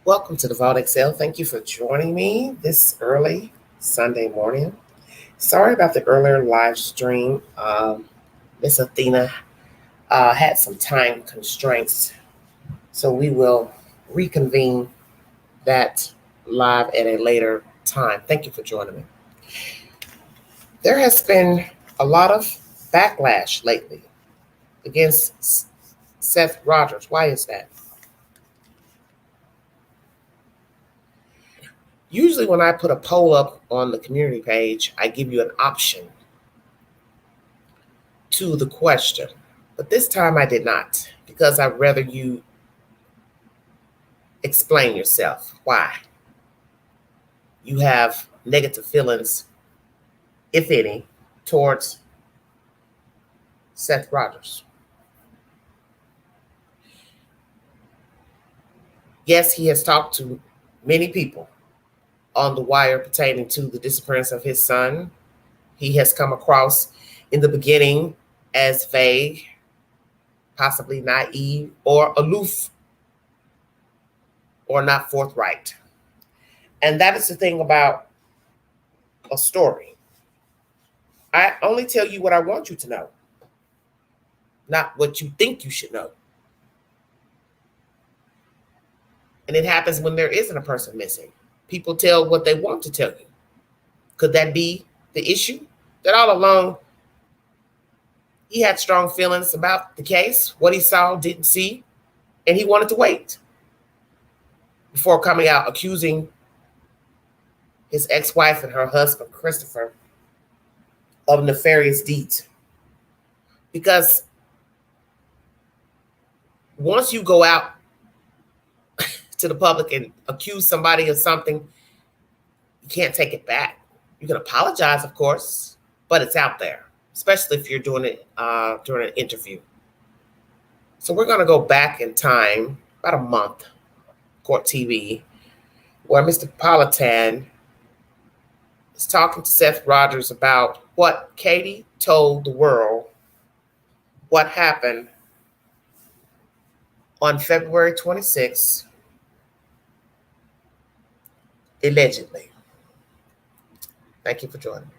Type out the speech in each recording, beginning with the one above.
Welcome to the Vault Excel. Thank you for joining me this early Sunday morning. Sorry about the earlier live stream. Miss Athena had some time constraints, so we will reconvene that live at a later time. Thank you for joining me. There has been a lot of backlash lately against Seth Rogers. Why is that? Usually when I put a poll up on the community page, I give you an option to the question. But this time I did not, because I'd rather you explain yourself why you have negative feelings, if any, towards Seth Rogers. Yes, he has talked to many people on the wire pertaining to the disappearance of his son. He has come across in the beginning as vague, possibly naive, or aloof, or not forthright. And that is the thing about a story. I only tell you what I want you to know, not what you think you should know. And it happens when there isn't a person missing. People tell what they want to tell you. Could that be the issue? That all along, he had strong feelings about the case, what he saw, didn't see, and he wanted to wait before coming out accusing his ex-wife and her husband, Christopher, of nefarious deeds. Because once you go out to the public and accuse somebody of something, you can't take it back. You can apologize, of course, but it's out there, especially if you're doing it during an interview. So we're going to go back in time, about a month, Court TV, where Mr. Politan is talking to Seth Rogers about what Katie told the world, what happened on February 26th, allegedly. Thank you for joining me.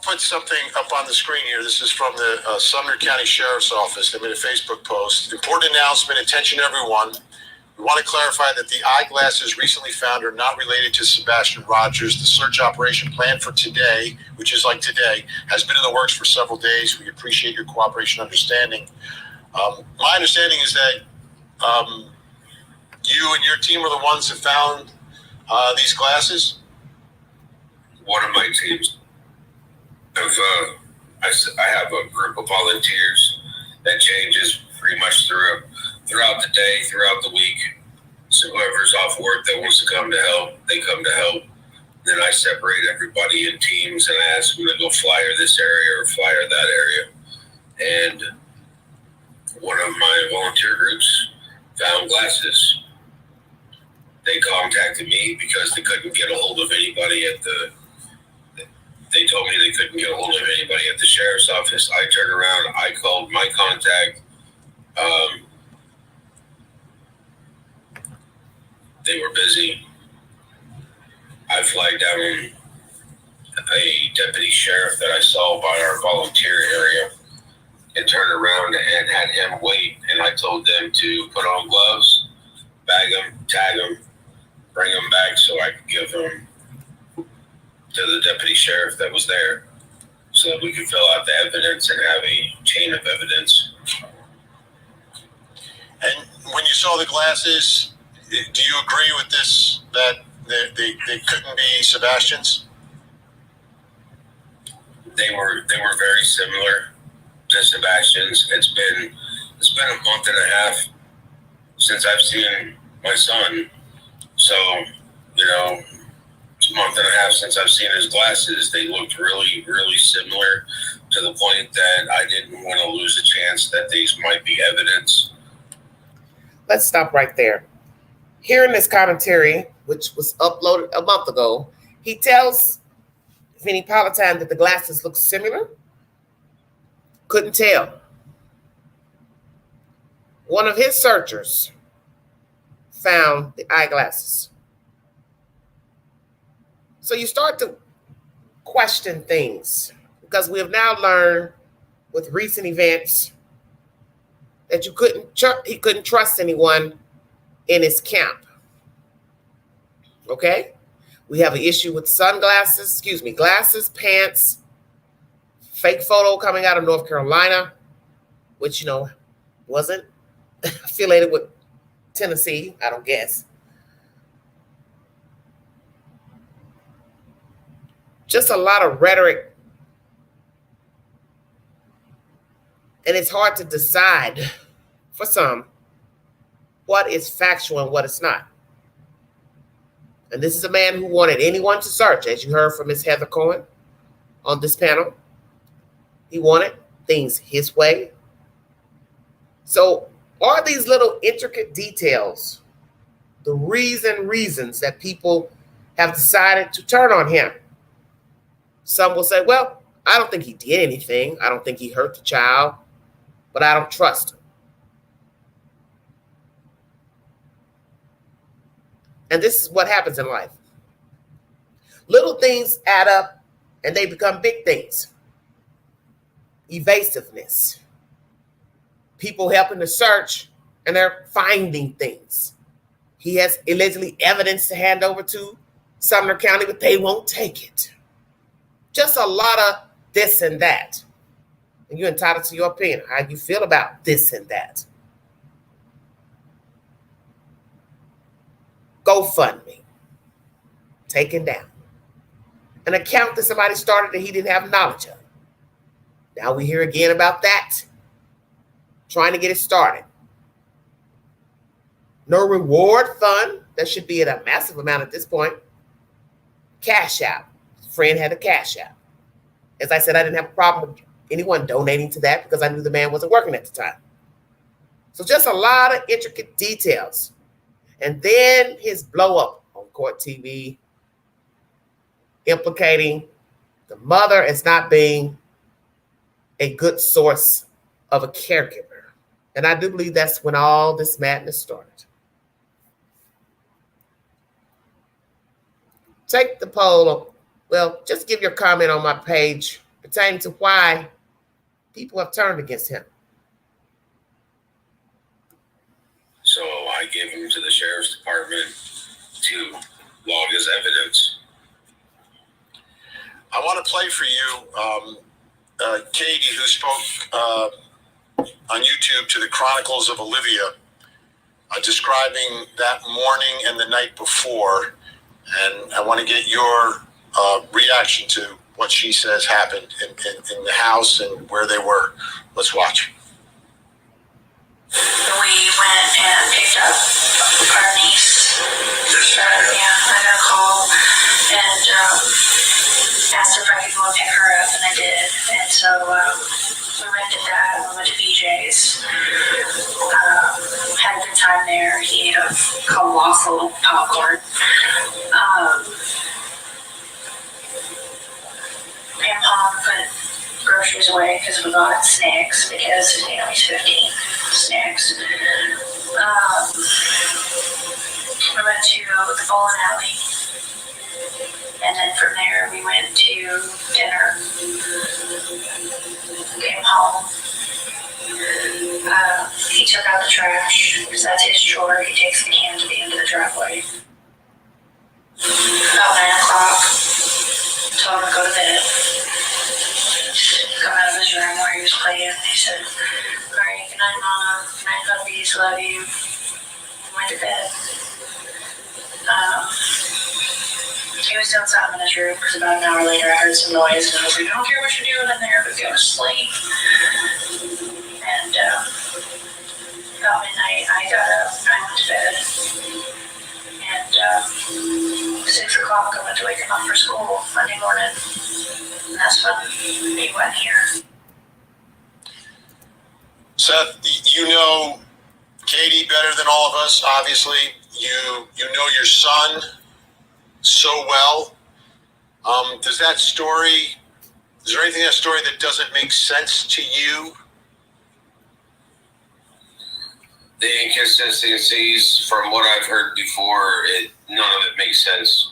Put something up on the screen here. This is from the Sumner County Sheriff's Office. They made a Facebook post. Important announcement, attention everyone. We want to clarify that the eyeglasses recently found are not related to Sebastian Rogers. The search operation planned for today, which is like today, has been in the works for several days. We appreciate your cooperation and understanding. My understanding is that you and your team are the ones that found these glasses? One of my teams. I have a group of volunteers that changes pretty much throughout the day, throughout the week. So whoever's off work that wants to come to help, they come to help. Then I separate everybody in teams and I ask them to go flyer this area or flyer that area. And one of my volunteer groups found glasses. They contacted me because they couldn't get a hold of anybody they told me they couldn't get a hold of anybody at the sheriff's office. I turned around, I called my contact. They were busy. I flagged down a deputy sheriff that I saw by our volunteer area and turned around and had him wait. And I told them to put on gloves, bag them, tag them, bring them back so I could give them to the deputy sheriff that was there so that we could fill out the evidence and have a chain of evidence. And when you saw the glasses, do you agree with this, that they couldn't be Sebastian's? They were very similar to Sebastian's. It's been a month and a half since I've seen my son. So, it's a month and a half since I've seen his glasses. They looked really, really similar to the point that I didn't want to lose a chance that these might be evidence. Let's stop right there. Here in this commentary, which was uploaded a month ago, he tells Vinnie Politan that the glasses look similar. Couldn't tell. One of his searchers found the eyeglasses. So you start to question things because we have now learned with recent events that he couldn't trust anyone in his camp. Okay? We have an issue with glasses, pants, fake photo coming out of North Carolina, which, wasn't affiliated with Tennessee, I don't guess. Just a lot of rhetoric. And it's hard to decide, for some, what is factual and what is not. And this is a man who wanted anyone to search, as you heard from Ms. Heather Cohen on this panel. He wanted things his way. So are these little intricate details the reasons that people have decided to turn on him? Some will say, well, I don't think he did anything. I don't think he hurt the child, but I don't trust him. And this is what happens in life. Little things add up and they become big things. Evasiveness. People helping to search and they're finding things. He has allegedly evidence to hand over to Sumner County, but they won't take it. Just a lot of this and that. And you're entitled to your opinion, how you feel about this and that. GoFundMe, taken down. An account that somebody started that he didn't have knowledge of. Now we hear again about that. Trying to get it started. No reward fund. That should be at a massive amount at this point. Cash out. Friend had a cash out. As I said, I didn't have a problem with anyone donating to that because I knew the man wasn't working at the time. So just a lot of intricate details. And then his blow up on court TV, implicating the mother as not being a good source of a caregiver. And I do believe that's when all this madness started. Take the poll. Well, just give your comment on my page pertaining to why people have turned against him. So I gave him to the sheriff's department to log as evidence. I want to play for you Katie, who spoke on YouTube to the Chronicles of Olivia, describing that morning and the night before. And I want to get your reaction to what she says happened in the house and where they were. Let's watch. We went and picked up our niece. I got a call and asked if I could go and pick her up, and I did. And so we rented that. We went to BJ's. Had a good time there. He ate a colossal popcorn. Grandpa put groceries away because we got snacks because he's 15. Snacks. We went to the bowling alley, and then from there we went to dinner. Came home. He took out the trash because that's his chore. He takes the can to the end of the driveway. About 9 o'clock, told him to go to bed. Come out of his room where he was playing. He said, "All right, good night, Mama. Good night, puppies. Love you." Went to bed. He was doing something in his room because about an hour later I heard some noise and I was like, "I don't care what you're doing in there, but go to sleep." And about midnight I got up and I went to bed. And 6 o'clock I went to wake him up for school Monday morning. And that's when he went here. Seth, you know Katie better than all of us, obviously. You know your son so well. Is there anything in that story that doesn't make sense to you? the inconsistencies from what I've heard before, none of it makes sense.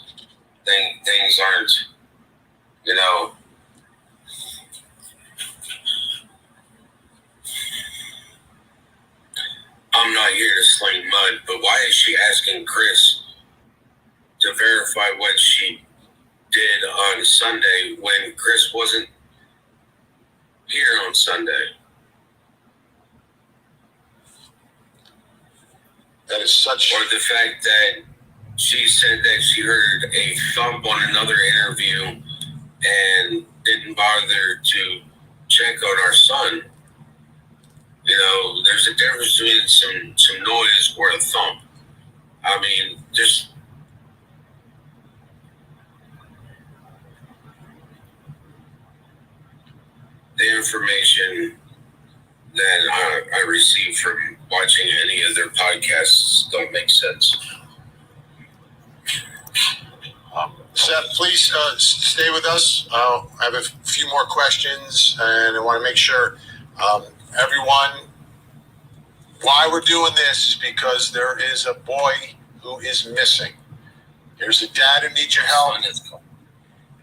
Things aren't, you know. I'm not here to sling mud, but why is she asking Chris to verify what she did on Sunday when Chris wasn't here on Sunday? That is such. Or the fact that she said that she heard a thump on another interview and didn't bother to check on our son. You know, there's a difference between some noise or a thump. I mean, just the information that I received from watching any of their podcasts don't make sense. Seth, please stay with us. I have a few more questions, and I want to make sure everyone, why we're doing this is because there is a boy who is missing. There's a dad who needs your help,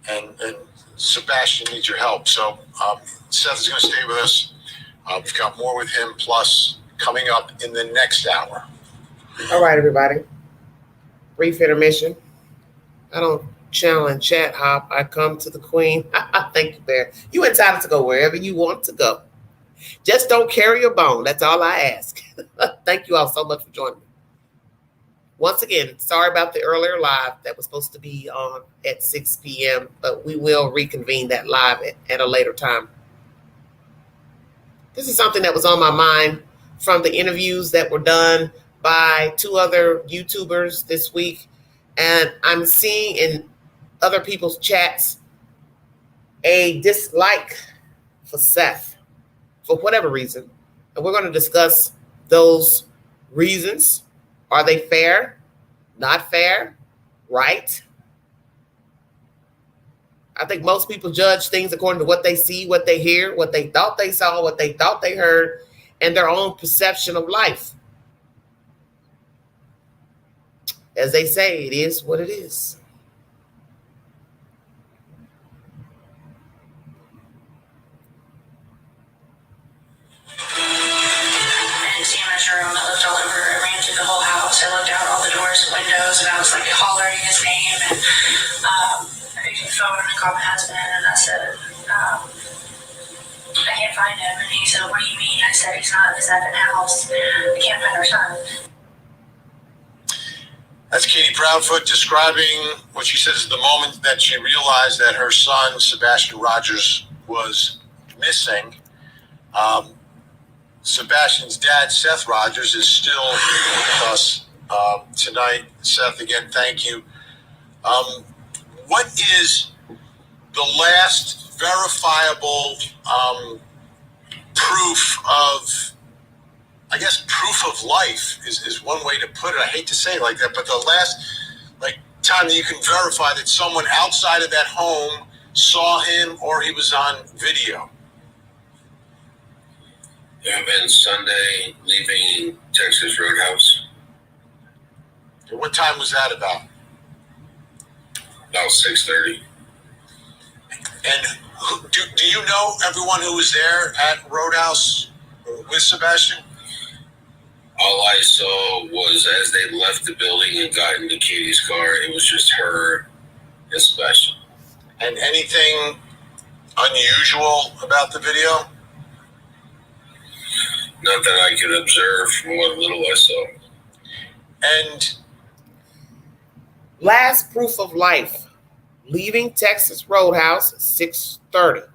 and Sebastian needs your help. So Seth is going to stay with us. We've got more with him, plus coming up in the next hour. All right, everybody. Brief intermission. I don't challenge chat hop. I come to the queen. Thank you, Bear. You entitled to go wherever you want to go. Just don't carry a bone. That's all I ask. Thank you all so much for joining me. Once again, sorry about the earlier live that was supposed to be on at 6 p.m., but we will reconvene that live at a later time. This is something that was on my mind from the interviews that were done by 2 other YouTubers this week. And I'm seeing in other people's chats a dislike for Seth for whatever reason. And we're going to discuss those reasons. Are they fair? Not fair? Right? I think most people judge things according to what they see, what they hear, what they thought they saw, what they thought they heard, and their own perception of life. As they say, it is what it is. I didn't see him in his room. I looked all over. I ran through the whole house. I looked out all the doors and windows, and I was like hollering his name. And I picked up the phone and I called my husband, and I said, I can't find him. And he said, what do you mean? I said, he's not in this effing house. I can't find our son. That's Katie Proudfoot describing what she says is the moment that she realized that her son, Sebastian Rogers, was missing. Sebastian's dad, Seth Rogers, is still with us tonight. Seth, again, thank you. What is the last verifiable proof of, I guess, proof of life is one way to put it. I hate to say it like that, but the last time that you can verify that someone outside of that home saw him or he was on video? Yeah, been Sunday leaving Texas Roadhouse. And what time was that about? About 6:30. And do you know everyone who was there at Roadhouse with Sebastian? All I saw was as they left the building and got into Katie's car, it was just her and Sebastian. And anything unusual about the video? Not that I could observe from what little I saw. And last proof of life, leaving Texas Roadhouse at 6:30.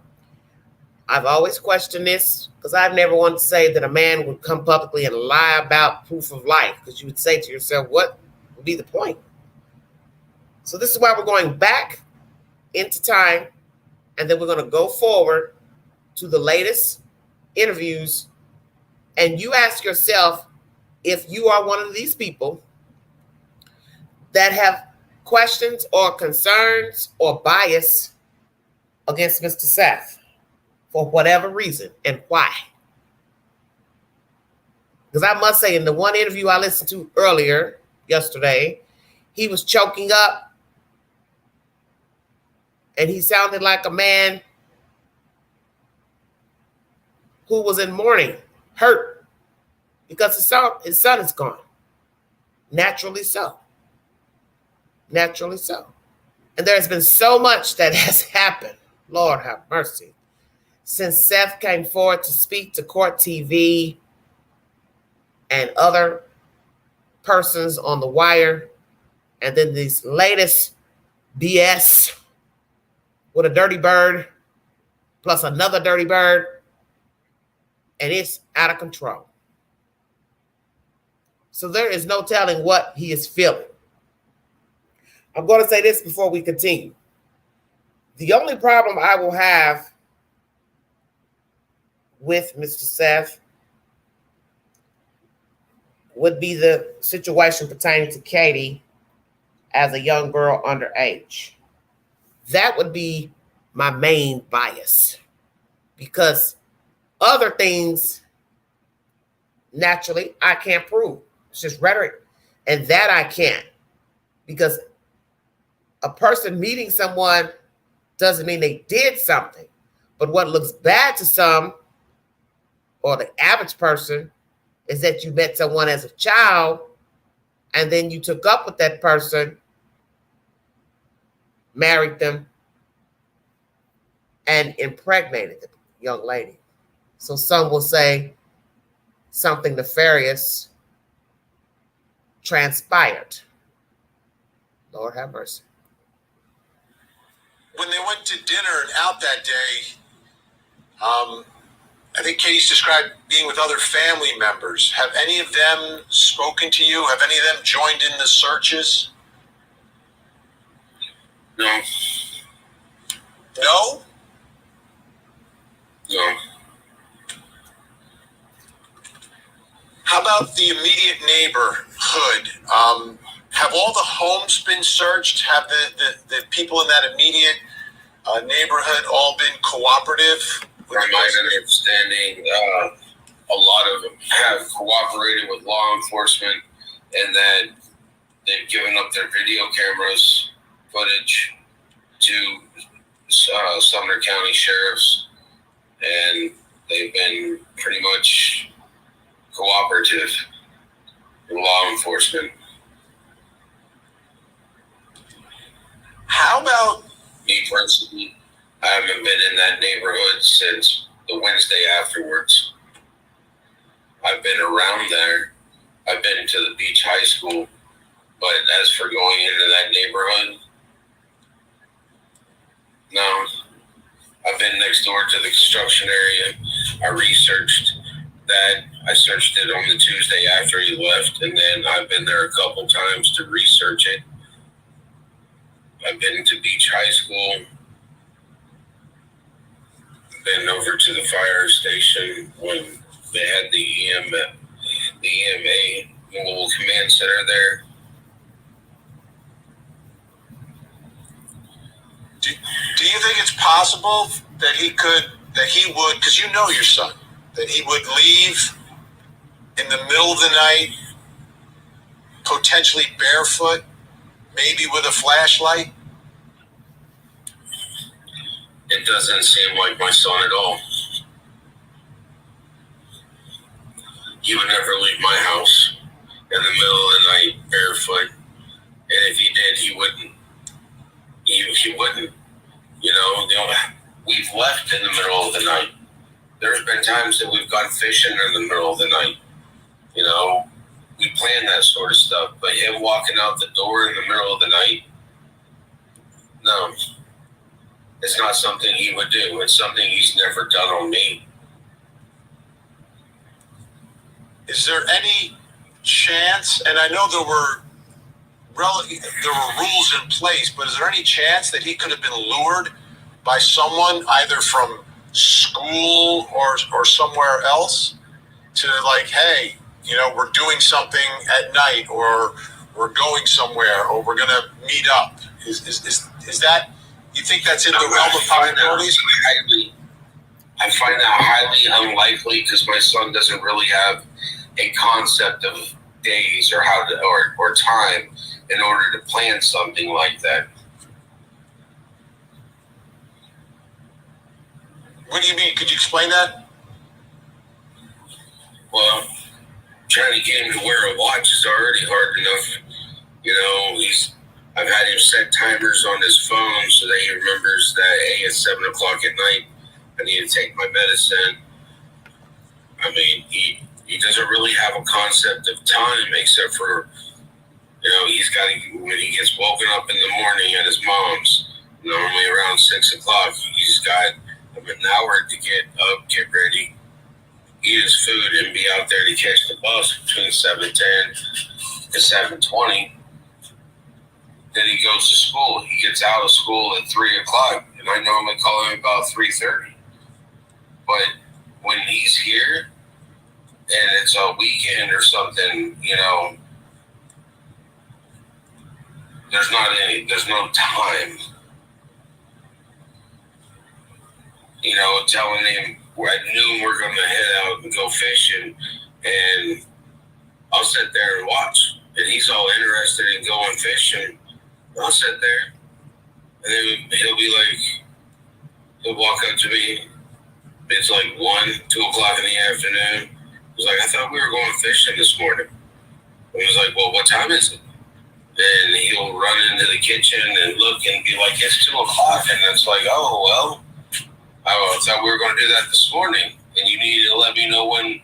I've always questioned this because I've never wanted to say that a man would come publicly and lie about proof of life, because you would say to yourself, what would be the point? So this is why we're going back into time, and then we're going to go forward to the latest interviews. And you ask yourself, if you are one of these people that have questions or concerns or bias against Mr. Seth for whatever reason, and why. Because I must say, in the one interview I listened to earlier yesterday, he was choking up and he sounded like a man who was in mourning, hurt, because his son is gone. Naturally so. Naturally so. And there's been so much that has happened, Lord have mercy, since Seth came forward to speak to Court TV and other persons on the wire, and then this latest BS with a dirty bird plus another dirty bird, and it's out of control. So there is no telling what he is feeling. I'm going to say this before we continue. The only problem I will have with Mr. Seth would be the situation pertaining to Katie as a young girl underage. That would be my main bias, because other things, naturally, I can't prove. It's just rhetoric. And that I can't, because a person meeting someone doesn't mean they did something. But what looks bad to some, or the average person, is that you met someone as a child and then you took up with that person, married them, and impregnated the young lady. So some will say something nefarious transpired. Lord have mercy. When they went to dinner and out that day, I think Katie's described being with other family members. Have any of them spoken to you? Have any of them joined in the searches? No. No? No. How about the immediate neighborhood? Have all the homes been searched? Have the people in that immediate neighborhood all been cooperative? From my understanding, a lot of them have cooperated with law enforcement, and that they've given up their video cameras footage to Sumner County sheriffs, and they've been pretty much cooperative with law enforcement. How about me personally? I haven't been in that neighborhood since the Wednesday afterwards. I've been around there. I've been to the beach high school, but as for going into that neighborhood, no. I've been next door to the construction area. I researched that. I searched it on the Tuesday after he left, and then I've been there a couple times to research it. I've been to Beach High School. Been over to the fire station when they had the EMA mobile command center there. do you think it's possible that he would, because you know your son, that he would leave in the middle of the night, potentially barefoot, maybe with a flashlight? It doesn't seem like my son at all. He would never leave my house in the middle of the night barefoot. And if he did, he wouldn't. He wouldn't. You know, we've left in the middle of the night. There's been times that we've gone fishing in the middle of the night. You know, we plan that sort of stuff. But him walking out the door in the middle of the night, no. It's not something he would do. It's something he's never done on me. Is there any chance, and I know there were rules in place, but is there any chance that he could have been lured by someone either from school or somewhere else to, like, hey, you know, we're doing something at night, or we're going somewhere, or we're going to meet up? Is that, you think that's in the realm of possibilities? I find that highly unlikely because my son doesn't really have a concept of days or how to or time in order to plan something like that. What do you mean? Could you explain that? Well, trying to get him to wear a watch is already hard enough. You know, I've had him set timers on his phone so that he remembers that, hey, it's 7 o'clock at night, I need to take my medicine. I mean, he doesn't really have a concept of time except for, you know, he's got to, when he gets woken up in the morning at his mom's, normally around 6 o'clock, he's got an hour to get up, get ready, eat his food, and be out there to catch the bus between 7:10 and 7:20. Then he goes to school. He gets out of school at 3 o'clock, and I normally call him about 3:30. But when he's here and it's a weekend or something, you know, there's no time. You know, telling him at noon we're going to head out and go fishing, and I'll sit there and watch. And he's all interested in going fishing. I'll sit there, and then he'll walk up to me. It's like 1, 2 o'clock in the afternoon. He's like, I thought we were going fishing this morning. And he was like, well, what time is it? And he'll run into the kitchen and look and be like, it's 2 o'clock. And it's like, oh, well, I thought we were going to do that this morning. And you needed to let me know when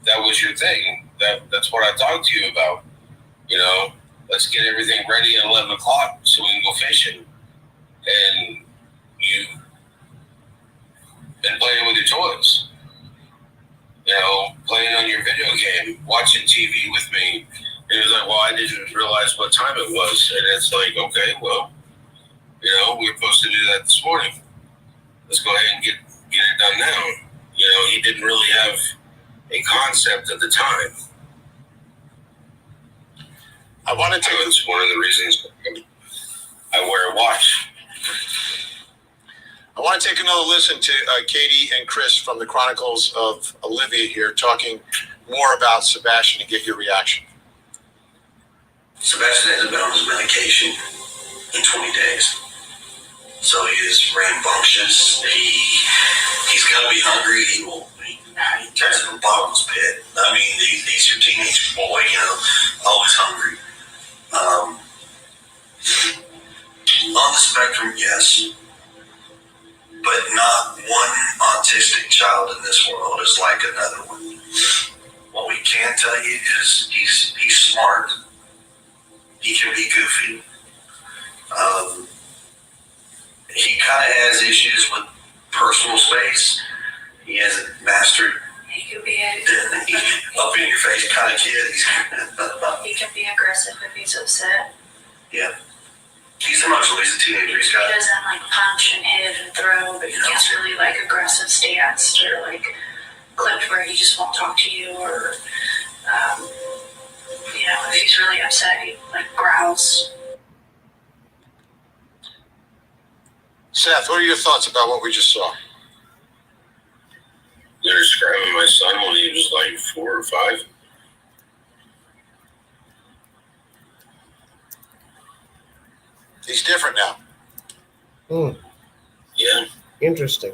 that was your thing. That's what I talked to you about. You know, let's get everything ready at 11 o'clock so we can go fishing. And you've been playing with your toys. You know, playing on your video game, watching TV with me. And it was like, well, I didn't realize what time it was. And it's like, okay, well, you know, we were supposed to do that this morning. Let's go ahead and get it done now. You know, he didn't really have a concept at the time. I wanted to. It's one of the reasons I wear a watch. I want to take another listen to Katie and Chris from the Chronicles of Olivia here talking more about Sebastian and get your reaction. Sebastian hasn't been on his medication in 20 days. So he is rambunctious. He's going to be hungry. He turns into a bottomless pit. I mean, he's your teenage boy, you know, always hungry. On the spectrum, yes. But not one autistic child in this world is like another one. What we can tell you is he's smart. He can be goofy. He kind of has issues with personal space. He hasn't mastered. He could be up in your face kind of kid. he can be aggressive if he's upset. Yeah. He's emotional. He's a teenager. He doesn't like punch and hit and throw, but he gets really like aggressive stance or like clipped where he just won't talk to you, or you know, if he's really upset, he like growls. Seth, what are your thoughts about what we just saw? They're describing my son when he was like 4 or 5. He's different now. Yeah. Interesting.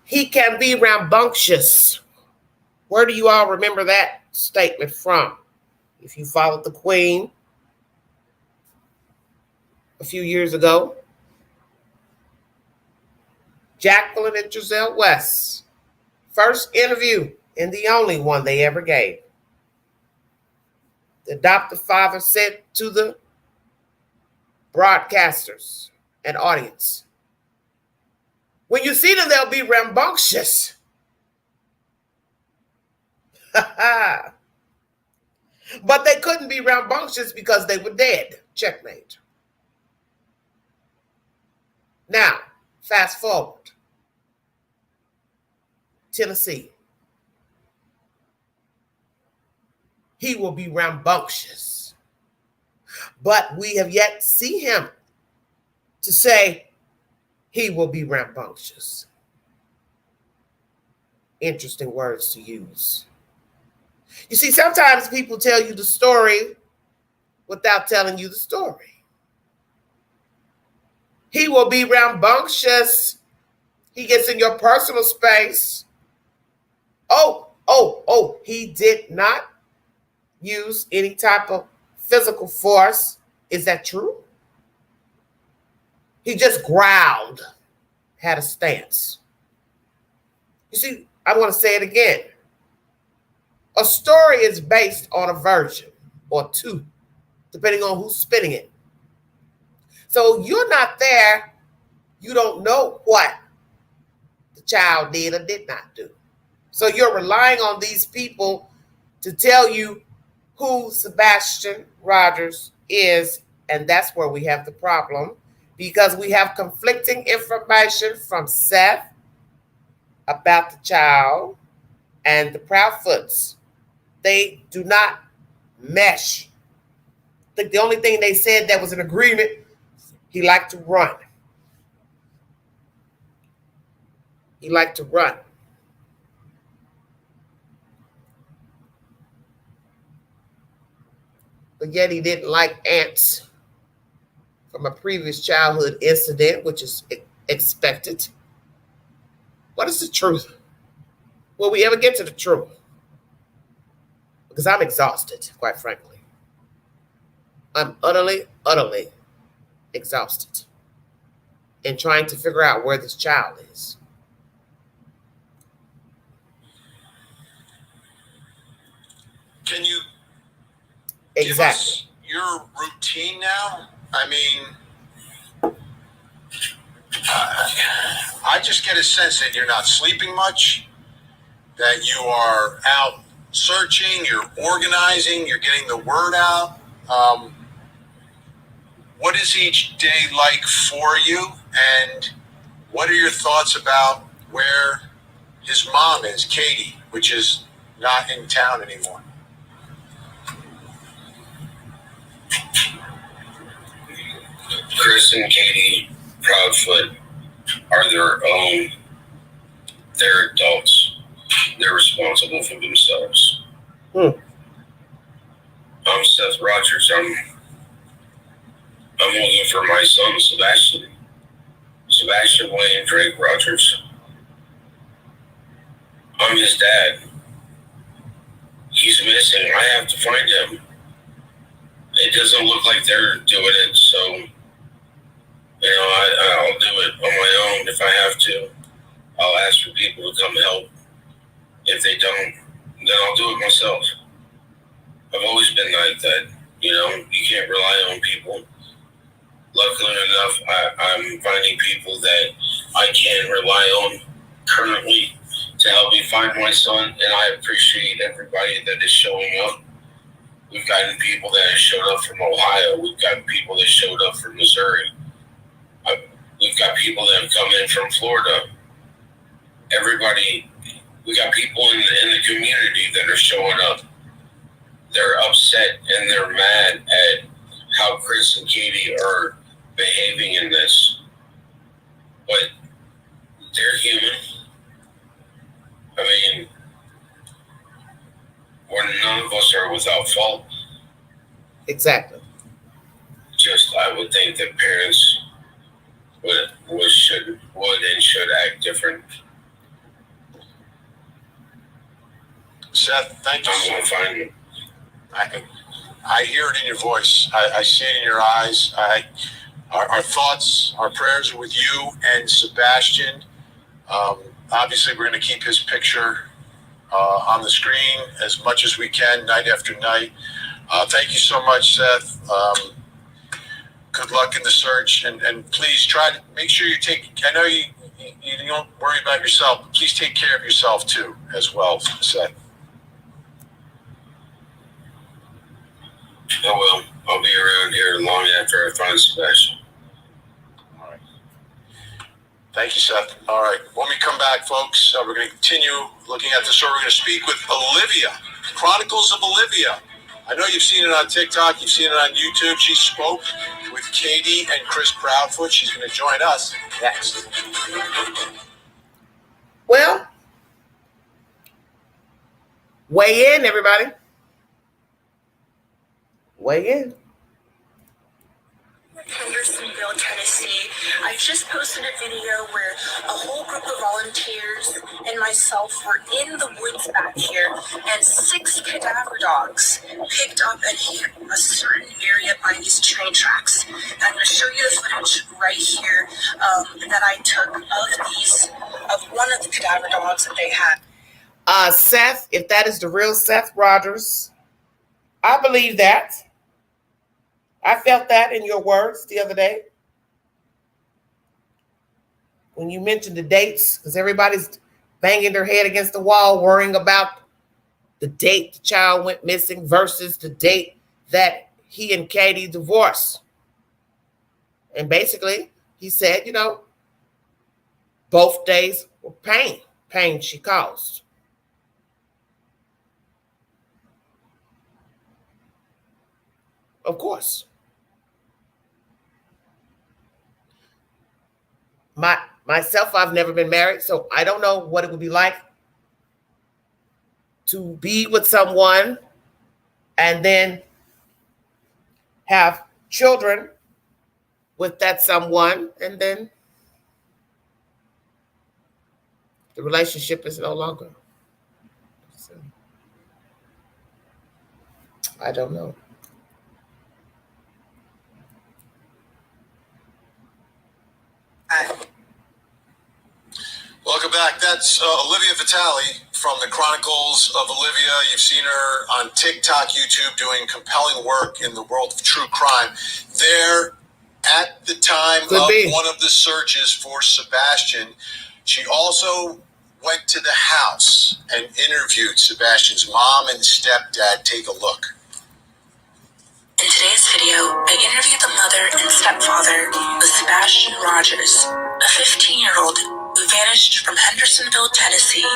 He can be rambunctious. Where do you all remember that statement from? If you followed the Queen a few years ago, Jacqueline and Giselle West, first interview and the only one they ever gave. The adoptive father said to the broadcasters and audience, when you see them, they'll be rambunctious. But they couldn't be rambunctious because they were dead. Checkmate. Now, fast forward. Tennessee. He will be rambunctious. But we have yet to see him to say he will be rambunctious. Interesting words to use. You see, sometimes people tell you the story without telling you the story. He will be rambunctious. He gets in your personal space. Oh, he did not use any type of physical force. Is that true? He just growled, had a stance. You see, I want to say it again. A story is based on a version or two, depending on who's spinning it. So you're not there. You don't know what the child did or did not do. So you're relying on these people to tell you who Sebastian Rogers is, and that's where we have the problem, because we have conflicting information from Seth about the child and the Proudfoots. They do not mesh. I think the only thing they said that was an agreement, he liked to run. He liked to run. But yet he didn't like ants from a previous childhood incident, which is expected. What is the truth? Will we ever get to the truth? Because I'm exhausted, quite frankly. I'm utterly exhausted in trying to figure out where this child is. Can you Exactly. give us your routine now? I mean, I just get a sense that you're not sleeping much, that you are out searching, you're organizing, you're getting the word out. What is each day like for you? And what are your thoughts about where his mom is, Katie, which is not in town anymore? Chris and Katie Proudfoot are their own. They're adults. They're responsible for themselves. I'm Seth Rogers. I'm looking for my son, Sebastian. Sebastian Wayne Drake Rogers. I'm his dad. He's missing. I have to find him. It doesn't look like they're doing it, so I'll do it on my own if I have to. I'll ask for people to come help. If they don't, then I'll do it myself. I've always been like that. You can't rely on people. Luckily enough, I'm finding people that I can rely on currently to help me find my son, and I appreciate everybody that is showing up. We've gotten people that have showed up from Ohio. We've got people that showed up from Missouri. We've got people that have come in from Florida. Everybody, we got people in the community that are showing up. They're upset and they're mad at how Chris and Katie are behaving in this. But they're human. I mean, none of us are without fault. Exactly. Just, I would think that parents would and should act different. Seth, thank you. I'm going to find him. I hear it in your voice. I see it in your eyes. Our thoughts, our prayers are with you and Sebastian. Obviously, we're going to keep his picture on the screen as much as we can, night after night. Thank you so much, Seth. Good luck in the search, and please try to make sure you take. I know you don't worry about yourself, but please take care of yourself too, as well, Seth. I will. I'll be around here long after I find Sebastian. All right. Thank you, Seth. All right. When we come back, folks, we're going to continue looking at the story. We're going to speak with Olivia, Chronicles of Olivia. I know you've seen it on TikTok. You've seen it on YouTube. She spoke with Katie and Chris Proudfoot. She's going to join us next. Well, weigh in, everybody. Weigh in. Hendersonville, Tennessee. I just posted a video where a whole group of volunteers and myself were in the woods back here, and 6 cadaver dogs picked up and hit a certain area by these train tracks. And I'm going to show you the footage right here that I took of one of the cadaver dogs that they had. Seth, if that is the real Seth Rogers, I believe that. I felt that in your words the other day when you mentioned the dates, because everybody's banging their head against the wall worrying about the date the child went missing versus the date that he and Katie divorced. And basically, he said, both days were pain she caused. Of course. Myself, I've never been married, so I don't know what it would be like to be with someone and then have children with that someone, and then the relationship is no longer. So, I don't know. Welcome back. That's Olivia Vitali from the Chronicles of Olivia. You've seen her on TikTok, YouTube, doing compelling work in the world of true crime. There, at the time of one of the searches for Sebastian, she also went to the house and interviewed Sebastian's mom and stepdad. Take a look. In today's video, I interviewed the mother and stepfather of Sebastian Rogers, a 15-year-old who vanished from Hendersonville, Tennessee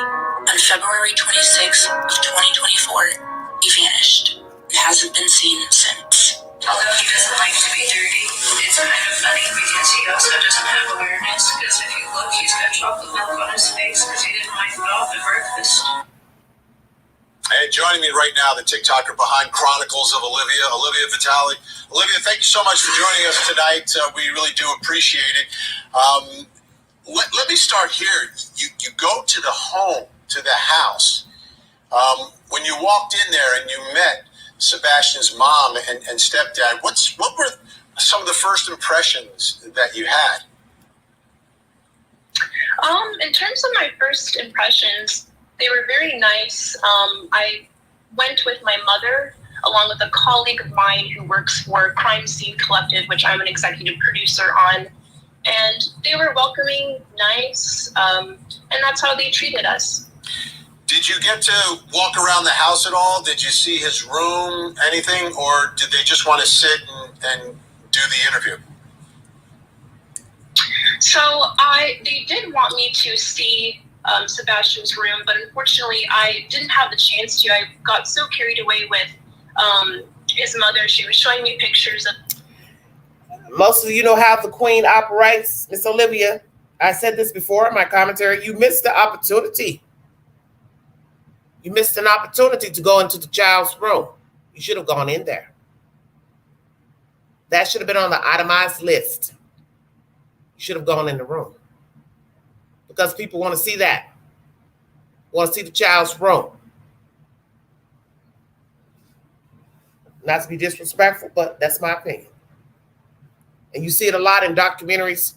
on February 26th of 2024. He vanished and hasn't been seen since. Although he doesn't like to be dirty, it's kind of funny because he also doesn't have awareness, because if you look, he's got chocolate milk on his face because he didn't wipe it off at breakfast. And joining me right now, the TikToker behind Chronicles of Olivia, Olivia Vitali. Olivia, thank you so much for joining us tonight. We really do appreciate it. Let me start here. You go to the home, to the house. When you walked in there and you met Sebastian's mom and stepdad, what were some of the first impressions that you had? In terms of my first impressions, they were very nice. I went with my mother, along with a colleague of mine who works for Crime Scene Collective, which I'm an executive producer on. And they were welcoming, nice, and that's how they treated us. Did you get to walk around the house at all? Did you see his room, anything? Or did they just want to sit and do the interview? So they did want me to see Sebastian's room, but unfortunately I didn't have the chance to. I got so carried away with his mother. She was showing me pictures of. Most of you know how the queen operates, Miss Olivia. I said this before in my commentary. You missed the opportunity. You missed an opportunity to go into the child's room. You should have gone in there. That should have been on the itemized list. You should have gone in the room. Because people want to see that. Want to see the child's room. Not to be disrespectful, but that's my opinion. And you see it a lot in documentaries.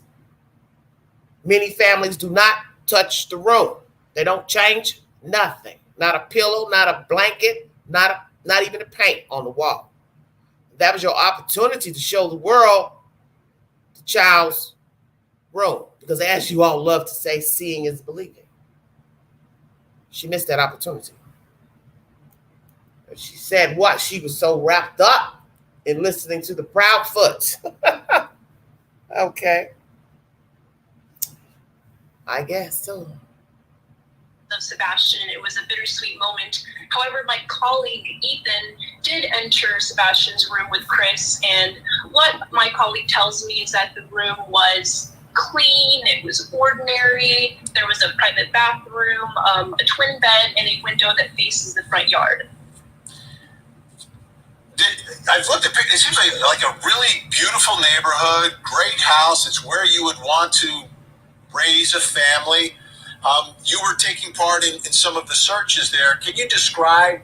Many families do not touch the room. They don't change nothing. Not a pillow, not a blanket, not even a paint on the wall. That was your opportunity to show the world the child's room. Because as you all love to say, seeing is believing. She missed that opportunity. She said what? She was so wrapped up in listening to the Proudfoot. Okay. I guess so. The of Sebastian. It was a bittersweet moment. However, my colleague Ethan did enter Sebastian's room with Chris, and what my colleague tells me is that the room was clean, it was ordinary, there was a private bathroom, a twin bed, and a window that faces the front yard. I've looked at it. It seems like a really beautiful neighborhood, great house. It's where you would want to raise a family. You were taking part in some of the searches there. Can you describe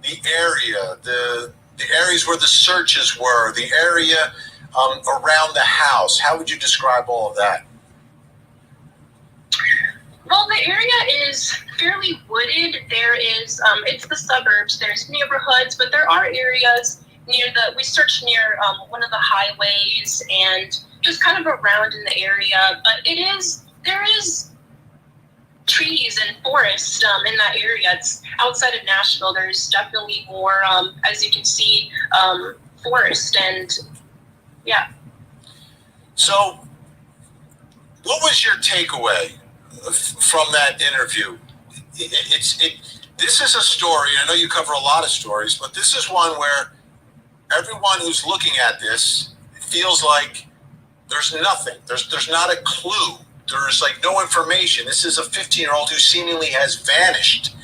the area, the areas where the searches were, the area around the house? How would you describe all of that? Well, the area is fairly wooded. There is, it's the suburbs. There's neighborhoods, but there are areas we searched near one of the highways and just kind of around in the area. But there is trees and forest in that area. It's outside of Nashville. There's definitely more, as you can see, forest and yeah. So, what was your takeaway from that interview? This is a story. I know you cover a lot of stories, but this is one where everyone who's looking at this feels like there's nothing. There's not a clue. There's like no information. This is a 15-year-old who seemingly has vanished.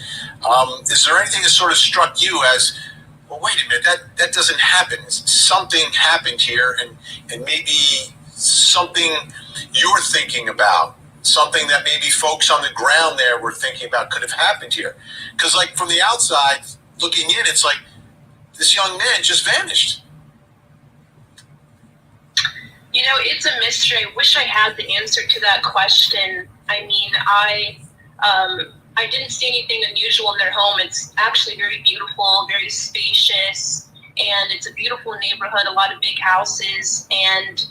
Is there anything that sort of struck you as, well, wait a minute, that doesn't happen. Something happened here, and maybe something you're thinking about, something that maybe folks on the ground there were thinking about could have happened here. Because like from the outside looking in, it's like this young man just vanished. It's a mystery. I wish I had the answer to that question. I mean, I didn't see anything unusual in their home. It's actually very beautiful, very spacious, and it's a beautiful neighborhood, a lot of big houses, and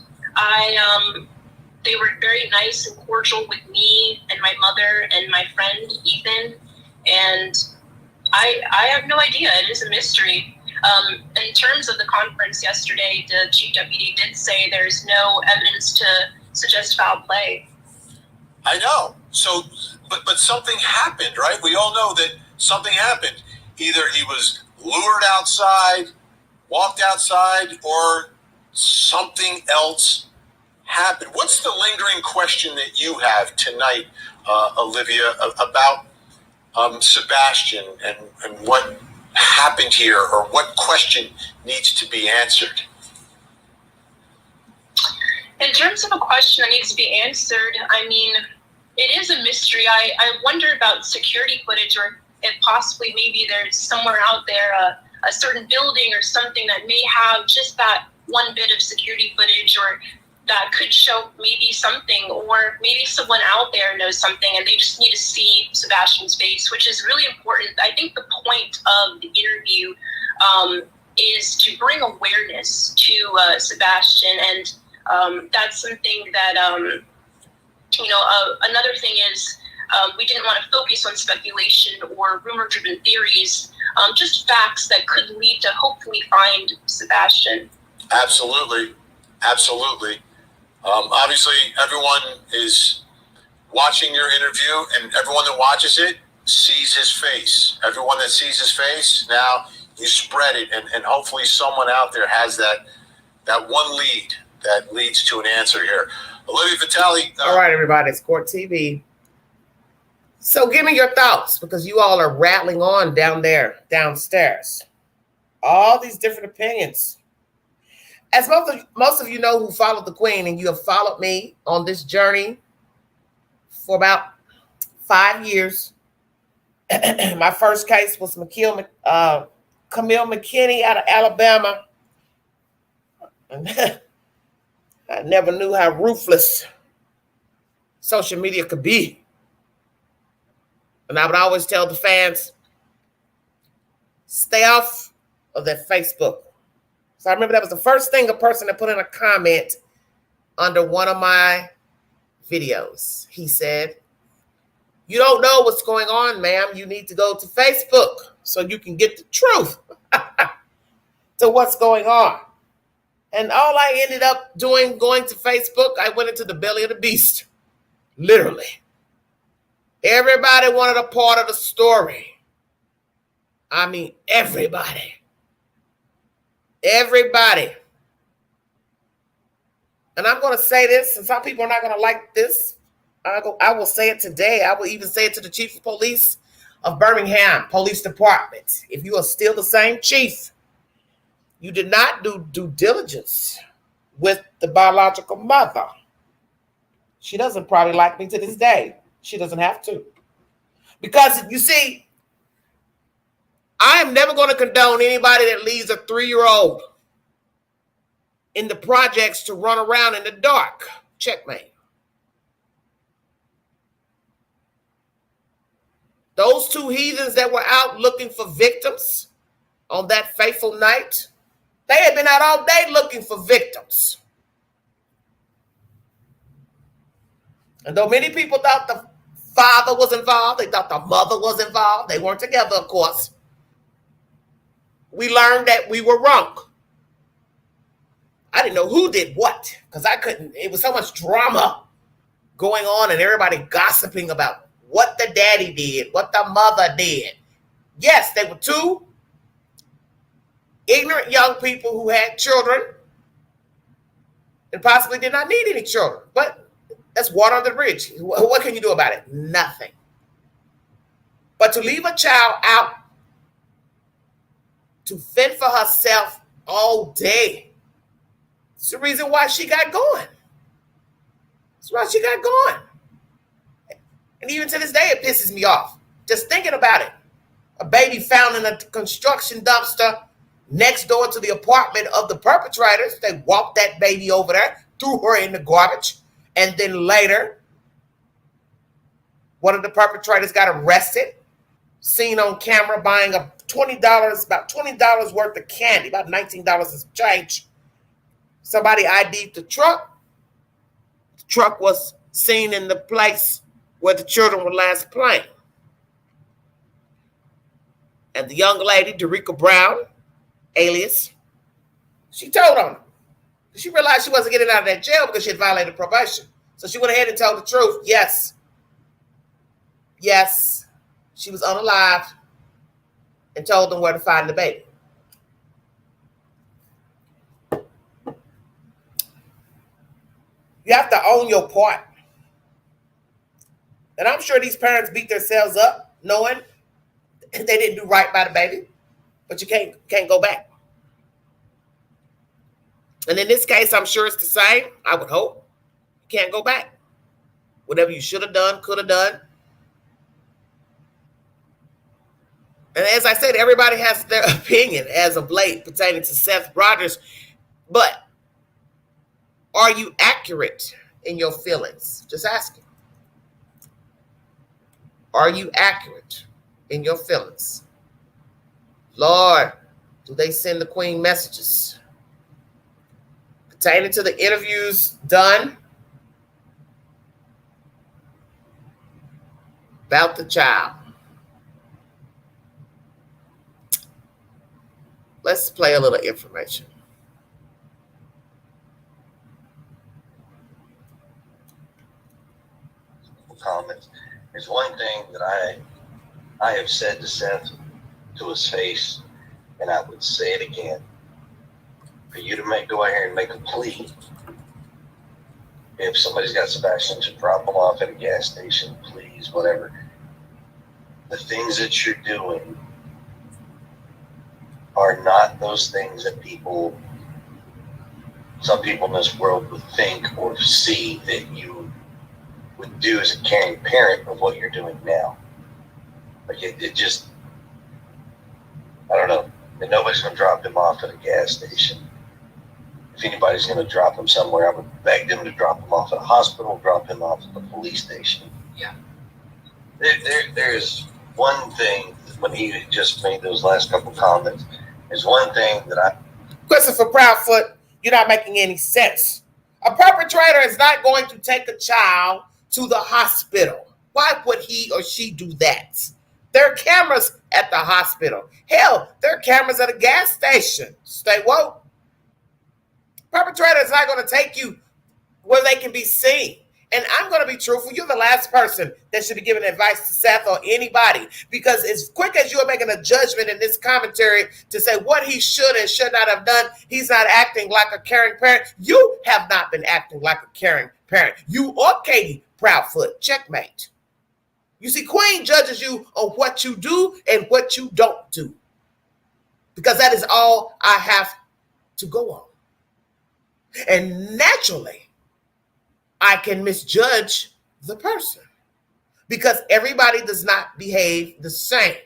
they were very nice and cordial with me and my mother and my friend Ethan, and I have no idea. It is a mystery. In terms of the conference yesterday, the chief deputy did say there's no evidence to suggest foul play. I know. So, but something happened, right? We all know that something happened. Either he was lured outside, walked outside, or something else happened. What's the lingering question that you have tonight, Olivia, about Sebastian and what happened here, or what question needs to be answered? In terms of a question that needs to be answered, I mean, it is a mystery. I wonder about security footage, or if possibly maybe there's somewhere out there a certain building or something that may have just that one bit of security footage, or that could show maybe something, or maybe someone out there knows something and they just need to see Sebastian's face, which is really important. I think the point of the interview is to bring awareness to Sebastian, and that's something that, another thing is we didn't want to focus on speculation or rumor-driven theories, just facts that could lead to hopefully find Sebastian. Absolutely. Obviously, everyone is watching your interview, and everyone that watches it sees his face. Everyone that sees his face, now you spread it, and hopefully someone out there has that one lead that leads to an answer here. Olivia Vitali. All right, everybody, it's Court TV. So give me your thoughts, because you all are rattling on downstairs. All these different opinions. As most of you know who followed the Queen, and you have followed me on this journey for about 5 years. My first case was Camille McKinney out of Alabama. I never knew how ruthless social media could be. And I would always tell the fans, stay off of that Facebook. So I remember that was the first thing a person that put in a comment under one of my videos. He said, you don't know what's going on, ma'am. You need to go to Facebook so you can get the truth to what's going on. And all I ended up doing, going to Facebook, I went into the belly of the beast, literally. Everybody wanted a part of the story. I mean, everybody. Everybody. And I'm going to say this, and some people are not going to like this. I will say it today. I will even say it to the chief of police of Birmingham Police Department. If you are still the same chief, you did not do due diligence with the biological mother. She doesn't probably like me to this day. She doesn't have to. Because, you see, I am never going to condone anybody that leaves a 3-year-old in the projects to run around in the dark. Checkmate. Those 2 heathens that were out looking for victims on that fateful night, they had been out all day looking for victims. And though many people thought the father was involved, they thought the mother was involved, they weren't together, of course. We learned that we were wrong. I didn't know who did what, because I couldn't. It was so much drama going on and everybody gossiping about what the daddy did, what the mother did. Yes, they were 2 ignorant young people who had children and possibly did not need any children. But that's water under the bridge. What can you do about it? Nothing. But to leave a child out to fend for herself all day, it's the reason why she got going. That's why she got going. And even to this day, it pisses me off. Just thinking about it. A baby found in a construction dumpster next door to the apartment of the perpetrators. They walked that baby over there, threw her in the garbage. And then later, one of the perpetrators got arrested, seen on camera buying about $20 worth of candy, about $19 is change. Somebody ID'd the truck. The truck was seen in the place where the children were last playing. And the young lady, Derica Brown, alias, she told on him. She realized she wasn't getting out of that jail because she had violated probation. So she went ahead and told the truth. Yes, she was unalive and told them where to find the baby. You have to own your part. And I'm sure these parents beat themselves up knowing they didn't do right by the baby. But you can't go back. And in this case, I'm sure it's the same. I would hope. You can't go back. Whatever you should have done, could have done. And as I said, everybody has their opinion as of late pertaining to Seth Rogers. But are you accurate in your feelings? Just asking. Are you accurate in your feelings? Lord, do they send the Queen messages? Pertaining to the interviews done about the child. Let's play a little information. Comments. There's one thing that I have said to Seth to his face, and I would say it again. For you to go out here and make a plea, if somebody's got Sebastian, to drop them off at a gas station, please, whatever. The things that you're doing are not those things that some people in this world would think or see that you would do as a caring parent of what you're doing now. Like it just, I don't know. And nobody's going to drop him off at a gas station. If anybody's going to drop him somewhere, I would beg them to drop him off at a hospital, drop him off at the police station. Yeah. There's one thing, when he just made those last couple comments, there's one thing that Christopher Proudfoot, you're not making any sense. A perpetrator is not going to take a child to the hospital. Why would he or she do that? There are cameras at the hospital. Hell, there are cameras at a gas station. Stay woke. Perpetrator is not going to take you where they can be seen. And I'm going to be truthful. You're the last person that should be giving advice to Seth or anybody, because as quick as you're making a judgment in this commentary to say what he should and should not have done, he's not acting like a caring parent. You have not been acting like a caring parent. You or Katie Proudfoot. Checkmate. You see, Queen judges you on what you do and what you don't do, because that is all I have to go on. And naturally, I can misjudge the person because everybody does not behave the same,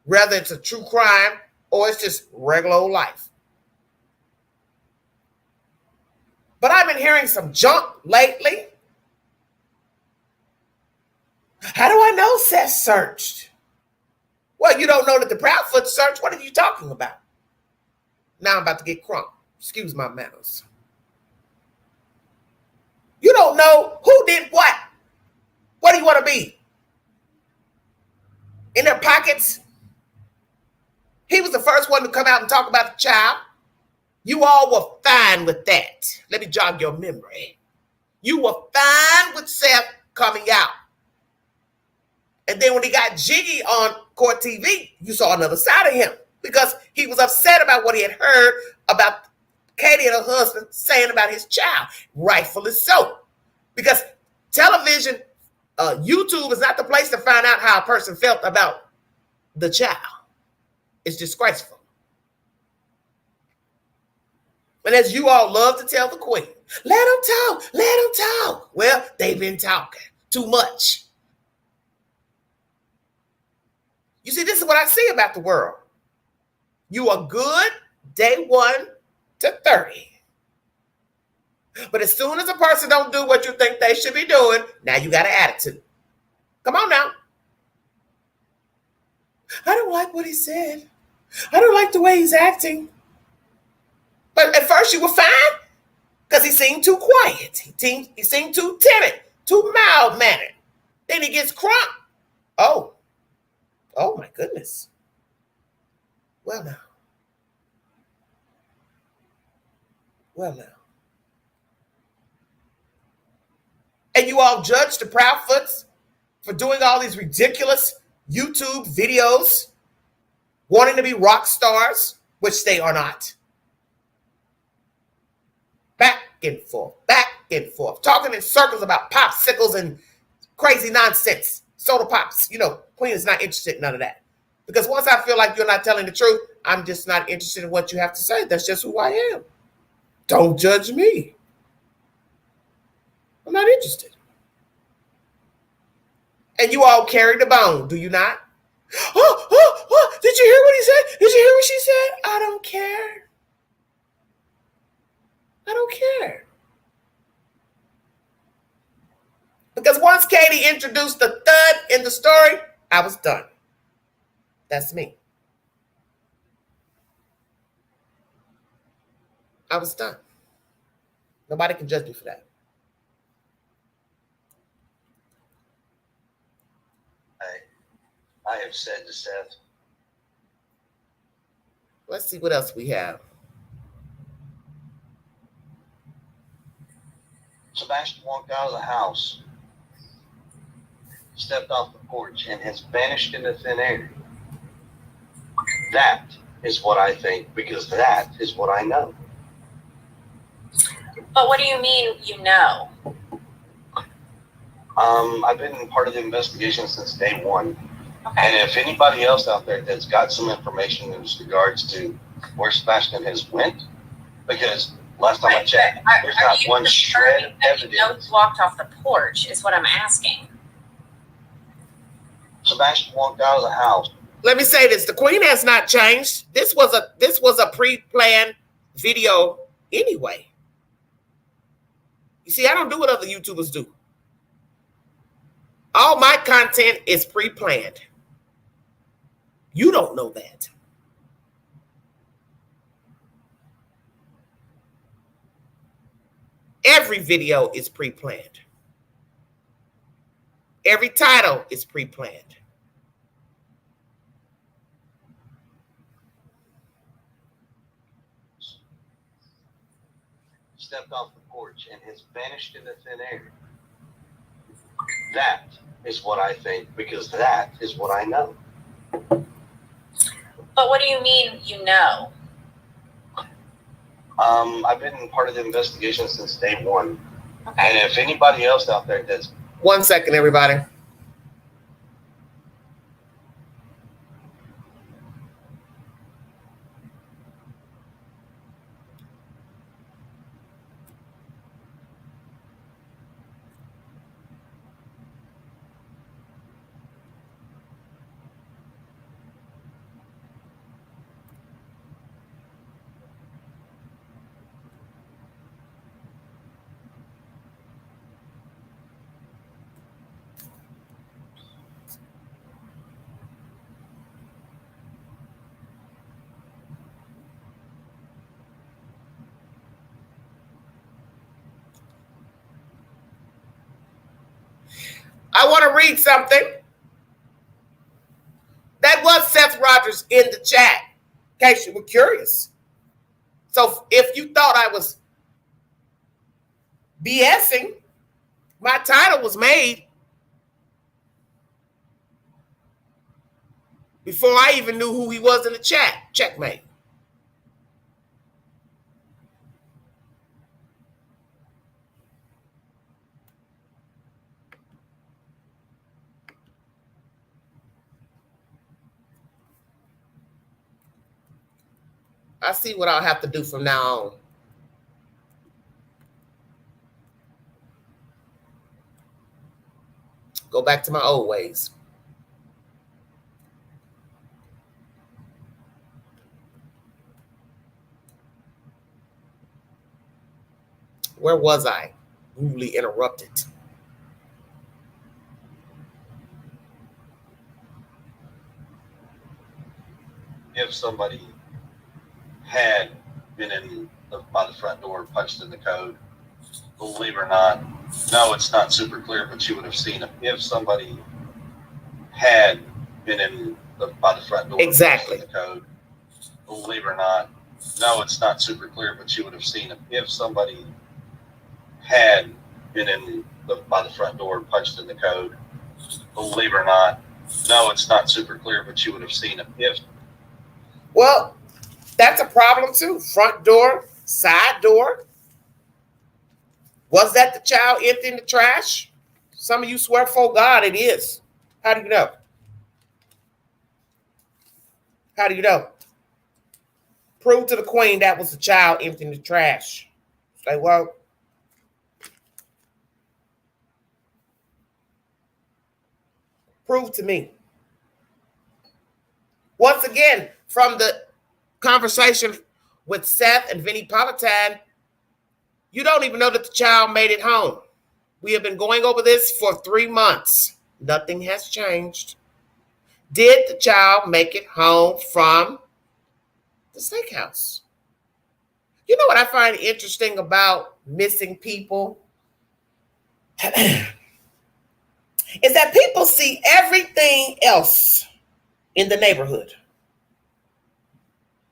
whether it's a true crime or it's just regular old life. But I've been hearing some junk lately. How do I know Seth searched? Well, you don't know that the Proudfoot searched. What are you talking about? Now I'm about to get crunk. Excuse my manners. You don't know who did what. What do you want to be? In their pockets? He was the first one to come out and talk about the child. You all were fine with that. Let me jog your memory. You were fine with Seth coming out. And then when he got jiggy on Court TV, you saw another side of him because he was upset about what he had heard about Katie and her husband saying about his child. Rightfully so. Because television, YouTube is not the place to find out how a person felt about the child. It's disgraceful. And as you all love to tell the Queen, let them talk. Well, they've been talking too much. You see, this is what I see about the world. You are good day 1 to 30. But as soon as a person don't do what you think they should be doing, now you got an attitude. Come on now. I don't like what he said. I don't like the way he's acting. But at first you were fine because he seemed too quiet. He seemed too timid, too mild-mannered. Then he gets crunk. Oh my goodness. Well now. And you all judge the Proudfoots for doing all these ridiculous YouTube videos, wanting to be rock stars, which they are not. Back and forth, talking in circles about popsicles and crazy nonsense, soda pops. You know, Queen is not interested in none of that. Because once I feel like you're not telling the truth, I'm just not interested in what you have to say. That's just who I am. Don't judge me. I'm not interested. And you all carry the bone, do you not? Oh, did you hear what he said? Did you hear what she said? I don't care. Because once Katie introduced the thud in the story, I was done. That's me. I was done. Nobody can judge me for that. I have said to Seth. Let's see what else we have. Sebastian walked out of the house, stepped off the porch, and has vanished into thin air. That is what I think, because that is what I know. But what do you mean you know? I've been part of the investigation since day 1. Okay. And if anybody else out there that's got some information in regards to where Sebastian has went, because last time I checked, there's not one shred of evidence. You know he walked off the porch is what I'm asking. Sebastian walked out of the house. Let me say this: the Queen has not changed. This was a pre-planned video anyway. You see, I don't do what other YouTubers do. All my content is pre-planned. You don't know that. Every video is pre-planned. Every title is pre-planned. Stepped off the porch and has vanished into thin air. That is what I think, because that is what I know. But what do you mean you know? I've been part of the investigation since day one. Okay. And if anybody else out there that's... 1 second, everybody. I want to read something. That was Seth Rogers in the chat, in case you were curious. So if you thought I was BSing, my title was made before I even knew who he was in the chat. Checkmate. I see what I'll have to do from now on. Go back to my old ways. Where was I? Rudely interrupted. If somebody had been in by the front door, punched in the code, believe it or not, no, it's not super clear, but you would have seen it. If somebody had been in by the front door, exactly, punched in the code, believe it or not, no, it's not super clear, but you would have seen it. If somebody had been in by the front door, punched in the code, believe it or not, no, it's not super clear, but you would have seen it. If well, that's a problem too. Front door, side door. Was that the child emptying the trash? Some of you swear for God it is. How do you know? How do you know? Prove to the queen that was the child emptying the trash. Say, well, prove to me. Once again, from the conversation with Seth and Vinnie Politan, you don't even know that the child made it home. We have been going over this for 3 months. Nothing has changed. Did the child make it home from the steakhouse? You know what I find interesting about missing people? Is that people see everything else in the neighborhood.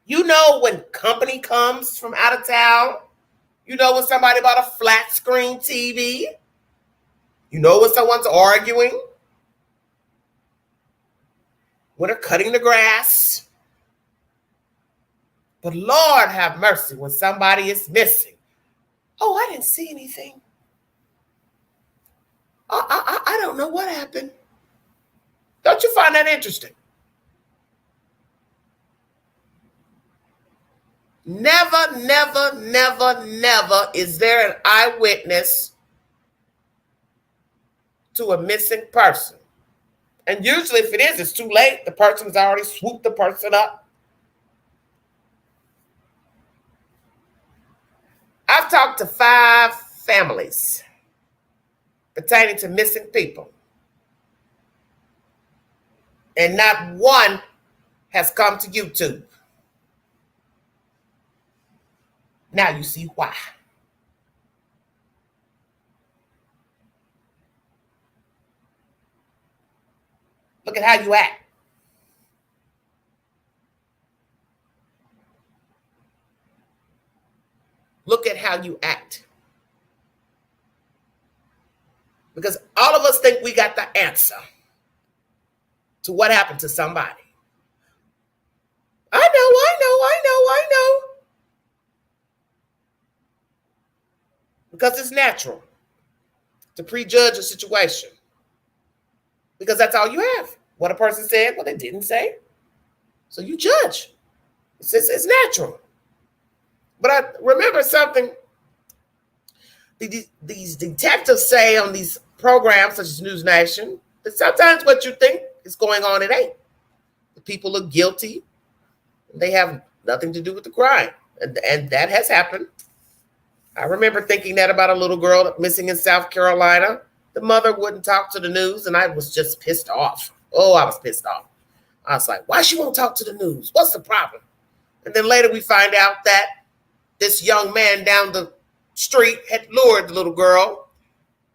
You know when company comes from out of town. You know when somebody bought a flat screen TV. You know when someone's arguing. When they're cutting the grass. But Lord have mercy when somebody is missing. Oh, I didn't see anything. I don't know what happened. Don't you find that interesting? Never, never, never, never is there an eyewitness to a missing person. And usually if it is, it's too late. The person's already swooped the person up. I've talked to 5 families pertaining to missing people. And not one has come to YouTube. Now you see why. Look at how you act. Look at how you act. Because All of us think we got the answer to what happened to somebody. I know. Because it's natural to prejudge a situation. Because that's all you have. What a person said, what they didn't say. So you judge. It's natural. But I remember something these detectives say on these programs such as News Nation, that sometimes what you think is going on, it ain't. The people are guilty. They have nothing to do with the crime. And that has happened. I remember thinking that about a little girl missing in South Carolina. The mother wouldn't talk to the news, and I was just pissed off. Oh, I was pissed off. I was like, why she won't talk to the news? What's the problem? And then later we find out that this young man down the street had lured the little girl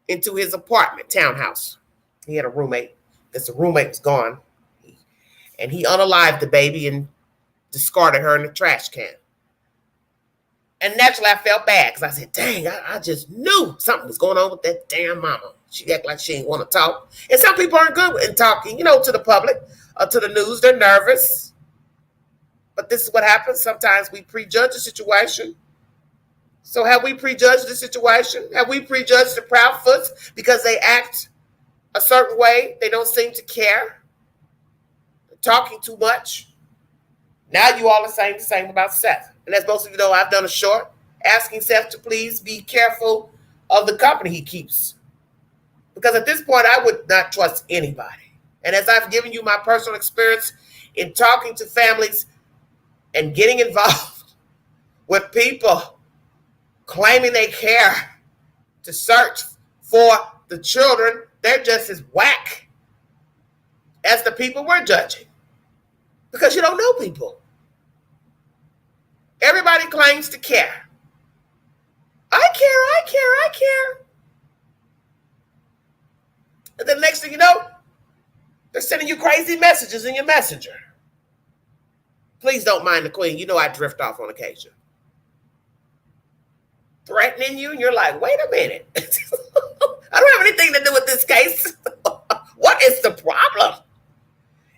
into his apartment, townhouse. He had a roommate. Because the roommate was gone. And he unalived the baby and discarded her in the trash can. And naturally, I felt bad because I said, dang, I just knew something was going on with that damn mama. She act like she ain't want to talk. And some people aren't good in talking, to the public, to the news. They're nervous. But this is what happens. Sometimes we prejudge the situation. So have we prejudged the situation? Have we prejudged the Proudfoots because they act a certain way? They don't seem to care. They're talking too much. Now you all are saying the same about Seth. And as most of you know, I've done a short asking Seth to please be careful of the company he keeps. Because at this point, I would not trust anybody. And as I've given you my personal experience in talking to families and getting involved with people claiming they care to search for the children, they're just as whack as the people we're judging. Because you don't know people. Everybody claims to care. I care. And then the next thing you know, they're sending you crazy messages in your messenger. Please don't mind the queen. You know I drift off on occasion. Threatening you, and you're like, wait a minute. I don't have anything to do with this case. What is the problem?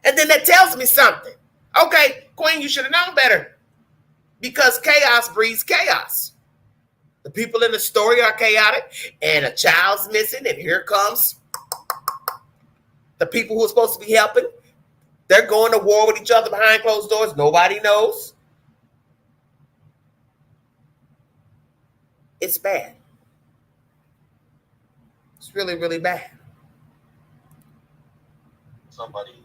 And then that tells me something. Okay, queen, you should have known better. Because chaos breeds chaos. The people in the story are chaotic, and a child's missing, and here comes the people who are supposed to be helping. They're going to war with each other behind closed doors. Nobody knows. It's bad. It's really, really bad. Somebody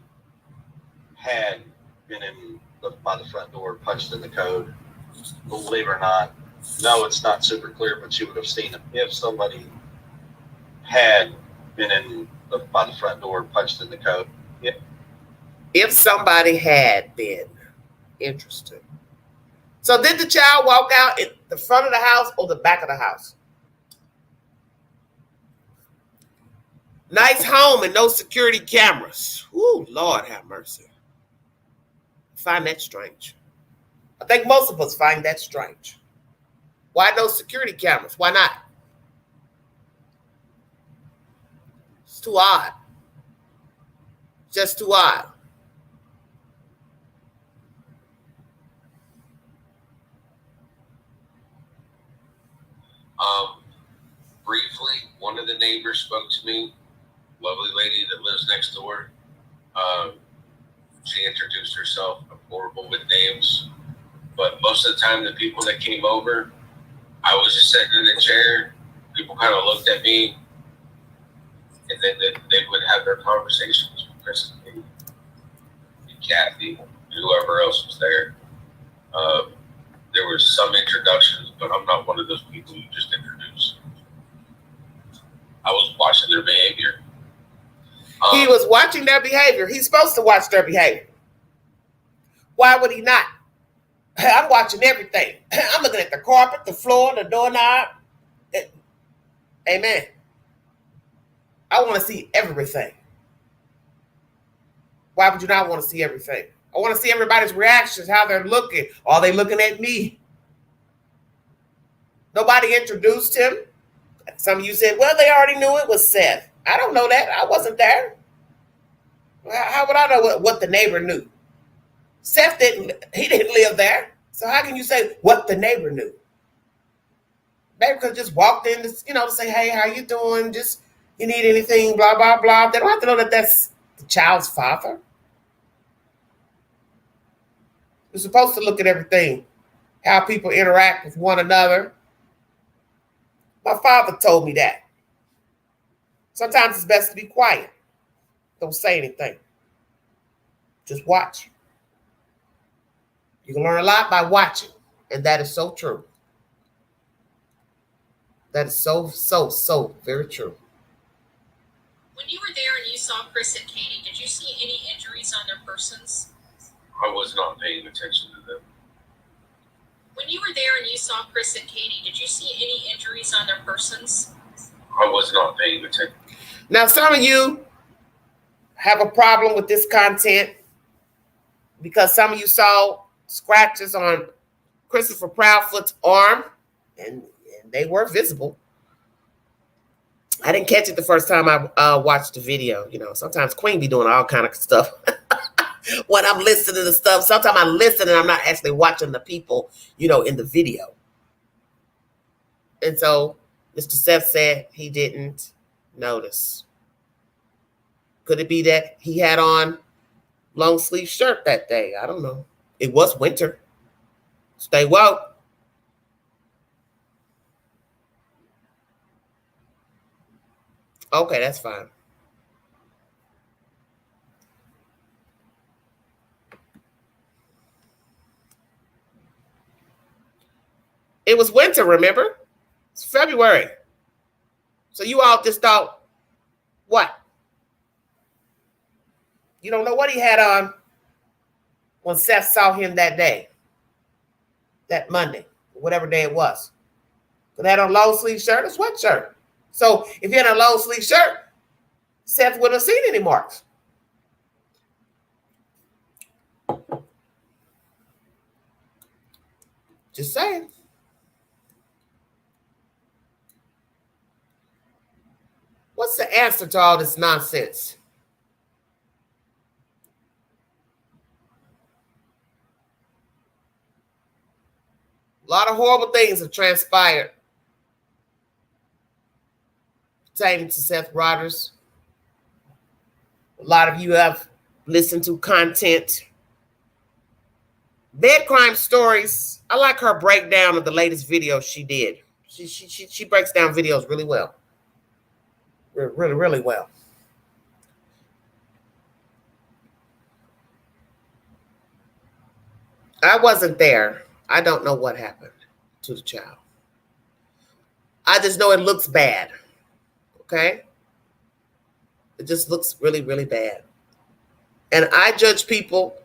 had been by the front door, punched in the code. Believe it or not, no, it's not super clear, but you would have seen it. If somebody had been by the front door, punched in the code. Yeah. If somebody had been interested. So did the child walk out in the front of the house or the back of the house? Nice home and no security cameras. Ooh, Lord have mercy. I find that strange. I think most of us find that strange. Why no security cameras? Why not? It's too odd. Just too odd. Briefly, one of the neighbors spoke to me, lovely lady that lives next door. She introduced herself. I'm horrible with names, but most of the time the people that came over, I was just sitting in a chair. People kind of looked at me, and then they would have their conversations with Chris and Kathy, and whoever else was there. There were some introductions, but I'm not one of those people who just introduce. I was watching their behavior. He was watching their behavior. He's supposed to watch their behavior. Why would he not? I'm watching everything. I'm looking at the carpet, the floor, the doorknob. Amen. I want to see everything. Why would you not want to see everything? I want to see everybody's reactions, how they're looking. Are they looking at me? Nobody introduced him. Some of you said, well, they already knew it was Seth. I don't know that. I wasn't there. How would I know what the neighbor knew? Seth didn't live there. So how can you say what the neighbor knew? Neighbor could have just walked in to, to say, hey, how you doing? Just, you need anything, blah, blah, blah. They don't have to know that that's the child's father. You're supposed to look at everything, how people interact with one another. My father told me that. Sometimes it's best to be quiet. Don't say anything. Just watch. You can learn a lot by watching, and that is so true. That is so very true. When you were there and you saw Chris and Katie, did you see any injuries on their persons? I was not paying attention to them. When you were there and you saw Chris and Katie, did you see any injuries on their persons? I was not paying attention. Now, some of you have a problem with this content because some of you saw scratches on Christopher Proudfoot's arm, and they were visible. I didn't catch it the first time I watched the video. Sometimes Queen be doing all kind of stuff when I'm listening to stuff. Sometimes I listen and I'm not actually watching the people, in the video. And so Mr. Seth said he didn't notice. Could it be that he had on long sleeve shirt that day? I don't know. It was winter. Stay woke. Okay, that's fine. It was winter, remember? It's February. So you all just thought, what? You don't know what he had on when Seth saw him that day, that Monday, whatever day it was. But he had on a long sleeve shirt or sweatshirt. So if he had a long sleeve shirt, Seth wouldn't have seen any marks. Just saying. What's the answer to all this nonsense? A lot of horrible things have transpired pertaining to Seth Rogers. A lot of you have listened to content. Bed crime stories. I like her breakdown of the latest video she did. She breaks down videos really well. Really, really well. I wasn't there. I don't know what happened to the child. I just know it looks bad. Okay? It just looks really, really bad. And I judge people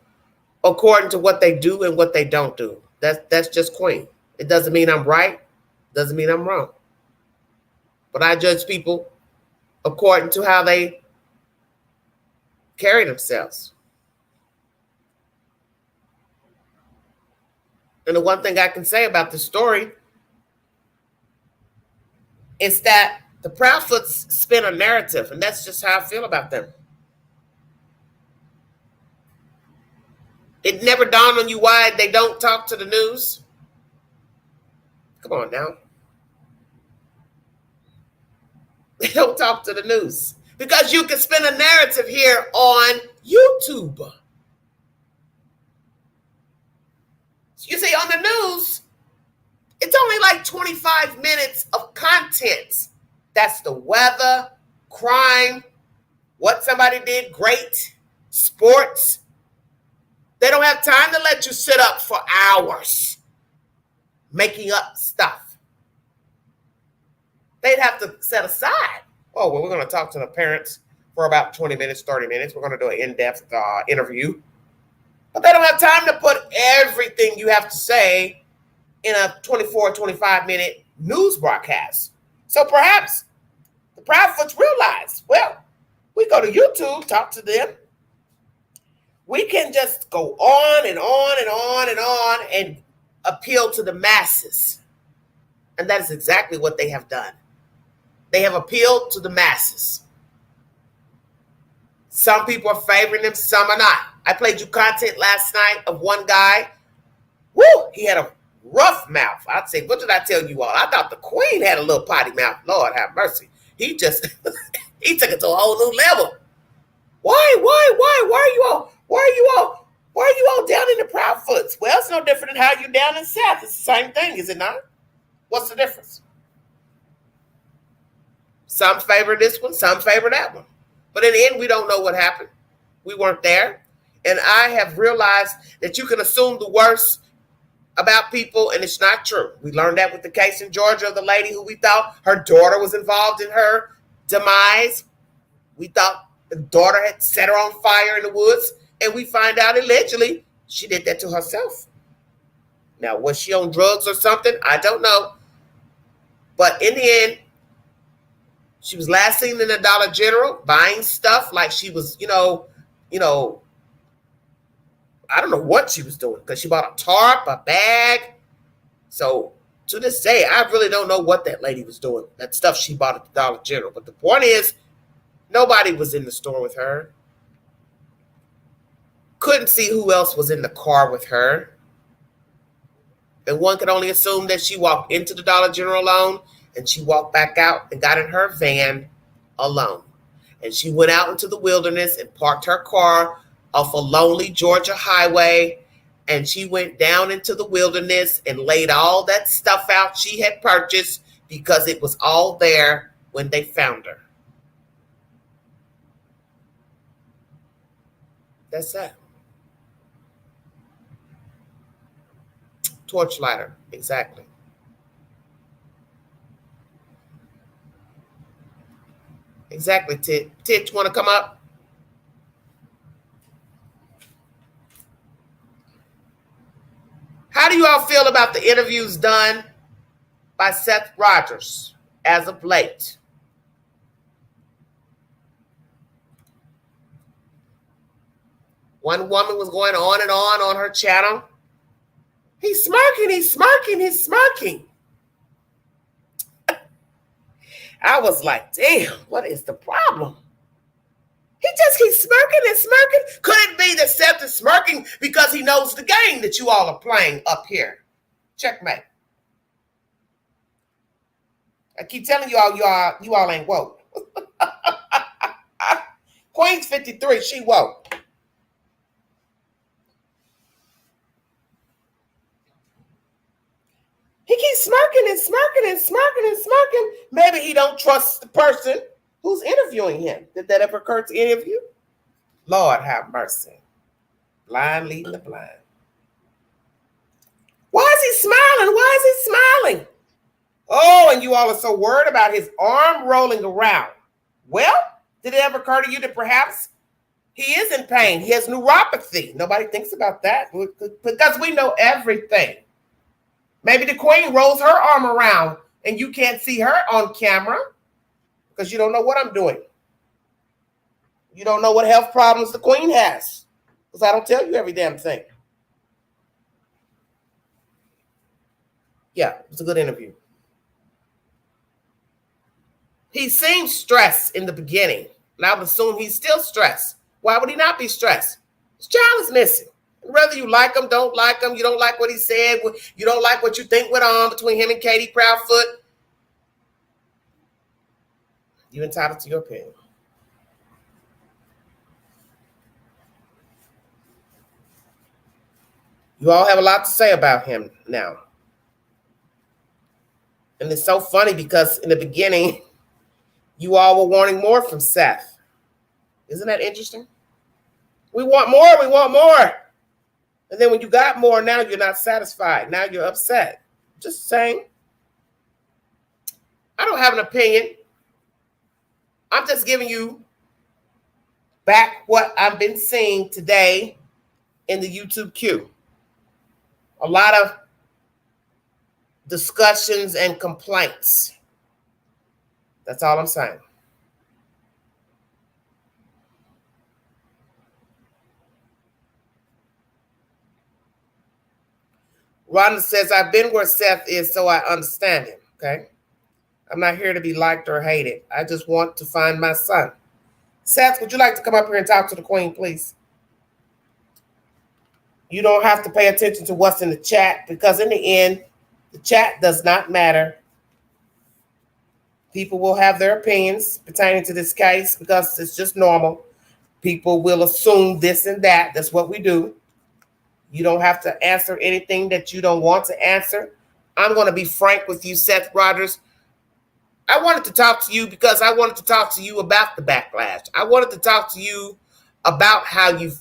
according to what they do and what they don't do. That's just Queen. It doesn't mean I'm right. Doesn't mean I'm wrong. But I judge people according to how they carry themselves. And the one thing I can say about this story is that the Proudfoots spin a narrative, and that's just how I feel about them. It never dawned on you why they don't talk to the news. Come on now. They don't talk to the news because you can spin a narrative here on YouTube. You see, on the news, it's only like 25 minutes of content. That's the weather, crime, what somebody did great, sports. They don't have time to let you sit up for hours making up stuff. They'd have to set aside. Oh, well, we're going to talk to the parents for about 20 minutes, 30 minutes. We're going to do an in-depth interview. But they don't have time to put everything you have to say in a 24, 25-minute news broadcast. So perhaps the Proudfoots realize, well, we go to YouTube, talk to them. We can just go on and on and on and on and appeal to the masses. And that is exactly what they have done. They have appealed to the masses. Some people are favoring them, some are not. I played you content last night of one guy. Woo! He had a rough mouth. I'd say, what did I tell you all? I thought the queen had a little potty mouth. Lord have mercy. He just, he took it to a whole new level. Why are you all down in the Proudfoots? Well, it's no different than how you down in South. It's the same thing, is it not? What's the difference? Some favor this one, some favor that one. But in the end, we don't know what happened. We weren't there. And I have realized that you can assume the worst about people, and it's not true. We learned that with the case in Georgia of the lady who we thought her daughter was involved in her demise. We thought the daughter had set her on fire in the woods, and we find out allegedly she did that to herself. Now, was she on drugs or something? I don't know. But in the end, she was last seen in the Dollar General buying stuff like she was, I don't know what she was doing because she bought a tarp, a bag. So to this day, I really don't know what that lady was doing, that stuff she bought at the Dollar General. But the point is, nobody was in the store with her. Couldn't see who else was in the car with her. And one could only assume that she walked into the Dollar General alone and she walked back out and got in her van alone. And she went out into the wilderness and parked her car off a lonely Georgia highway. And she went down into the wilderness and laid all that stuff out she had purchased because it was all there when they found her. That's that. Torchlighter, exactly. Exactly, Tit, you want to come up? How do you all feel about the interviews done by Seth Rogers as of late? One woman was going on and on her channel. He's smirking. I was like, damn, what is the problem? He just keeps smirking and smirking. Could it be that Seth is smirking because he knows the game that you all are playing up here? Checkmate. I keep telling you all ain't woke. Queen's 53, she woke. He keeps smirking and smirking. Maybe he don't trust the person who's interviewing him. Did that ever occur to any of you? Lord have mercy. Blind leading the blind. Why is he smiling? Oh, and you all are so worried about his arm rolling around. Well, did it ever occur to you that perhaps he is in pain? He has neuropathy. Nobody thinks about that because we know everything. Maybe the queen rolls her arm around and you can't see her on camera because you don't know what I'm doing. You don't know what health problems the queen has because I don't tell you every damn thing. Yeah, it was a good interview. He seemed stressed in the beginning, and I would assume he's still stressed. Why would he not be stressed? His child is missing. Whether you like him, don't like him, you don't like what he said, you don't like what you think went on between him and Katie Proudfoot, you're entitled to your opinion. You all have a lot to say about him now. And it's so funny because in the beginning, you all were wanting more from Seth. Isn't that interesting? We want more. And then when you got more, now you're not satisfied. Now you're upset. Just saying. I don't have an opinion. I'm just giving you back what I've been seeing today in the YouTube queue. A lot of discussions and complaints. That's all I'm saying. Rhonda says, I've been where Seth is, so I understand him. Okay. I'm not here to be liked or hated. I just want to find my son. Seth, would you like to come up here and talk to the queen, please? You don't have to pay attention to what's in the chat because in the end, the chat does not matter. People will have their opinions pertaining to this case because it's just normal. People will assume this and that. That's what we do. You don't have to answer anything that you don't want to answer. I'm going to be frank with you, Seth Rogers. I wanted to talk to you because I wanted to talk to you about the backlash. I wanted to talk to you about how you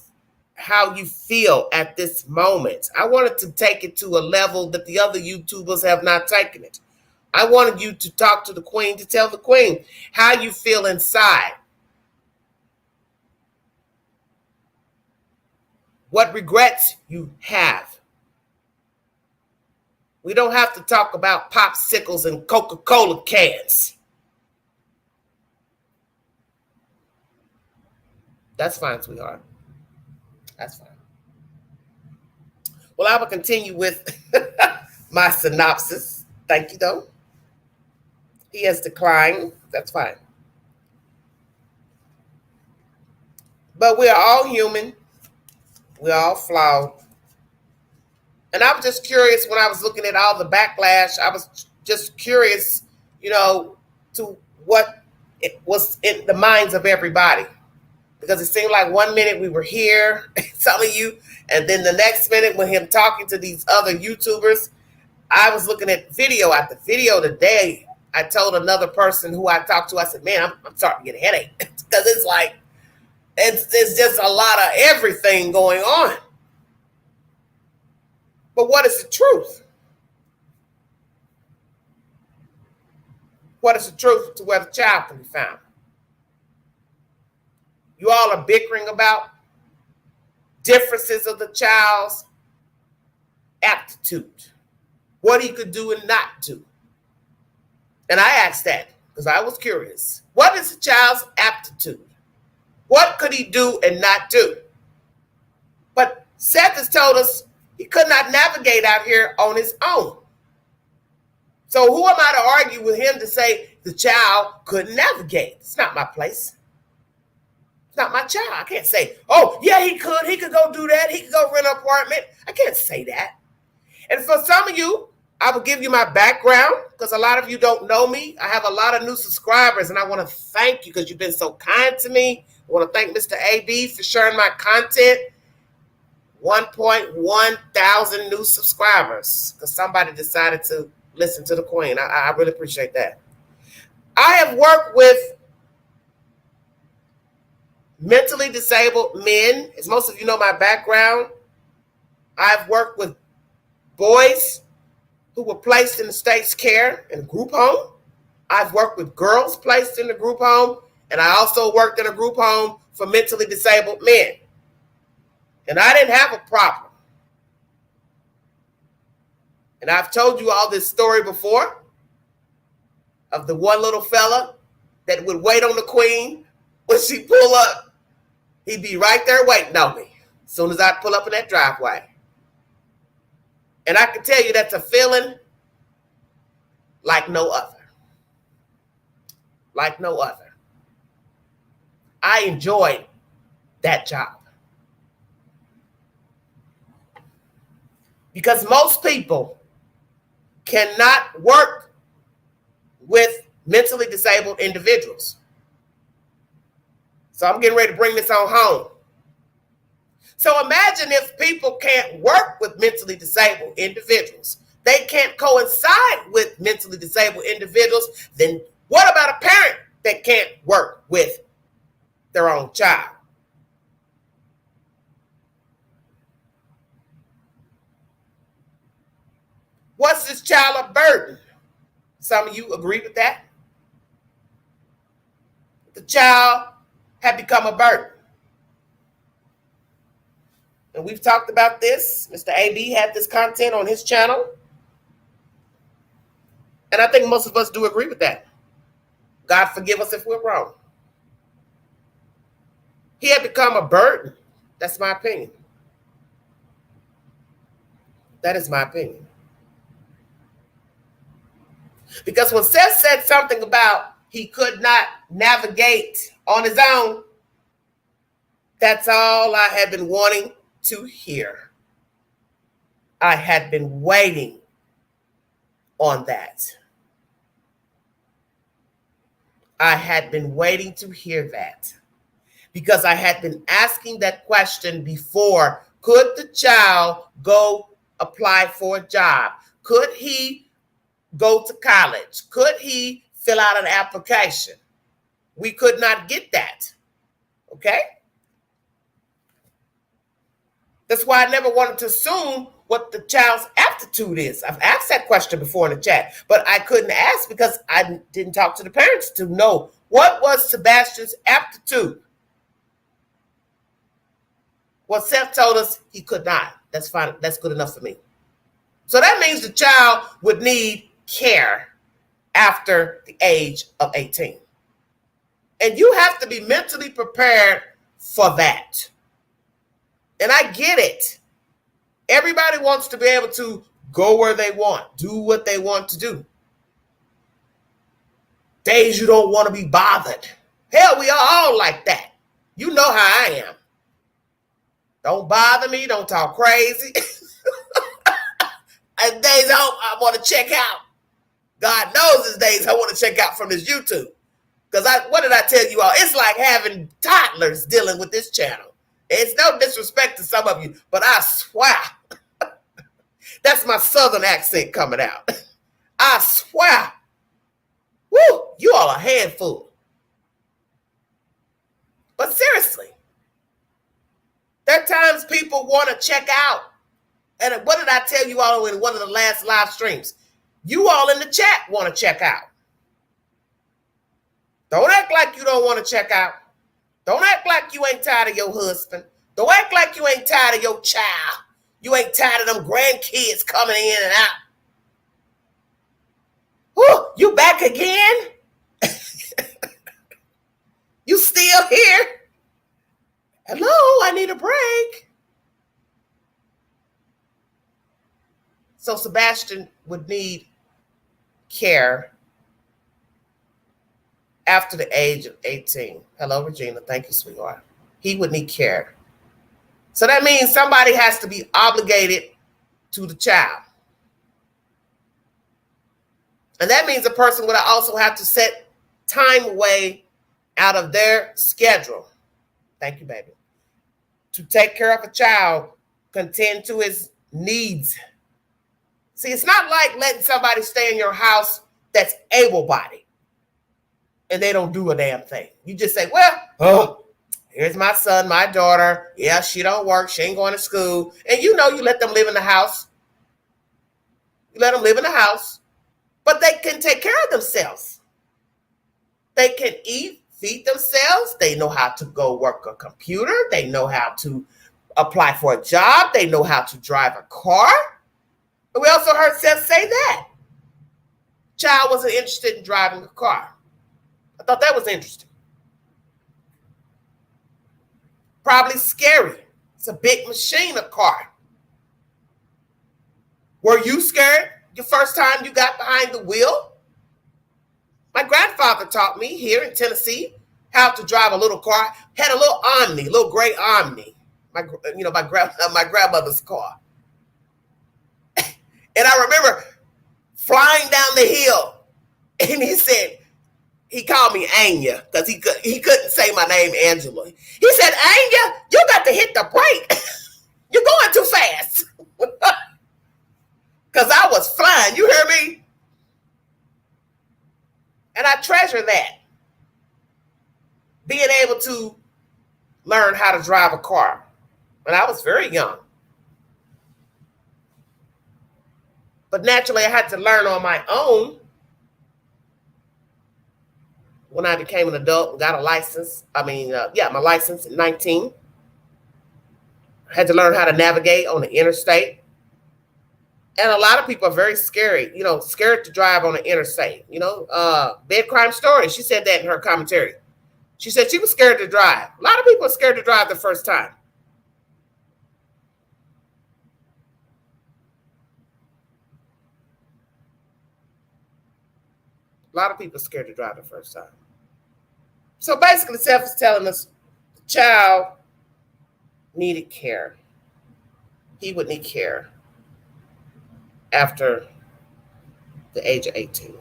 feel at this moment. I wanted to take it to a level that the other YouTubers have not taken it. I wanted you to talk to the queen, to tell the queen how you feel inside. What regrets you have. We don't have to talk about popsicles and Coca-Cola cans. That's fine, sweetheart. That's fine. Well, I will continue with my synopsis. Thank you, though. He has declined. That's fine. But we are all human. We're all flawed. And I was just curious when I was looking at all the backlash. I was just curious, to what it was in the minds of everybody. Because it seemed like 1 minute we were here telling you, and then the next minute when him talking to these other YouTubers, I was looking at video after video today. I told another person who I talked to, I said, man, I'm starting to get a headache. Because it's like, it's just a lot of everything going on. But what is the truth? What is the truth to where the child can be found? You all are bickering about differences of the child's aptitude, what he could do and not do. And I asked that because I was curious. What is the child's aptitude? What could he do and not do? But Seth has told us he could not navigate out here on his own. So who am I to argue with him to say the child couldn't navigate? It's not my place. It's not my child. I can't say, oh, yeah, he could. He could go do that. He could go rent an apartment. I can't say that. And for some of you, I will give you my background because a lot of you don't know me. I have a lot of new subscribers, and I want to thank you because you've been so kind to me. I want to thank Mr. AB for sharing my content. 1.1 thousand new subscribers because somebody decided to listen to the queen. I really appreciate that. I have worked with mentally disabled men. As most of you know my background, I've worked with boys who were placed in the state's care in a group home. I've worked with girls placed in the group home, and I also worked in a group home for mentally disabled men. And I didn't have a problem. And I've told you all this story before of the one little fella that would wait on the queen when she pull up. He'd be right there waiting on me as soon as I pull up in that driveway. And I can tell you that's a feeling like no other. Like no other. I enjoyed that job. Because most people cannot work with mentally disabled individuals. So I'm getting ready to bring this on home. So imagine if people can't work with mentally disabled individuals. They can't coincide with mentally disabled individuals. Then what about a parent that can't work with their own child? Was this child a burden? Some of you agree with that. The child had become a burden. And we've talked about this. Mr. AB had this content on his channel. And I think most of us do agree with that. God forgive us if we're wrong. He had become a burden. That's my opinion. That is my opinion. Because when Seth said something about he could not navigate on his own, That's all I had been wanting to hear. I had been waiting on that. I had been waiting to hear that because I had been asking that question before. Could the child go apply for a job? Could he go to college? Could he fill out an application? We could not get that. Okay? That's why I never wanted to assume what the child's aptitude is. I've asked that question before in the chat, but I couldn't ask because I didn't talk to the parents to know what was Sebastian's aptitude. Well, Seth told us he could not. That's fine. That's good enough for me. So that means the child would need care after the age of 18. And you have to be mentally prepared for that. And I get it. Everybody wants to be able to go where they want, do what they want to do. Days you don't want to be bothered. Hell, we are all like that. You know how I am. Don't bother me. Don't talk crazy. And days I want to check out. God knows there's days I want to check out from this YouTube. Because what did I tell you all? It's like having toddlers dealing with this channel. It's no disrespect to some of you, but I swear, that's my southern accent coming out. I swear, woo, you all a handful. But seriously, there are times people want to check out. And what did I tell you all in one of the last live streams? You all in the chat want to check out. Don't act like you don't want to check out. Don't act like you ain't tired of your husband. Don't act like you ain't tired of your child. You ain't tired of them grandkids coming in and out. Whew, you back again? You still here? Hello, I need a break. So Sebastian would need care after the age of 18. Hello, Regina. Thank you, sweetheart. He would need care. So that means somebody has to be obligated to the child. And that means a person would also have to set time away out of their schedule. Thank you, baby. To take care of a child, contend to his needs. See, it's not like letting somebody stay in your house that's able-bodied and they don't do a damn thing. You just say, well, here's my son, my daughter. Yeah, she don't work. She ain't going to school. And you let them live in the house. You let them live in the house. But they can take care of themselves. They can eat, feed themselves. They know how to go work a computer. They know how to apply for a job. They know how to drive a car. We also heard Seth say that. Child wasn't interested in driving a car. I thought that was interesting. Probably scary. It's a big machine, a car. Were you scared the first time you got behind the wheel? My grandfather taught me here in Tennessee how to drive a little car. Had a little Omni, little gray Omni. My grandmother's car. And I remember flying down the hill, and he called me Anya because he couldn't say my name, Angela. He said, Anya, you got to hit the brake. You're going too fast. Because I was flying. You hear me? And I treasure that. Being able to learn how to drive a car. And I was very young. But naturally, I had to learn on my own when I became an adult and got a license. My license at 19. I had to learn how to navigate on the interstate. And a lot of people are very scared to drive on the interstate. Bed crime story. She said that in her commentary. She said she was scared to drive. A lot of people are scared to drive the first time. A lot of people are scared to drive the first time. So basically, Seth is telling us the child needed care. He would need care after the age of 18.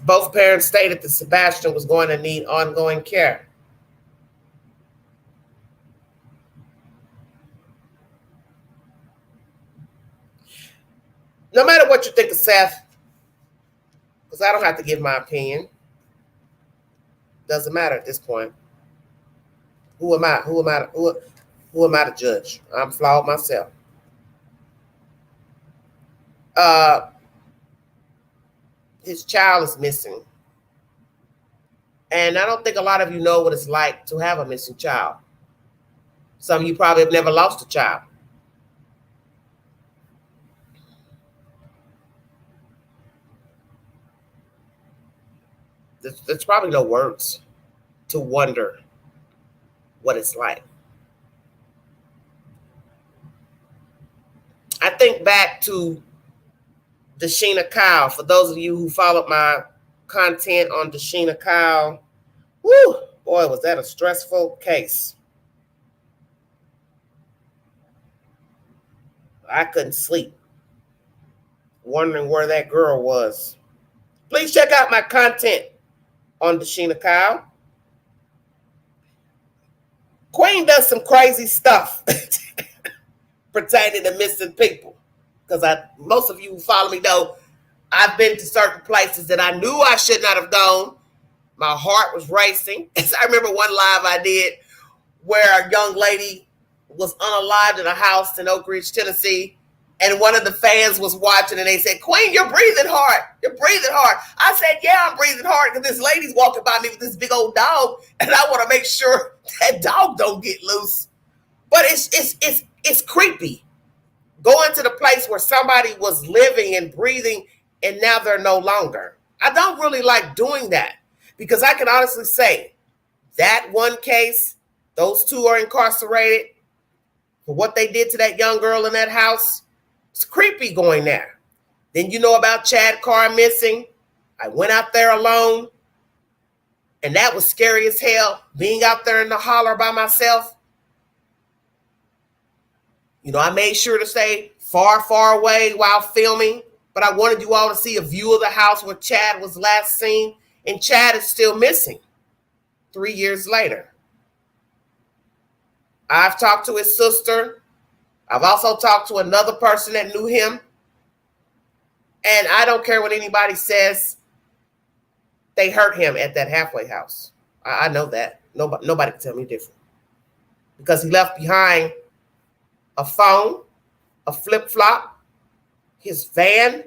Both parents stated that Sebastian was going to need ongoing care. No matter what you think of Seth, because I don't have to give my opinion. Doesn't matter at this point. Who am I? Who am I to judge? I'm flawed myself. His child is missing. And I don't think a lot of you know what it's like to have a missing child. Some of you probably have never lost a child. There's probably no words to wonder what it's like. I think back to Dashina Kyle. For those of you who followed my content on Dashina Kyle, whoo, boy, was that a stressful case. I couldn't sleep, wondering where that girl was. Please check out my content on Dashina Kyle. Queen does some crazy stuff pertaining to missing people. Because most of you who follow me know I've been to certain places that I knew I should not have gone. My heart was racing. I remember one live I did where a young lady was unalived in a house in Oak Ridge, Tennessee. And one of the fans was watching and they said, Queen, you're breathing hard. You're breathing hard. I said, yeah, I'm breathing hard because this lady's walking by me with this big old dog. And I want to make sure that dog don't get loose. But it's creepy. Going to the place where somebody was living and breathing and now they're no longer. I don't really like doing that because I can honestly say that one case, those two are incarcerated for what they did to that young girl in that house. It's creepy going there. Then you know about Chad Carr missing. I went out there alone and that was scary as hell, being out there in the holler by myself. You know, I made sure to stay far, far away while filming, but I wanted you all to see a view of the house where Chad was last seen, and Chad is still missing 3 years later. I've talked to his sister. I've also talked to another person that knew him, and I don't care what anybody says. They hurt him at that halfway house. I know that. Nobody can tell me different because he left behind a phone, a flip-flop, his van,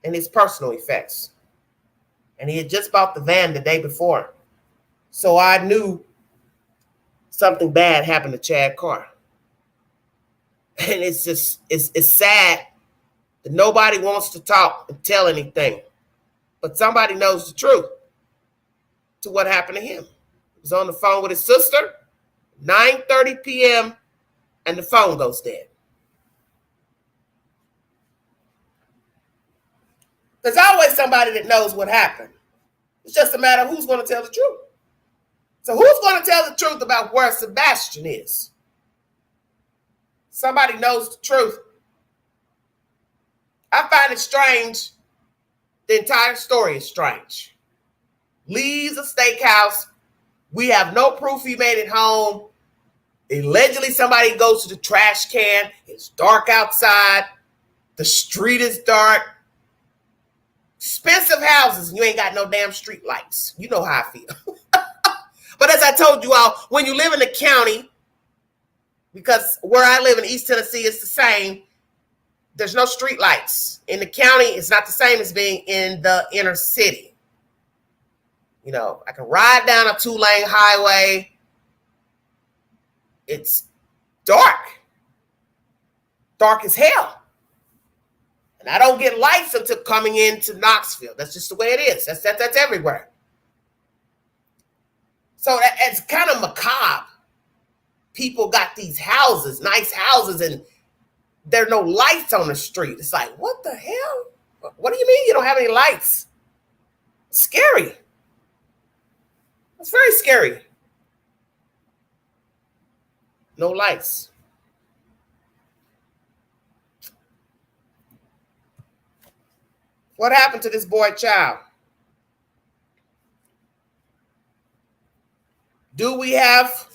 and his personal effects. And he had just bought the van the day before. So I knew something bad happened to Chad Carr. And it's sad that nobody wants to talk and tell anything. But somebody knows the truth to what happened to him. He was on the phone with his sister, 9:30 p.m., and the phone goes dead. There's always somebody that knows what happened. It's just a matter of who's going to tell the truth. So who's going to tell the truth about where Sebastian is? Somebody knows the truth. I find it strange. The entire story is strange. Leaves a steakhouse. We have no proof he made it home. Allegedly, somebody goes to the trash can. It's dark outside. The street is dark. Expensive houses. You ain't got no damn street lights. You know how I feel. But as I told you all, when you live in the county, because where I live in East Tennessee, it's the same. There's no street lights. In the county, it's not the same as being in the inner city. You know, I can ride down a 2-lane highway. It's dark. Dark as hell. And I don't get lights until coming into Knoxville. That's just the way it is. That's everywhere. So it's kind of macabre people got these houses, nice houses, and there are no lights on the street. It's like, what the hell? What do you mean you don't have any lights? Scary. It's very scary. No lights. What happened to this boy child? Do we have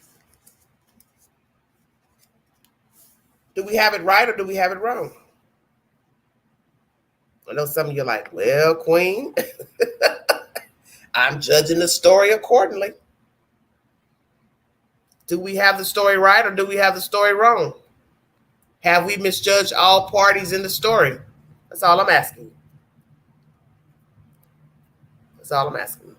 it right or do we have it wrong? I know some of you are like, well, Queen, I'm judging the story accordingly. Do we have the story right or do we have the story wrong? Have we misjudged all parties in the story? That's all I'm asking. That's all I'm asking.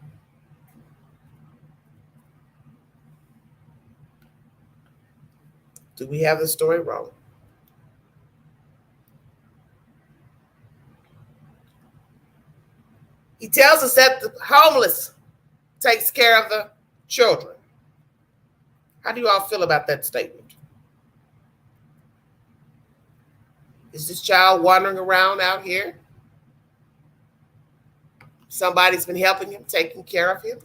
Do we have the story wrong? He tells us that the homeless takes care of the children. How do you all feel about that statement? Is this child wandering around out here? Somebody's been helping him, taking care of him?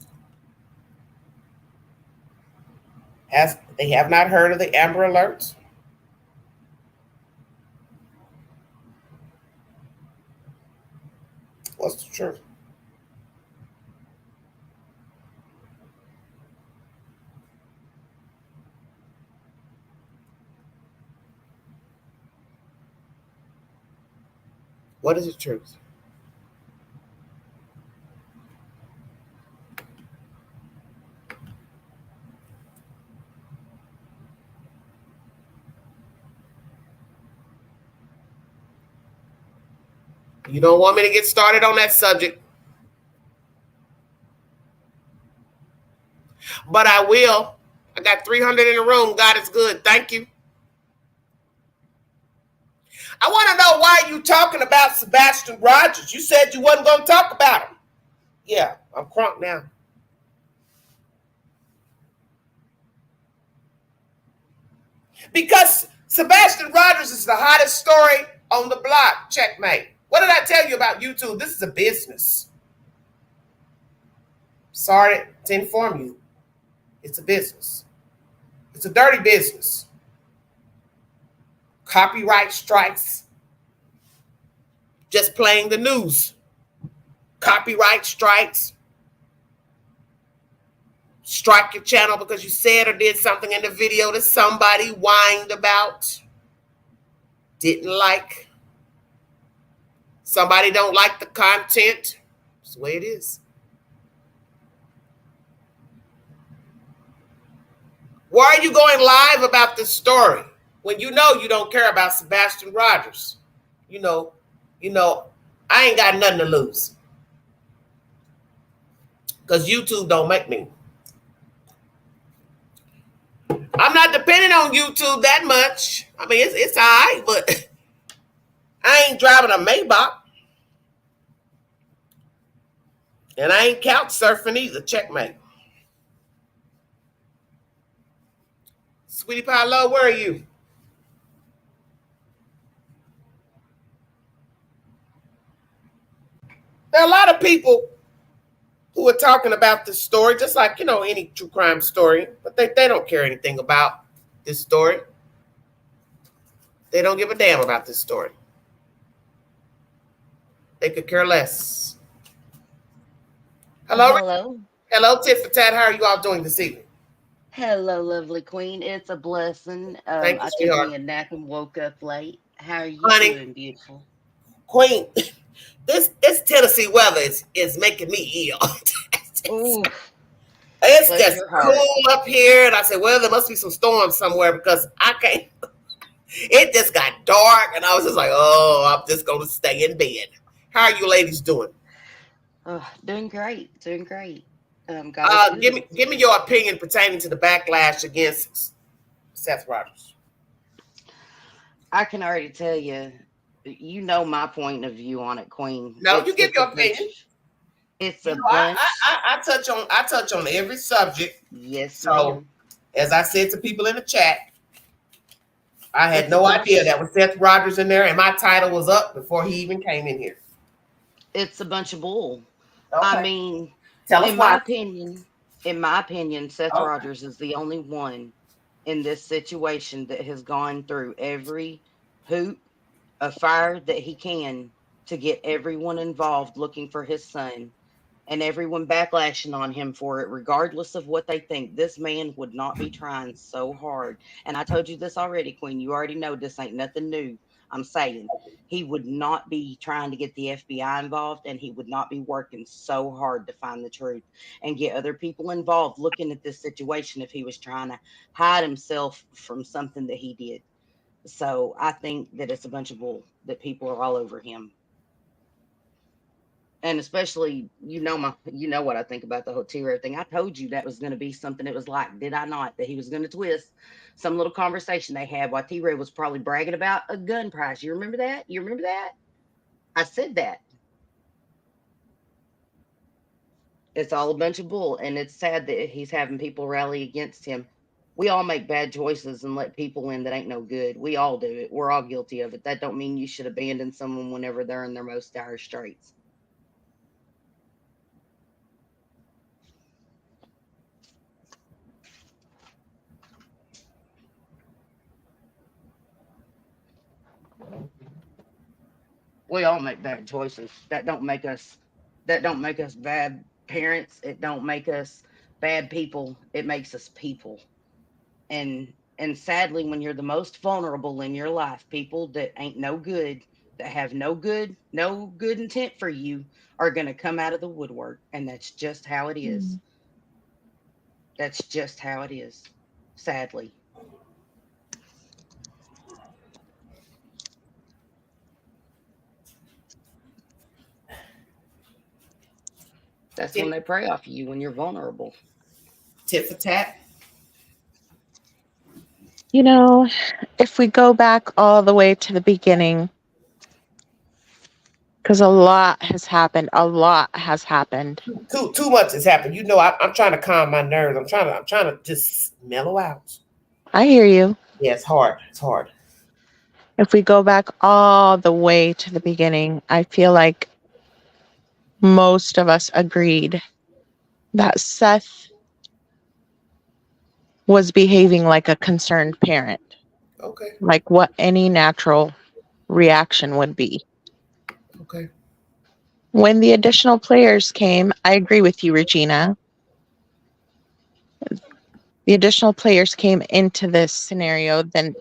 They have not heard of the Amber Alerts? What's the truth? What is the truth? You don't want me to get started on that subject, but I will. I got 300 in the room. God is good. Thank you. I want to know why you talking about Sebastian Rogers. You said you wasn't going to talk about him. Yeah, I'm crunk now. Because Sebastian Rogers is the hottest story on the block. Checkmate. What did I tell you about YouTube? This is a business. Sorry to inform you. It's a business. It's a dirty business. Copyright strikes. Just playing the news. Copyright strikes. Strike your channel because you said or did something in the video that somebody whined about, didn't like. Somebody don't like the content. That's the way it is. Why are you going live about this story when you know you don't care about Sebastian Rogers? You know, I ain't got nothing to lose. Because YouTube don't make me. I'm not depending on YouTube that much. I mean, it's all right, but I ain't driving a Maybach. And I ain't couch surfing either. Checkmate. Sweetie Pie Low, where are you? There are a lot of people who are talking about this story, just like, any true crime story, but they don't care anything about this story. They don't give a damn about this story. They could care less. Hello. Hello, tit for tat. How are you all doing this evening? Hello, lovely queen. It's a blessing. Thank you, I took me a nap and woke up late. How are you doing, beautiful? Queen, this Tennessee weather is making me ill. Ooh, it's just cool up here. And I said, well, there must be some storms somewhere because I can't. It just got dark. And I was just like, oh, I'm just going to stay in bed. How are you ladies doing? Doing great. Doing great. Give me your opinion pertaining to the backlash against Seth Rogers. I can already tell you, my point of view on it, Queen. No, you give your opinion. It's a I touch on every subject. Yes, so As I said to people in the chat, I had no idea that was Seth Rogers in there, and my title was up before he even came in here. It's a bunch of bull. Okay. I mean, Tell us in why. my opinion, Seth Okay. Rogers is the only one in this situation that has gone through every hoop of fire that he can to get everyone involved looking for his son, and everyone backlashing on him for it, regardless of what they think. This man would not be trying so hard. And I told you this already, Queen. You already know this ain't nothing new. I'm saying he would not be trying to get the FBI involved, and he would not be working so hard to find the truth and get other people involved looking at this situation if he was trying to hide himself from something that he did. So I think that it's a bunch of bull, that people are all over him. And especially, you know what I think about the whole T-Row thing. I told you that was going to be something it was like, did I not? That he was going to twist some little conversation they had while T-Row was probably bragging about a gun price. You remember that? You remember that? I said that. It's all a bunch of bull, and it's sad that he's having people rally against him. We all make bad choices and let people in that ain't no good. We all do it. We're all guilty of it. That don't mean you should abandon someone whenever they're in their most dire straits. We all make bad choices. That don't make us bad parents. It don't make us bad people. It makes us people. And sadly, when you're the most vulnerable in your life, people that ain't no good, that have no good intent for you, are gonna come out of the woodwork. And that's just how it is. That's just how it is. Sadly. That's when they prey off you, when you're vulnerable. Tit for tat. You know, if we go back all the way to the beginning, because a lot has happened. A lot has happened. Too much has happened. You know, I'm trying to calm my nerves. I'm trying to just mellow out. I hear you. Yeah, it's hard. It's hard. If we go back all the way to the beginning, I feel like most of us agreed that Seth was behaving like a concerned parent. Okay. Like what any natural reaction would be. Okay. When the additional players came, I agree with you, Regina. The additional players came into this scenario, then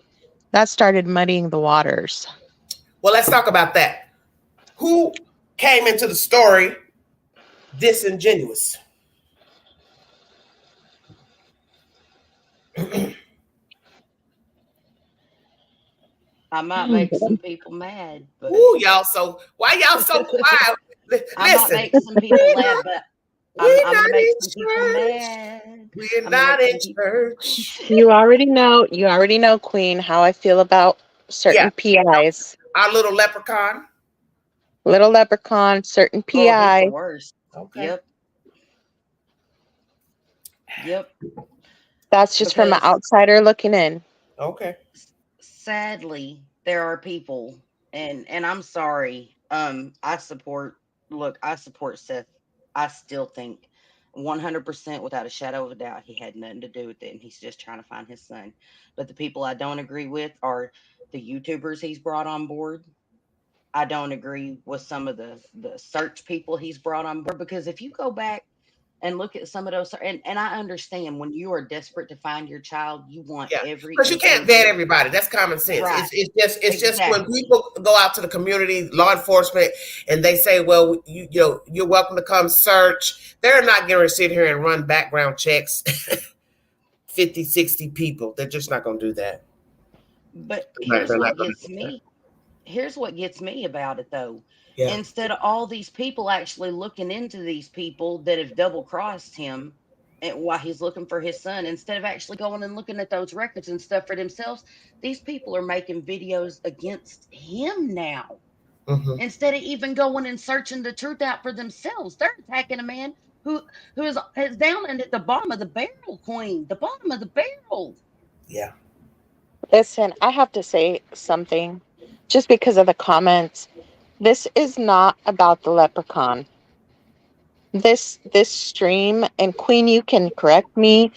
that started muddying the waters. Well, let's talk about that. Who came into the story disingenuous? I might make some people mad, but ooh, y'all so why y'all so quiet? I might make some people mad, but I'm gonna make some people mad. We're not in church. You already know, Queen, how I feel about certain PIs. Our little leprechaun. Little leprechaun, certain PI. Oh, the worst. Okay. Yep. That's just from an outsider looking in. Okay. Sadly, there are people, and I'm sorry. I support Seth. I still think 100% without a shadow of a doubt he had nothing to do with it, and he's just trying to find his son. But the people I don't agree with are the YouTubers he's brought on board. I don't agree with some of the search people he's brought on board, because if you go back and look at some of those, and I understand when you are desperate to find your child, you want every, because you can't vet everybody. That's common sense. Right. It's just when people go out to the community, law enforcement, and they say, well, you know, you're welcome to come search. They're not going to sit here and run background checks. 50, 60 people. They're just not going to do that. But here's what gets me about it, though. Yeah. Instead of all these people actually looking into these people that have double crossed him and while he's looking for his son, instead of actually going and looking at those records and stuff for themselves, these people are making videos against him now. Mm-hmm. Instead of even going and searching the truth out for themselves, they're attacking a man who is down and at the bottom of the barrel, Queen. The bottom of the barrel. Yeah. Listen, I have to say something just because of the comments. This is not about the leprechaun. This stream, and Queen, you can correct me,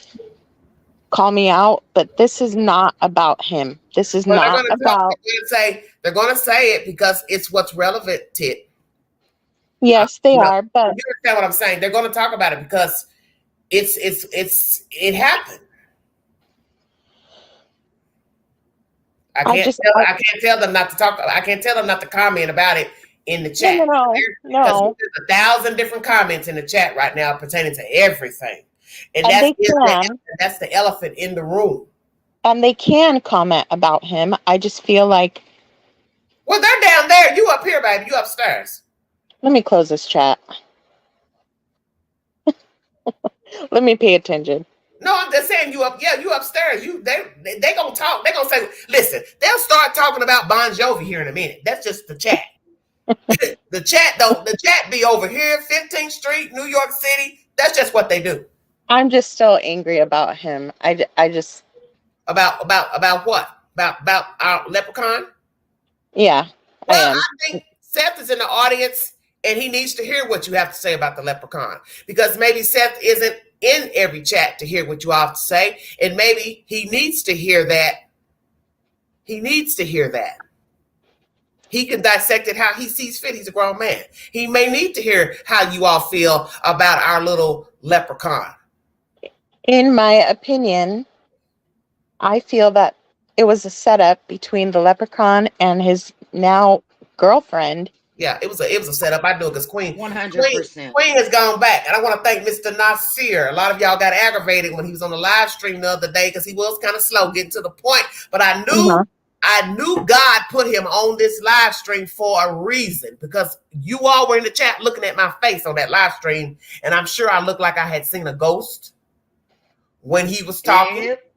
call me out, but this is not about him. This is Well, not about. They're going to say it because it's what's relevant, Tit. Yes, they are, but you understand what I'm saying. They're going to talk about it because it happened. I can't tell them not to talk. I can't tell them not to comment about it in the chat. No. There's 1,000 different comments in the chat right now pertaining to everything, and that's the elephant in the room. And they can comment about him. I just feel like. Well, they're down there. You up here, baby. You upstairs. Let me close this chat. Let me pay attention. No, I'm just saying you up. Yeah, you upstairs. They gonna talk. They gonna say, listen. They'll start talking about Bon Jovi here in a minute. That's just the chat. The chat be over here, 15th Street, New York City. That's just what they do. I'm just still angry about him. I just about what? About our leprechaun? Yeah. Well, I think Seth is in the audience and he needs to hear what you have to say about the leprechaun, because maybe Seth isn't in every chat to hear what you have to say, and maybe he needs to hear that. He needs to hear that. He can dissect it how he sees fit. He's a grown man. He may need to hear how you all feel about our little leprechaun. In my opinion, I feel that it was a setup between the leprechaun and his now girlfriend. Yeah, it was a setup. I do, because Queen 100%. Queen has gone back, and I want to thank Mr. Nasir. A lot of y'all got aggravated when he was on the live stream the other day because he was kind of slow getting to the point. But I knew God put him on this live stream for a reason, because you all were in the chat looking at my face on that live stream, and I'm sure I looked like I had seen a ghost when he was talking. Yep.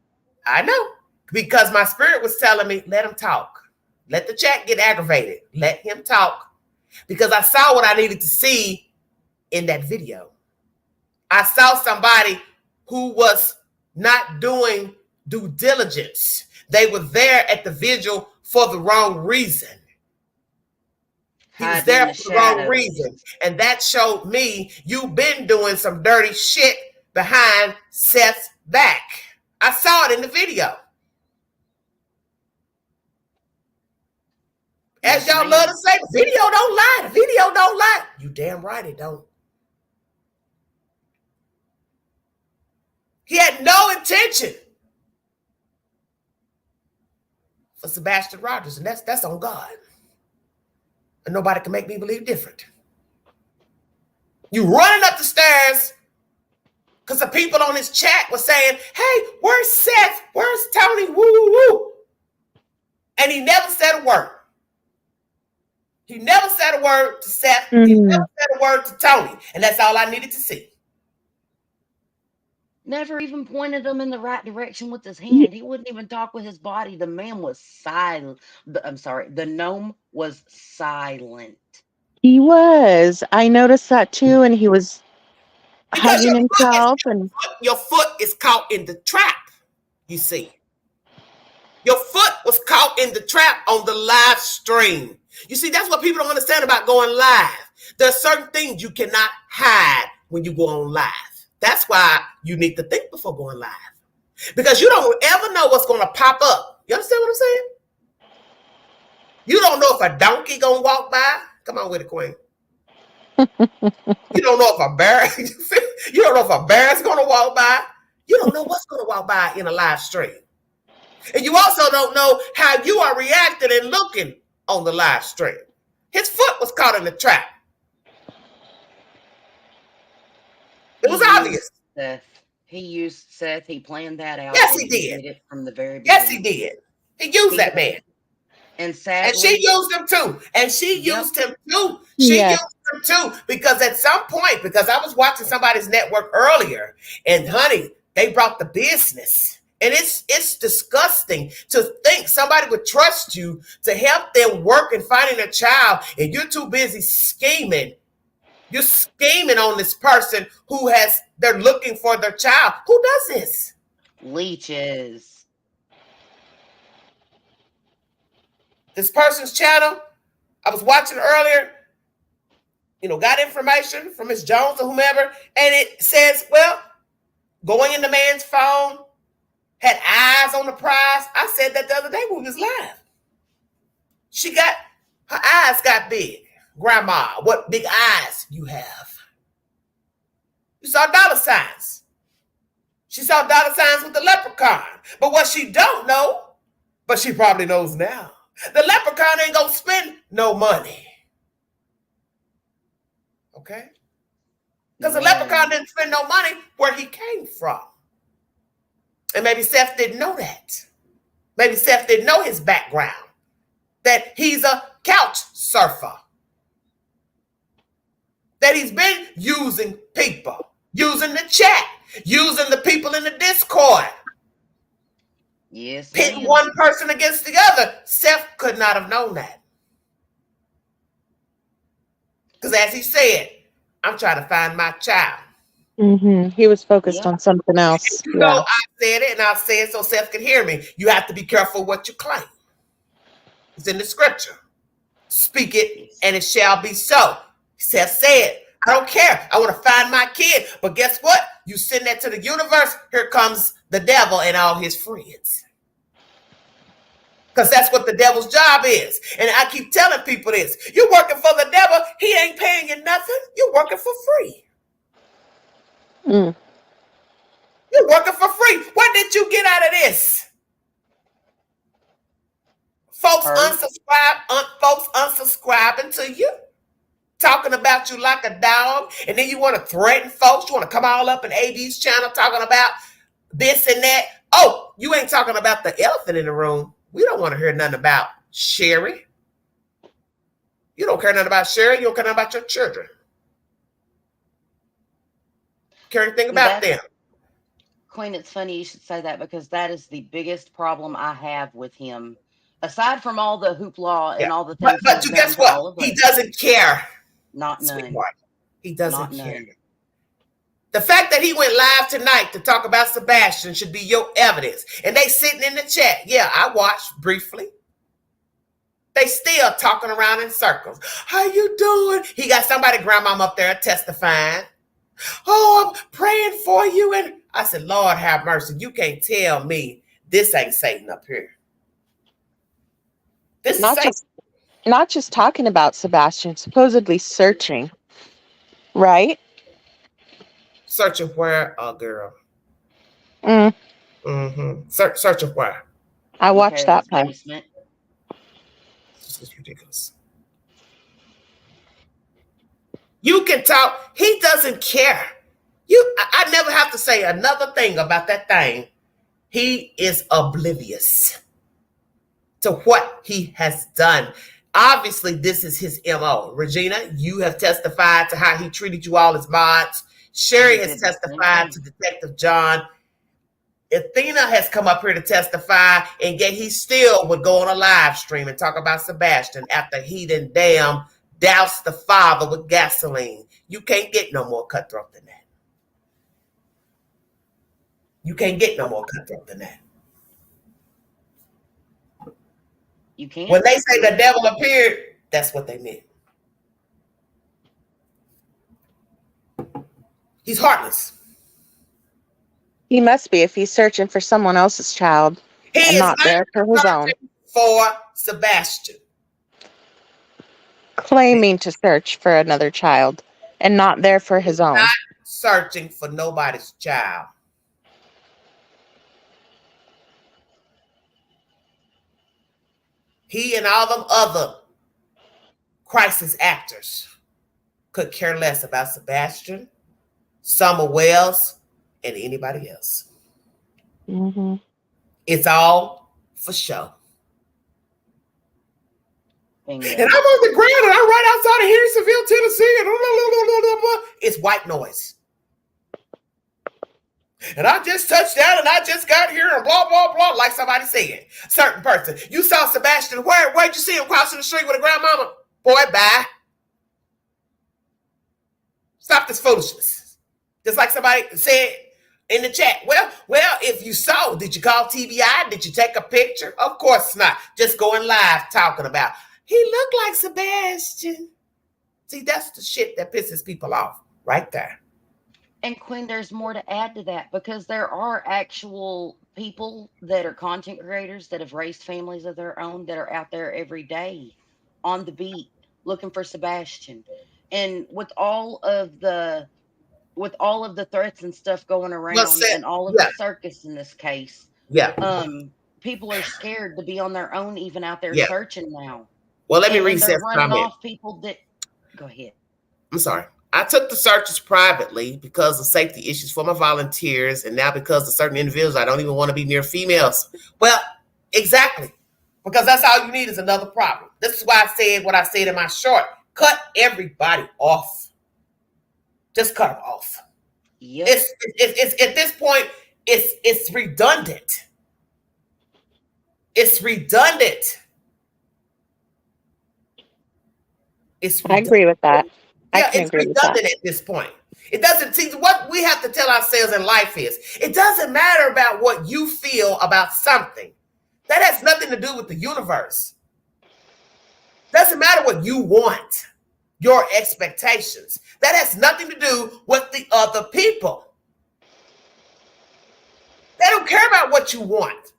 I know, because my spirit was telling me, let him talk. Let the chat get aggravated. Let him talk. Because I saw what I needed to see in that video. I saw somebody who was not doing due diligence. They were there at the vigil for the wrong reason. He was there for the wrong reason. And that showed me you've been doing some dirty shit behind Seth's back. I saw it in the video. As y'all love to say, the video don't lie. The video don't lie. You damn right it don't. He had no intention for Sebastian Rogers, and that's on God. And nobody can make me believe different. You running up the stairs because the people on his chat were saying, hey, where's Seth? Where's Tony? Woo, woo, woo. And he never said a word. He never said a word to Seth. He never said a word to Tony. And that's all I needed to see. Never even pointed him in the right direction with his hand. He wouldn't even talk with his body. The man was silent. I'm sorry. The gnome was silent. He was. I noticed that too. And he was hugging himself. And your foot is caught in the trap, you see. Your foot was caught in the trap on the live stream. You see, that's what people don't understand about going live. There's certain things you cannot hide when you go on live. That's why you need to think before going live. Because you don't ever know what's going to pop up. You understand what I'm saying? You don't know if a donkey going to walk by. Come on with it, Queen. You don't know if a bear, you don't know if a bear is going to walk by. You don't know what's going to walk by in a live stream. And you also don't know how you are reacting and looking on the live stream. His foot was caught in the trap. It was obvious. He used Seth. He planned that out. Yes, he did. Did it from the very beginning. Yes, he did. He used that man. And sadly, and she used him too. And she used him too. She used him too. Because at some point, because I was watching somebody's network earlier, and honey, they brought the business. And it's disgusting to think somebody would trust you to help them work in finding a child, and you're too busy scheming You're scheming on this person they're looking for their child. Who does this? Leeches. This person's channel, I was watching earlier, got information from Ms. Jones or whomever, and it says, well, going in the man's phone, had eyes on the prize. I said that the other day when we was live. Her eyes got big. Grandma, what big eyes you have. You saw dollar signs. She saw dollar signs with the leprechaun. But what she don't know, but she probably knows now, the leprechaun ain't gonna spend no money. Okay? Because the leprechaun didn't spend no money where he came from. And maybe Seth didn't know that. Maybe Seth didn't know his background, that he's a couch surfer, that he's been using people, using the chat, using the people in the Discord. Yes. Pit one person against the other. Seth could not have known that. Because as he said, I'm trying to find my child. He was focused on something else. I said it, and I'll say it so Seth can hear me. You have to be careful what you claim. It's in the scripture. Speak it, and it shall be so. Seth said, I don't care. I want to find my kid. But guess what? You send that to the universe. Here comes the devil and all his friends. Because that's what the devil's job is. And I keep telling people this. You're working for the devil. He ain't paying you nothing. You're working for free. You're working for free. What did you get out of this? Folks unsubscribing to you, talking about you like a dog, and then you want to threaten folks. You want to come all up in AD's channel talking about this and that. Oh, you ain't talking about the elephant in the room. We don't want to hear nothing about Sherry. You don't care nothing about Sherry. You don't care nothing about your children. Care anything about them. Queen, it's funny you should say that, because that is the biggest problem I have with him. Aside from all the hoopla and all the things, but you guess what? He doesn't care. Not none. He doesn't care. The fact that he went live tonight to talk about Sebastian should be your evidence. And they sitting in the chat. Yeah, I watched briefly. They still talking around in circles. How you doing? He got somebody, grandmom up there testifying. Oh, I'm praying for you. And I said, Lord have mercy. You can't tell me this ain't Satan up here. This is Satan. Not just talking about Sebastian, supposedly searching, right? Searching where, girl? Searching where? I watched that part. This is ridiculous. You can talk. He doesn't care. I never have to say another thing about that thing. He is oblivious to what he has done. Obviously, this is his MO. Regina, you have testified to how he treated you all as mods. Sherry has testified to Detective John. Athena has come up here to testify, and yet he still would go on a live stream and talk about Sebastian after he done doused the father with gasoline. You can't get no more cutthroat than that. You can't get no more cutthroat than that. You can't. When they say the devil appeared, that's what they meant. He's heartless. He must be if he's searching for someone else's child and not there for his own. For Sebastian. Claiming to search for another child and not there for his own. Not searching for nobody's child. He and all them other crisis actors could care less about Sebastian, Summer Wells, and anybody else. It's all for show. And I'm on the ground and I'm right outside of Hendersonville, Tennessee, and it's white noise. And I just touched down and I just got here and blah, blah, blah, like somebody said. Certain person. You saw Sebastian. Where'd you see him crossing the street with a grandmama? Boy, bye. Stop this foolishness. Just like somebody said in the chat. Well, if you saw, did you call TBI? Did you take a picture? Of course not. Just going live talking about, he looked like Sebastian. See, that's the shit that pisses people off right there. And Quinn, there's more to add to that, because there are actual people that are content creators that have raised families of their own that are out there every day on the beat looking for Sebastian. And with all of the threats and stuff going around, and all of the circus in this case, people are scared to be on their own, even out there searching now. Well, let me read Seth's comment. Off people that go ahead. I'm sorry. I took the searches privately because of safety issues for my volunteers, and now because of certain individuals, I don't even want to be near females. Well, exactly. Because that's all you need is another problem. This is why I said what I said in my short. Cut everybody off. Just cut them off. Yep. It's at this point, it's redundant. It's redundant. I agree with that. It's redundant at this point. It doesn't see what we have to tell ourselves in life is it doesn't matter about what you feel about something. That has nothing to do with the universe. Doesn't matter what you want, your expectations. That has nothing to do with the other people. They don't care about what you want.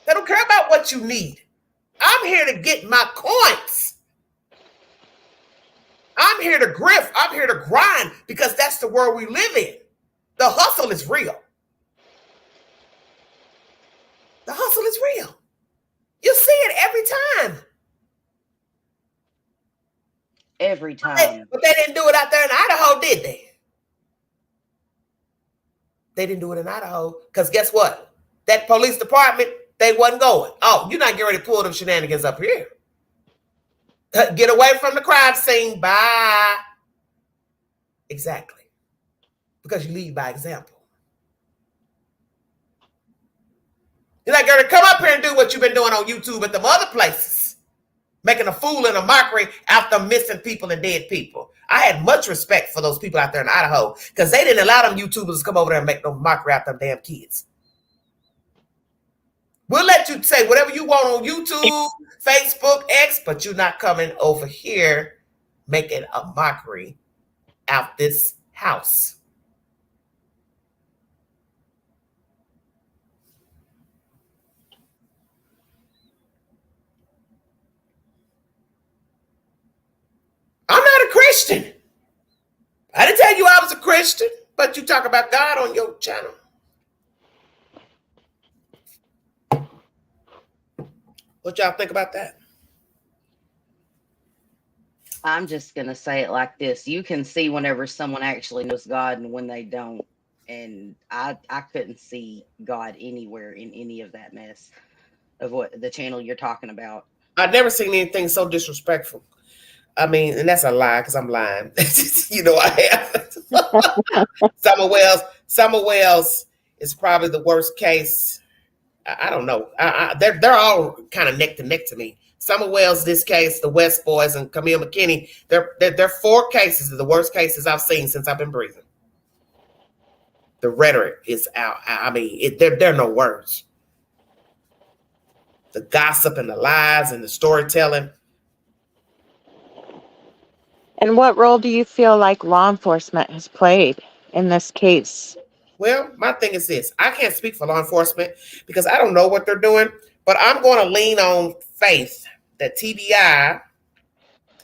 They don't care about what you need. I'm here to get my coins. I'm here to grift. I'm here to grind because that's the world we live in. The hustle is real. The hustle is real. You see it every time. Every time. But they didn't do it out there in Idaho, did they? They didn't do it in Idaho because guess what? That police department, they wasn't going. Oh, you're not getting ready to pull them shenanigans up here. Get away from the crime scene. Bye. Exactly. Because you lead by example. You're not going to come up here and do what you've been doing on YouTube at them other places. Making a fool and a mockery out there missing people and dead people. I had much respect for those people out there in Idaho because they didn't allow them YouTubers to come over there and make no mockery out them damn kids. We'll let you say whatever you want on YouTube, Facebook, X, but you're not coming over here making a mockery out this house. I'm not a Christian. I didn't tell you I was a Christian, but you talk about God on your channel. What y'all think about that? I'm just going to say it like this. You can see whenever someone actually knows God and when they don't. And I couldn't see God anywhere in any of that mess of what the channel you're talking about. I've never seen anything so disrespectful. I mean, and that's a lie because I'm lying. You know, I have. Summer Wells is probably the worst case. I don't know. They're all kind of neck to neck to me. Summer Wells, this case, the West Boys, and Camille McKinney. They're 4 cases of the worst cases I've seen since I've been breathing. The rhetoric is out. I mean, there are no words. The gossip and the lies and the storytelling. And what role do you feel like law enforcement has played in this case? Well, my thing is this. I can't speak for law enforcement because I don't know what they're doing, but I'm going to lean on faith that TBI,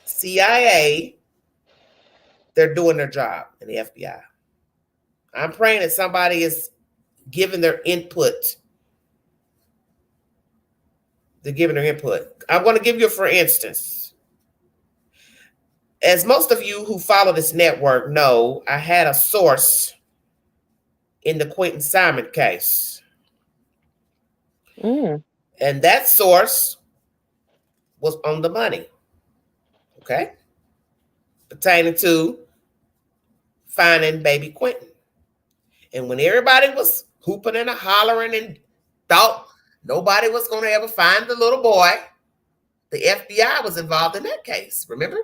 CIA, they're doing their job, and the FBI. I'm praying that somebody is giving their input. They're giving their input. I'm going to give you, for instance, as most of you who follow this network know, I had a source in the Quentin Simon case. And that source was on the money. Okay? Pertaining to finding baby Quentin. And when everybody was hooping and hollering and thought nobody was going to ever find the little boy, the FBI was involved in that case. Remember?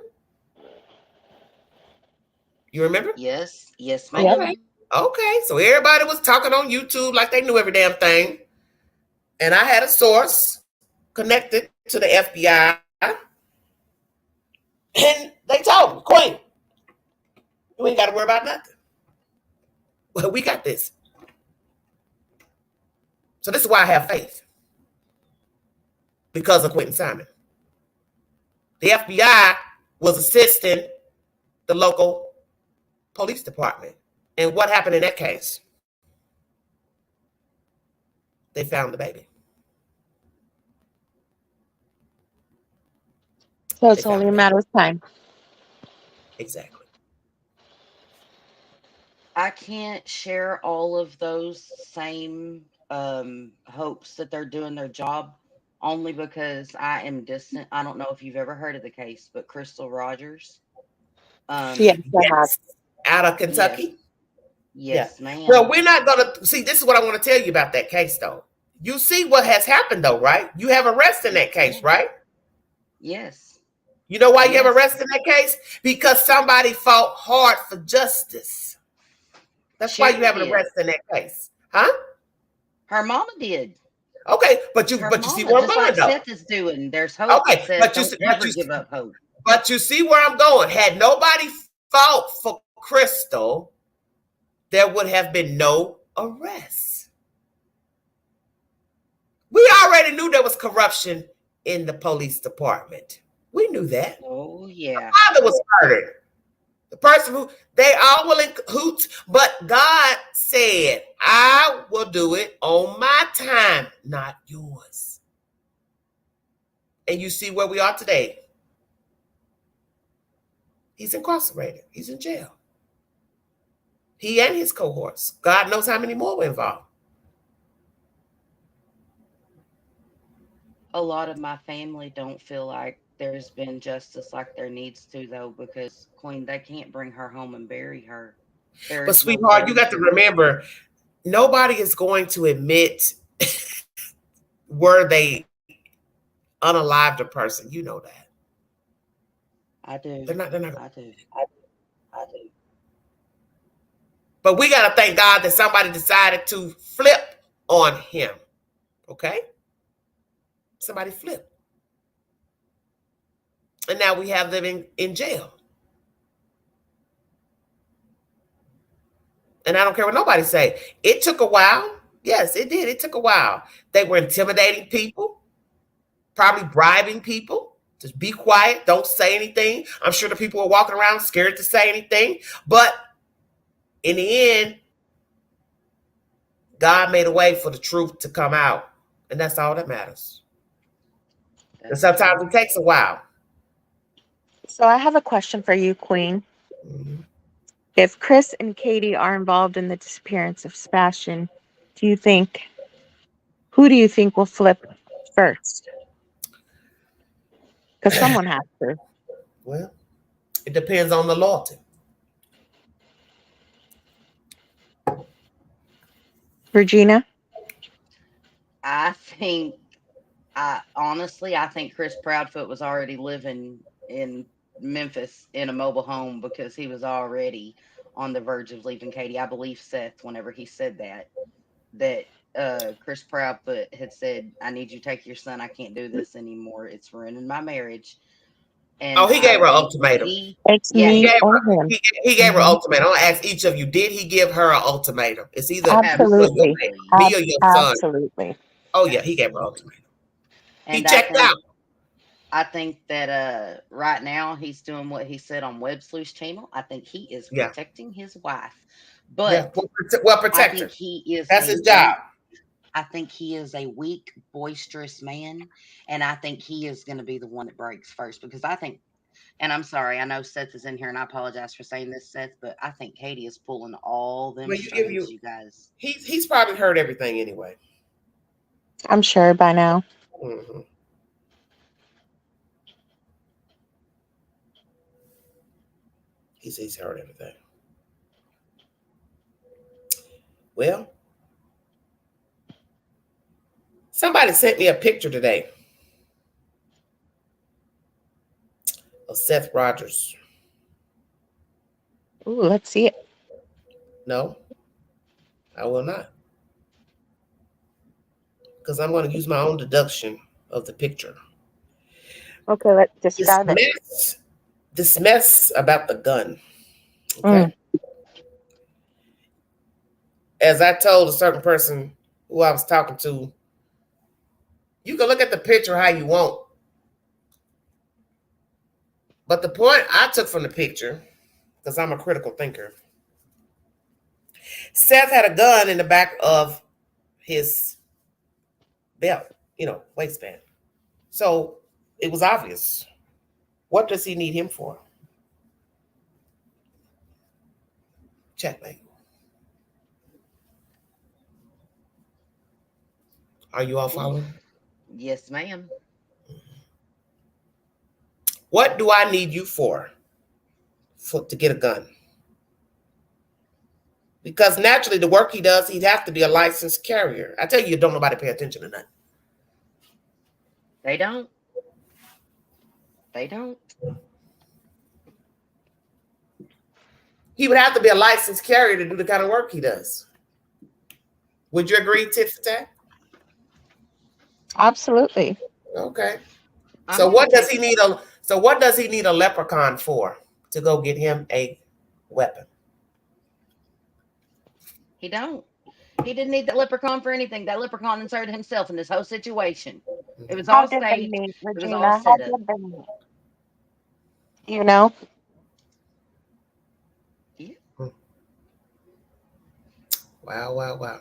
You remember? Yes, Yep. ma'am. Okay. So everybody was talking on YouTube like they knew every damn thing. And I had a source connected to the FBI. And they told me, Queen, you ain't got to worry about nothing. Well, we got this. So this is why I have faith. Because of Quentin Simon. The FBI was assisting the local police department. And what happened in that case? They found the baby. So it's only a matter of time. Exactly. I can't share all of those same hopes that they're doing their job, only because I am distant. I don't know if you've ever heard of the case, but Crystal Rogers. Yes, I have. Out of Kentucky? Yes, ma'am. Well, we're not going to see. This is what I want to tell you about that case, though. You see what has happened, though, right? You have arrest in that case, right? Yes. You know why you have arrest in that case? Because somebody fought hard for justice. That's why you have an arrest in that case, huh? Her mama did. Okay, but you see where I'm going, like though. Seth is doing. There's hope. Okay, but you never give up hope. But you see where I'm going. Had nobody fought for Crystal, there would have been no arrest. We already knew there was corruption in the police department. We knew that. Oh, yeah. The father was murdered. The person who, they all were in cahoots, but God said, I will do it on my time, not yours. And you see where we are today. He's incarcerated. He's in jail. He and his cohorts. God knows how many more were involved. A lot of my family don't feel like there's been justice like there needs to, though, because Queen, they can't bring her home and bury her. But sweetheart, you got to remember, nobody is going to admit were they unalived a person. You know that. I do. They're not. I do. But we got to thank God that somebody decided to flip on him. Okay? Somebody flipped. And now we have them in jail. And I don't care what nobody say. It took a while. Yes, it did. It took a while. They were intimidating people, probably bribing people. Just be quiet. Don't say anything. I'm sure the people were walking around scared to say anything. But in the end, God made a way for the truth to come out. And that's all that matters. And sometimes it takes a while. So I have a question for you, Queen. Mm-hmm. If Chris and Katie are involved in the disappearance of Sebastian, who do you think will flip first? Because someone has to. Well, it depends on the loyalty. Regina? Honestly, I think Chris Proudfoot was already living in Memphis in a mobile home because he was already on the verge of leaving Katie. I believe Seth, whenever he said that Chris Proudfoot had said, I need you to take your son. I can't do this anymore. It's ruining my marriage. And he gave her an ultimatum. He gave her an ultimatum. I'll ask each of you, did he give her an ultimatum? It's either absolutely me or your son. Absolutely. Oh, yeah, he gave her an ultimatum. And he checked out. I think that right now he's doing what he said on Web Sleuth's channel. I think he is protecting his wife. But protect her. That's his job. I think he is a weak, boisterous man, and I think he is going to be the one that breaks first because I think, and I'm sorry, I know Seth is in here, and I apologize for saying this, Seth, but I think Katie is pulling all them strings, you guys. He's probably heard everything anyway. I'm sure by now. Mm-hmm. He's heard everything. Well, somebody sent me a picture today of Seth Rogers. Ooh, let's see it. No, I will not. Because I'm going to use my own deduction of the picture. Okay, let's describe it. This mess about the gun. Okay. As I told a certain person who I was talking to, you can look at the picture how you want. But the point I took from the picture, because I'm a critical thinker, Seth had a gun in the back of his belt, waistband. So it was obvious. What does he need him for? Checkmate. Are you all following? Yes, ma'am. What do I need you for to get a gun? Because naturally, the work he does, he'd have to be a licensed carrier. I tell you, don't nobody pay attention to that. They don't. They don't. He would have to be a licensed carrier to do the kind of work he does. Would you agree, tit for tat? Absolutely. Okay. So what does he need a leprechaun for to go get him a weapon? He don't. He didn't need that leprechaun for anything. That leprechaun inserted himself in this whole situation. It was all staged. It was all set up. You know? Yeah. Wow.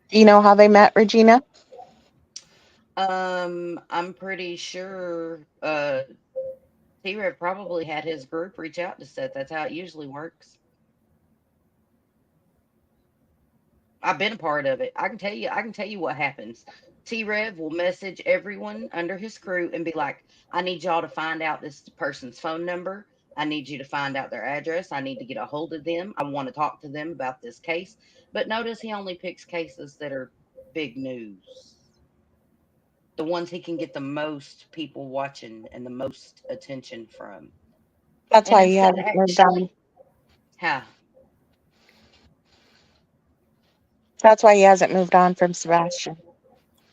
Do you know how they met, Regina? I'm pretty sure T-Rev probably had his group reach out to Seth. That's how it usually works. I've been a part of it. I can tell you what happens. T-Rev will message everyone under his crew and be like, I need y'all to find out this person's phone number. I need you to find out their address. I need to get a hold of them. I want to talk to them about this case. But notice he only picks cases that are big news. The ones he can get the most people watching and the most attention from. That's why he hasn't moved on. How? That's why he hasn't moved on from Sebastian.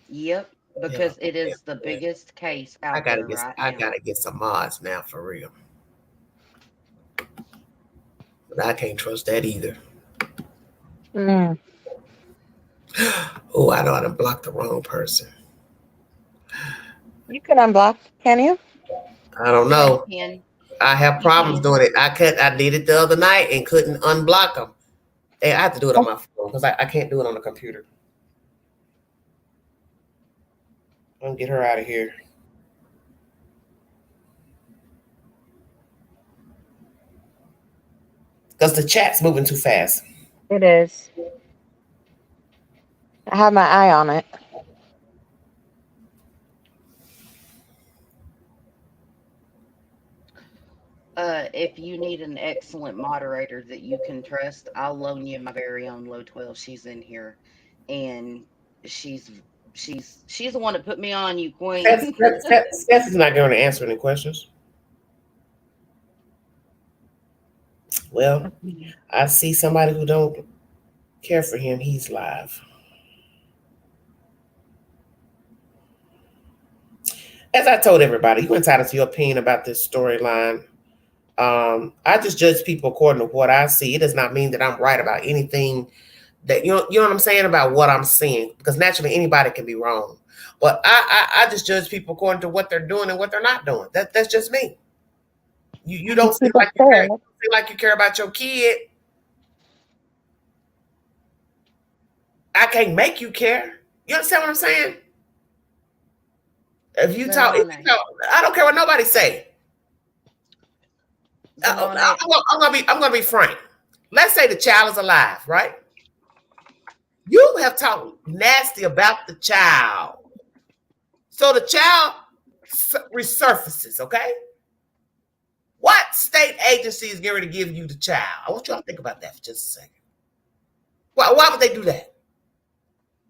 Yep, because it is the biggest case out there right now. I gotta get some mods now for real. But I can't trust that either. Oh, I know I done blocked the wrong person. You can unblock, can you? I don't know. I have problems doing it. I did it the other night and couldn't unblock them. And I have to do it on my phone because I can't do it on the computer. I'm gonna get her out of here. Because the chat's moving too fast. It is. I have my eye on it. If you need an excellent moderator that you can trust, I'll loan you my very own Low 12. She's in here, and she's the one that put me on you, Queen. Seth is not going to answer any questions. Well, I see somebody who don't care for him. He's live. As I told everybody, you're entitled to your opinion about this storyline. I just judge people according to what I see. It does not mean that I'm right about anything that you know what I'm saying about what I'm seeing, because naturally anybody can be wrong. But I just judge people according to what they're doing and what they're not doing. That's just me. You don't seem like you care about your kid. I can't make you care. You understand what I'm saying? If you talk, I don't care what nobody say. I'm gonna be frank. Let's say the child is alive, right? You have talked nasty about the child, so the child resurfaces. Okay, what state agency is going to give you the child? I want you to think about that for just a second. Why would they do that?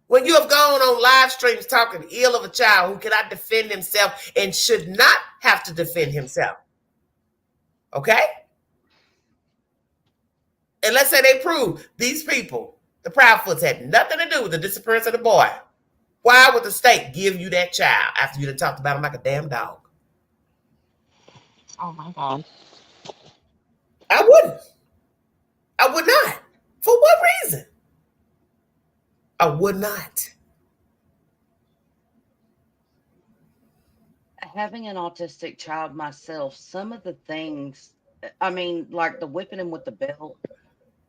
When you have gone on live streams talking ill of a child who cannot defend himself and should not have to defend himself. Okay? And let's say they prove these people, the Proudfoots, had nothing to do with the disappearance of the boy. Why would the state give you that child after you done talked about him like a damn dog? Oh my God. I wouldn't. I would not. For what reason? I would not. Having an autistic child myself, some of the things, I mean, like the whipping him with the belt,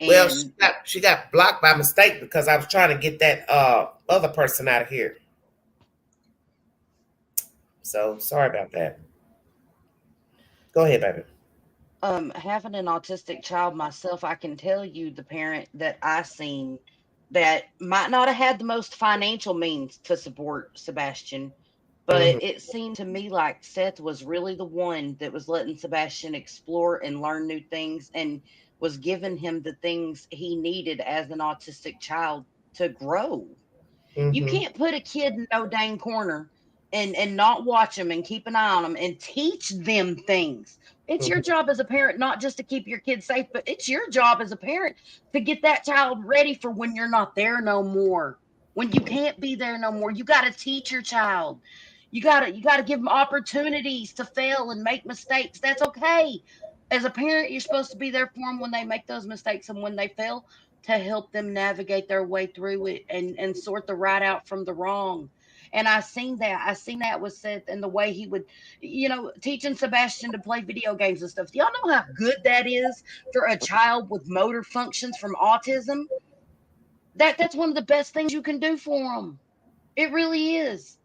Well, and she got blocked by mistake because I was trying to get that other person out of here. So sorry about that. Go ahead, baby. having an autistic child myself, I can tell you the parent that I seen that might not have had the most financial means to support Sebastian, but Mhm. it seemed to me like Seth was really the one that was letting Sebastian explore and learn new things and was giving him the things he needed as an autistic child to grow. You Mhm. can't put a kid in no dang corner and not watch them and keep an eye on them and teach them things. It's your Mhm. job as a parent not just to keep your kid safe, but it's your job as a parent to get that child ready for when you're not there no more. When you can't be there no more, you got to teach your child. You got to give them opportunities to fail and make mistakes. That's okay. As a parent, you're supposed to be there for them when they make those mistakes and when they fail to help them navigate their way through it and sort the right out from the wrong. And I seen that. I seen that with Seth and the way he would, teaching Sebastian to play video games and stuff. Do y'all know how good that is for a child with motor functions from autism? That's one of the best things you can do for them. It really is.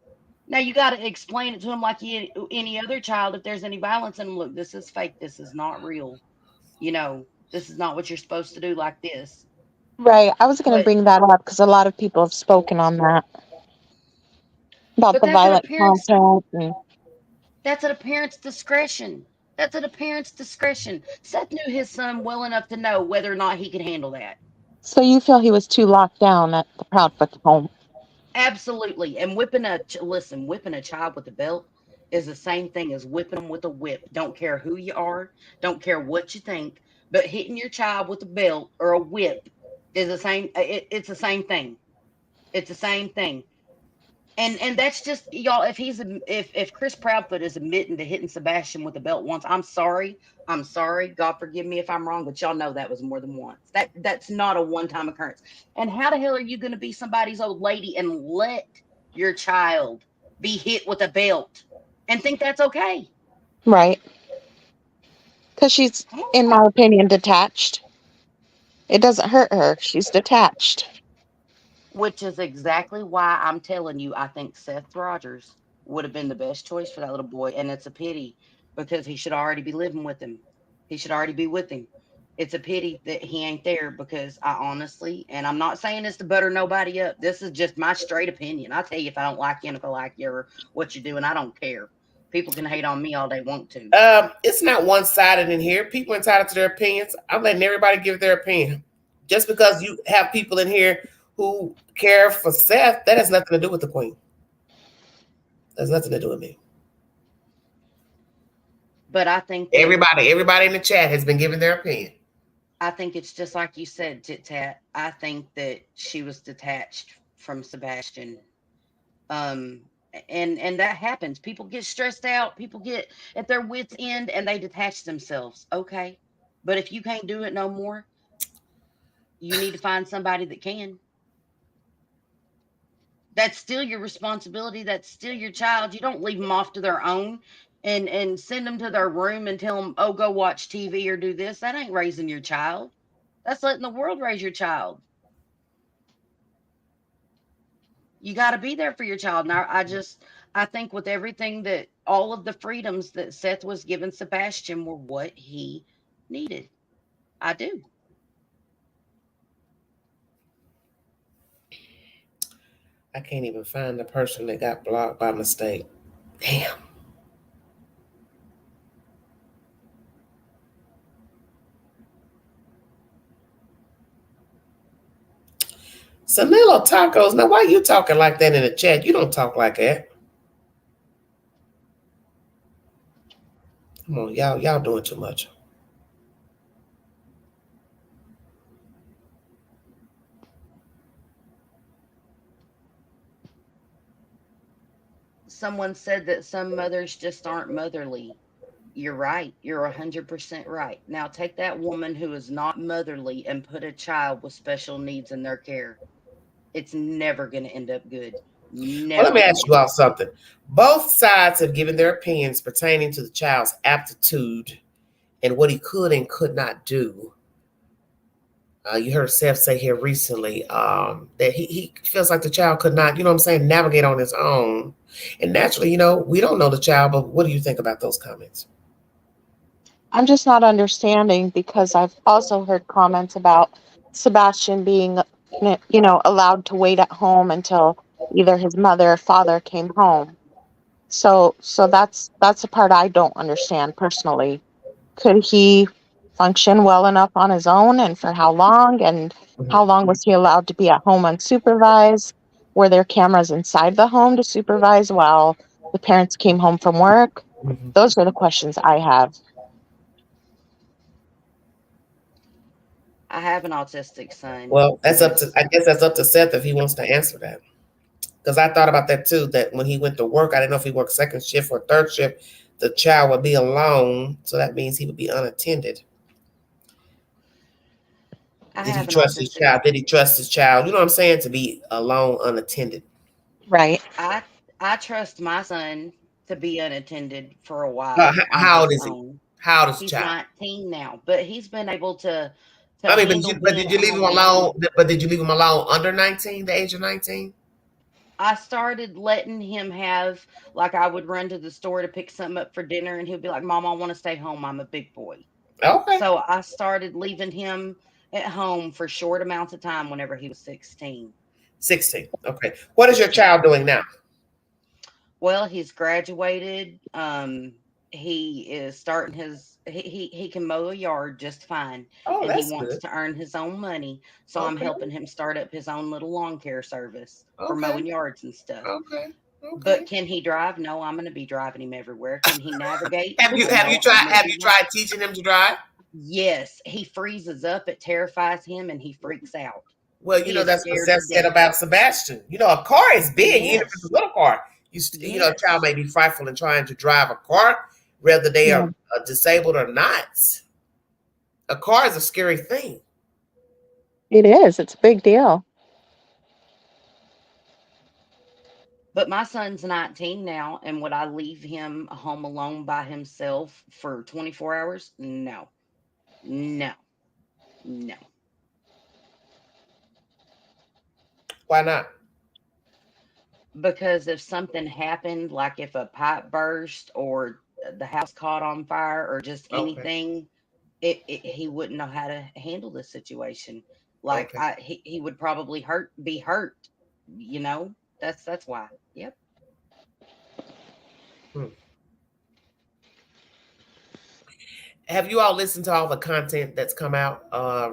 Now you got to explain it to them like any other child. If there's any violence in them, look, this is fake. This is not real. This is not what you're supposed to do like this. Right. I was going to But bring that up because a lot of people have spoken on that about but the violent content and that's at a parent's discretion. That's at a parent's discretion. Seth knew his son well enough to know whether or not he could handle that. so you feel he was too locked down at the Proudfoot home. Absolutely. And whipping a child with a belt is the same thing as whipping them with a whip. Don't care who you are, don't care what you think, but hitting your child with a belt or a whip is the same. It's the same thing. It's the same thing. And that's just y'all. If Chris Proudfoot is admitting to hitting Sebastian with a belt once, I'm sorry. I'm sorry. God forgive me if I'm wrong, but y'all know that was more than once. That's not a one time occurrence. And how the hell are you going to be somebody's old lady and let your child be hit with a belt and think that's okay? Right. Because she's, in my opinion, detached. It doesn't hurt her. She's detached. Which is exactly why I'm telling you, I think Seth Rogers would have been the best choice for that little boy. And it's a pity because he should already be living with him. He should already be with him. It's a pity that he ain't there because I honestly, and I'm not saying this to butter nobody up. This is just my straight opinion. I'll tell you if I don't like you and if I like you or what you're doing. I don't care. People can hate on me all they want to. It's not one sided in here. People are entitled to their opinions. I'm letting everybody give their opinion. Just because you have people in here who care for Seth, that has nothing to do with the Queen. That's nothing to do with me. But I think that Everybody in the chat has been giving their opinion. I think it's just like you said, Tit Tat. I think that she was detached from Sebastian. Um, and that happens. People get stressed out. People get at their wits' end, and they detach themselves. Okay, but if you can't do it no more, you need to find somebody that can. That's still your responsibility. That's still your child. You don't leave them off to their own and send them to their room and tell them, oh, go watch TV or do this. That ain't raising your child. That's letting the world raise your child. You got to be there for your child. Now, I think with everything that all of the freedoms that Seth was giving Sebastian were what he needed. I do. I can't even find the person that got blocked by mistake. Damn. Sanilo Tacos. Now, why you talking like that in the chat? You don't talk like that. Come on, y'all doing too much. someone said that some mothers just aren't motherly. You're right. You're 100% right. Now take that woman who is not motherly and put a child with special needs in their care. It's never going to end up good. Well, let Never me going ask to you end all up good. something. Both sides have given their opinions pertaining to the child's aptitude and what he could and could not do. You heard Seth say here recently that he feels like the child could not, you know what I'm saying, navigate on his own. And naturally, we don't know the child, but what do you think about those comments? I'm just not understanding because I've also heard comments about Sebastian being, allowed to wait at home until either his mother or father came home. So that's the part I don't understand personally. Could he function well enough on his own, and for how long? And how long was he allowed to be at home unsupervised? Were there cameras inside the home to supervise while the parents came home from work? Those are the questions I have. I have an autistic son. Well, I guess that's up to Seth if he wants to answer that. Because I thought about that too, that when he went to work, I didn't know if he worked second shift or third shift, the child would be alone. So that means he would be unattended. Did he trust his child? Did he trust his child? You know what I'm saying? To be alone, unattended. Right. I trust my son to be unattended for a while on How his old is he? own. How old is the He's child? 19 now, but he's been able to I mean, handle but being did you at leave him home alone? But did you leave him alone under 19, the age of 19? I started letting him have, like, I would run to the store to pick something up for dinner, and he'll be like, Mom, I want to stay home. I'm a big boy. Okay. So I started leaving him at home for short amounts of time whenever he was 16. 16. Okay. What is your child doing now? Well, he's graduated. He is starting his he can mow a yard just fine, Oh, and he that's wants good. to earn his own money. So I'm Okay. helping him start up his own little lawn care service for Okay. mowing yards and stuff. Okay. But can he drive? No, I'm going to be driving him everywhere. Can he navigate? Have you No, tried teaching him to drive? Yes, he freezes up. It terrifies him, and he freaks out. Well, He is that's what scared Seth to said death. about Sebastian. A car is big, even if it's Yes. a little car. A Yes. child may be frightful in trying to drive a car, whether they are disabled or not. A car is a scary thing. It is. It's a big deal. But my son's 19 now, and would I leave him home alone by himself for 24 hours? No. No. No. Why not? Because if something happened, like if a pipe burst or the house caught on fire or just anything, he wouldn't know how to handle the situation. Like he would probably be hurt. That's why. Yep. Have you all listened to all the content that's come out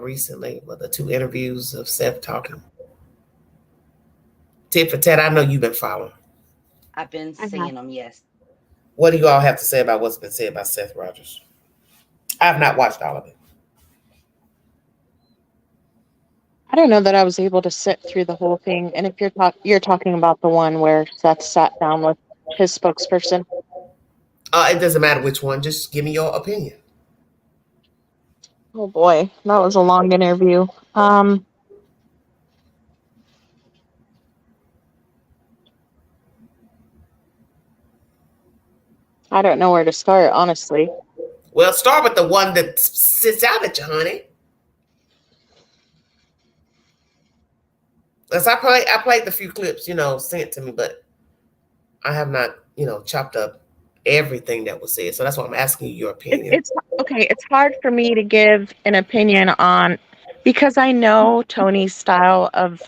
recently with the 2 interviews of Seth talking? Tit for tat, I know you've been following. I've been seeing them, yes. What do you all have to say about what's been said by Seth Rogers? I have not watched all of it. I don't know that I was able to sit through the whole thing. And if you're talking about the one where Seth sat down with his spokesperson. It doesn't matter which one. Just give me your opinion. Oh boy, that was a long interview. I don't know where to start, honestly. Well, start with the one that sits out at you, honey. As I played the few clips, sent to me, but I have not, chopped up everything that was said. So that's why I'm asking you your opinion. It's okay. It's hard for me to give an opinion on, because I know Tony's style of,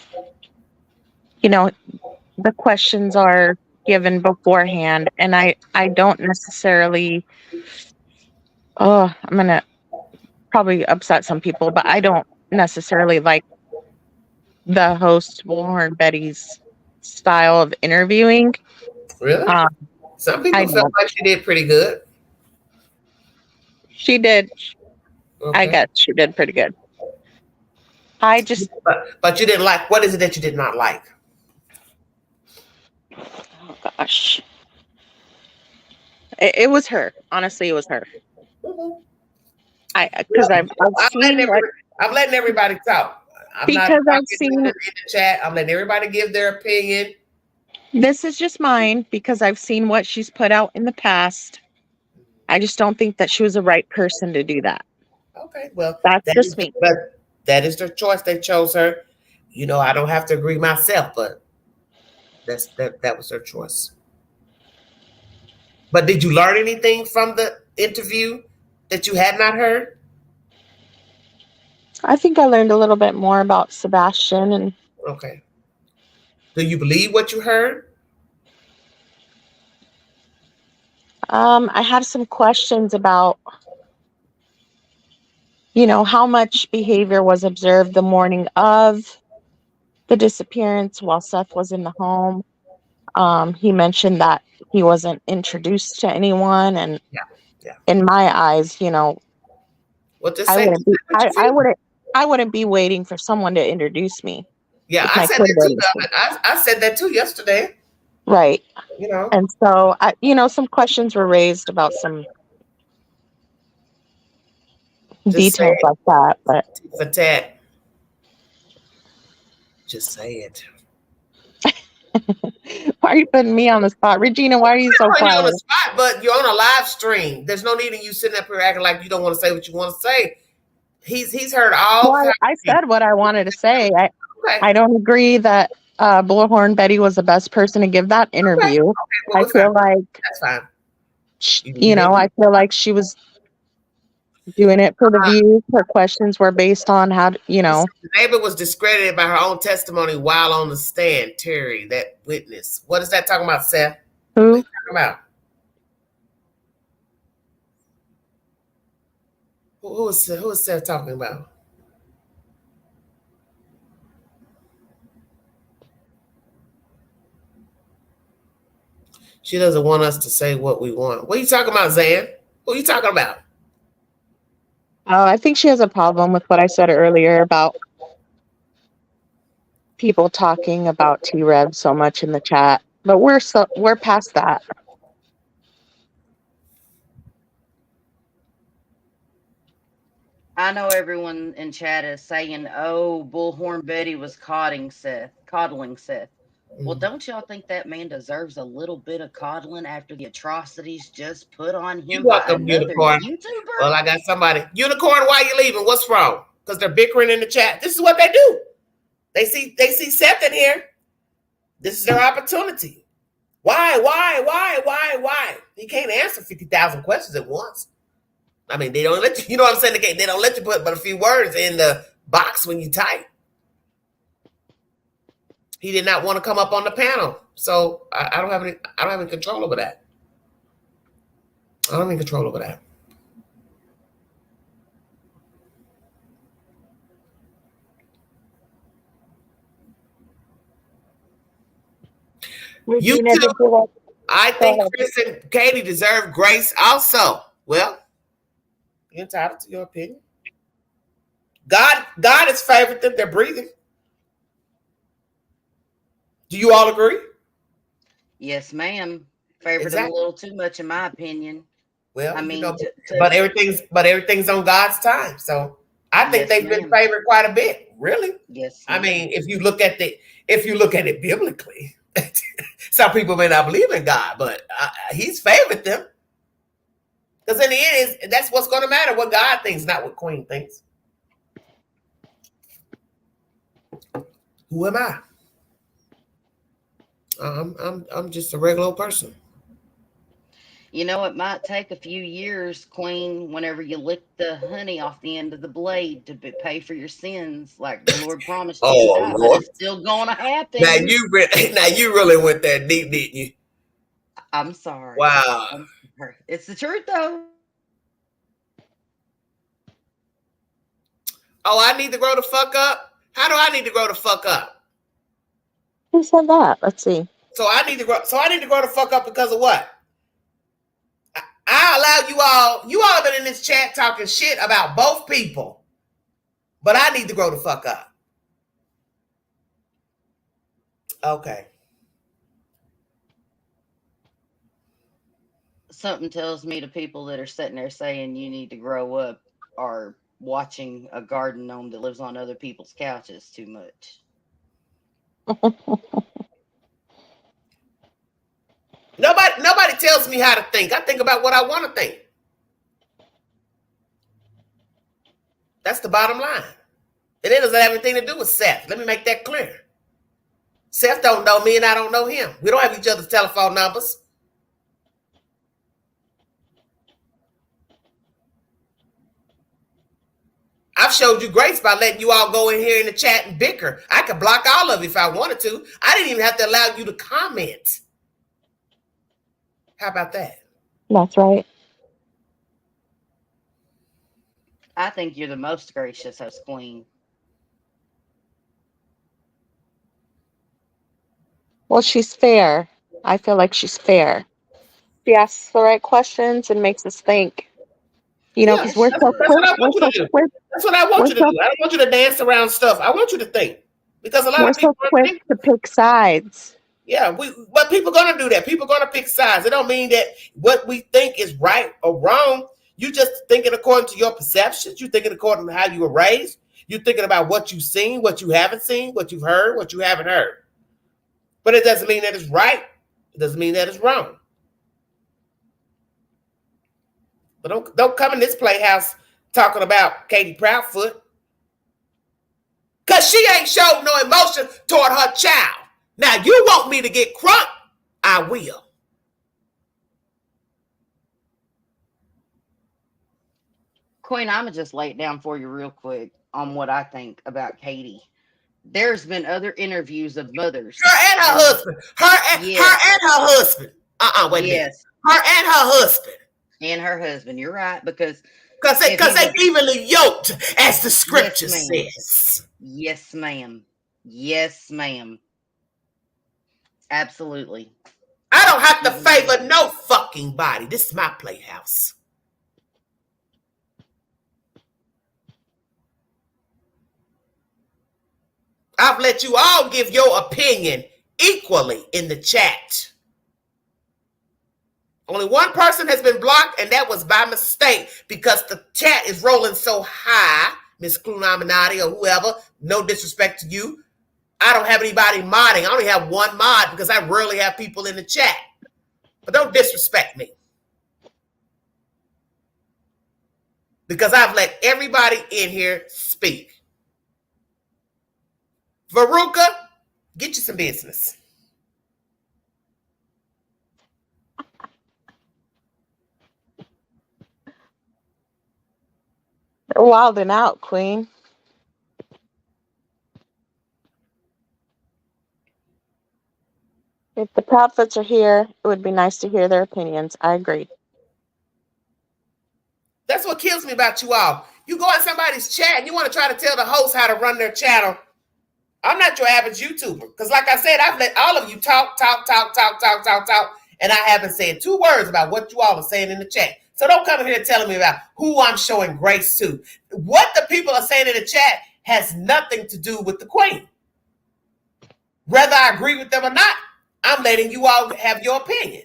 the questions are given beforehand, and I don't necessarily, I'm going to probably upset some people, but I don't necessarily like the host Warren Betty's style of interviewing. Really? Some people felt like she did pretty good. She did. Okay. I guess she did pretty good. I just. But you didn't like. What is it that you did not like? Oh gosh. It was her. Honestly, it was her. Mhm. Because I've I'm letting everybody talk. I'm not because I've talking in seen the chat. I'm letting everybody give their opinion. this is just mine because I've seen what she's put out in the past. I just don't think that she was the right person to do that. Okay, well, That's just me. but that is their choice. They chose her. You know, I don't have to agree myself, but that was their choice. But did you learn anything from the interview that you had not heard? I think I learned a little bit more about Sebastian, and Okay. Do you believe what you heard? I had some questions about, how much behavior was observed the morning of the disappearance while Seth was in the home. He mentioned that he wasn't introduced to anyone, and Yeah. in my eyes, Well, just I say wouldn't be, what you feel. I wouldn't be waiting for someone to introduce me Yeah, if I my said kid that were too. missing. I said that too yesterday. Right. You know, And so, some questions were raised about some just say details it. like that, but Tit for tat. Just say it. why are you putting me on the spot? Regina, why are you so Putting you on quiet? the spot, but you're on a live stream. There's no need in you sitting up here acting like you don't want to say what you want to say. He's heard all Well, kinds I of said people. what I wanted to say. Okay. I don't agree that Bullhorn Betty was the best person to give that Okay. interview. Well, I we're fine. feel like, That's fine. You didn't. I feel like she was doing it for the views. Her questions were based on how, The neighbor was discredited by her own testimony while on the stand. Terry, that witness. What is that talking about, Seth? What are who? you talking about? Who is Seth talking about? She doesn't want us to say what we want. What are you talking about, Zan? Who are you talking about? Oh, I think she has a problem with what I said earlier about people talking about T-Rev so much in the chat. But we're past that. I know everyone in chat is saying, "Oh, Bullhorn Betty was coddling Seth." Well, don't y'all think that man deserves a little bit of coddling after the atrocities just put on You him by welcome, another Unicorn. YouTuber? Well, I got somebody. Unicorn, why you leaving? What's wrong? Because they're bickering in the chat. This is what they do. They see Seth in here. This is their opportunity. Why? He can't answer 50,000 questions at once. I mean, they don't let you, you know what I'm saying? They don't let you put but a few words in the box when you type. He did not want to come up on the panel. So I don't have any control over that. I don't have any control over that. Regina, YouTube, I think Chris and Katie deserve grace also. Well, you're entitled to your opinion. God has favored them. They're breathing. Do you all agree? Yes, ma'am. Favored him a little too much, in my opinion. Well, I mean, but everything's on God's time. So I think they've been favored quite a bit. Really? Yes. I mean, if you look at it biblically, some people may not believe in God, but He's favored them. Because in the end, that's what's going to matter. What God thinks, not what Queen thinks. Who am I? I'm just a regular person. You know, it might take a few years, Queen, whenever you lick the honey off the end of the blade to pay for your sins, like the Lord promised you and I, but it's still going to happen. Now you really went there deep, didn't you? I'm sorry. Wow. I'm sorry. It's the truth, though. Oh, I need to grow the fuck up? How do I need to grow the fuck up? Who said that? Let's see. So I need to grow the fuck up because of what? I allow you all have been in this chat talking shit about both people. But I need to grow the fuck up. Okay. Something tells me the people that are sitting there saying you need to grow up are watching a garden gnome that lives on other people's couches too much. Nobody tells me how to think. I think about what I want to think. That's the bottom line. And it doesn't have anything to do with Seth. Let me make that clear. Seth don't know me and I don't know him. We don't have each other's telephone numbers. I've showed you grace by letting you all go in here in the chat and bicker. I could block all of you if I wanted to. I didn't even have to allow you to comment. How about that? That's right. I think you're the most gracious host queen. Well, she's fair. I feel like she's fair. She asks the right questions and makes us think. You know, because Yes, that's what I want you to do. That's what I want you to do. I don't want you to dance around stuff. I want you to think. Because a lot of people are quick to pick sides. Yeah, but people are going to do that. People are going to pick sides. It don't mean that what we think is right or wrong. You just thinking according to your perceptions. You thinking according to how you were raised. You're thinking about what you've seen, what you haven't seen, what you've heard, what you haven't heard. But it doesn't mean that it's right. It doesn't mean that it's wrong. But don't come in this playhouse talking about Katie Proudfoot. Because she ain't showed no emotion toward her child. Now, you want me to get crunk? I will. Queen, I'm going to just lay it down for you real quick on what I think about Katie. There's been other interviews of mothers. Her and her husband. Her and her husband. Wait a minute. Her and her husband. And her husband. You're right, because they evenly yoked, as the scripture says. Yes, ma'am. Yes, ma'am. Absolutely. I don't have to favor no fucking body. This is my playhouse. I've let you all give your opinion equally in the chat. Only one person has been blocked, and that was by mistake because the chat is rolling so high, Miss Clunaminati or whoever. No disrespect to you. I don't have anybody modding. I only have one mod because I rarely have people in the chat. But don't disrespect me. Because I've let everybody in here speak. Veruca, get you some business. They're wilding out, Queen. If the Proudfoots are here, it would be nice to hear their opinions. I agree. That's what kills me about you all. You go in somebody's chat and you want to try to tell the host how to run their channel. I'm not your average YouTuber. Because like I said, I've let all of you talk, and I haven't said 2 words about what you all are saying in the chat. So don't come in here telling me about who I'm showing grace to. What the people are saying in the chat has nothing to do with the queen. Whether I agree with them or not, I'm letting you all have your opinion.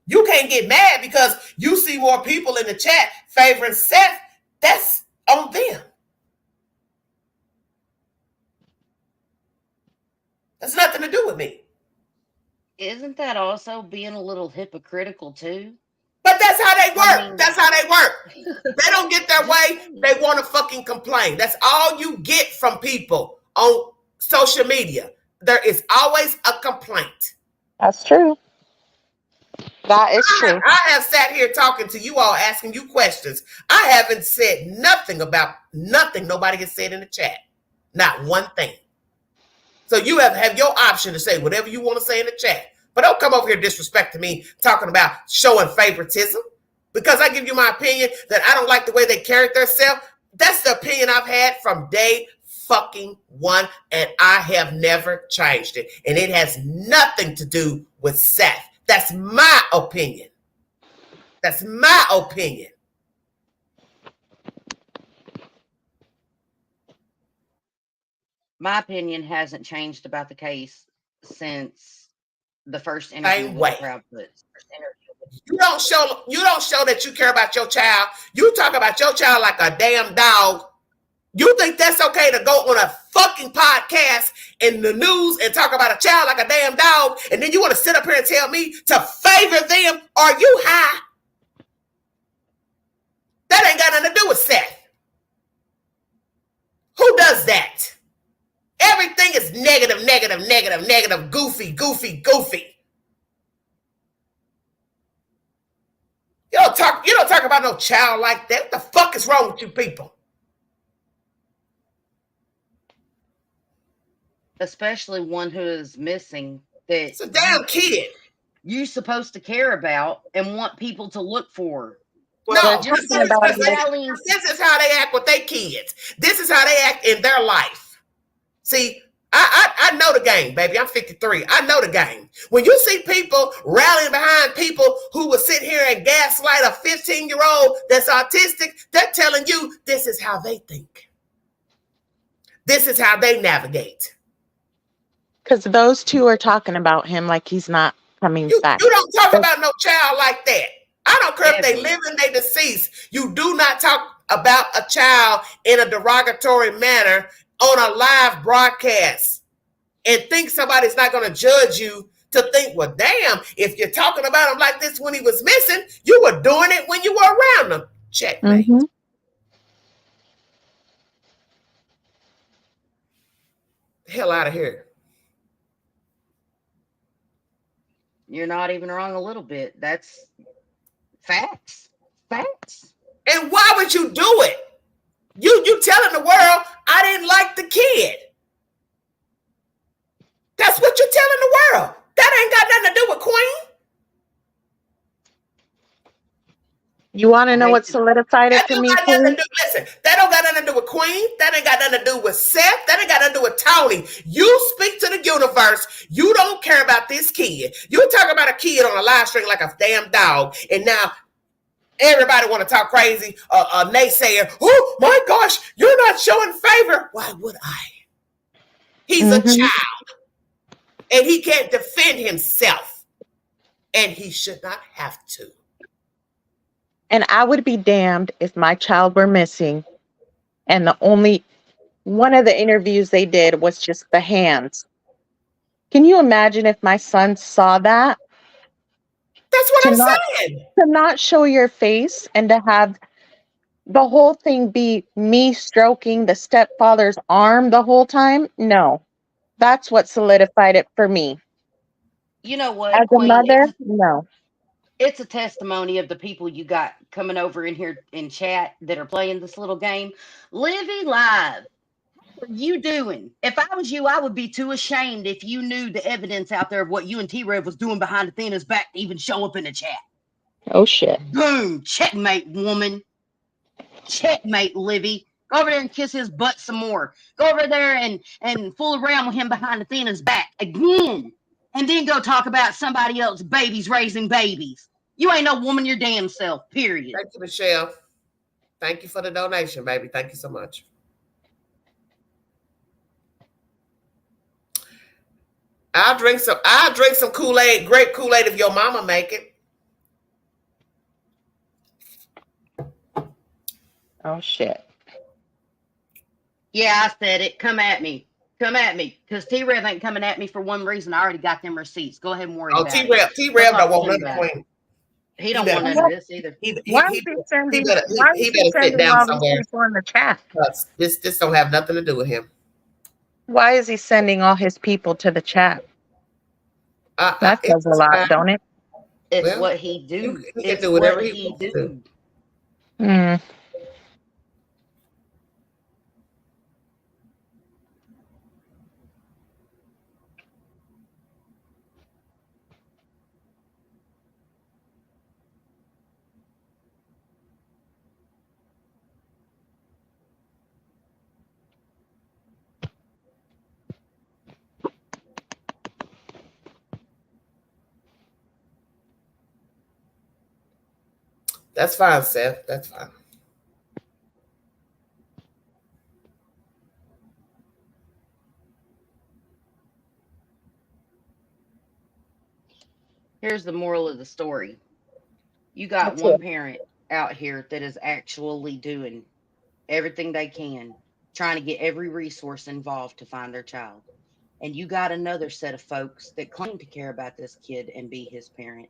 You can't get mad because you see more people in the chat favoring Seth. That's on them. That's nothing to do with me. Isn't that also being a little hypocritical too? But that's how they work. That's how they work. They don't get their way. They want to fucking complain. That's all you get from people on social media. There is always a complaint. That's true. That is true. I have sat here talking to you all, asking you questions. I haven't said nothing about nothing nobody has said in the chat. Not one thing. So you have your option to say whatever you want to say in the chat. But don't come over here disrespecting me, talking about showing favoritism. Because I give you my opinion that I don't like the way they carried themselves. That's the opinion I've had from day fucking one, and I have never changed it. And it has nothing to do with Seth. That's my opinion. That's my opinion. My opinion hasn't changed about the case since the first interview with the Proudfoots. You don't show that you care about your child. You talk about your child like a damn dog. You think that's okay to go on a fucking podcast in the news and talk about a child like a damn dog, and then you want to sit up here and tell me to favor them? Are you high? That ain't got nothing to do with Seth. Who does that? Everything is negative, negative, negative, negative, goofy, goofy, goofy. You don't talk about no child like that. What the fuck is wrong with you people? Especially one who is missing that It's a damn kid. You're supposed to care about and want people to look for. Well, This is how they act with their kids. This is how they act in their life. See, I know the game, baby. I'm 53. I know the game. When you see people rallying behind people who will sit here and gaslight a 15-year-old that's autistic, they're telling you this is how they think. This is how they navigate. Because those two are talking about him like he's not coming back. You don't talk about no child like that. I don't care if they live and they deceased. You do not talk about a child in a derogatory manner on a live broadcast and think somebody's not going to judge you to think, well, damn, if you're talking about him like this when he was missing, you were doing it when you were around him. Checkmate. Mm-hmm. Hell out of here. You're not even wrong a little bit. That's facts. Facts. And why would you do it? You telling the world I didn't like the kid. That's what you're telling the world. That ain't got nothing to do with Queen. You want to know what solidified it for me, Queen? Listen, that don't got nothing to do with Queen. That ain't got nothing to do with Seth. That ain't got nothing to do with Tony. You speak to the universe. You don't care about this kid. You talk about a kid on a live stream like a damn dog, and now everybody want to talk crazy, a naysayer. Oh my gosh, you're not showing favor. Why would I? He's a child, and he can't defend himself, and he should not have to. And I would be damned if my child were missing and the only one of the interviews they did was just the hands. Can you imagine if my son saw that? That's what I'm saying. To not show your face and to have the whole thing be me stroking the stepfather's arm the whole time? No. That's what solidified it for me. You know what, As Queen? a mother, no. It's a testimony of the people you got coming over in here in chat that are playing this little game. Livy Live, how are you doing? If I was you, I would be too ashamed if you knew the evidence out there of what you and T-Rev was doing behind Athena's back to even show up in the chat. Oh, shit. Boom. Checkmate, woman. Checkmate, Livy. Go over there and kiss his butt some more. Go over there and fool around with him behind Athena's back again. And then go talk about somebody else's babies raising babies. You ain't no woman your damn self, period. Thank you, Michelle. Thank you for the donation, baby. Thank you so much. I'll drink some Kool-Aid, grape Kool-Aid if your mama make it. Oh, shit. Yeah, I said it. Come at me. Come at me. Because T-Rev ain't coming at me for one reason. I already got them receipts. Go ahead and worry about it. T-Rev don't want none of Queen. He don't want none of this either. He better sit down somewhere. People in the chat? This don't have nothing to do with him. Why is he sending all his people to the chat? That says a lot, don't it? It's what he do. He can do whatever he wants to do. That's fine, Seth. That's fine. Here's the moral of the story. You got Me one too. parent out here that is actually doing everything they can, trying to get every resource involved to find their child. And you got another set of folks that claim to care about this kid and be his parent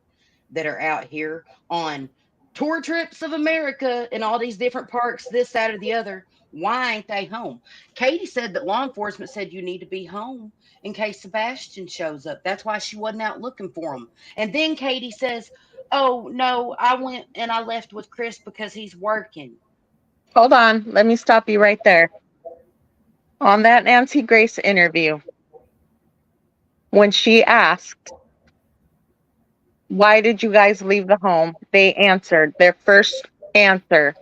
that are out here on tour trips of America and all these different parks, this, that, or the other. Why ain't they home? Katie said that law enforcement said you need to be home in case Sebastian shows up. That's why she wasn't out looking for him. And then Katie says, "Oh, no, I went and I left with Chris because he's working." Hold on. Let me stop you right there. On that Nancy Grace interview, when she asked, why did you guys leave the home? They answered, their first answer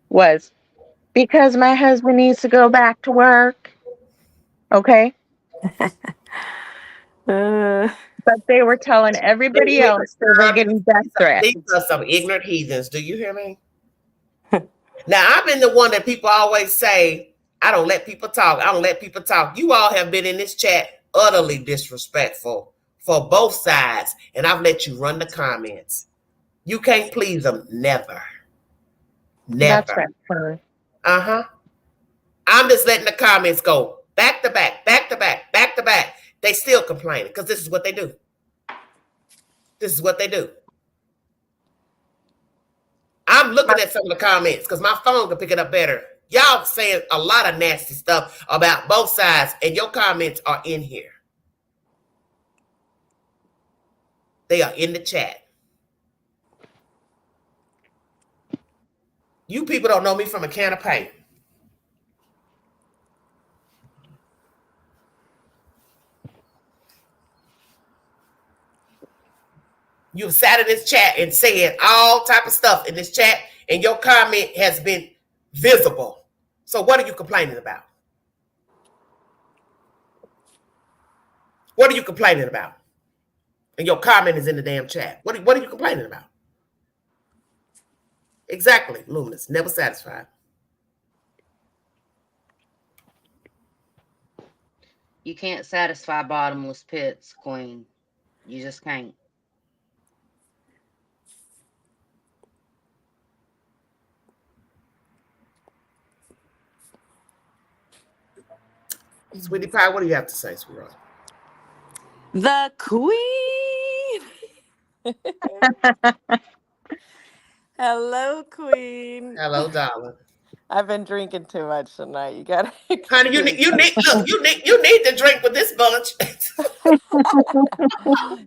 was, because my husband needs to go back to work. Okay. Uh, But they were telling everybody else they were getting death threats. These are some ignorant heathens. Do you hear me? Now, I've been the one that people always say, I don't let people talk. I don't let people talk. You all have been in this chat utterly disrespectful for both sides, and I've let you run the comments. You can't please them. Never. That's Never. right. Sir. Uh-huh. I'm just letting the comments go back to back, back to back, back to back. They still complaining because this is what they do. This is what they do. I'm looking at some of the comments because my phone can pick it up better. Y'all saying a lot of nasty stuff about both sides, and your comments are in here. They are in the chat. You people don't know me from a can of paint. You've sat in this chat and said all type of stuff in this chat, and your comment has been visible. So what are you complaining about? What are you complaining about? And your comment is in the damn chat. What are you complaining about? Exactly, Luminous. Never satisfied. You can't satisfy bottomless pits, Queen. You just can't. Sweetie Pie, what do you have to say, sweetheart? the queen. Hello, queen. Hello, darling. I've been drinking too much tonight. You gotta Honey, you need to drink with this bunch.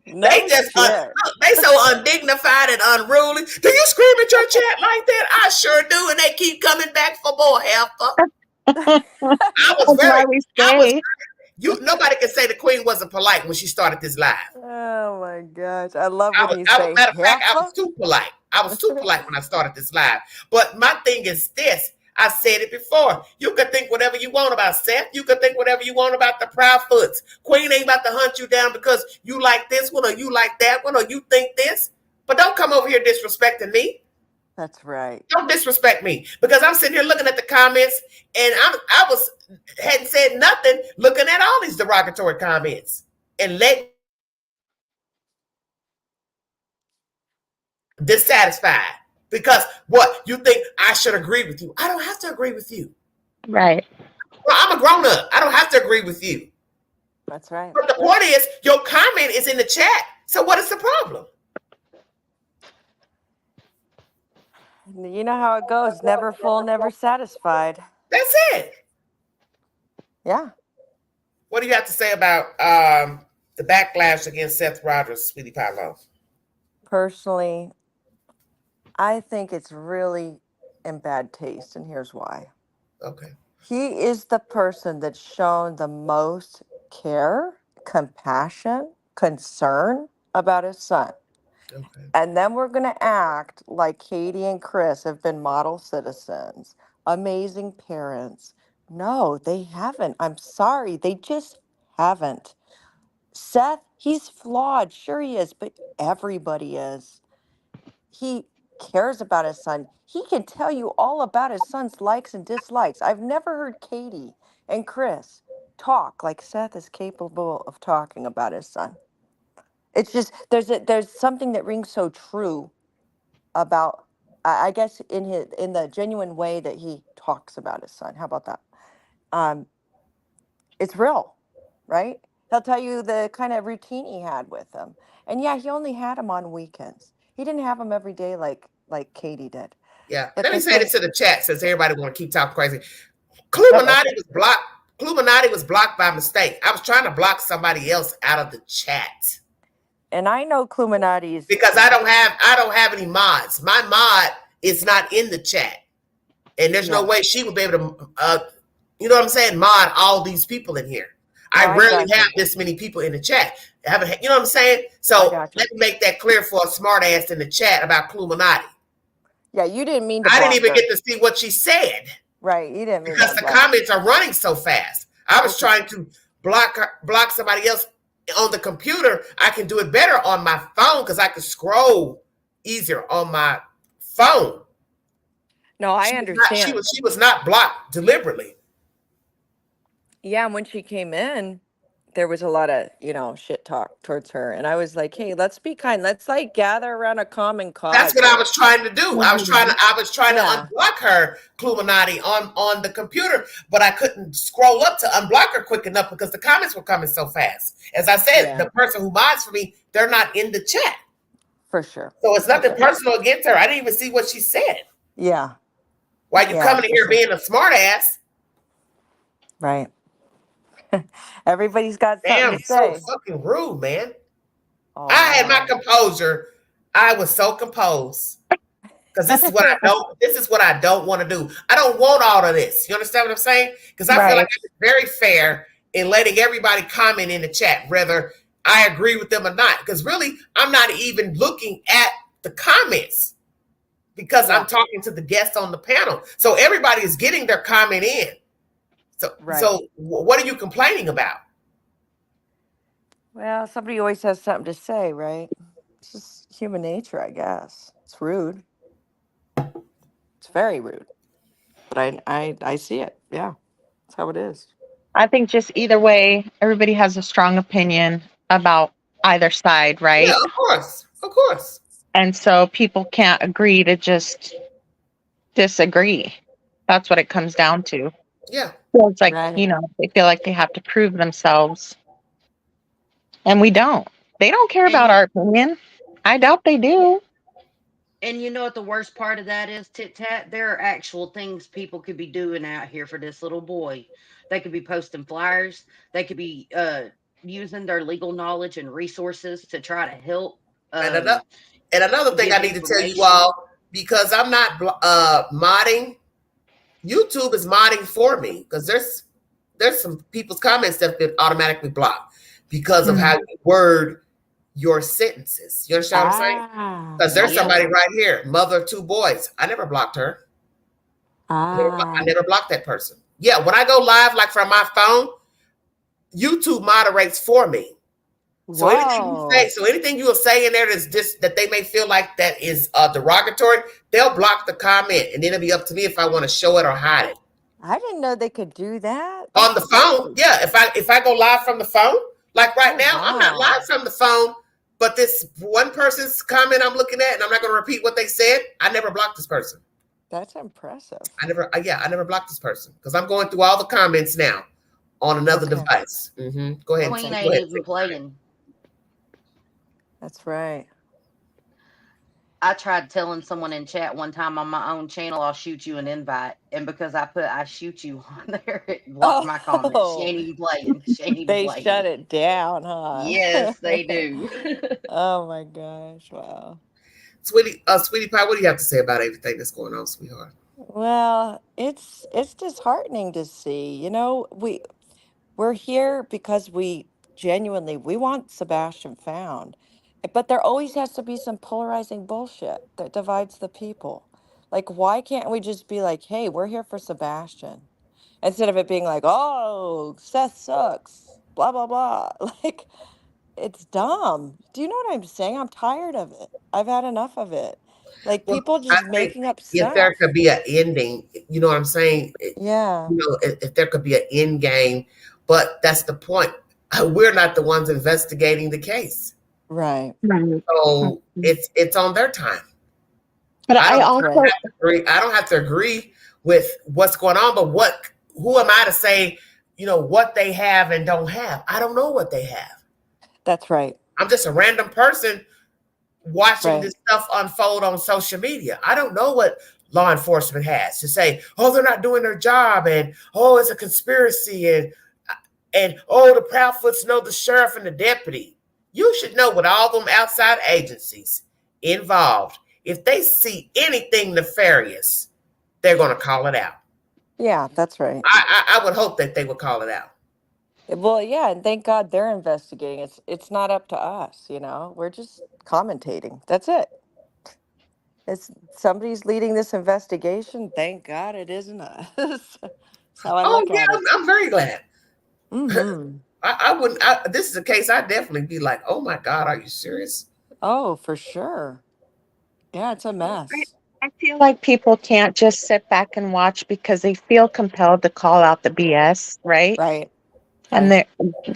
no They just shit. they so undignified and unruly. Do you scream at your chat like that? I sure do, and they keep coming back for more help. Nobody can say the queen wasn't polite when she started this live. Oh my gosh. I love when you Matter say of fact, I heifer. was too polite. I was too polite when I started this live. But my thing is this. I said it before. You can think whatever you want about Seth. You can think whatever you want about the Proudfoots. Queen ain't about to hunt you down because you like this one or you like that one or you think this. But don't come over here disrespecting me. That's right. Don't disrespect me because I'm sitting here looking at the comments and I hadn't said nothing looking at all these derogatory comments and let dissatisfied because what you think I should agree with you. I don't have to agree with you. Right. Well, I'm a grown up. I don't have to agree with you. That's right. But the point is, your comment is in the chat. So what is the problem? You know how it goes. Never full, never satisfied. That's it. Yeah. What do you have to say about the backlash against Seth Rogers, Sweetie Pie Love? Personally, I think it's really in bad taste, and here's why. Okay. He is the person that's shown the most care, compassion, concern about his son. Okay. And then we're going to act like Katie and Chris have been model citizens, amazing parents. No, they haven't. I'm sorry. They just haven't. Seth, he's flawed. Sure he is, but everybody is. He cares about his son. He can tell you all about his son's likes and dislikes. I've never heard Katie and Chris talk like Seth is capable of talking about his son. It's just there's something that rings so true about, I guess in the genuine way that he talks about his son. How about that? It's real, right? He'll tell you the kind of routine he had with him. And yeah, he only had him on weekends. He didn't have him every day like Katie did. Yeah. But Let me the say thing, this to the chat since everybody want to keep talking crazy. Cluminati was blocked. Cluminati was blocked by mistake. I was trying to block somebody else out of the chat. and I know Cluminati's Because I don't have any mods. My mod is not in the chat. And there's no way she would be able to you know what I'm saying, mod all these people in here. No, I rarely have this many people in the chat. I haven't, you know what I'm saying? So let me make that clear for a smart ass in the chat about Cluminati. Yeah, you didn't mean to. I didn't even get to see what she said. Right, you didn't mean because the comments are running so fast. I was trying to block somebody else on the computer. I can do it better on my phone because I can scroll easier on my phone. No, I understand. She was not blocked deliberately. Yeah, and when she came in, there was a lot of, shit talk towards her. And I was like, hey, let's be kind. Let's like gather around a common cause. That's what I was trying to do. I was trying to unblock her, Cluminati, on the computer, but I couldn't scroll up to unblock her quick enough because the comments were coming so fast. As I said, the person who mods for me, they're not in the chat. For sure. So it's nothing personal against her. I didn't even see what she said. Yeah. Why you coming in here being a smart ass? Right. Everybody's got something to say. So fucking rude, man. Oh, I had my composure. I was so composed. Because this is what I don't want to do. I don't want all of this. You understand what I'm saying? Because I feel like it's very fair in letting everybody comment in the chat, whether I agree with them or not. Because really, I'm not even looking at the comments because I'm talking to the guests on the panel. So everybody is getting their comment in. So what are you complaining about? Well, somebody always has something to say, right? It's just human nature, I guess. It's rude. It's very rude. But I see it. Yeah. That's how it is. I think just either way, everybody has a strong opinion about either side, right? Yeah, of course. Of course. And so people can't agree to just disagree. That's what it comes down to. Yeah. So it's like, they feel like they have to prove themselves. And we don't. They don't care about our opinion. I doubt they do. And you know what the worst part of that is, Tit Tat? There are actual things people could be doing out here for this little boy. They could be posting flyers. They could be using their legal knowledge and resources to try to help. And another thing I need to tell you all, because I'm not modding, YouTube is modding for me because there's some people's comments that have been automatically blocked because of how you word your sentences. You understand what I'm saying? Because there's somebody right here, mother of 2 boys. I never blocked her. I never blocked that person. Yeah, when I go live, like from my phone, YouTube moderates for me. So anything you will say in there that's just that they may feel like that is derogatory, they'll block the comment, and then it'll be up to me if I want to show it or hide it. I didn't know they could do that. On the phone, yeah. If I go live from the phone, like right now, I'm not live from the phone, but this one person's comment I'm looking at, and I'm not going to repeat what they said. I never blocked this person. That's impressive. I never blocked this person because I'm going through all the comments now on another device. Go ahead. Queen ain't even playing. That's right. I tried telling someone in chat one time on my own channel, I'll shoot you an invite. And because I put I shoot you on there, it blocked my comments. She ain't even playing. They shut it down, huh? Yes, they do. Oh my gosh. Wow. Sweetie Pie, what do you have to say about everything that's going on, sweetheart? Well, it's disheartening to see. We're here because we want Sebastian found. But there always has to be some polarizing bullshit that divides the people. Like, why can't we just be like, hey, we're here for Sebastian? Instead of it being like, oh, Seth sucks, blah, blah, blah. Like, it's dumb. Do you know what I'm saying? I'm tired of it. I've had enough of it. Like, people just making up stuff. If there could be an ending, you know what I'm saying? Yeah. If there could be an end game, but that's the point. We're not the ones investigating the case. Right. So it's on their time. But I I don't also, have to agree. I don't have to agree with what's going on, but who am I to say, what they have and don't have? I don't know what they have. That's right. I'm just a random person watching Right. this stuff unfold on social media. I don't know what law enforcement has to say. Oh, they're not doing their job, and oh, it's a conspiracy, and oh, the Proudfoots know the sheriff and the deputy. You should know with all them outside agencies involved. If they see anything nefarious, they're going to call it out. Yeah, that's right. I would hope that they would call it out. Well, yeah, and thank God they're investigating. It's not up to us, We're just commentating. That's it. It's somebody's leading this investigation. Thank God it isn't us. That's how I Oh look yeah, at it. I'm very glad. Mm-hmm. I wouldn't. This is a case I'd definitely be like, oh my God, are you serious? Oh, for sure. Yeah, it's a mess. I feel like people can't just sit back and watch because they feel compelled to call out the BS, right? Right. And Right.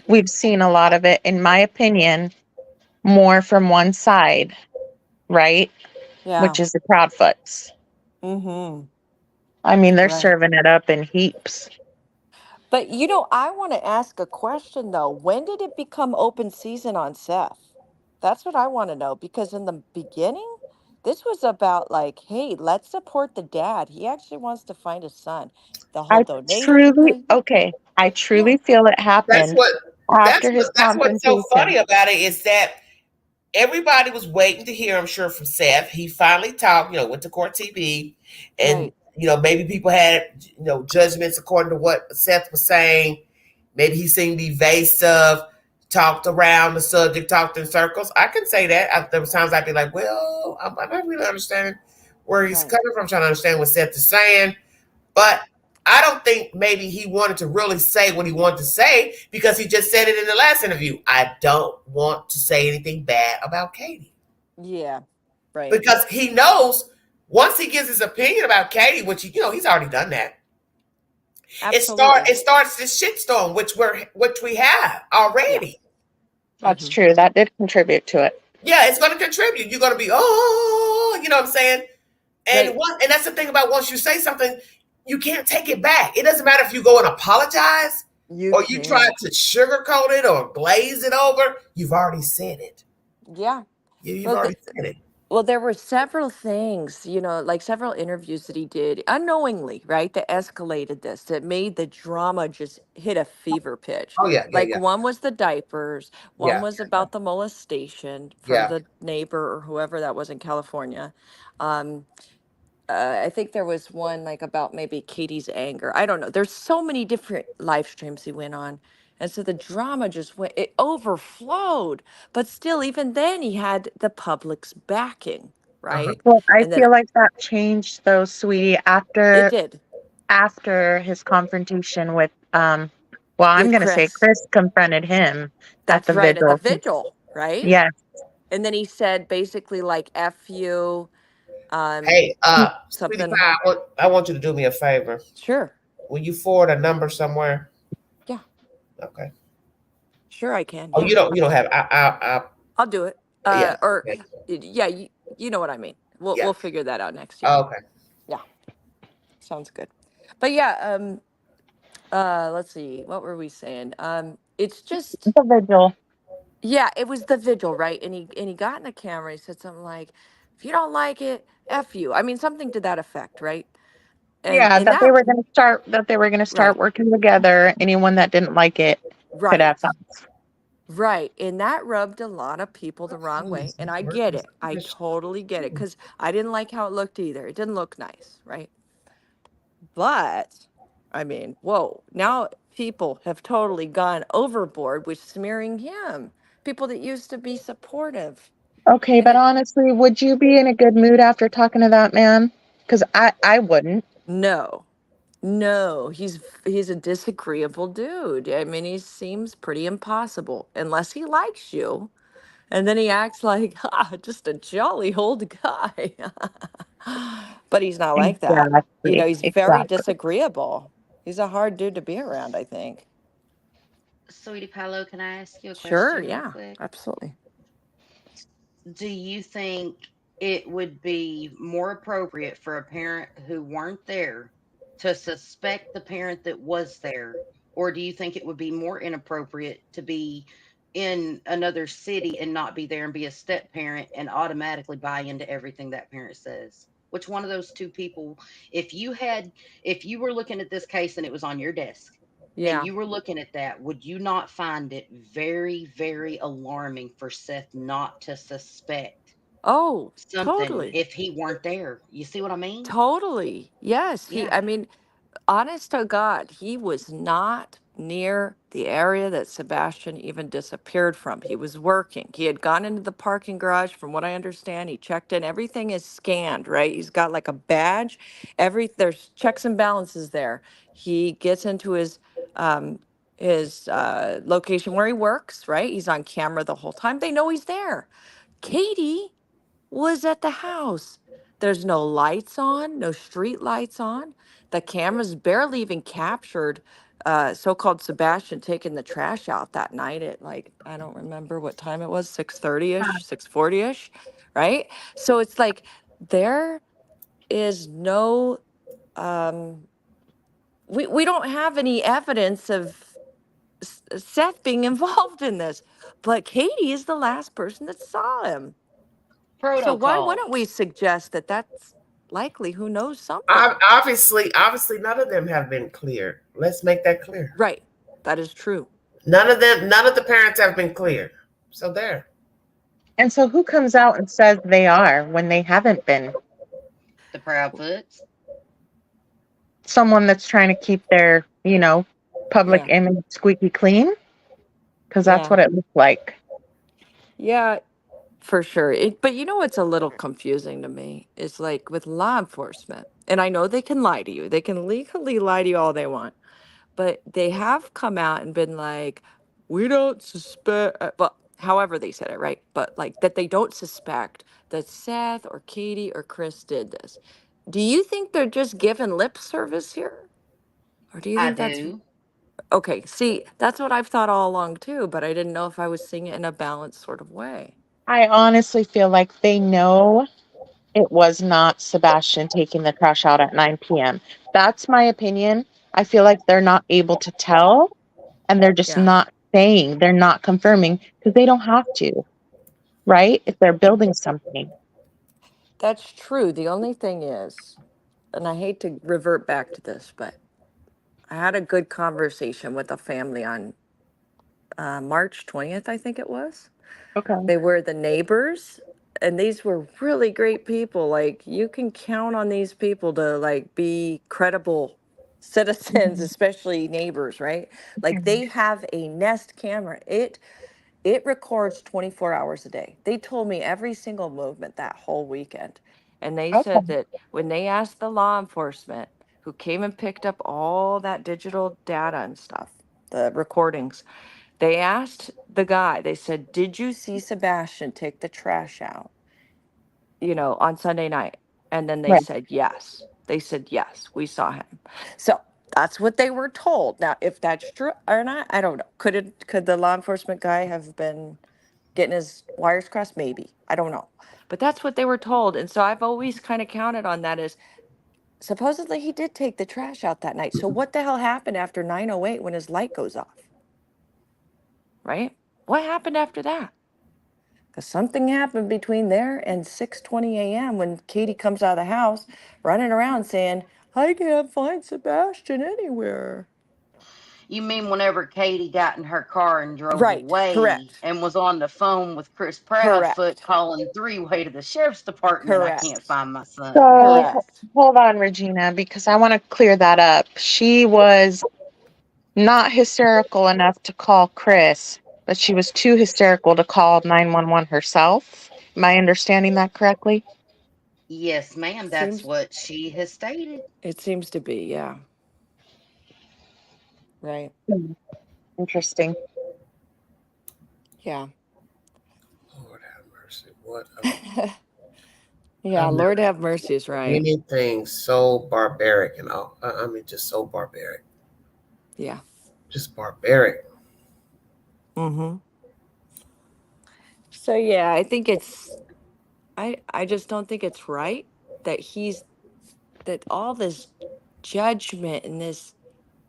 we've seen a lot of it, in my opinion, more from one side, right? Yeah. Which is the Proudfoots. Mm-hmm. I mean, they're Right. serving it up in heaps. But I want to ask a question though. When did it become open season on Seth? That's what I want to know because in the beginning, this was about like, hey, let's support the dad. He actually wants to find his son. The whole donation thing. I Yeah. truly feel it That's happened what. after his That's what's so funny confrontation. about it is that everybody was waiting to hear, I'm sure, from Seth. He finally talked, went to court TV, and Right. maybe people had judgments according to what Seth was saying. Maybe he seemed evasive, talked around the subject, talked in circles. I can say that. There were times I'd be like, well, I'm not really understanding where he's Right. coming from, trying to understand what Seth is saying. But I don't think maybe he wanted to really say what he wanted to say because he just said it in the last interview. I don't want to say anything bad about Katie. Yeah. Right. Because he knows once he gives his opinion about Katie, which he's already done that. Absolutely. It starts this shitstorm, which we have already. That's true. That did contribute to it. Yeah, it's going to contribute. You're going to be, oh, you know what I'm saying? And Right. and that's the thing about once you say something, you can't take it back. It doesn't matter if you go and apologize or you try to sugarcoat it or glaze it over. You've already said it. Yeah. You've Well, already said it. Well, there were several things, like several interviews that he did unknowingly, right? That escalated this, that made the drama just hit a fever pitch. Oh yeah, yeah, Like yeah, one was the diapers, one yeah, was about the molestation from yeah. the neighbor or whoever that was in California. Um, I think there was one like about maybe Katie's anger. I don't know. There's so many different live streams he went on. And so the drama just it overflowed. But still, even then, he had the public's backing, right? Well, I And then feel like that changed though, sweetie, it did after his confrontation with well, I'm with gonna say Chris. Chris confronted him at That's the right, at the vigil. vigil, right? Yes. And then he said basically like F you, Hey, Sweetie something. Pie, I want you to do me a favor. Sure. Will you forward a number somewhere? Yeah. Okay. Sure, I can. Oh, Yeah. you don't have. I'll do it. Yeah. Or Yeah. yeah, you know what I mean. We'll Yeah. we'll figure that out next year. Oh, okay. Yeah. Sounds good. But yeah, let's see. What were we saying? It's just The vigil. yeah, it was the vigil, right? And he got in the camera, he said something like, if you don't like it, F you. I mean, something to that effect, right? And Yeah, in that they that were gonna start right, working together. Anyone that didn't like it could right. have fun. Right. And that rubbed a lot of people the wrong way. And I get it. I totally get it. Because I didn't like how it looked either. It didn't look nice. Right. But I mean, whoa, now people have totally gone overboard with smearing him. People that used to be supportive. Okay, And but honestly, would you be in a good mood after talking to that man? Because I wouldn't. no, he's a disagreeable dude. I mean, he seems pretty impossible unless he likes you. And then he acts like just a jolly old guy. But he's not like that. Exactly. He's very Exactly. disagreeable. He's a hard dude to be around, I think. Sweetie Paolo, can I ask you a Sure, question real yeah, quick? absolutely. Do you think it would be more appropriate for a parent who weren't there to suspect the parent that was there? Or do you think it would be more inappropriate to be in another city and not be there and be a step parent and automatically buy into everything that parent says? Which one of those two people, if you had, if you were looking at this case and it was on your desk and Yeah. you were looking at that, would you not find it very, very alarming for Seth not to suspect Oh, something totally. if he weren't there? You see what I mean? Totally. Yes. Yeah. I mean, honest to God, he was not near the area that Sebastian even disappeared from. He was working. He had gone into the parking garage, from what I understand. He checked in. Everything is scanned, right? He's got like a badge. There's checks and balances there. He gets into his location where he works, right? He's on camera the whole time. They know he's there. Katie was at the house. There's no lights on, no street lights on. The cameras barely even captured so-called Sebastian taking the trash out that night at, like, I don't remember what time it was, 6:30ish, 6:40ish, right? So it's like there is no um we don't have any evidence of Seth being involved in this, but Katie is the last person that saw him. So why Protocol. wouldn't we suggest that that's likely who knows something? Obviously, none of them have been cleared. Let's make that clear. Right. That is true. None of the parents have been cleared. So there. And so who comes out and says they are when they haven't been? The Proudfoots. Someone that's trying to keep their, public Yeah. image squeaky clean? Because that's Yeah. what it looked like. Yeah, for sure. But you know what's a little confusing to me is like with law enforcement, and I know they can lie to you. They can legally lie to you all they want, but they have come out and been like, we don't suspect, well, however they said it, right? But like that they don't suspect that Seth or Katie or Chris did this. Do you think they're just giving lip service here? Or do you I think that's do. okay? See, that's what I've thought all along too, but I didn't know if I was seeing it in a balanced sort of way. I honestly feel like they know it was not Sebastian taking the trash out at 9 p.m. That's my opinion. I feel like they're not able to tell and they're just Yeah, not saying, they're not confirming because they don't have to, right? If they're building something. that's true. The only thing is, and I hate to revert back to this, but I had a good conversation with a family on March 20th, I think it was. Okay. They were the neighbors, and these were really great people. Like, you can count on these people to like be credible citizens, Mhm. especially neighbors, right? Like, Mhm. they have a Nest camera. It records 24 hours a day. They told me every single movement that whole weekend. And they said Okay. that when they asked the law enforcement who came and picked up all that digital data and stuff, the recordings, they asked the guy, they said, did you see Sebastian take the trash out, on Sunday night? And then they Right. said, yes. They said, yes, we saw him. So that's what they were told. Now, if that's true or not, I don't know. Could the law enforcement guy have been getting his wires crossed? Maybe. I don't know. But that's what they were told. And so I've always kind of counted on that as supposedly he did take the trash out that night. So what the hell happened after 9:08 when his light goes off? Right? What happened after that? Because something happened between there and 6:20 a.m. when Katie comes out of the house running around saying, I can't find Sebastian anywhere. You mean whenever Katie got in her car and drove Right. away Correct. and was on the phone with Chris Proudfoot Correct. calling three-way to the sheriff's department, I can't Correct. find my son. So Correct. hold on, Regina, because I want to clear that up. She was not hysterical enough to call Chris, but she was too hysterical to call 911 herself. Am I understanding that correctly? Yes, ma'am, that's Seems what she has stated. it seems to be, yeah. Right. Hmm. Interesting. Yeah. Lord have mercy. What Yeah, I've never Lord have mercy is seen right. anything so barbaric and all. I mean, just so barbaric. Yeah. Just barbaric. Mm-hmm. So yeah, I think it's I just don't think it's right that that all this judgment and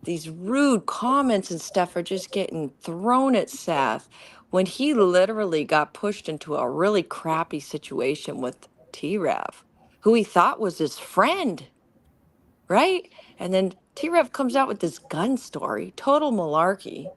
these rude comments and stuff are just getting thrown at Seth when he literally got pushed into a really crappy situation with T-Rev, who he thought was his friend, right? And then T-Rev comes out with this gun story, total malarkey.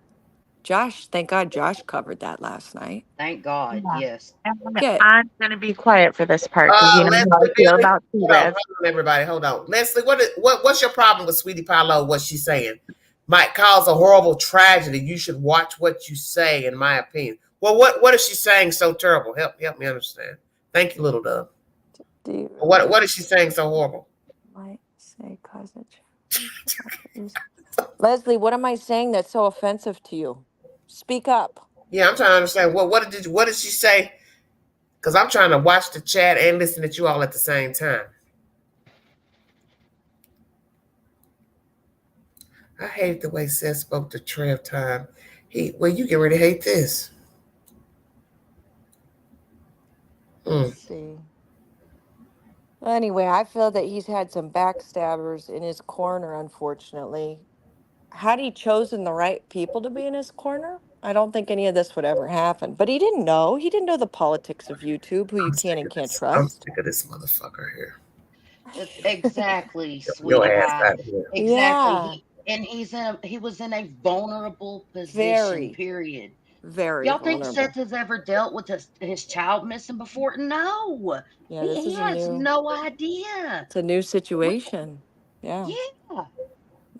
Josh, thank God Josh covered that last night. Thank God, Yeah. yes. And Yeah, I'm going to be quiet for this part because you know how I Leslie, feel Billy, about hold T-Rev. on, everybody, hold on. Leslie, what's your problem with Sweetie Pie Low? What she's saying might cause a horrible tragedy. You should watch what you say, in my opinion. Well, what is she saying so terrible? Help me understand. Thank you, little dove. What is she saying so horrible? might say cause Leslie, what am I saying that's so offensive to you? Speak up. Yeah, I'm trying to understand. What did she say? Because I'm trying to watch the chat and listen to you all at the same time. I hate the way Seth spoke to Trev time. You get ready to hate this. Let's see. Anyway, I feel that he's had some backstabbers in his corner, unfortunately. Had he chosen the right people to be in his corner, I don't think any of this would ever happen. But he didn't know. He didn't know the politics of YouTube, who you can and can't I'm trust. sick of this motherfucker here. Exactly, Your sweetie ass pie. out of here. Exactly. Yeah, He was in a vulnerable position, very, period. very Y'all think vulnerable. Seth has ever dealt with his child missing before? No. Yeah, He, this he is has no idea. it's a new We, situation. Yeah. yeah.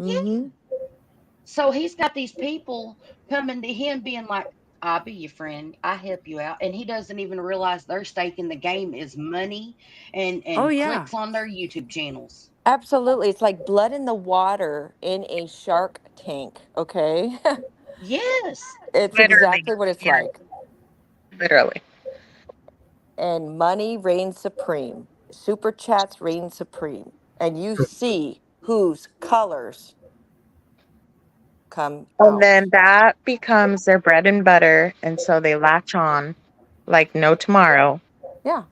Yeah. Mm-hmm. So he's got these people coming to him being like, I'll be your friend. I help you out. And he doesn't even realize their stake in the game is money Oh, and yeah. clicks on their YouTube channels. Absolutely. It's like blood in the water in a shark tank, okay? Yes. It's Literally. exactly what it's Yeah, like. literally. And money reigns supreme. Super chats reign supreme. And you see whose colors come And then out. that becomes their bread and butter. And so they latch on like no tomorrow. Yeah,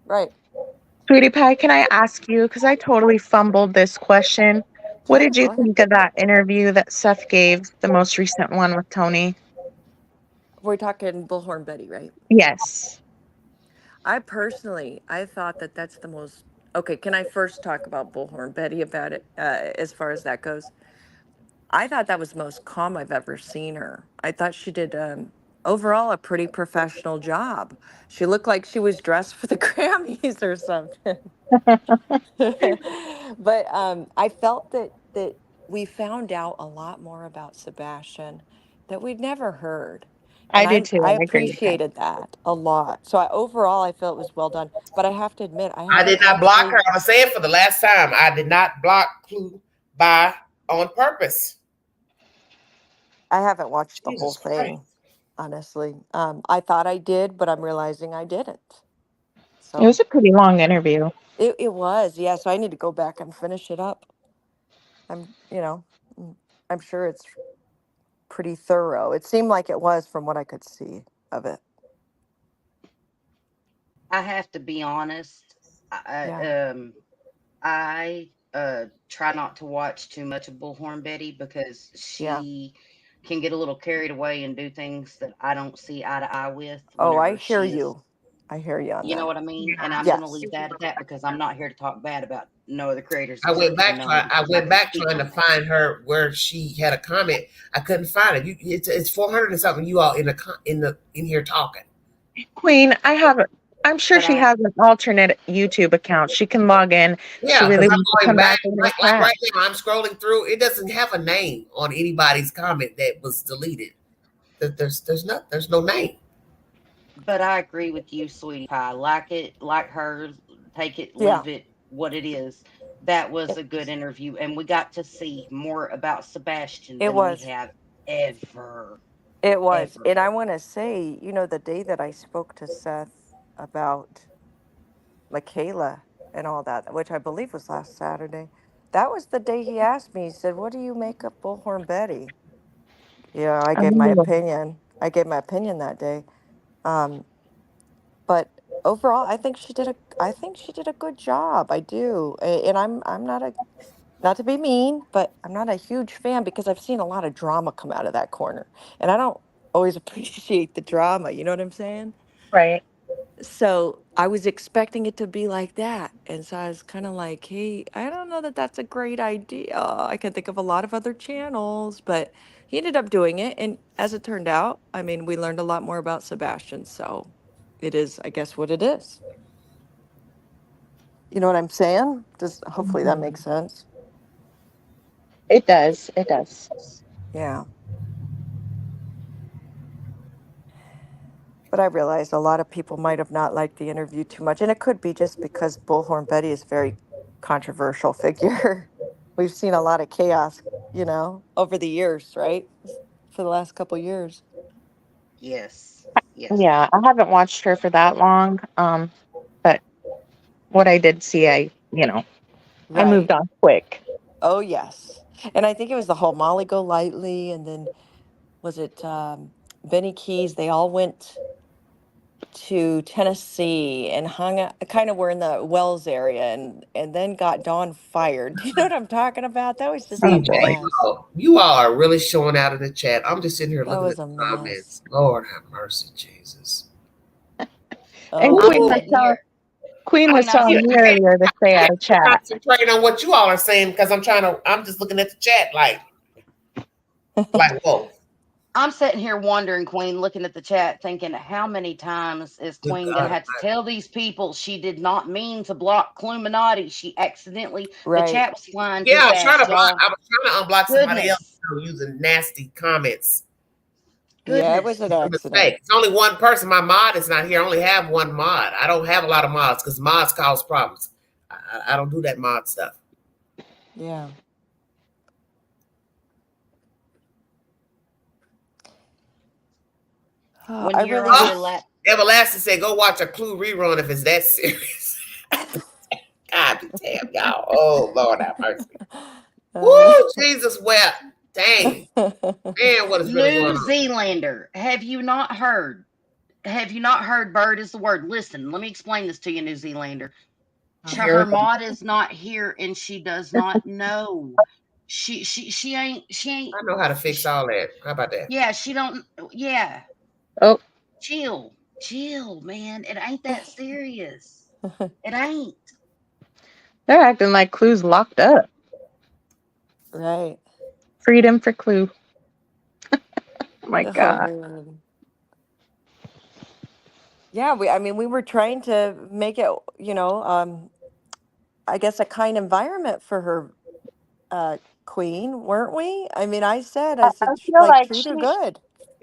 right. Sweetie Pie, can I ask you, because I totally fumbled this question. What Sure, did you go ahead. think of that interview that Seth gave, the most recent one with Tony? We're talking Bullhorn Betty, right? Yes. I thought that that's the most. Okay, can I first talk about Bullhorn Betty about it as far as that goes? I thought that was the most calm I've ever seen her. I thought she did overall a pretty professional job. She looked like she was dressed for the Grammys or something. But I felt that we found out a lot more about Sebastian that we'd never heard. I And do too. I I agree with that. appreciated that a lot. So overall, I felt it was well done. But I have to admit, I I haven't did not watched block her. the. I'm gonna say it for the last time. I did not block Clue by on purpose. I haven't watched the whole Jesus Christ. thing, honestly. I thought I did, but I'm realizing I didn't. It was So a pretty long interview. it was, yeah. So I need to go back and finish it up. I'm, I'm sure it's pretty thorough. It seemed like it was from what I could see of it. I have to be honest. Yeah. I try not to watch too much of Bullhorn Betty because Yeah. she can get a little carried away and do things that I don't see eye to eye with Oh, I whenever hear she is. you. I hear you on You know that. what I mean? And I'm going to Yes. leave that at that because I'm not here to talk bad about no other creators I went except for back Noni I because I went can back speak trying to on her. find her where she had a comment. I couldn't find it. It's 400 and something. You all in here talking. Queen, I'm sure But she has an alternate YouTube account. She can log in. She Yeah, because really I'm wants to going come back back in and like chat. right now. I'm scrolling through. It doesn't have a name on anybody's comment that was deleted. There's no name. But I agree with you, sweetie pie. Like it, like her, take it, Yeah. leave it, what it is. That was It, a good interview, and we got to see more about Sebastian it than we was. have ever, It was. ever. And I want to say, the day that I spoke to Seth about Michaela and all that, which I believe was last Saturday, that was the day he asked me, he said, "What do you make of Bullhorn Betty?" Yeah, I gave my Oh, opinion. I gave my opinion that day. Um, but overall, I think she did a good job. I do. And I'm not to be mean, but I'm not a huge fan because I've seen a lot of drama come out of that corner. And I don't always appreciate the drama, you know what I'm saying? Right. So I was expecting it to be like that. And so I was kind of like, hey, I don't know that that's a great idea. I can think of a lot of other channels, but he ended up doing it. And as it turned out, I mean, we learned a lot more about Sebastian. So it is, I guess, what it is. You know what I'm saying? Just hopefully that makes sense. It does. It does. Yeah. But I realized a lot of people might have not liked the interview too much. And it could be just because Bullhorn Betty is a very controversial figure. We've seen a lot of chaos, over the years, right? For the last couple years. Yes. Yes. Yeah, I haven't watched her for that long. But what I did see, I moved Right. on quick. Oh, yes. And I think it was the whole Molly Golightly, and then was it Benny Keys? They all went to Tennessee and hung out, kind of were in the Wells area, and then got Dawn fired. Do you know what I'm talking about? That was just a Oh See, boy. mess. you all are really showing out in the chat. I'm just sitting here That looking at was the a mess. comments. Lord have mercy, Jesus. And Oh I'm Queen yeah. was sitting telling here. Queen I was mean, I Yeah, telling see. me I can't, earlier to stay I out can't of chat. concentrate on what you all are saying because I'm just looking at the chat like, whoa, I'm sitting here wondering, Queen, looking at the chat, thinking, how many times is good Queen gonna God. have to tell these people she did not mean to block Cluminati? She accidentally. The Right. chat was flying Yeah, too fast, y'all. I was trying to unblock somebody else Goodness, using nasty comments. Yeah, it was goodness. an It's a accident. mistake. It's only one person. My mod is not here. I only have one mod. I don't have a lot of mods because mods cause problems. I don't do that mod stuff. Yeah. When I you're really on the Oh, wish. lap, Everlasting said, go watch a Clue rerun if it's that serious. God be damn, y'all. Oh, Lord have mercy. Uh, Woo, Jesus wept. Dang. Man, what is really going New on? Zealander, have you not heard? Have you not heard? Bird is the word. Listen, let me explain this to you, New Zealander. Here we Her go. mod is not here, and she does not know. She ain't. I know how to fix all that. How about that? Yeah, she don't. Yeah, Oh, chill, man. It ain't that serious. It ain't. they're acting like Clue's locked up. right. Freedom for Clue. Oh my Oh God. man. Yeah, I mean, we were trying to make it, I guess a kind environment for her, queen, weren't we? I mean, I I said, feel like, like treat she, her good.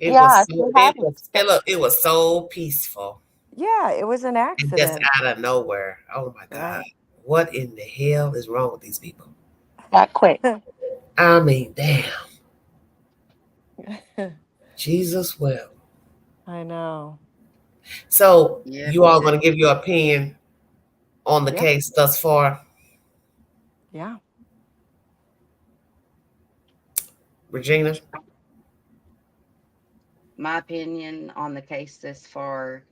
yeah, she had it. It was so peaceful Yeah, it was an and just accident. out of nowhere. Oh my God. Right. What in the hell is wrong with these people? That quick. I mean, damn. Jesus will. I know. So Yep. you all gonna give your opinion on the Yeah. case thus far? Yeah. Regina? My opinion on the case this far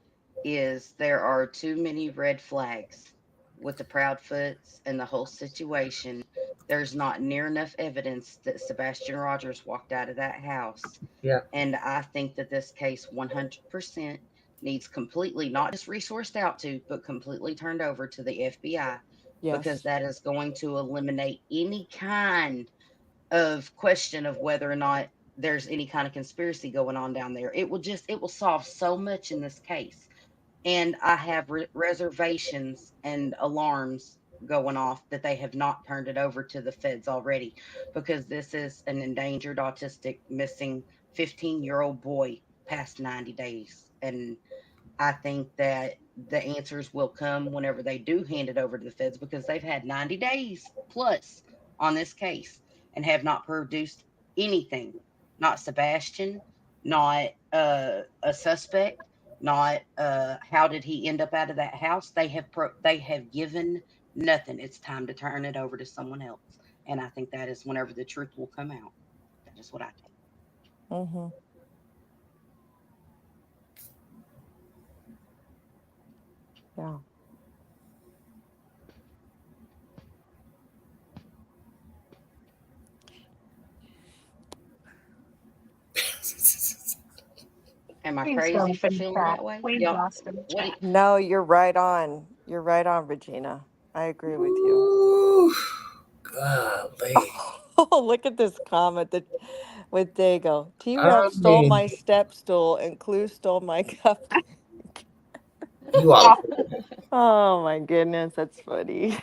is there are too many red flags with the Proudfoots and the whole situation. There's not near enough evidence that Sebastian Rogers walked out of that house. Yeah. And I think that this case 100% needs completely, not just resourced out to, but completely turned over to the FBI because Yes. that is going to eliminate any kind of question of whether or not there's any kind of conspiracy going on down there. It will solve so much in this case. And I have reservations and alarms going off that they have not turned it over to the feds already because this is an endangered autistic missing 15-year-old boy past 90 days. And I think that the answers will come whenever they do hand it over to the feds because they've had 90 days plus on this case and have not produced anything. Not Sebastian, not a suspect, not how did he end up out of that house. They have given nothing. It's time to turn it over to someone else. And I think that is whenever the truth will come out. That is what I think. Yeah. Am I Please crazy don't for be feeling chat. that way? Please Yep. ask in the What? chat. No, you're right on. You're right on, Regina. I agree with you. Ooh, golly. Oh, look at this comment that with Dago. I T-Rev stole mean, my step stool and Clue stole my cupcake. you all. Oh my goodness, that's funny.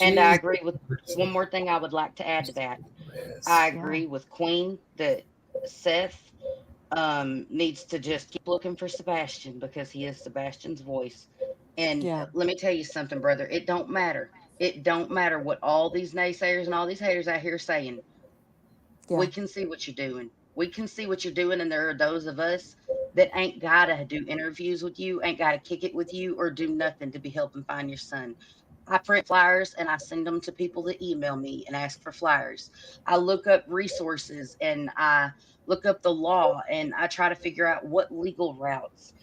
And I Jeez. agree with one more thing I would like to add to that. I Yeah. agree with Queen that Seth needs to just keep looking for Sebastian because he is Sebastian's voice. And Yeah. let me tell you something, brother. It don't matter. It don't matter what all these naysayers and all these haters out here saying. We Yeah. can see what you're doing. We can see what you're doing, and there are those of us that ain't gotta do interviews with you, ain't gotta kick it with you, or do nothing to be helping find your son. I print flyers and I send them to people that email me and ask for flyers. I look up resources and I look up the law and I try to figure out what legal routes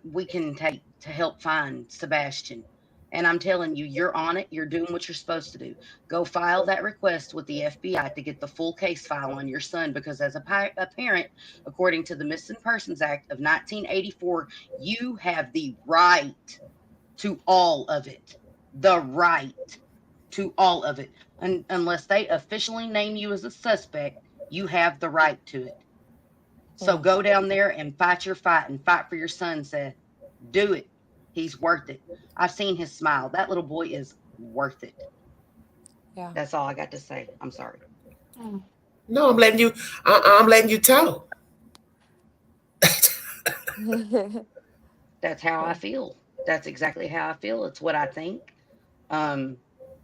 we can take to help find Sebastian. And I'm telling you, you're on it. You're doing what you're supposed to do. Go file that request with the FBI to get the full case file on your son because, as a parent, according to the Missing Persons Act of 1984, you have the right to all of it. The right to all of it. Unless they officially name you as a suspect, you have the right to it. So Yeah. go down there and fight your fight and fight for your son, Seth. Do it. He's worth it. I've seen his smile. That little boy is worth it. Yeah. That's all I got to say. I'm sorry. No, I'm letting you. I'm letting you tell. That's how I feel. That's exactly how I feel. It's what I think. Um,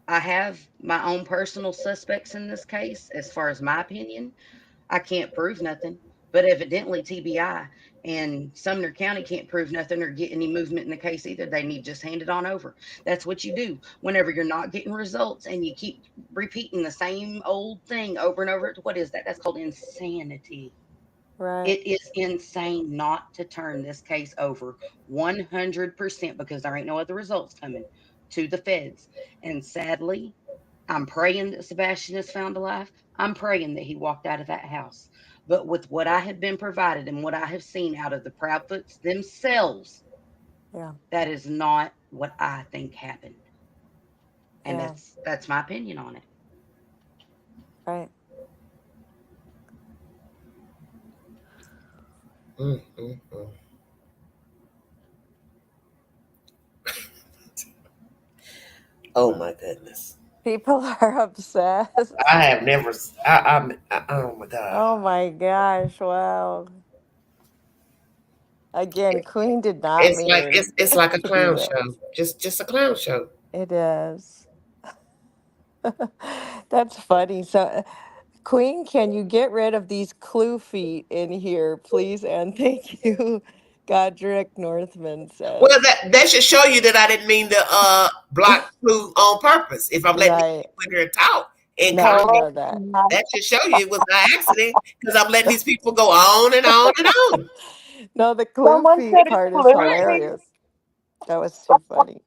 I have my own personal suspects in this case, as far as my opinion. I can't prove nothing, but evidently TBI and Sumner County can't prove nothing or get any movement in the case either. They need just hand it on over. That's what you do whenever you're not getting results and you keep repeating the same old thing over and over. What is that? That's called insanity. Right. It is insane not to turn this case over 100% because there ain't no other results coming to the feds. And sadly, I'm praying that Sebastian is found alive. I'm praying that he walked out of that house. But with what I have been provided and what I have seen out of the Proudfoots themselves, Yeah. that is not what I think happened. And Yeah. that's my opinion on it. Right. Mm, mm, mm. Oh my goodness. People are obsessed. I have never. Oh my god. Oh my gosh. Wow. Again, Queen did not It's like mean it's like a to do clown this. show. Just a clown show. It is. That's funny. So, Queen, can you get rid of these clue feet in here, please? And thank you, Godric Northman Well, says. that should show you that I didn't mean to block Clue on purpose. If I'm letting these Right. people in here talk and No, we comment, know that. that should show you it was an accident because I'm letting these people go on and on and on. No, the clue Someone feet said part is clue feet. hilarious. That was too funny.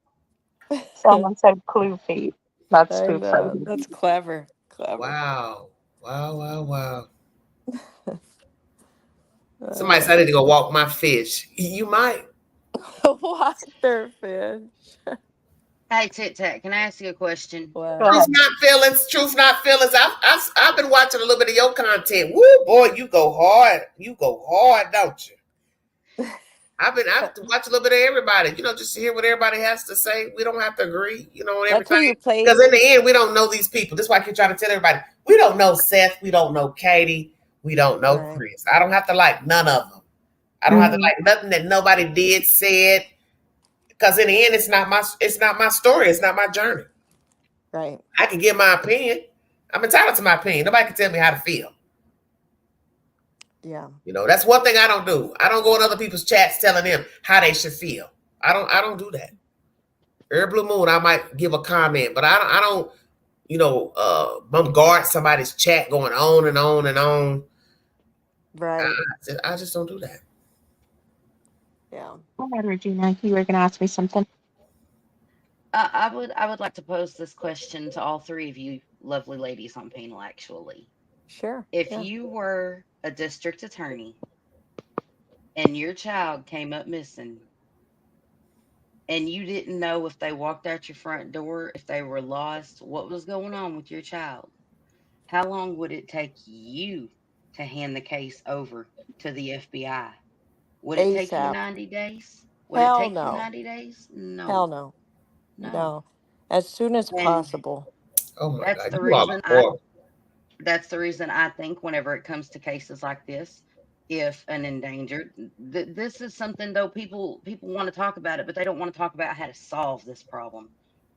Someone said clue feet. That's I too know. funny. That's clever. Clever. Wow. Wow, wow, wow. Somebody said I Uh, need to go walk my fish. You might. water fish. Hey, Tit Tat, can I ask you a question? Go Wow. Truth ahead. not feelings. Truth not feelings. I've been watching a little bit of your content. Woo, boy, you go hard. You go hard, don't you? I've watched a little bit of everybody, just to hear what everybody has to say. We don't have to agree, on That's who everything. you played. Because in the end, we don't know these people. That's why I keep trying to tell everybody. We don't know Seth. We don't know Katie. We don't know Right. Chris. I don't have to like none of them. I don't have to like nothing that nobody did, said. Because in the end, it's not my story. It's not my journey. Right. I can give my opinion. I'm entitled to my opinion. Nobody can tell me how to feel. Yeah. That's one thing I don't do. I don't go in other people's chats telling them how they should feel. I don't do that. Every blue moon, I might give a comment, but I don't, bombard somebody's chat going on and on and on. Right. I just don't do that. Yeah. Go ahead, Regina. You were going to ask me something. I would like to pose this question to all three of you lovely ladies on panel, actually. Sure. If Yeah. you were a district attorney and your child came up missing and you didn't know if they walked out your front door, if they were lost, what was going on with your child, how long would it take you to hand the case over to the FBI? Would it take you ASAP. 90 days? Would it Hell take you no. 90 days? Hell No, no. no. No. As soon as And possible. Oh my that's God, the you all are reason horrible. that's the reason I think whenever it comes to cases like this, if an endangered, this is something though people want to talk about it, but they don't want to talk about how to solve this problem.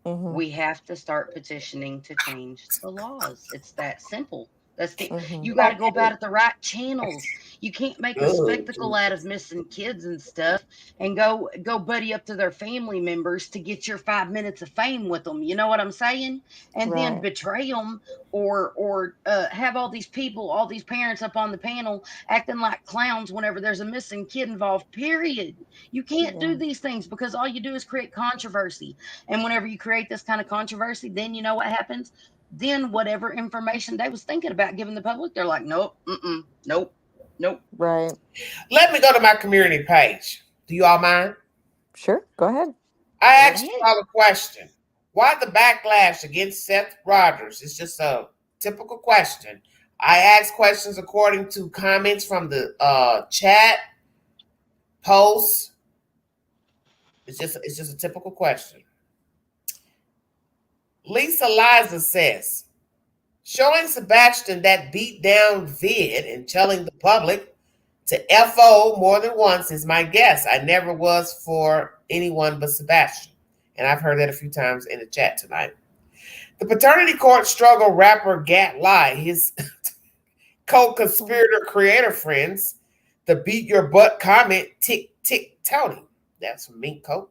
Mm-hmm. We have to start petitioning to change the laws. It's that simple. Mm-hmm. You got to go about it the right channels. You can't make a Oh, spectacle out of Jesus. missing kids and stuff and go buddy up to their family members to get your 5 minutes of fame with them. You know what I'm saying? And then Right. betray them or have all these people, all these parents up on the panel acting like clowns whenever there's a missing kid involved. Period. You can't Yeah. do these things because all you do is create controversy. And whenever you create this kind of controversy, then you know what happens? Then whatever information they was thinking about giving the public, they're like, nope, nope, nope. Right. Let me go to my community page. Do you all mind? Sure. Go ahead. I Go asked you ahead. all a question. Why the backlash against Seth Rogers? It's just a typical question. I ask questions according to comments from the chat, posts. It's just a typical question. Lisa Liza says, showing Sebastian that beat down vid and telling the public to FO more than once is my guess. I never was for anyone but Sebastian. And I've heard that a few times in the chat tonight. The paternity court struggle rapper Gat Lie, his co-conspirator creator friends, the beat your butt comment, tick, tick, Tony. That's from Mink Coat.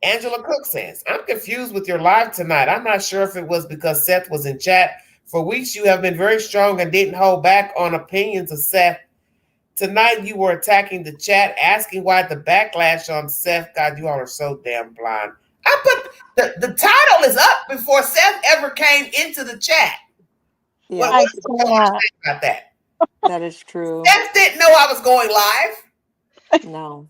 Angela Cook says, I'm confused with your live tonight. I'm not sure if it was because Seth was in chat. For weeks, you have been very strong and didn't hold back on opinions of Seth. Tonight, you were attacking the chat, asking why the backlash on Seth. God, you all are so damn blind. I put the title is up before Seth ever came into the chat. Yeah. What you want to say about that? That is true. Seth didn't know I was going live. No.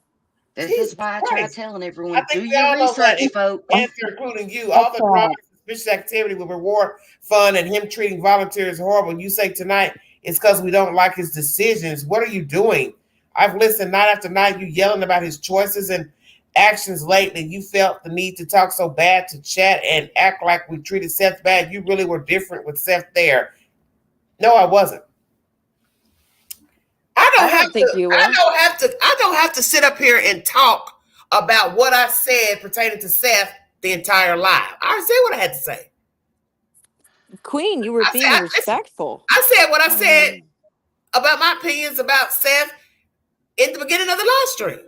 This Jesus is why I Christ. try telling I everyone, think do we your all know that research, folks. answer, including you. All the drama and suspicious activity will reward fun and him treating volunteers horrible. You say tonight it's because we don't like his decisions. What are you doing? I've listened night after night, you yelling about his choices and actions lately. You felt the need to talk so bad to chat and act like we treated Seth bad. You really were different with Seth there. No, I wasn't. I don't have to sit up here and talk about what I said pertaining to Seth the entire live. I said what I had to say. Queen, you were being respectful. I said what I said about my opinions about Seth in the beginning of the live stream.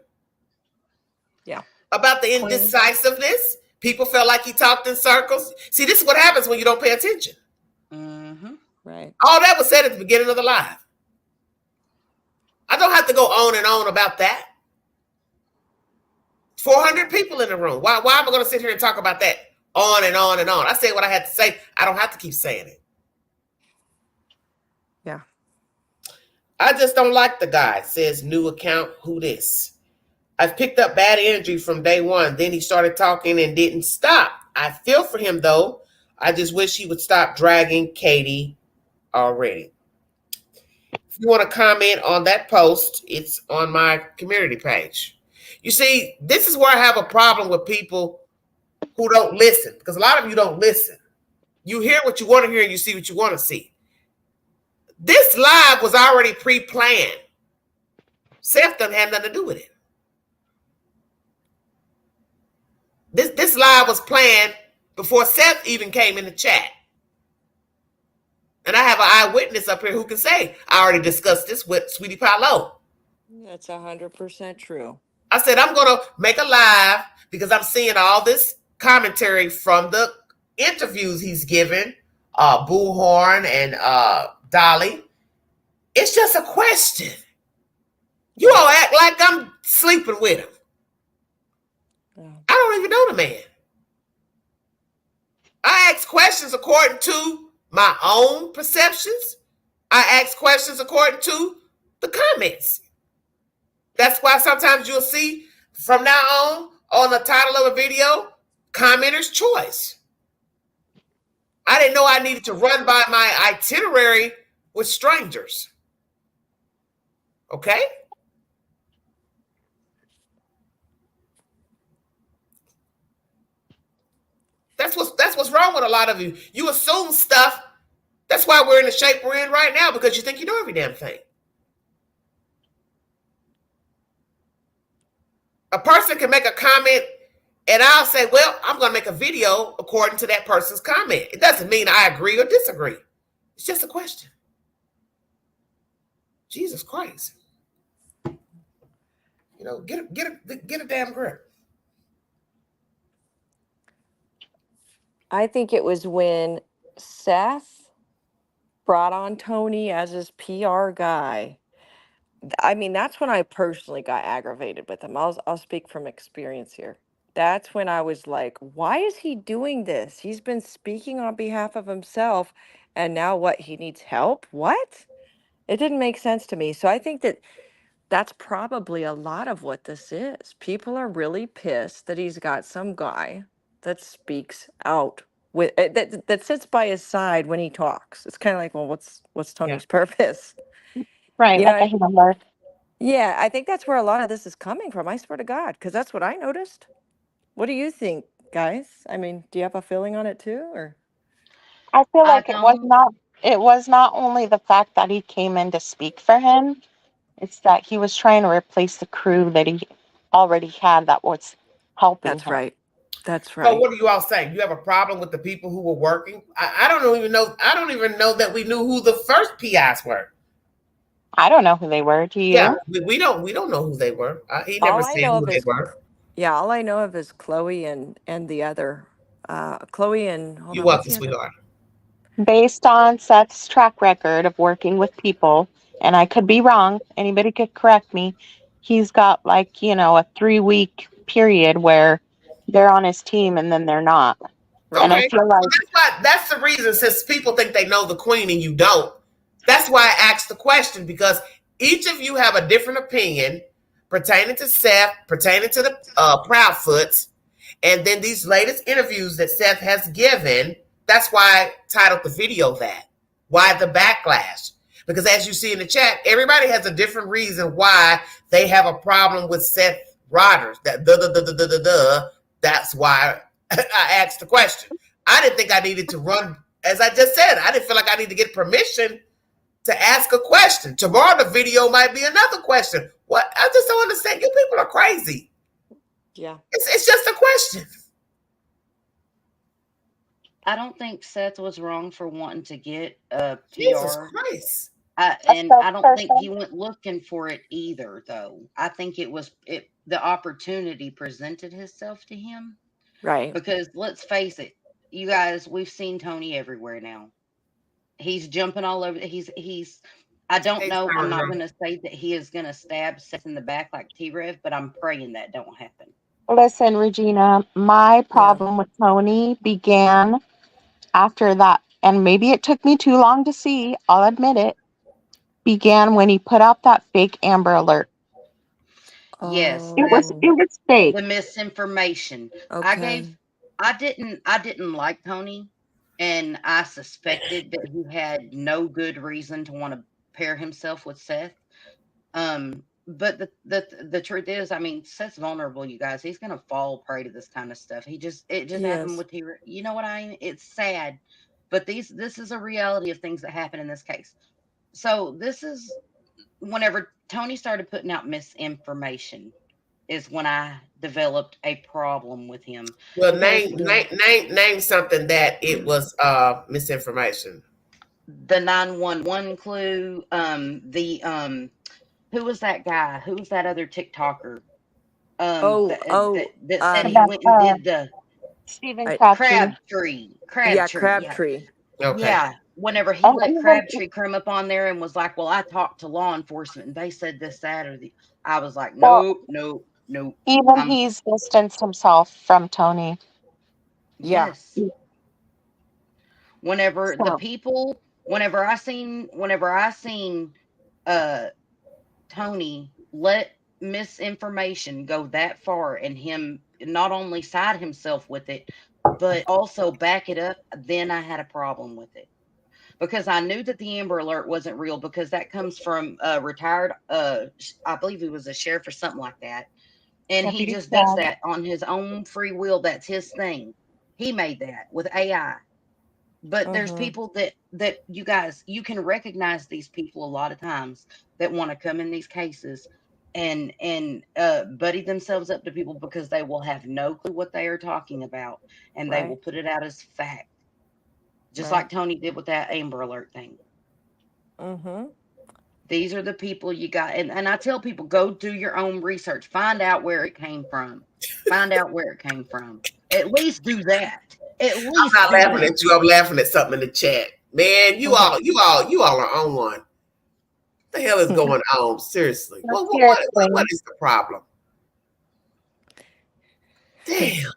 Yeah. About the indecisiveness. People felt like he talked in circles. See, this is what happens when you don't pay attention. Mm-hmm. Right. All that was said at the beginning of the live. I don't have to go on and on about that. 400 people in the room. Why am I going to sit here and talk about that on and on and on? I said what I had to say. I don't have to keep saying it. Yeah. I just don't like the guy. Says new account. Who this? I've picked up bad energy from day one. Then he started talking and didn't stop. I feel for him though. I just wish he would stop dragging Katie already. If you want to comment on that post, it's on my community page. You see, this is where I have a problem with people who don't listen, because a lot of you don't listen. You hear what you want to hear and you see what you want to see. This live was already pre-planned. Seth doesn't have nothing to do with it. This live was planned before Seth even came in the chat. And I have an eyewitness up here who can say, I already discussed this with Sweetie Palo. That's 100% true. I said, I'm going to make a live because I'm seeing all this commentary from the interviews he's given, Bullhorn and Dolly. It's just a question. You all act like I'm sleeping with him. Yeah. I don't even know the man. I ask questions according to my own perceptions. I ask questions according to the comments. That's why sometimes you'll see from now on the title of a video, commenter's choice. I didn't know I needed to run by my itinerary with strangers. Okay? That's what's wrong with a lot of you. You assume stuff. That's why we're in the shape we're in right now, because you think you know every damn thing. A person can make a comment and I'll say, well, I'm going to make a video according to that person's comment. It doesn't mean I agree or disagree. It's just a question. Jesus Christ. You know, get a damn grip. I think it was when Seth brought on Tony as his PR guy. I mean, that's when I personally got aggravated with him. I'll speak from experience here. That's when I was like, why is he doing this? He's been speaking on behalf of himself, and now what? He needs help? What? It didn't make sense to me. So I think that that's probably a lot of what this is. People are really pissed that he's got some guy that speaks out with that sits by his side when he talks. It's kind of like, well, what's Tony's purpose? Right, You like a know, handler. yeah, I think that's where a lot of this is coming from. I swear to God, because that's what I noticed. What do you think, guys? I mean, do you have a feeling on it too, or? I feel I like don't. it was not only the fact that he came in to speak for him, it's that he was trying to replace the crew that he already had that was helping That's him. right. That's So right. what do you all say? You have a problem with the people who were working? I don't even know. I don't even know that we knew who the first PIs were. I don't know who they were. Do you? Yeah, we don't know who they were. He never All I said know who of they is, were. yeah, all I know of is Chloe and the other, Chloe and hold You on, what's welcome, the other? sweetheart. Based on Seth's track record of working with people, and I could be wrong, anybody could correct me, he's got like, a 3-week period where they're on his team and then they're not. Right. And I Okay, feel like that's the reason. Since people think they know the queen and you don't, that's why I asked the question, because each of you have a different opinion pertaining to Seth, pertaining to the Proudfoots, and then these latest interviews that Seth has given. That's why I titled the video that. Why the backlash? Because as you see in the chat, everybody has a different reason why they have a problem with Seth Rogers. That's why I asked the question. I didn't think I needed to run, as I just said, I didn't feel like I need to get permission to ask a question. Tomorrow the video might be another question. What? I just don't understand. You people are crazy. Yeah. It's just a question. I don't think Seth was wrong for wanting to get a Jesus PR. Christ. And I don't think he went looking for it either, though. I think the opportunity presented itself to him. Right. Because let's face it, you guys, we've seen Tony everywhere now. He's jumping all over. I don't know. I'm not going to say that he is going to stab Seth in the back like T-Rev, but I'm praying that don't happen. listen, Regina, my problem with Tony began after that, and maybe it took me too long to see, I'll admit it, began when he put out that fake Amber Alert. Yes, It was fake. the misinformation. Okay. I didn't like Tony, and I suspected that he had no good reason to want to pair himself with Seth. But the truth is, I mean, Seth's vulnerable, you guys. He's gonna fall prey to this kind of stuff. It just happened with you know what I mean? It's sad, but this is a reality of things that happen in this case. So this is whenever Tony started putting out misinformation is when I developed a problem with him. Well, Because name something that it was misinformation. the 911 clue, who was that guy? Who was that other TikToker? That said he went and did the Stephen Crabtree. Crabtree. Yeah, Yeah. Crabtree. Okay. Yeah. whenever he let Crabtree come up on there and was like, "Well, I talked to law enforcement and they said this, that, or the," I was like, "Nope, nope, nope." Even he's distanced himself from Tony. Yeah. Yes. Whenever the people, whenever I seen Tony let misinformation go that far and him not only side himself with it, but also back it up, then I had a problem with it. Because I knew that the Amber Alert wasn't real because that comes from a retired, I believe he was a sheriff or something like that. And he Deputy just does Sam. that on his own free will. That's his thing. He made that with AI. But there's people that you guys, you can recognize these people a lot of times that want to come in these cases and buddy themselves up to people because they will have no clue what they are talking about and they will put it out as fact. Just like Tony did with that Amber Alert thing. These are the people you got. And I tell people, go do your own research. Find out where it came from. Find out where it came from. At least do that. At least I'm not laughing at you. I'm laughing at something in the chat. Man, you all are on one. What the hell is going on? Seriously. What is the problem? Damn.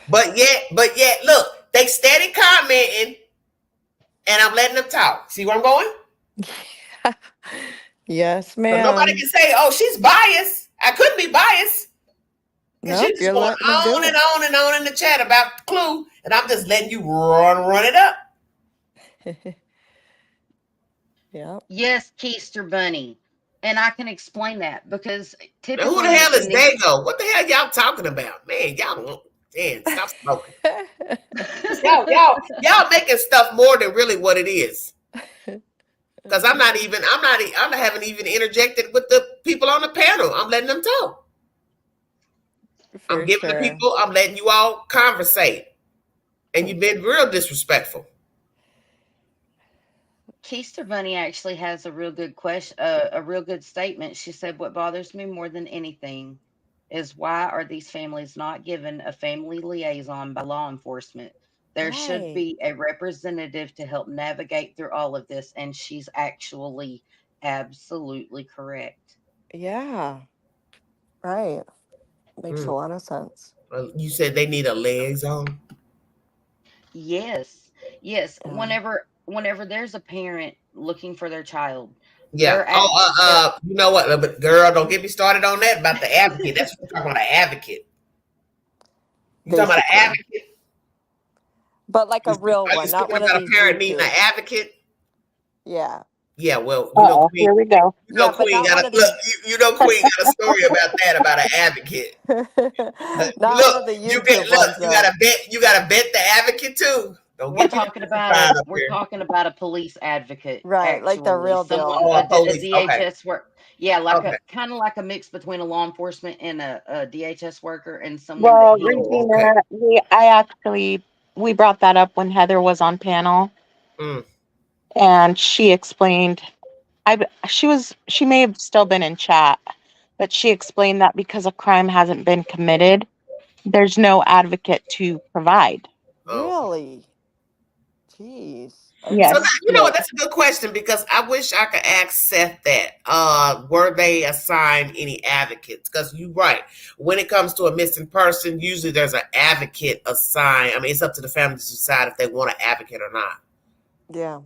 But yet, look, they steady commenting, and I'm letting them talk. See where I'm going? Yes, ma'am. So nobody can say, "Oh, she's biased." I couldn't be biased. Because she's just going on and on and on in the chat about Clue, and I'm just letting you run it up. Yeah. Yes, Keister Bunny. And I can explain that because typically. Now, who the hell is Dago? What the hell y'all talking about? Man, y'all stop smoking. y'all making stuff more than really what it is. Because I haven't even interjected with the people on the panel. I'm letting them talk. I'm giving the people, I'm letting you all conversate. And you've been real disrespectful. Keister Bunny actually has a real good question, a real good statement. She said, "What bothers me more than anything is why are these families not given a family liaison by law enforcement? There should be a representative to help navigate through all of this." And she's actually absolutely correct. Yeah. Right. Makes a lot of sense. You said they need a liaison? Yes. Whenever there's a parent looking for their child. Yeah. You know what? But girl, don't get me started on that about the advocate. That's what we're talking about, an advocate. You talking about an advocate? But like a real one, not one of these. A parent needing an advocate? Yeah. Yeah, well, Queen, here we go. Queen got Queen got a story about that, about an advocate. Look, you gotta bet the advocate too. We're talking about a police advocate, right? Actually. Like the real deal. A DHS work. Yeah, kind of like a mix between a law enforcement and a DHS worker and someone. Well, Regina, we brought that up when Heather was on panel, and she explained. She may have still been in chat, but she explained that because a crime hasn't been committed, there's no advocate to provide. Really? Jeez. Okay. Yes. So you know what? That's a good question because I wish I could ask Seth that. Were they assigned any advocates? Because you're right. When it comes to a missing person, usually there's an advocate assigned. I mean, it's up to the family to decide if they want an advocate or not. Yeah.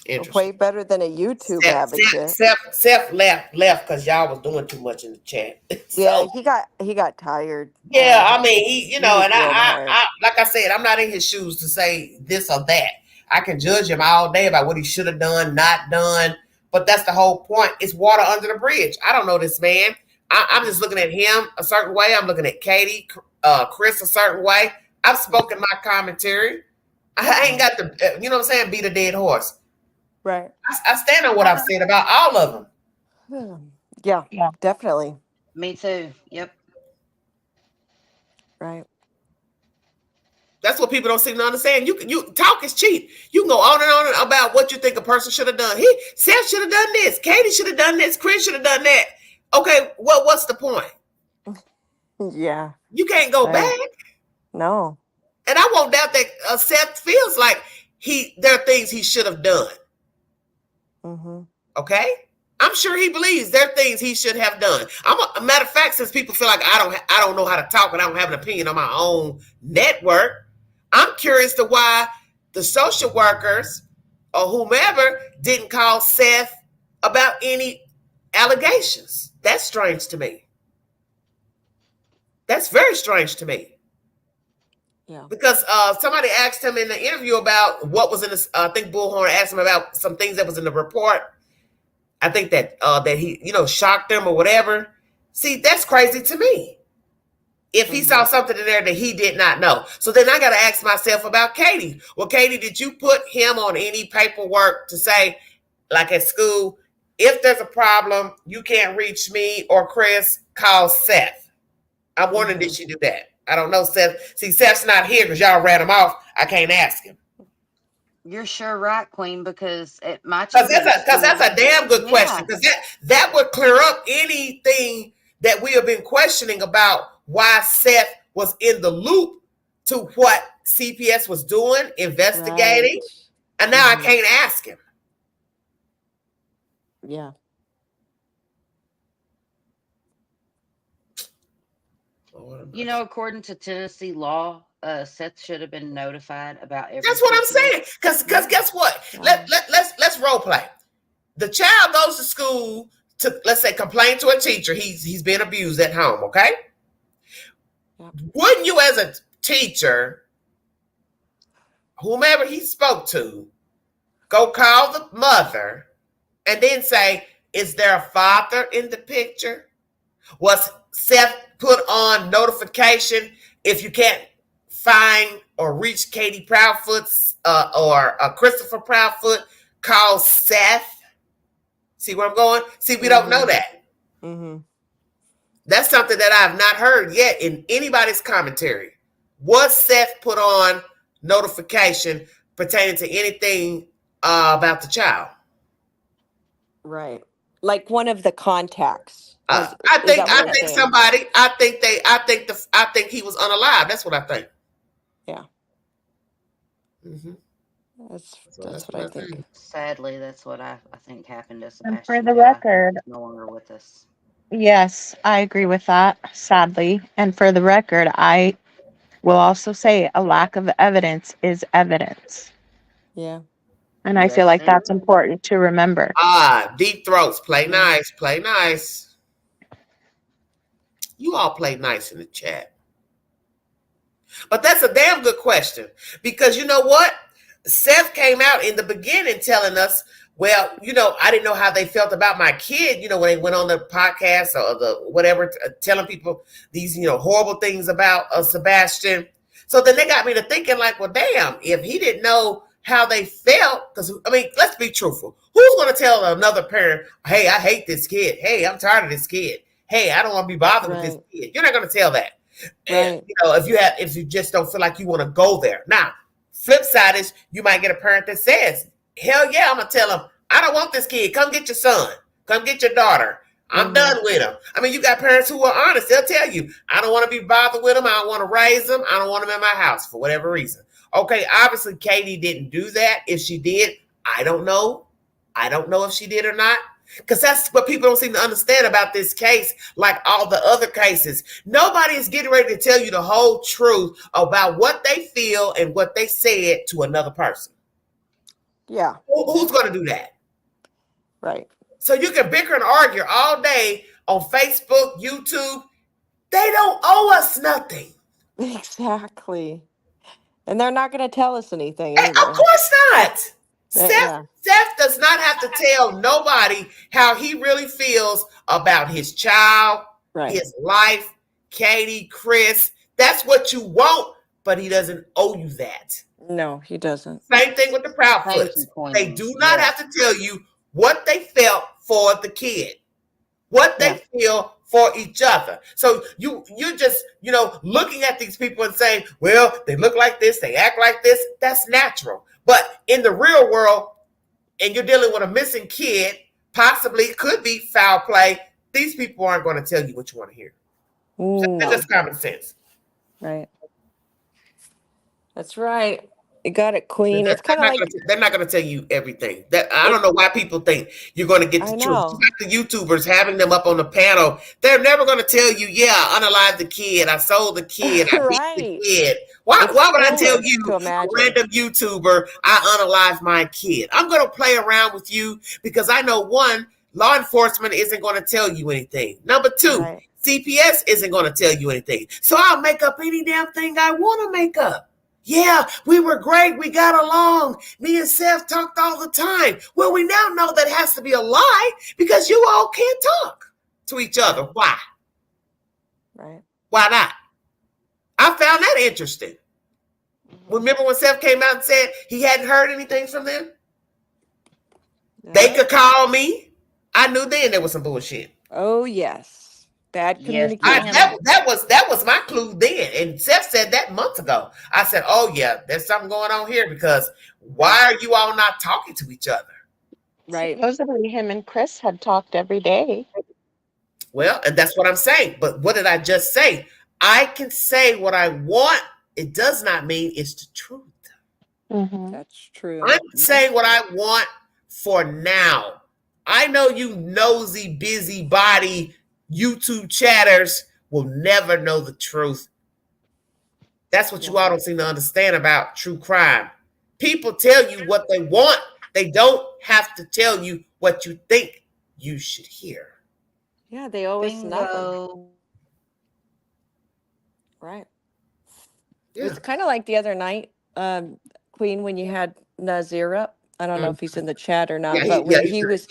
Interesting. Way better than a YouTube advocate. Seth left because y'all was doing too much in the chat. Yeah, he got tired. Yeah, I mean, and I like I said, I'm not in his shoes to say this or that. I can judge him all day about what he should have done, not done. But that's the whole point. It's water under the bridge. I don't know this man. I'm just looking at him a certain way. I'm looking at Katie, Chris a certain way. I've spoken my commentary. I ain't got to, you know what I'm saying, beat a dead horse. Right. I stand on what I've said about all of them. Yeah, definitely. Me too. Yep. Right. That's what people don't seem to understand. You talk is cheap. You can go on and on about what you think a person should have done. Seth should have done this. Katie should have done this. Chris should have done that. Okay, what's the point? Yeah. You can't go back. No. And I won't doubt that Seth feels like there are things he should have done. Mm-hmm. Okay, I'm sure he believes there are things he should have done. A matter of fact, since people feel like I don't know how to talk and I don't have an opinion on my own network, I'm curious to why the social workers or whomever didn't call Seth about any allegations. That's strange to me. That's very strange to me. Yeah. Because somebody asked him in the interview about what was in this. I think Bullhorn asked him about some things that was in the report. I think that he, shocked them or whatever. See, that's crazy to me. If he saw something in there that he did not know. So then I got to ask myself about Katie. Well, Katie, did you put him on any paperwork to say, like at school, if there's a problem, you can't reach me or Chris, call Seth? I'm wondering, did she do that? I don't know, Seth. See, Seth's not here because y'all ran him off. I can't ask him. You're sure right, Queen, because at my Because that's a damn good question. Because that would clear up anything that we have been questioning about why Seth was in the loop to what CPS was doing, investigating. Right. And now I can't ask him. Yeah. According to Tennessee law, Seth should have been notified about everything. That's what I'm saying. Because guess what? Let's role play. The child goes to school to, let's say, complain to a teacher. He's being abused at home. Okay. Yep. Wouldn't you, as a teacher, whomever he spoke to, go call the mother and then say, is there a father in the picture? Was Seth put on notification if you can't find or reach Katie Proudfoot or Christopher Proudfoot, call Seth? See where I'm going? See, we don't know that. Mm-hmm. That's something that I've not heard yet in anybody's commentary. Was Seth put on notification pertaining to anything about the child? Right. Like one of the contacts. I think he was unalive. That's what I think. Yeah. Mm-hmm. That's what I think. Sadly, that's what I think happened to Sebastian. And for the record, he's no longer with us. Yes, I agree with that, sadly. And for the record, I will also say a lack of evidence is evidence. Yeah. And I feel like that's important to remember. Deep throats. Play nice. Play nice. You all play nice in the chat. But that's a damn good question. Because you know what? Seth came out in the beginning telling us, well, I didn't know how they felt about my kid, when they went on the podcast or the whatever, telling people these, horrible things about Sebastian. So then they got me to thinking like, well, damn, if he didn't know how they felt, because, let's be truthful. Who's going to tell another parent, hey, I hate this kid. Hey, I'm tired of this kid. Hey, I don't want to be bothered with this kid. You're not going to tell that. And, if you just don't feel like you want to go there. Now, flip side is you might get a parent that says, hell yeah, I'm going to tell them, I don't want this kid. Come get your son. Come get your daughter. I'm done with him. You got parents who are honest. They'll tell you, I don't want to be bothered with him. I don't want to raise them. I don't want them in my house for whatever reason. Okay, obviously Katie didn't do that. If she did, I don't know. I don't know if she did or not. Because that's what people don't seem to understand about this case, like all the other cases. Nobody is getting ready to tell you the whole truth about what they feel and what they said to another person. Yeah. Who's going to do that? Right. So you can bicker and argue all day on Facebook, YouTube. They don't owe us nothing. Exactly. And they're not going to tell us anything either. Of course not. Seth does not have to tell nobody how he really feels about his child, his life, Katie, Chris. That's what you want, but he doesn't owe you that. No, he doesn't. Same thing with the Proudfoots. They do not have to tell you what they felt for the kid, what they feel for each other. So you're just, looking at these people and saying, well, they look like this, they act like this. That's natural. But in the real world, and you're dealing with a missing kid, possibly could be foul play. These people aren't going to tell you what you want to hear. That's just common sense. Right. That's right. You got it, Queen. It's kind of like they're not going to tell you everything. That I don't know why people think you're going to get the I truth. know. Just like the YouTubers having them up on the panel, they're never going to tell you, yeah, I unalived the kid, I sold the kid, I beat the kid. Why It's would I tell foolish you, to a imagine. random YouTuber, I unalived my kid? I'm going to play around with you because I know, one, law enforcement isn't going to tell you anything. Number two, Right. CPS isn't going to tell you anything. So I'll make up any damn thing I want to make up. Yeah, we were great. We got along. Me and Seth talked all the time. Well, we now know that has to be a lie because you all can't talk to each other. Why? Right. Why not? I found that interesting. Remember when Seth came out and said he hadn't heard anything from them? Yeah. They could call me. I knew then there was some bullshit. Oh, yes. Bad communication. That was my clue then. And Seth said that months ago. I said, oh, yeah, there's something going on here because why are you all not talking to each other? Right. Supposedly him and Chris had talked every day. Well, and that's what I'm saying. But what did I just say? I can say what I want. It does not mean it's the truth. Mm-hmm. That's true. I'm saying what I want for now. I know you nosy, busybody YouTube chatters will never know the truth. That's what you all don't seem to understand about true crime. People tell you what they want. They don't have to tell you what you think you should hear. Yeah, they always Bingo. Right. Yeah. It's kind of like the other night, Queen, when you had Nazir up. I don't know if he's in the chat or not, but when he was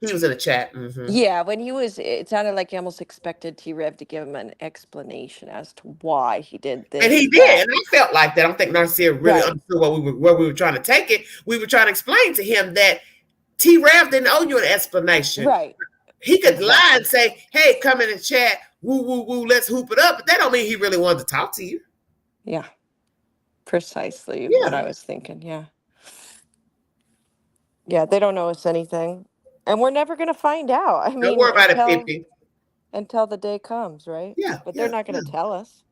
in the chat. Mm-hmm. Yeah, when he was, it sounded like he almost expected T-Rev to give him an explanation as to why he did this. And he did, and I felt like that. I don't think Nazir really understood where we were trying to take it. We were trying to explain to him that T-Rev didn't owe you an explanation. Right. He could lie and say, hey, come in and chat, woo, woo, woo, let's hoop it up. But that don't mean he really wanted to talk to you. Yeah. Precisely what I was thinking. Yeah. Yeah, they don't know us anything. And we're never going to find out. I mean, don't worry about it, Pippi. Until the day comes, right? Yeah. But they're not going to tell us.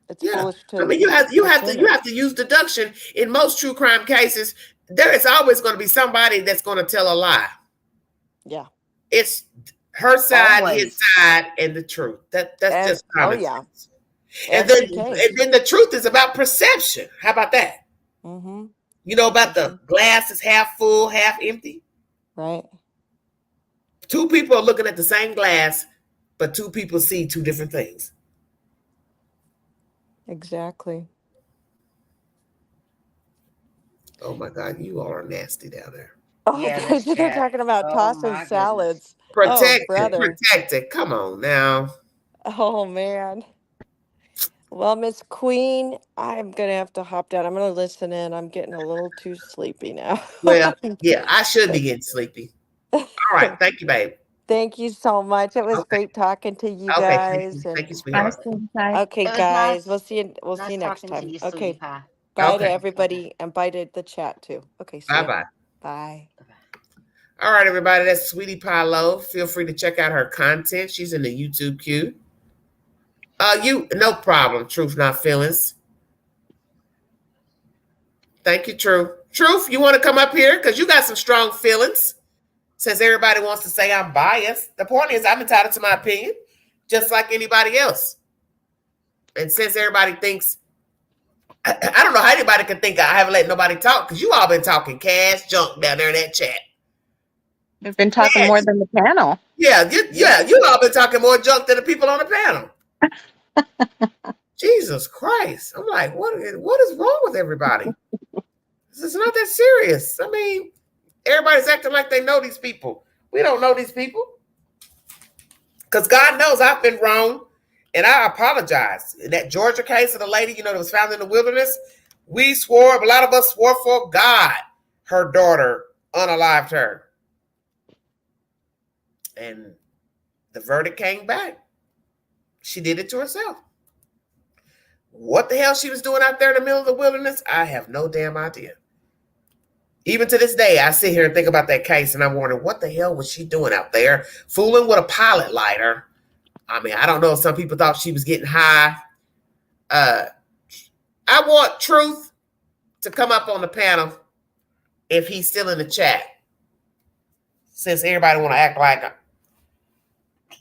It's foolish to. I mean, you have to use deduction. In most true crime cases, there is always going to be somebody that's going to tell a lie. Yeah. It's her side, his side, and the truth. That's just common sense. And then the truth is about perception. How about that? Mm-hmm. You know about the glass is half full, half empty? Right. Two people are looking at the same glass, but two people see two different things. Exactly. Oh my God, you all are nasty down there. Oh, they're talking about tossing salads. Protected. Come on now. Oh man. Well, Miss Queen, I'm going to have to hop down. I'm going to listen in. I'm getting a little too sleepy now. Well, yeah, I should be getting sleepy. All right. Thank you, babe. Thank you so much. It was great talking to you guys. Thank you, sweetheart. Okay, guys. We'll see you next time. Okay. Bye to everybody and bye to the chat too. Okay. See Bye-bye. Bye. All right, everybody. That's Sweetie Pie Low. Feel free to check out her content. She's in the YouTube queue. No problem. Truth, not feelings. Thank you, Truth. Truth, you want to come up here? Because you got some strong feelings. Since everybody wants to say I'm biased. The point is I'm entitled to my opinion, just like anybody else. And since everybody thinks, I don't know how anybody can think I haven't let nobody talk, because you all been talking cash junk down there in that chat. We've been talking more than the panel. Yeah, you all been talking more junk than the people on the panel. Jesus Christ. I'm like, what is wrong with everybody? This is not that serious. I mean, everybody's acting like they know these people. We don't know these people. Because God knows I've been wrong, and I apologize. In that Georgia case of the lady, that was found in the wilderness, a lot of us swore for God her daughter unalived her. And the verdict came back. She did it to herself. What the hell she was doing out there in the middle of the wilderness, I have no damn idea. Even to this day, I sit here and think about that case, and I'm wondering, what the hell was she doing out there, fooling with a pilot lighter? I mean, I don't know if some people thought she was getting high. I I want Truth to come up on the panel if he's still in the chat. Since everybody want to act like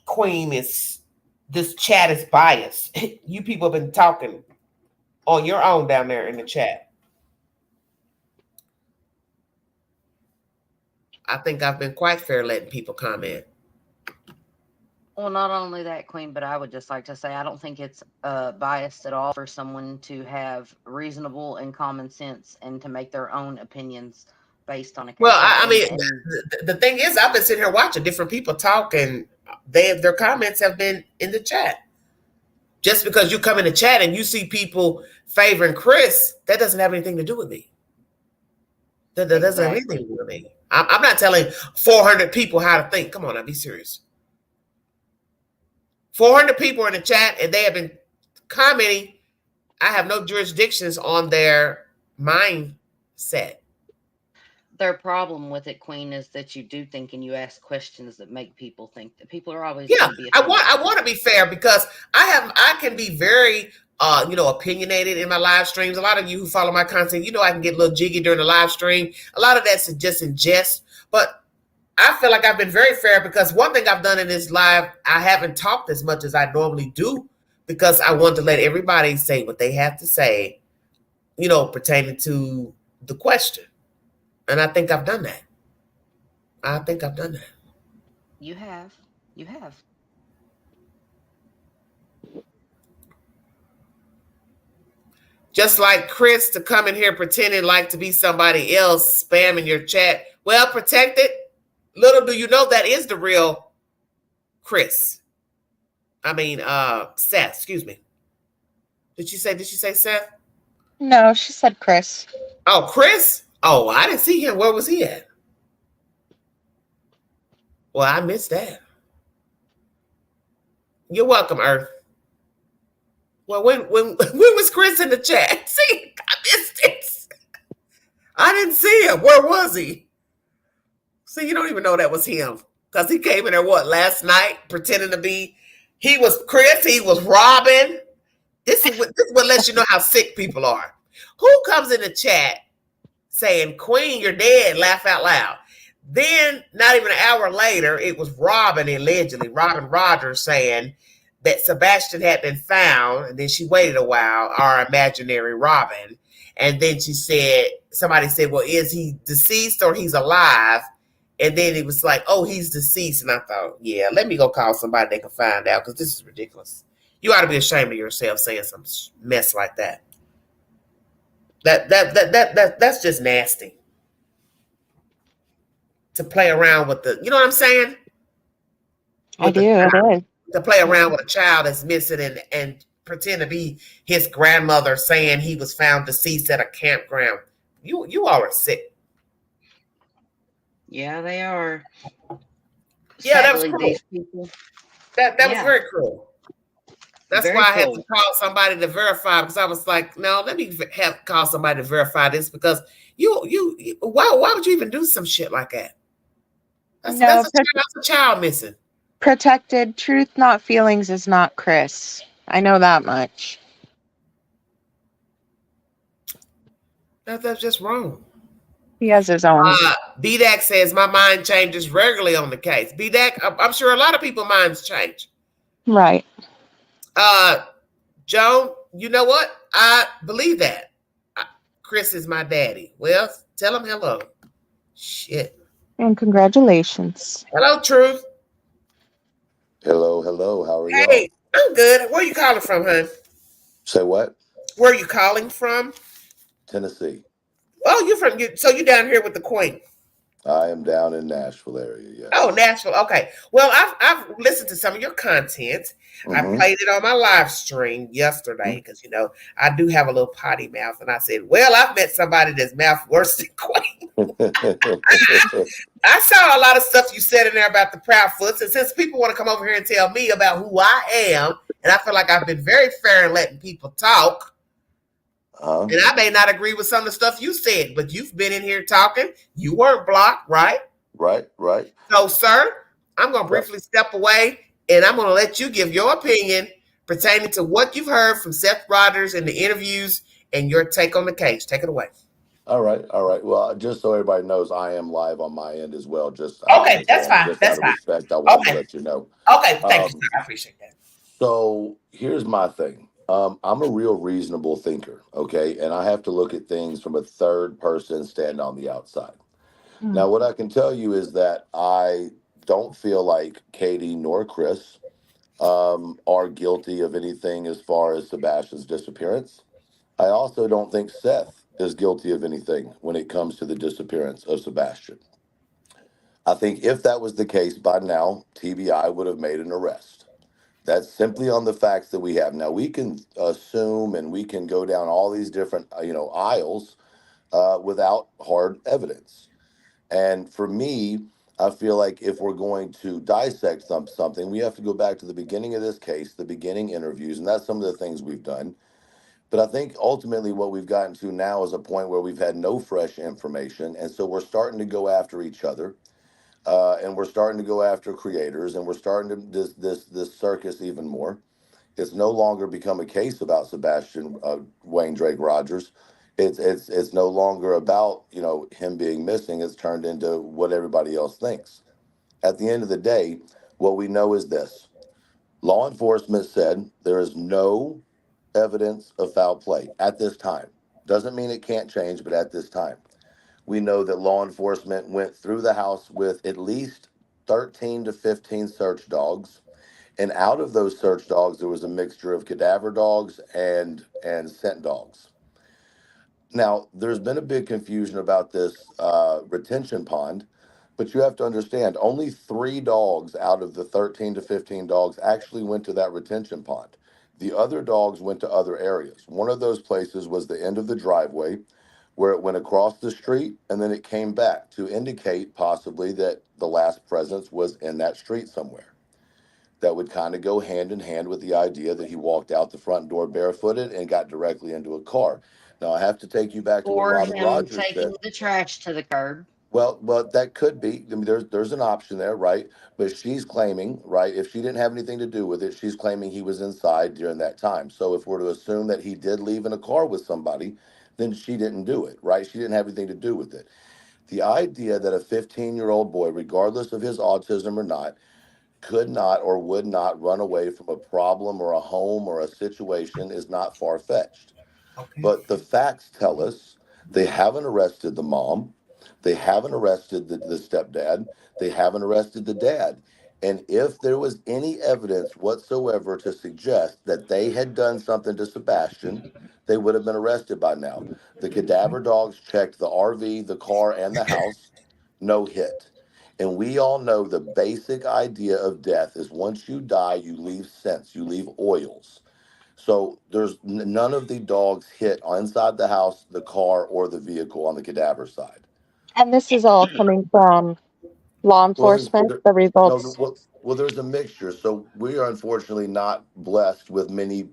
Queen is, this chat is biased. You people have been talking on your own down there in the chat. I think I've been quite fair letting people comment. Well, not only that, Queen, but I would just like to say I don't think it's biased at all for someone to have reasonable and common sense and to make their own opinions based on a case. Well, I mean, the thing is, I've been sitting here watching different people talk, and their comments have been in the chat. Just because you come in the chat and you see people favoring Chris, that doesn't have anything to do with me. That doesn't have anything to do with me. I'm not telling 400 people how to think. Come on, now, be serious. 400 people in the chat, and they have been commenting. I have no jurisdictions on their mindset. Their problem with it, Queen, is that you do think and you ask questions that make people think. That people are always Yeah, going to be. I want to be fair because I can be very opinionated in my live streams. A lot of you who follow my content, I can get a little jiggy during the live stream. A lot of that's just in jest, but I feel like I've been very fair because one thing I've done in this live, I haven't talked as much as I normally do because I want to let everybody say what they have to say, pertaining to the question. And I think I've done that. You have. Just like Chris to come in here pretending like to be somebody else, spamming your chat. Well, protected. Little do you know that is the real Chris. I mean, Seth, excuse me. Did she say Seth? No, she said Chris. Oh, Chris? Oh, I didn't see him. Where was he at? Well, I missed that. You're welcome, Earth. Well, when was Chris in the chat? See, I missed it. I didn't see him. Where was he? See, you don't even know that was him because he came in there last night pretending to be. He was Chris. He was Robin. This is what lets you know how sick people are. Who comes in the chat saying, "Queen, you're dead," laugh out loud. Then, not even an hour later, it was allegedly Robin Rogers saying that Sebastian had been found, and then she waited a while, our imaginary Robin, and then somebody said, well, is he deceased or he's alive? And then it was like, oh, he's deceased, and I thought, yeah, let me go call somebody that can find out, because this is ridiculous. You ought to be ashamed of yourself saying some mess like that. That's just nasty. To play around with you know what I'm saying? I do, it is. To play around with a child that's missing and pretend to be his grandmother saying he was found deceased at a campground. You all are sick. Yeah, they are. Yeah, that was cruel. That was very cruel. That's why I had to call somebody to verify, because I was like, no, let me call somebody to verify this, because why would you even do some shit like that? That's a child missing. Protected. Truth, not feelings is not Chris. I know that much. That's just wrong. He has his own. BDAC says, my mind changes regularly on the case. BDAC, I'm sure a lot of people's minds change. Right. Joan, you know what? I believe that. Chris is my daddy. Well, tell him hello. Shit. And congratulations. Hello, Truth. Hello. How are you? Hey, I'm good. Where are you calling from, hon? Say what? Where are you calling from? Tennessee. Oh, you're down here with the Queen. I am down in Nashville area, yes. Oh, Nashville. Okay. Well, I've listened to some of your content. Mm-hmm. I played it on my live stream yesterday because, I do have a little potty mouth. And I said, well, I've met somebody that's mouth worse than Queen. I saw a lot of stuff you said in there about the Proudfoots. And since people want to come over here and tell me about who I am, and I feel like I've been very fair in letting people talk, and I may not agree with some of the stuff you said, but you've been in here talking. You weren't blocked, right? Right. So, sir, I'm going to briefly step away, and I'm going to let you give your opinion pertaining to what you've heard from Seth Rogers in the interviews and your take on the case. Take it away. All right, all right. Well, just so everybody knows, I am live on my end as well. Okay, that's fine. Just out That's of fine. respect, I wanted to Okay. let you know. Okay. Thank you, Um, sir. I appreciate that. so here's my thing. I'm a real reasonable thinker, okay, and I have to look at things from a third person standing on the outside. Mm. Now, what I can tell you is that I don't feel like Katie nor Chris are guilty of anything as far as Sebastian's disappearance. I also don't think Seth is guilty of anything when it comes to the disappearance of Sebastian. I think if that was the case by now, TBI would have made an arrest. That's simply on the facts that we have. Now, we can assume and we can go down all these different, aisles without hard evidence. And for me, I feel like if we're going to dissect something, we have to go back to the beginning of this case, the beginning interviews, and that's some of the things we've done. But I think ultimately what we've gotten to now is a point where we've had no fresh information, and so we're starting to go after each other, and we're starting to go after creators, and we're starting to this circus even more. It's no longer become a case about Sebastian Wayne Drake Rogers. It's no longer about him being missing. It's turned into what everybody else thinks. At the end of the day, what we know is this: law enforcement said there is no evidence of foul play at this time. Doesn't mean it can't change, but at this time, we know that law enforcement went through the house with at least 13 to 15 search dogs. And out of those search dogs, there was a mixture of cadaver dogs and scent dogs. Now, there's been a big confusion about this retention pond, but you have to understand only 3 dogs out of the 13 to 15 dogs actually went to that retention pond. The other dogs went to other areas. One of those places was the end of the driveway where it went across the street and then it came back to indicate possibly that the last presence was in that street somewhere. That would kind of go hand in hand with the idea that he walked out the front door barefooted and got directly into a car. Now, I have to take you back to what Or Robert him Rogers taking said. the trash to the curb. Well, that could be. I mean, there's an option there, right? But she's claiming, right, if she didn't have anything to do with it, she's claiming he was inside during that time. So if we're to assume that he did leave in a car with somebody, then she didn't do it, right? She didn't have anything to do with it. The idea that a 15-year-old boy, regardless of his autism or not, could not or would not run away from a problem or a home or a situation is not far fetched. Okay. But the facts tell us they haven't arrested the mom, they haven't arrested the stepdad, they haven't arrested the dad. And if there was any evidence whatsoever to suggest that they had done something to Sebastian, they would have been arrested by now. The cadaver dogs checked the RV, the car, and the house, no hit. And we all know the basic idea of death is once you die, you leave scents, you leave oils. So there's none of the dogs hit inside the house, the car, or the vehicle on the cadaver side. And this is all coming from law Well, enforcement, the no, results. there's a mixture. So we are unfortunately not blessed with many,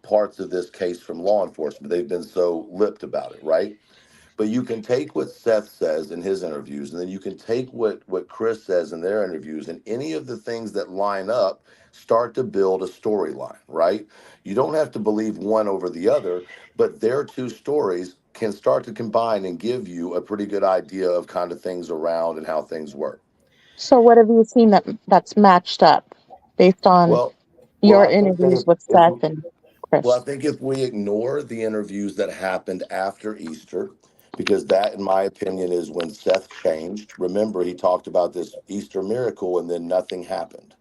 parts of this case from law enforcement. They've been so lipped about it, right? But you can take what Seth says in his interviews, and then you can take what Chris says in their interviews, and any of the things that line up start to build a storyline, right? You don't have to believe one over the other, but their two stories can start to combine and give you a pretty good idea of kind of things around and how things work. So what have you seen that's matched up based on Well, well, your I think interviews that with if Seth and Well, I Chris? think if we ignore the interviews that happened after Easter, because that, in my opinion, is when Seth changed. Remember, he talked about this Easter miracle and then nothing happened.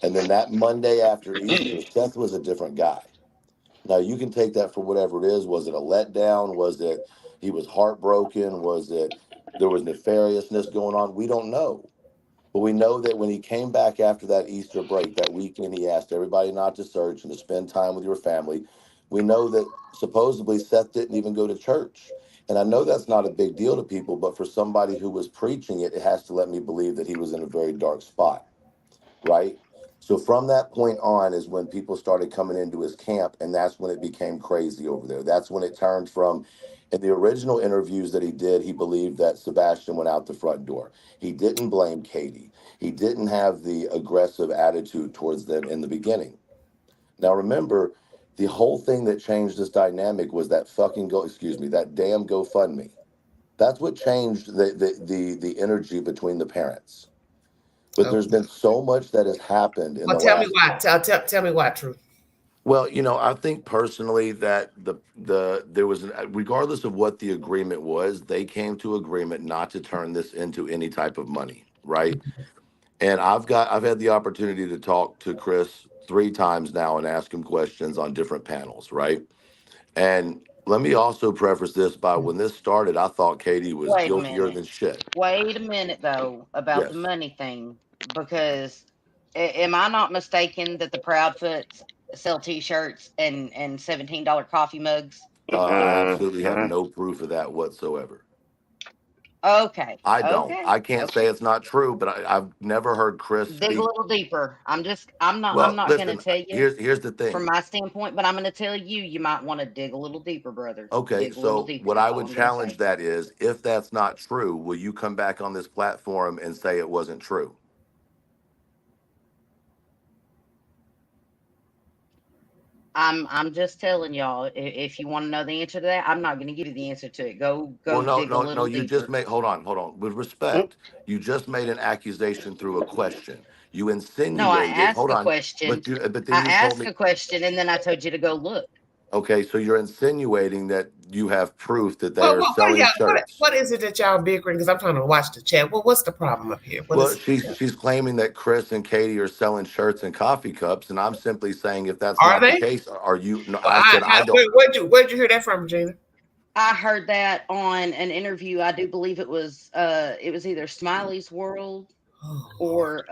And then that Monday after Easter, Seth was a different guy. Now, you can take that for whatever it is. Was it a letdown? Was it he was heartbroken? Was it there was nefariousness going on? We don't know. But we know that when he came back after that Easter break, that weekend, he asked everybody not to search and to spend time with your family. We know that supposedly Seth didn't even go to church. And I know that's not a big deal to people, but for somebody who was preaching it, it has to let me believe that he was in a very dark spot, right? So from that point on is when people started coming into his camp, and that's when it became crazy over there. That's when it turned from, in the original interviews that he did, he believed that Sebastian went out the front door. He didn't blame Katie. He didn't have the aggressive attitude towards them in the beginning. Now remember, The whole thing that changed this dynamic was that that damn GoFundMe. That's what changed the energy between the parents. But Oh. there's been so much that has happened in Well, the tell me last. why. Tell me why, True. Well, I think personally that there was regardless of what the agreement was, they came to agreement not to turn this into any type of money, right? And I've had the opportunity to talk to Chris 3 times now and ask him questions on different panels, right? And let me also preface this by when this started, I thought Katie was Wait a guiltier minute. than shit. Wait a minute, though, about the Yes. money thing, because am I not mistaken that the Proudfoots sell T-shirts and $17 coffee mugs? I absolutely have no proof of that whatsoever. Okay, I don't. okay, I can't say okay. it's not true, but I've never heard Chris Dig a speak. little deeper. I'm Well, not going to listen, tell you here's the from thing. my standpoint, but I'm going to tell you, you might want to dig a little deeper, brother. Okay, Dig a little so deeper. what I That's all would I'm going to challenge say. that is, if that's not true, will you come back on this platform and say it wasn't true? I'm just telling y'all, if you want to know the answer to that, I'm not going to give you the answer to it. Well, Go no, dig a no, no. little You just deeper. made. Hold on. With respect, you just made an accusation through a question. You No, I insinuated. asked Hold a on, question. but I then you told asked me. a question, and then I told you to go look. Okay, so you're insinuating that you have proof that they Well, are what are selling y'all? shirts. What is it that y'all bickering? Because I'm trying to watch the chat. Well, what's the problem up here? What Well, is? she's claiming that Chris and Katie are selling shirts and coffee cups, and I'm simply saying if that's Are not the they? case, are you? No, Well, I said I don't. where'd you hear that from, Regina? I heard that on an interview. I do believe it was either Smiley's World Oh Lord. or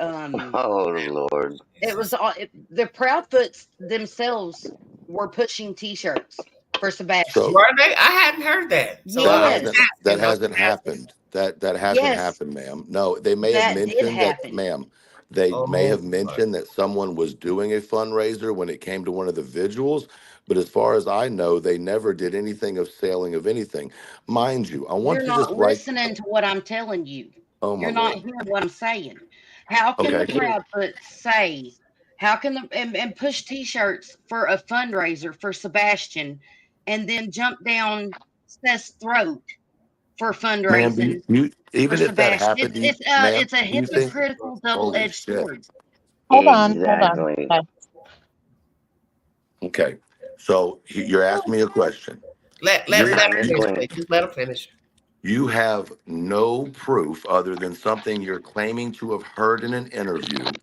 Oh Lord. it was the Proudfoots themselves were pushing T-shirts for So Sebastian. Were they? I hadn't heard that. So that I'm just Yes, asking. I'm hasn't just asking. happened. That hasn't yes, happened, ma'am. No, they may have that did mentioned that, happen. ma'am. They may Oh have Lord. mentioned that someone was doing a fundraiser when it came to one of the vigils, but as far as I know, they never did anything of selling of anything. Mind you, I want You're to just not write. listening to what I'm telling you. Oh my You're not lord. hearing what I'm saying. How can the Okay. Proudfoots say, how can and push T-shirts for a fundraiser for Sebastian, and then jump down Seth's throat for Ma'am, fundraising for even if that Sebastian? happened, ma'am, It's a do you think? hypocritical, Holy double-edged shit. sword. Hold on. Exactly. Okay. Okay. So you're asking me a question. Let her finish, Exactly. please. Just let her finish. You have no proof other than something you're claiming to have heard in an interview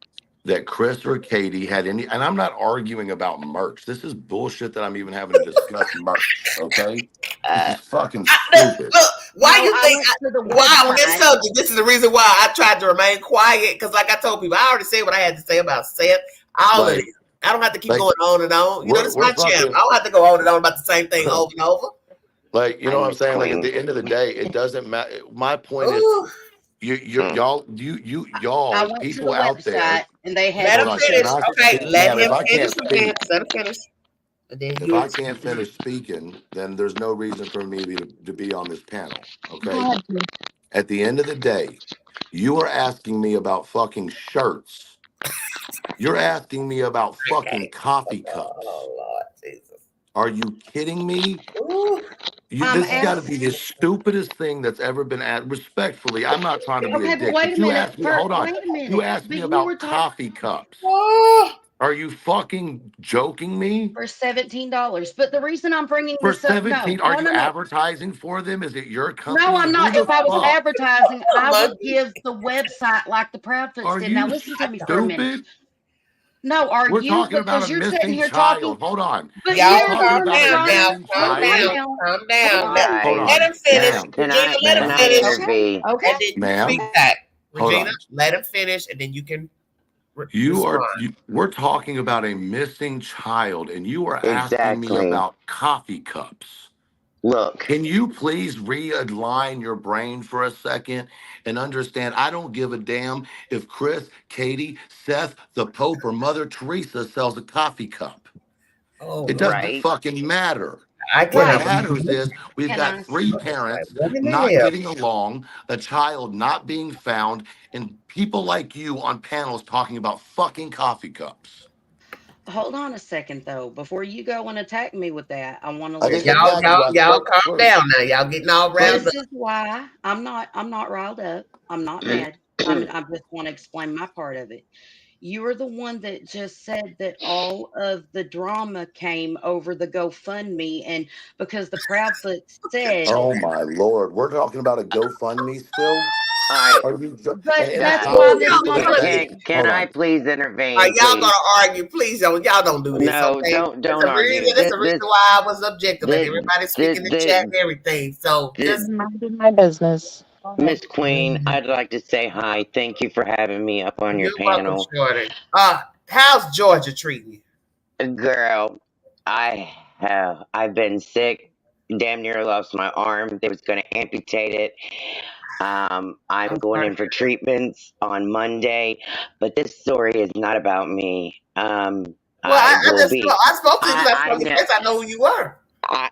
that Chris or Katie had any, and I'm not arguing about merch. This is bullshit that I'm even having to discuss merch. Okay. This Uh, is fucking stupid. Look, why No, you I think? went to the Why on this website. subject? This is the reason why I tried to remain quiet. Because, like I told people, I already said what I had to say about Seth. All of Like, this. I don't have to keep like going on and on. You know, this is we're my channel. fucking I don't have to go on and on about the same thing over and over. like, you know what I'm thanks, saying? Like at Queen. the end of the day, it doesn't matter. My point is Ooh, Hmm. I y'all, went to people the out there. website and they had let Hold him on. Can finish. I T-shirts. Okay, speak, let ma'am? him If I finish, can't Regina. speak, Let him finish. And then if you I explain. can't finish speaking, then there's no reason for me to be on this panel. Go Okay. ahead, Bruce. At the end of the day, you are asking me about fucking shirts. You're asking me about fucking Okay. coffee cups. Oh, Lord Jesus. Are you kidding me? Ooh, I'm This has got to asking. be the stupidest thing that's ever been asked. Respectfully, I'm not trying to be a Okay, but dick, wait but a you minute. asked me, hold on. Wait a You minute. asked me But you were about talking coffee cups. oh, Are you fucking joking me? for $17. But the reason I'm bringing For this up, 17, are you no. advertising for them? Is it your No, company? I'm Who not. the If I was fuck? advertising, I would monkey. give the website like the Proudfoots Are did. Now you listen to me for a minute. stupid? No, are We're you? talking about a Because you're sitting missing here talking, child. Hold on. but We're Y'all talking calm about a down now. missing Calm hold on child. down. now. Calm Hold down. on. Hold Let on. Right. him finish. Ma'am. Regina, let him Can I finish. Okay. intervene? Okay. And then you Ma'am. speak back. Hold Regina, on. let him finish and then you can respond. We're talking about a missing child, and you are asking me Exactly. about coffee cups. Look, Can you please realign your brain for a second and understand? I don't give a damn if Chris, Katie, Seth, the Pope, or Mother Teresa sells a coffee cup. Oh, It Lord. doesn't right? fucking matter. I What cannot Right. matters believe is we've Can got I? three it's like, parents what in the not hell? getting along, a child not being found, and people like you on panels talking about fucking coffee cups. Hold on a second though. Before you go and attack me with that, I want to I let didn't you know attack you. I Y'all spoke calm first. down now. Y'all getting all riled this up. is why I'm not riled up. I'm not mad. I just want to explain my part of it. You were the one that just said that all of the drama came over the GoFundMe, and because the Proudfoot said, Oh my Lord. We're talking about a GoFundMe still? I, Are you but and that's stop why Ooh, it. this y'all Listen, woman. killing listen. me. can Hold I on. please Are intervene, y'all please? gonna argue? Please y'all don't do this, No, okay? don't argue. That's the reason why I was objecting. Like This, everybody speak in the chat this, and everything. So this, just Minding my business. Go ahead. Miss Queen, I'd like to say hi. Thank you for having me up on your you're welcome, panel. Shorty. How's Georgia treating you? Girl, I've been sick, damn near lost my arm. They was gonna amputate it. I'm I'm going sorry. in for treatments on Monday, but this story is not about me. Well, I will be. I spoke to you because I I saw your know. face. I know who you were.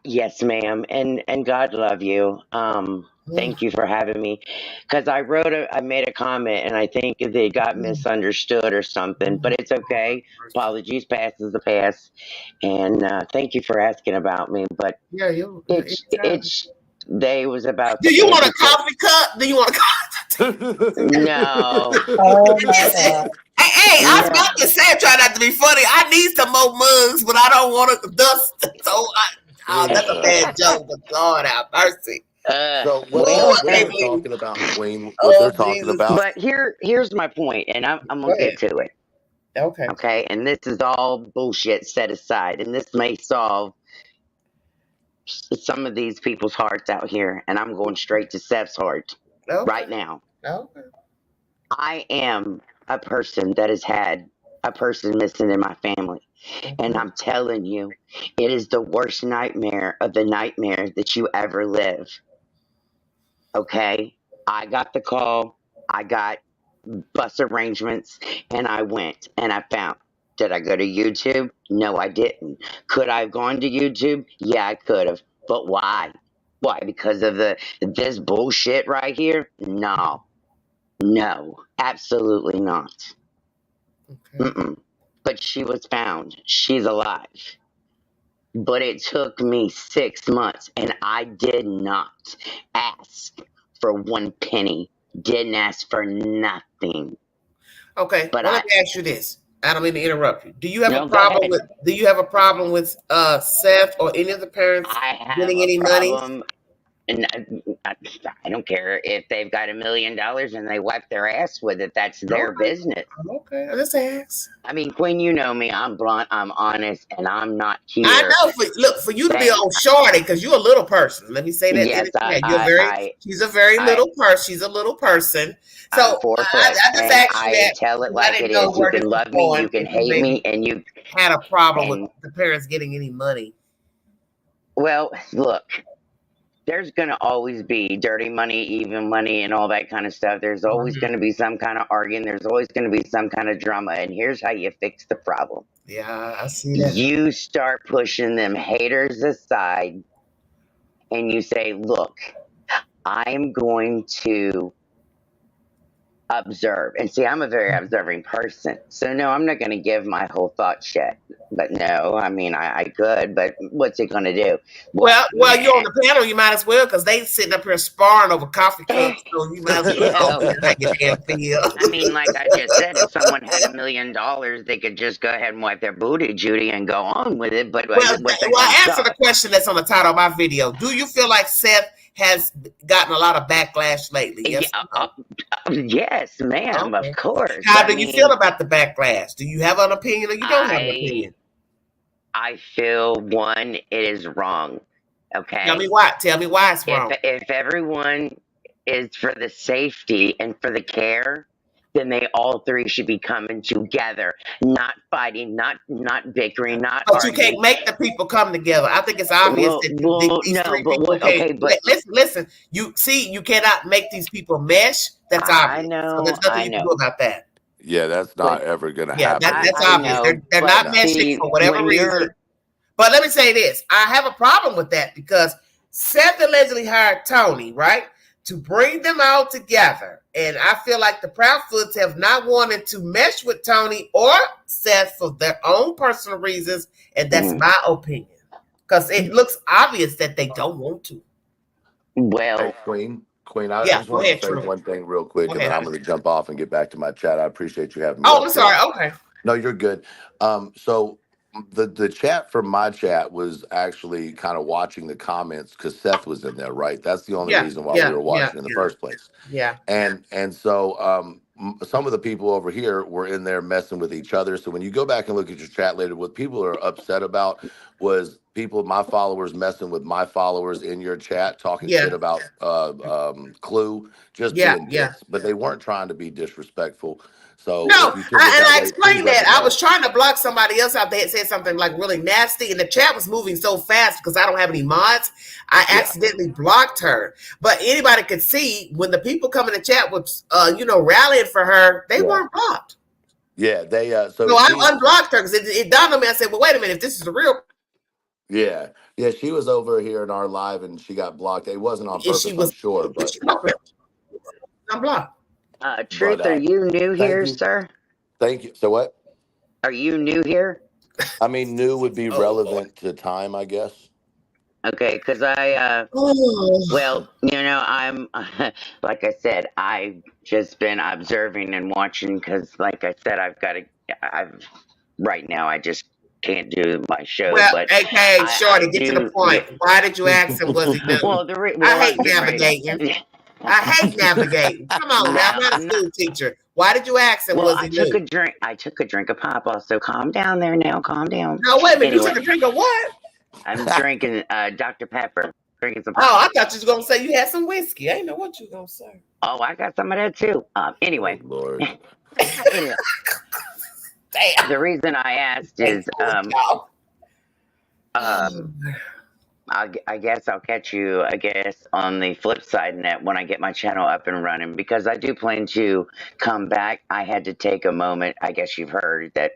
Yes, ma'am, and God love you. Thank you for having me, because I made a comment, and I think they got misunderstood or something, but it's okay. Apologies, past is the past, and thank you for asking about me. But Yeah, you. Anytime. it's they was about Do to you want a amputate. coffee cup? Do you want a No, Oh my Listen, God. hey, I no. spoke to Sam, try not to be funny. I need some more mugs, but I don't want to dust. That's a bad joke, but Lord have mercy. So Oh, Well, I what can't they're and believe. talking about, Queen, what they're Oh, talking Jesus. about. but here's my point, and I'm Go gonna ahead. get to it. Okay. Okay, and this is all bullshit set aside, and this may solve some of these people's hearts out here, and I'm going straight to Seth's heart Okay. right now. Okay. I am a person that has had a person missing in my family, and Mhm. I'm telling you, it is the worst nightmare of the nightmare that you ever live. Okay, I got the call, I got bus arrangements, and I went and I found. Did I go to YouTube? No, I didn't. Could I have gone to YouTube? Yeah, I could have. But why? Why? Because of this bullshit right here? No, no, absolutely not. Okay. Mm-mm. But she was found. She's alive. But it took me 6 months, and I did not ask for one penny. Didn't ask for nothing. Okay. But Well, let me ask you this. I don't mean to interrupt you. no, go ahead. Do you have a problem with Seth or any of the parents I have getting a any money? problem, and I don't care if they've got $1 million and they wipe their ass with it. That's their Okay. business. Okay. I just ask. I mean, Quinn, you know me. I'm blunt. I'm honest, and I'm not I here. know. For you to be on shorty, because you're a little person. Let me say that. Yes, She's a very I, little person. She's a little person. I'm So 4 foot, I just and asked you I that tell it because I like it didn't know is. You where this can was love me, going. you can If you hate me, maybe and you had a problem with and the parents getting any money. well, look. There's going to always be dirty money, even money, and all that kind of stuff. There's always going to be some kind of arguing. There's always going to be some kind of drama. And here's how you fix the problem: Yeah, I see that. you start pushing them haters aside, and you say, "Look, I'm going to observe." And see, I'm a very observing person. So, no, I'm not going to give my whole thoughts yet. But no, I mean, I could, but what's it going to do? Well, Nah. you're on the panel. You might as well because they sitting up here sparring over coffee cups. So you might as well talk Yeah. to them how you damn feel. I mean, like I just said, if someone had $1 million, they could just go ahead and wipe their booty, Judy, and go on with it. But what's that going to Answer the stop? question that's on the title of my video. Do you feel like Seth has gotten a lot of backlash lately? Yes Yeah, or yes, ma'am, no? of Okay. course. How I do you feel mean, about the backlash? Do you have an opinion or you don't have an I opinion? I feel one, it is wrong. Tell me Okay, why. Tell me why it's wrong. if everyone is for the safety and for the care, then they all three should be coming together, not fighting, not bickering, not But you arguing. can't make the people come together. I think it's obvious Well, that these no, three but people what? can't. Okay, but Listen. You see, you cannot make these people mesh. That's I obvious. So know, there's nothing I you can do know, about that. Yeah, that's but not ever going to Yeah, happen. that's I obvious. know, They're It's but not not. meshing see, for whatever when reason. you're But let me say this: I have a problem with that because Seth allegedly hired Tony, right, to bring them all together. And I feel like the Proudfoots have not wanted to mesh with Tony or Seth for their own personal reasons. And that's my opinion. Because it looks obvious that they don't want to. Hey, Well, Queen, I Yeah, just go wanted ahead, to say True. one thing real quick, Go and then ahead, I'm honey. going to jump off and get back to my chat. I appreciate you having me Oh, up I'm here. sorry. Okay. No, you're good. So the chat from my chat was actually kind of watching the comments because Seth was in there, right? That's the only Yeah, reason why we yeah, were yeah, watching in the first place. yeah. And so some of the people over here were in there messing with each other. So when you go back and look at your chat later, what people are upset about was people, my followers, messing with my followers in your chat, talking Yeah, shit about Clue, just yeah, being yeah. dicks. But they weren't trying to be disrespectful. So No, if you took it and that I way, please explained let that. me I was know. trying to block somebody else out. They had said something like really nasty, and the chat was moving so fast because I don't have any mods. I Yeah. accidentally blocked her. But anybody could see when the people come in the chat was, rallying for her. They Yeah. weren't blocked. Yeah, they So I unblocked her because it dawned on me. I said, "Well, wait a minute. If this is the real," yeah, she was over here in our live and she got blocked. It wasn't on and she purpose, I'm was, sure, but I'm blocked. Truth, are you new thank here, you. sir? Thank you. So what? Are you new here? I mean, new would be Oh Lord. relevant to time, I guess. Okay, because Oh. well, I'm, like I said, I've just been observing and watching because, like I said, right now, I just can't do my show, Well, but AKA I Shorty, get to the do, point. yeah. Why did you ask him? Was he new? Well, I I hate was getting ready. navigating. I hate navigating. Come on now, I'm Now, not a school teacher. Why did you ask him? well, Was he new? I took a drink of pop. So calm down there now. Calm down. No, wait a minute. You Anyway, took a drink of what? I'm drinking Dr. Pepper. Drinking some Oh, pop. I thought you was gonna say you had some whiskey. I didn't know what you were gonna say. Oh, I got some of that too. Oh Anyway, Lord. anyway, Damn. the reason I asked Hey, is y'all. um I guess I'll catch you, on the flip side net when I get my channel up and running because I do plan to come back. I had to take a moment. I guess you've heard that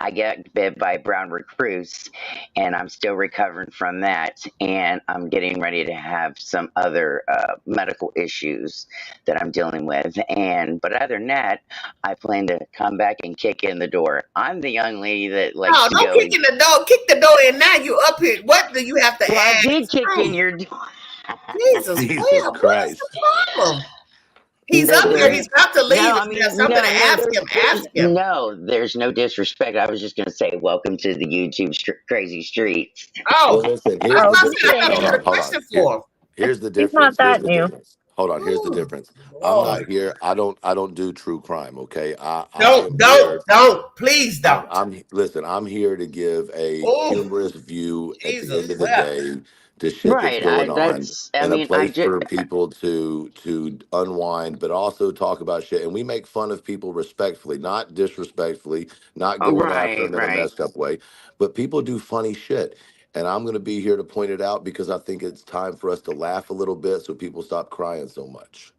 I got bit by brown recluse and I'm still recovering from that. And I'm getting ready to have some other medical issues that I'm dealing with. But other than that, I plan to come back and kick in the door. I'm the young lady that likes No, to don't go kick in the door. Kick the door in now. You up here. What do you have to well, I ask? did kick in Truth. your door. Jesus, Jesus Wham, what is the Christ. problem? He's up here. He's about to leave. No, I If you have mean, something to ask him, ask him. no, there's no disrespect. I was just going to say, welcome to the YouTube crazy streets. Oh, Well, listen, here's that's the Oh, what I he's said. I difference. thought getting you Hold had there. a on, hold on. question for him. Here's the He's not difference. Here's that the new. difference. Hold on, here's the Ooh, difference. I'm not Lord. here. I don't do true crime, okay? I am here. Don't. Please don't. Listen, I'm here to give a Oh, humorous view at the Jesus. end of the Well, day to shit that's Right. going on I and a mean, I place just, for people to unwind, but also talk about shit. And we make fun of people respectfully, not disrespectfully, not going after them in a right. messed up way. But people do funny shit. And I'm going to be here to point it out because I think it's time for us to laugh a little bit so people stop crying so much.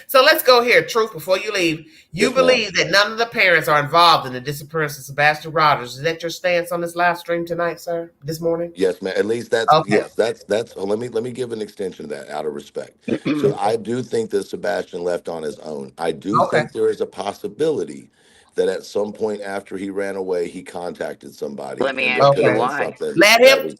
so let's go here. Truth, before you leave, you Yes, ma'am. believe that none of the parents are involved in the disappearance of Sebastian Rogers. Is that your stance on this live stream tonight, sir? This morning? Yes, man. At least Okay. that's. Oh, let me give an extension to that out of respect. So I do think that Sebastian left on his own. I do Okay. think there is a possibility that at some point after he ran away, he contacted somebody, Let me and there ask could you have Okay. been why. something Let that him was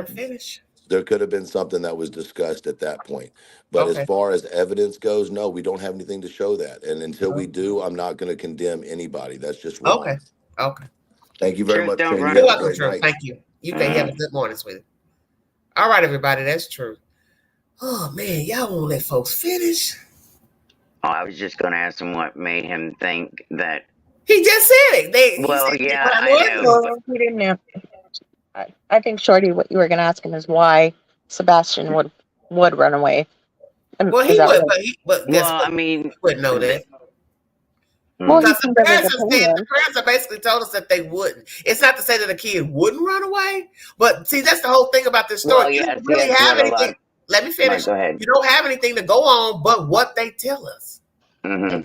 finish. there could have been something that was discussed at that point. But as Okay. far as evidence goes, no, we don't have anything to show that. And until we Okay. do, I'm not going to condemn anybody. That's just Okay. wrong. Okay. Thank you very Truth much, don't Queen. You run. You're have a welcome, great Truth. night. Thank you. You can have a good morning, sweetie. All right, everybody. That's true. Oh man, y'all won't let folks finish. Oh, I was just going to ask him what made him think that. He just said it. He Well, said they yeah, ran I away know, from. but Well, he didn't answer. I think Shorty, what you were going to ask him is why Sebastian would run away. Well, Is he that would, what? but guess well, what? I mean, We wouldn't know that. Well, he Because can give his the opinion. parents have basically told us that they wouldn't. It's not to say that a kid wouldn't run away, but see, that's the whole thing about this story. well, You yeah. don't See, really that's have what a lot anything. of. Let me finish. Right, go ahead. You don't have anything to go on but what they tell us.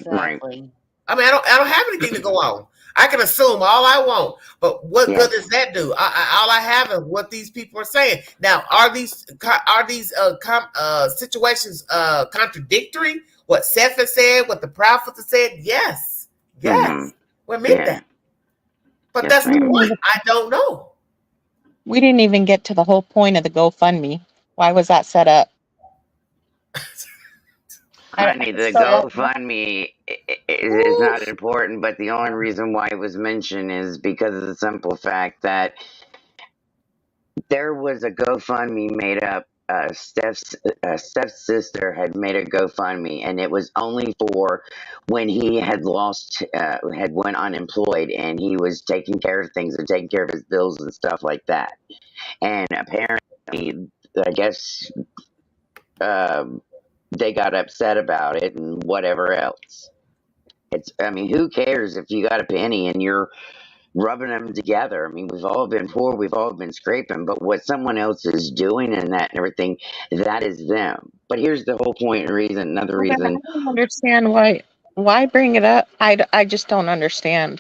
Right. Exactly. I mean, I don't have anything to go on. I can assume all I want, but what good Yes. does that do? All I have is what these people are saying. Now, are these situations contradictory? What Seth has said, what the prophet has said? Yes, yes, we admit Yeah. that. But Yes, that's the ma'am. point. I don't know. We didn't even get to the whole point of the GoFundMe. Why was that set up? Honey, the So GoFundMe is not important, but the only reason why it was mentioned is because of the simple fact that there was a GoFundMe made up. Steph's stepsister had made a GoFundMe, and it was only for when he had had went unemployed, and he was taking care of things and taking care of his bills and stuff like that. And apparently, I guess they got upset about it and whatever else. I mean, who cares if you got a penny and you're rubbing them together? I mean, we've all been poor, we've all been scraping, but what someone else is doing and that and everything, that is them. But here's the whole point and reason, another I reason. don't understand why bring it up. I just don't understand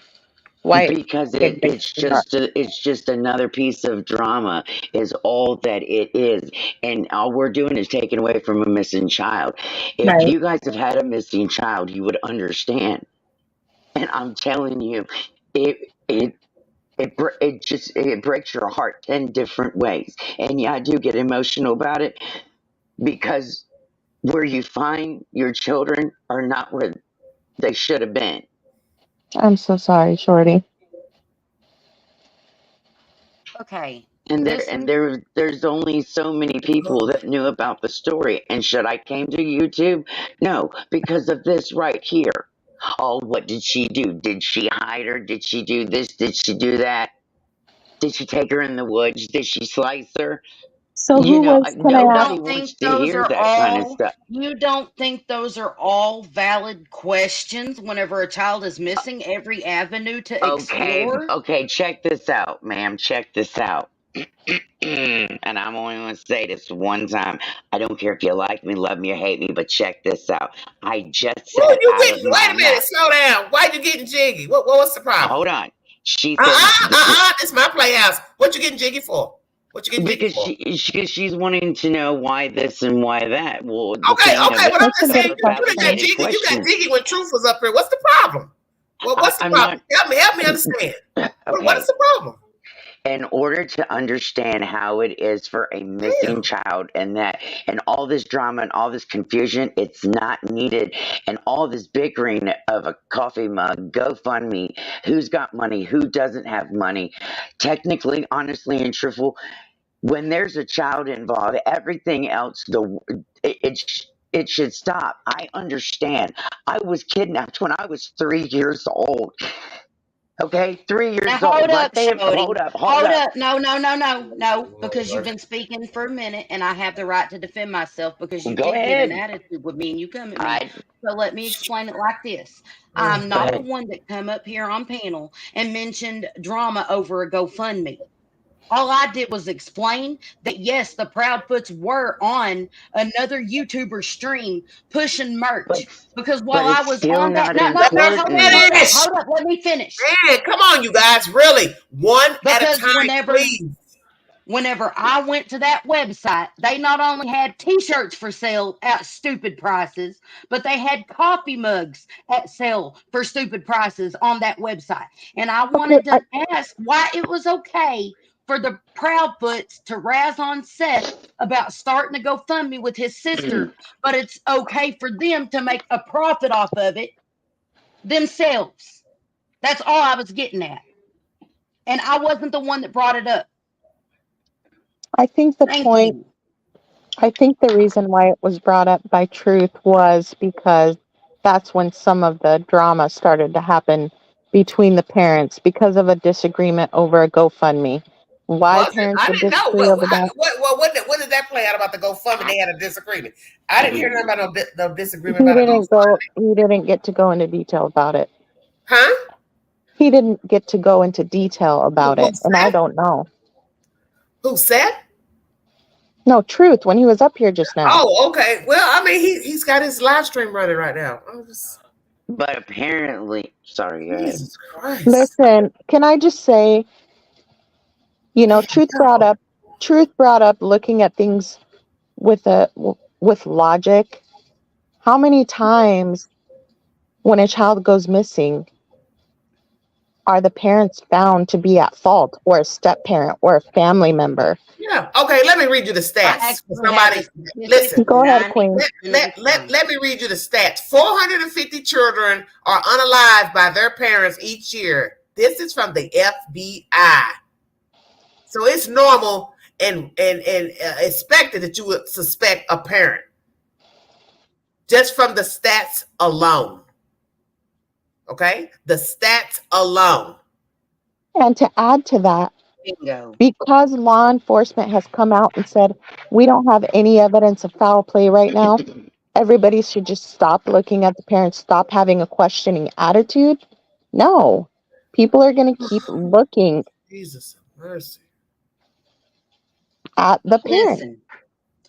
why. Because Big it's just another piece of drama is all that it is, and all we're doing is taking away from a missing child. If Right. you guys have had a missing child, you would understand. And I'm telling you, it breaks your heart 10 different ways. And yeah, I do get emotional about it because where you find your children are not where they should have been. I'm so sorry, Shorty. Okay. And Listen, there's only so many people that knew about the story. And should I came to YouTube? No, because of this right here. Oh, what did she do? Did she hide her? Did she do this? Did she do that? Did she take her in the woods? Did she slice her? So You who know, was? Can I you ask? nobody don't wants think to those hear are that kind of all stuff. you don't think those are all valid questions whenever a child is missing, every avenue to explore? Okay, check this out, ma'am. Check this out. And I'm only going to say this one time. I don't care if you like me, love me, or hate me, but check this out. I just Who said you out of getting? Wait my a minute, mouth. slow down. Why you getting jiggy? What's the problem? Hold on. She said This is my playhouse. What you getting jiggy for? What you getting jiggy because for? she's wanting to know why this and why that. Well, the Okay, thing of okay. it, But I'm That's a just good saying, her you done got question. fabricated jiggy. You got questions. jiggy when Truth was up here. What's the problem? Well, what's the I'm problem? not Help me understand. What is okay. the problem? In order to understand how it is for a missing Damn. child and all this drama and all this confusion, it's not needed. And all this bickering of a coffee mug, GoFundMe, who's got money, who doesn't have money. Technically, honestly, and truthful, when there's a child involved, everything else, it should stop. I understand. I was kidnapped when I was 3 years old. Okay, 3 years Now old. hold Let up, them Shody. hold up. No, because you've been speaking for a minute and I have the right to defend myself because you Go did get an ahead. attitude with me and you come at me. I So let me explain it like this. Mm, I'm go not the ahead. one that come up here on panel and mentioned drama over a GoFundMe. All I did was explain that yes, the Proudfoots were on another YouTuber stream pushing But merch. Because while but I it's was still on that, not no, Let me important. finish. let me finish. Man, come on, you guys. Really. One at a Because time, please. whenever I went to that website, they not only had t-shirts for sale at stupid prices, but they had coffee mugs at sale for stupid prices on that website. And I Okay, wanted to ask why it was okay for the Proudfoots to razz on Seth about starting to GoFundMe with his sister, but it's okay for them to make a profit off of it themselves. That's all I was getting at. And I wasn't the one that brought it up. I think the Thank point. you. I think the reason why it was brought up by Truth was because that's when some of the drama started to happen between the parents because of a disagreement over a GoFundMe. Why Was it? parents I would didn't know. disagree over that? What did that play out about the GoFundMe? They had a disagreement. I didn't hear nothing about no disagreement He about a didn't GoFundMe. go. He didn't get to go into detail about it. Huh? He didn't get to go into detail about Who it, and I said? don't know. Who said? No, Truth, when he was up here just now. Oh, okay. Well, I mean, he's got his live stream running right now. But apparently, sorry, go ahead. Jesus Christ. Listen, can I just say, you know, truth brought up looking at things with logic. How many times when a child goes missing are the parents found to be at fault, or a step parent or a family member? Yeah. Okay, let me read you the I stats. actually Somebody, have a statistic. listen. Go ahead, 90% Queen. of the time. Let me read you the stats. 450 children are unalived by their parents each year. This is from the FBI. So it's normal and expected that you would suspect a parent just from the stats alone. Okay, the stats alone. And to add to that, Bingo. because law enforcement has come out and said we don't have any evidence of foul play right now, everybody should just stop looking at the parents, stop having a questioning attitude. No, people are going to keep looking Jesus mercy. at the parent. Listen,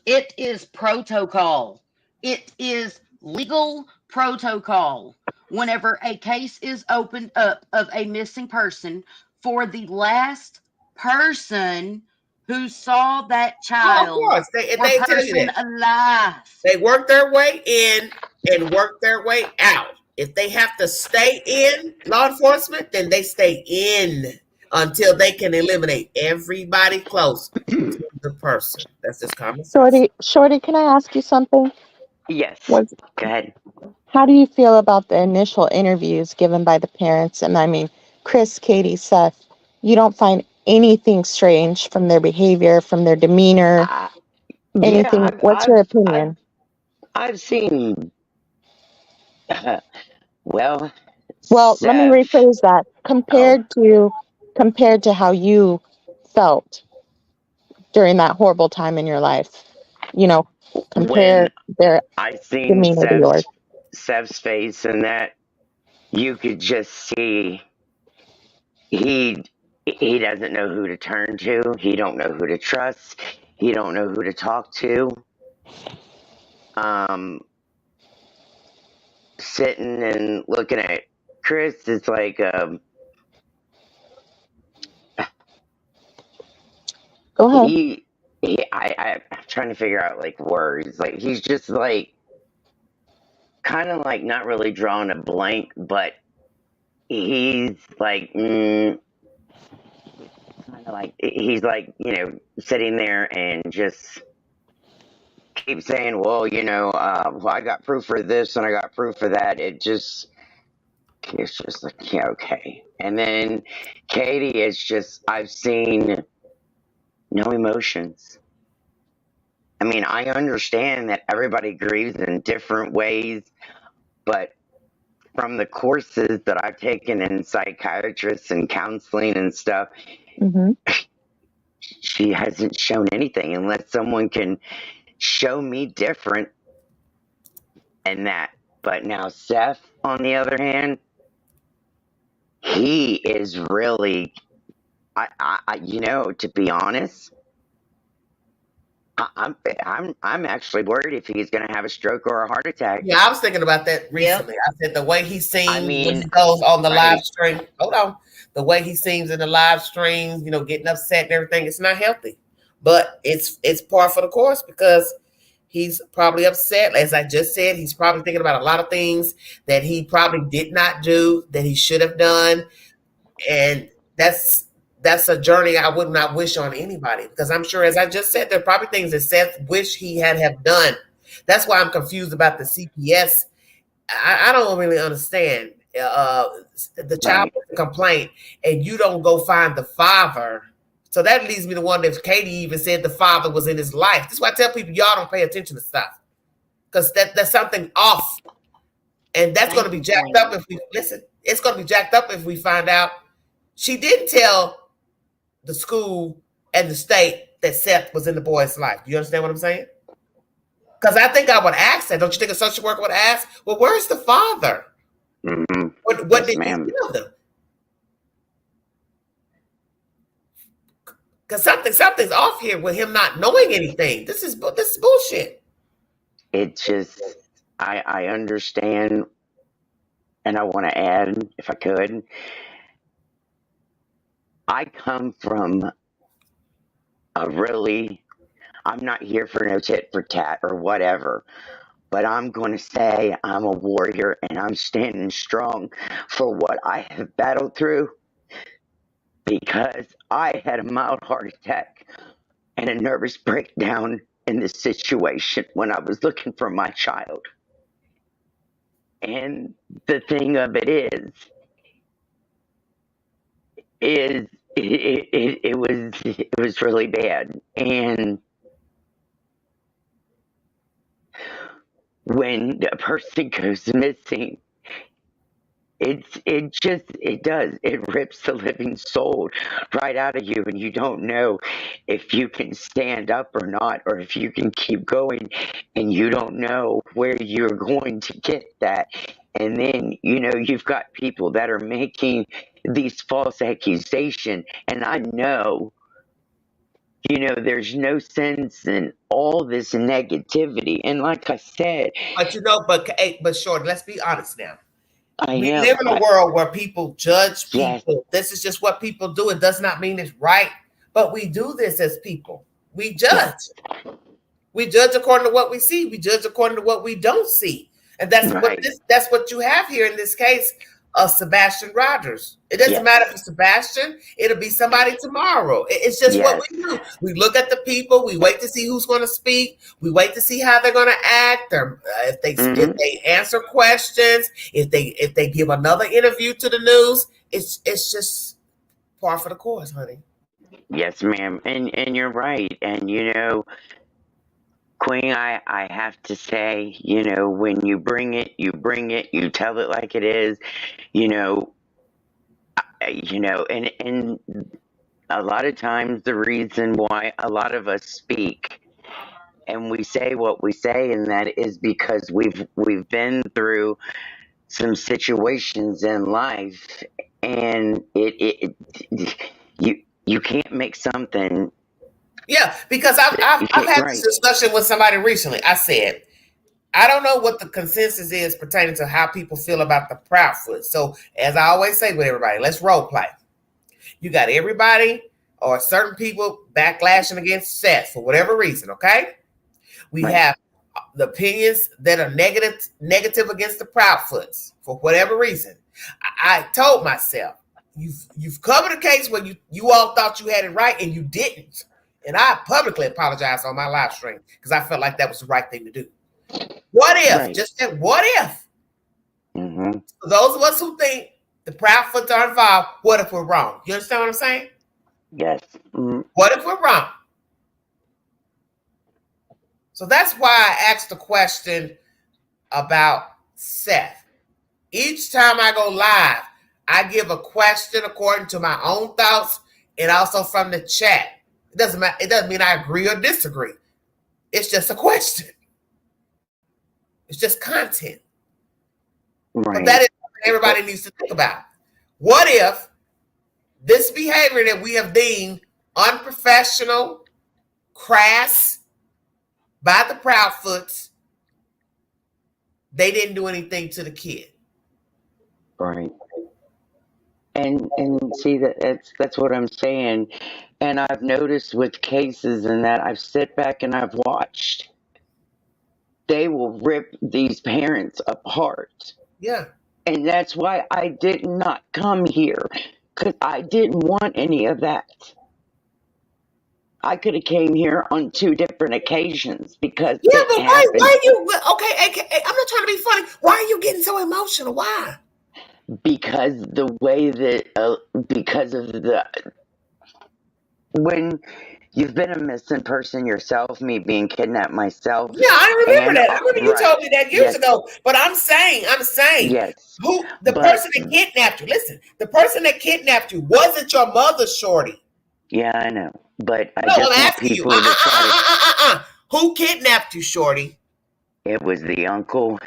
it is protocol. It is legal protocol. Whenever a case is opened up of a missing person, for the last person who saw that Oh, of child course, they or tell you person that. alive. They work their way in and work their way out. If they have to stay in law enforcement, then they stay in until they can eliminate everybody close to the person. That's just common sense. Shorty, can I ask you something? Yes, Was go ahead. How do you feel about the initial interviews given by the parents? And I mean, Chris, Katie, Seth, you don't find anything strange from their behavior, from their demeanor, anything? Yeah, What's your opinion? I've seen. Well, Well, let me Seth. rephrase that. Oh, Compared to how you felt during that horrible time in your life, you know, when compare their I seen demeanor to yours. Seth's face, and that you could just see he he doesn't know who to turn to. He don't know who to trust. He don't know who to talk to. Um, Sitting and looking at Chris, it's like Go ahead. I'm trying to figure out like words. Like he's just like kind of like not really drawing a blank, but he's like kind of like he's like sitting there and just keep saying, well, well, I got proof for this and I got proof for that. It's just like, yeah, okay. And then Katie is just, I've seen no emotions. I mean, I understand that everybody grieves in different ways, but from the courses that I've taken in psychiatrists and counseling and stuff, Mm-hmm. she hasn't shown anything unless someone can show me different in that. But now Seth, on the other hand, he is really, to be honest, I'm actually worried if he's going to have a stroke or a heart attack. Yeah, I was thinking about that recently. I said the way he seems I when mean, he goes on the right. live stream. Hold on. The way he seems in the live streams, getting upset and everything, it's not healthy. But it's par for the course because he's probably upset. As I just said, he's probably thinking about a lot of things that he probably did not do, that he should have done. And that's a journey I would not wish on anybody, because I'm sure, as I just said, there are probably things that Seth wish he had have done. That's why I'm confused about the CPS. I don't really understand. The child complaint, and you don't go find the father. So that leads me to wonder if Katie even said the father was in his life. That's why I tell people, y'all don't pay attention to stuff, because that's something off, and that's going to be jacked up if we listen. It's going to be jacked up if we find out she didn't tell the school and the state that Seth was in the boy's life. Do you understand what I'm saying? Because I think I would ask that. Don't you think a social worker would ask, well, where's the father? Mm-hmm. What Yes, did ma'am. he tell them? Because something's off here with him not knowing anything. This is bullshit. It just, I understand and I want to add, if I could, I come from I'm not here for no tit for tat or whatever, but I'm going to say I'm a warrior and I'm standing strong for what I have battled through, because I had a mild heart attack and a nervous breakdown in this situation when I was looking for my child. And the thing of it is it was really bad. And when a person goes missing, it rips the living soul right out of you, and you don't know if you can stand up or not, or if you can keep going, and you don't know where you're going to get that. And then, you've got people that are making these false accusations, and I know, there's no sense in all this negativity. And like I said, but Short, let's be honest now. I We am. live in a world where people judge Yes. people. This is just what people do. It does not mean it's right, but we do this as people. We judge. Yes. We judge according to what we see. We judge according to what we don't see, and that's what you have here in this case of Sebastian Rogers. It doesn't matter if it's Sebastian. It'll be somebody tomorrow. It's just what we do. We look at the people. We wait to see who's going to speak. We wait to see how they're going to act. Or if they answer questions. If they give another interview to the news. It's just par for the course, honey. Yes, ma'am, and you're right. And Queen, I have to say, when you bring it, you tell it like it is, and a lot of times the reason why a lot of us speak and we say what we say, and that is because we've been through some situations in life, and you can't make something. Yeah, because I've had this discussion with somebody recently. I said, I don't know what the consensus is pertaining to how people feel about the Proudfoot. So, as I always say with everybody, let's role play. You got everybody or certain people backlashing against Seth for whatever reason, okay? We have the opinions that are negative against the Proudfoots for whatever reason. I told myself, you've covered a case where you all thought you had it right and you didn't. And I publicly apologized on my live stream because I felt like that was the right thing to do. What if? Just that what if? Mm-hmm. For those of us who think the Proudfoots are involved, what if we're wrong? You understand what I'm saying? Yes. Mm-hmm. What if we're wrong? So that's why I asked the question about Seth. Each time I go live, I give a question according to my own thoughts and also from the chat. It doesn't matter. It doesn't mean I agree or disagree. It's just a question. It's just content. Right. But that is something everybody needs to think about. What if this behavior that we have deemed unprofessional, crass by the Proudfoots, they didn't do anything to the kid? Right. And see that's what I'm saying. And I've noticed with cases in that I've sit back and I've watched. They will rip these parents apart. Yeah. And that's why I did not come here, because I didn't want any of that. I could have came here on 2 different occasions because but why you okay? I'm not trying to be funny. Why are you getting so emotional? Why? Because the way that because of the when you've been a missing person yourself, me being kidnapped myself. Yeah, I remember that. I remember you told me that years ago. But I'm saying, yes, who the person that kidnapped you? Listen, the person that kidnapped you wasn't your mother, Shorty. Yeah, I know, but I just want people to try to. Who kidnapped you, Shorty? It was the uncle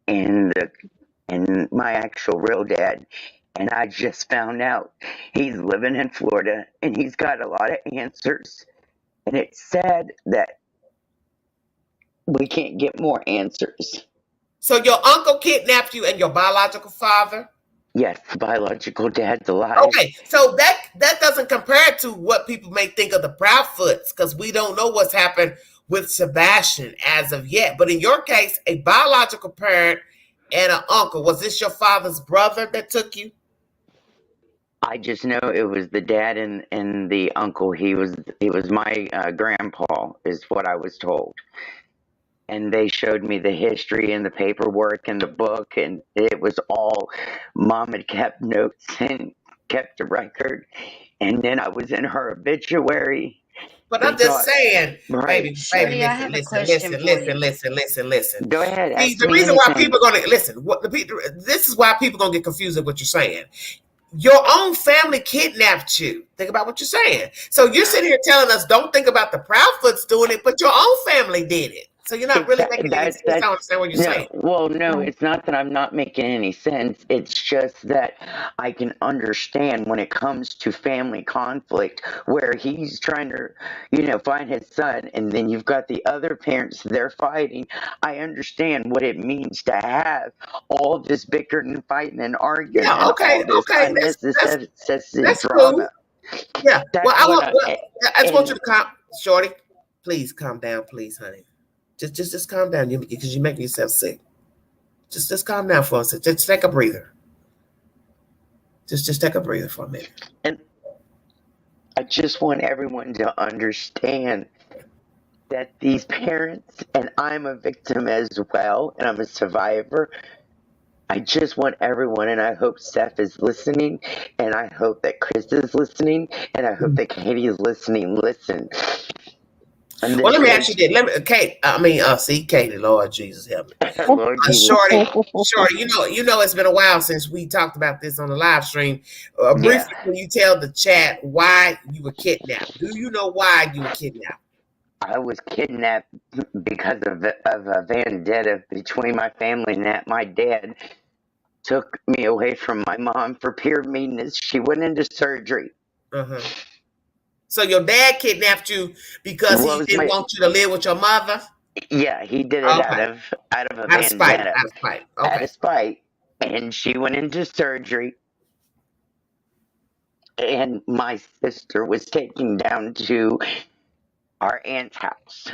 and my actual real dad. And I just found out he's living in Florida and he's got a lot of answers. And it's sad that we can't get more answers. So your uncle kidnapped you and your biological father? Yes, biological dad's alive. Okay, so that doesn't compare to what people may think of the Proudfoots, because we don't know what's happened with Sebastian as of yet. But in your case, a biological parent and an uncle. Was this your father's brother that took you? I just know it was the dad and the uncle. He was my grandpa, is what I was told. And they showed me the history and the paperwork and the book, and it was all mom had kept notes and kept a record. And then I was in her obituary. But They I'm just thought, saying, right. Shorty, I have a question for you. listen. Go ahead, See, ask the me reason why anything. people are gonna listen, this is why people are gonna get confused with what you're saying. Your own family kidnapped you. Think about what you're saying. So you're sitting here telling us don't think about the Proudfoots doing it, but your own family did it. So you're not really making any sense. I don't understand what you're No, saying. well, no, it's not that I'm not making any sense. It's just that I can understand when it comes to family conflict where he's trying to, find his son, and then you've got the other parents, they're fighting. I understand what it means to have all this bickering and fighting and arguing Yeah, and okay, all this okay. unnecessary That's cool. drama. Yeah. Well, That's what I just want you and to calm, Shorty. Please calm down, please, honey. Just calm down, because you're making yourself sick. Just calm down for a second. Just take a breather. Just take a breather for a minute. and I just want everyone to understand that these parents, and I'm a victim as well, and I'm a survivor. I just want everyone, and I hope Seth is listening, and I hope that Chris is listening, and I hope that Katie is listening. Listen. And Well, this let me ask you goes, this. Kate. See, Katie. Lord Jesus, help me. Lord Jesus. Shorty. You know, it's been a while since we talked about this on the live stream. Yeah. Briefly, can you tell the chat why you were kidnapped? Do you know why you were kidnapped? I was kidnapped because of a vendetta between my family and that. My dad took me away from my mom for pure meanness. She went into surgery. Uh-huh. So your dad kidnapped you because he didn't want you to live with your mother? Yeah, he did it out of a vendetta. Out of spite. Out Okay. of spite. And she went into surgery. And my sister was taken down to our aunt's house.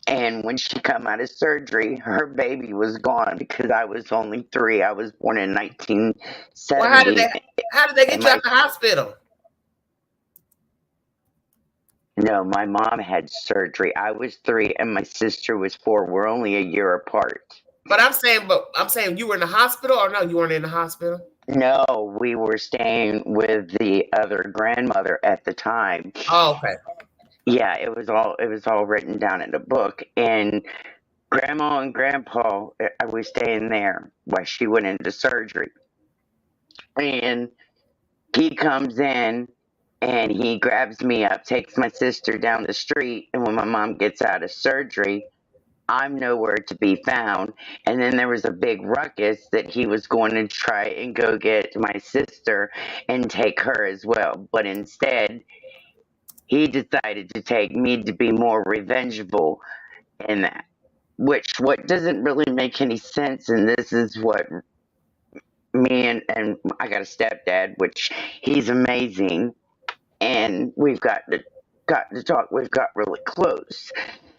And when she come out of surgery, her baby was gone because I was only 3. I was born in 1970. Well, how did they get you out the hospital? No, my mom had surgery. I was 3 and my sister was 4. We're only a year apart. But I'm saying you were in the hospital, or no, you weren't in the hospital? No, we were staying with the other grandmother at the time. Oh, okay. Yeah, it was all written down in a book. And Grandma and Grandpa, I was staying there while she went into surgery. And he comes in and he grabs me up, takes my sister down the street, and when my mom gets out of surgery, I'm nowhere to be found. And then there was a big ruckus that he was going to try and go get my sister and take her as well. But instead, he decided to take me to be more revengeful in that. What doesn't really make any sense, and this is what me and I got a stepdad, which he's amazing, and we've got to talk. We've got really close.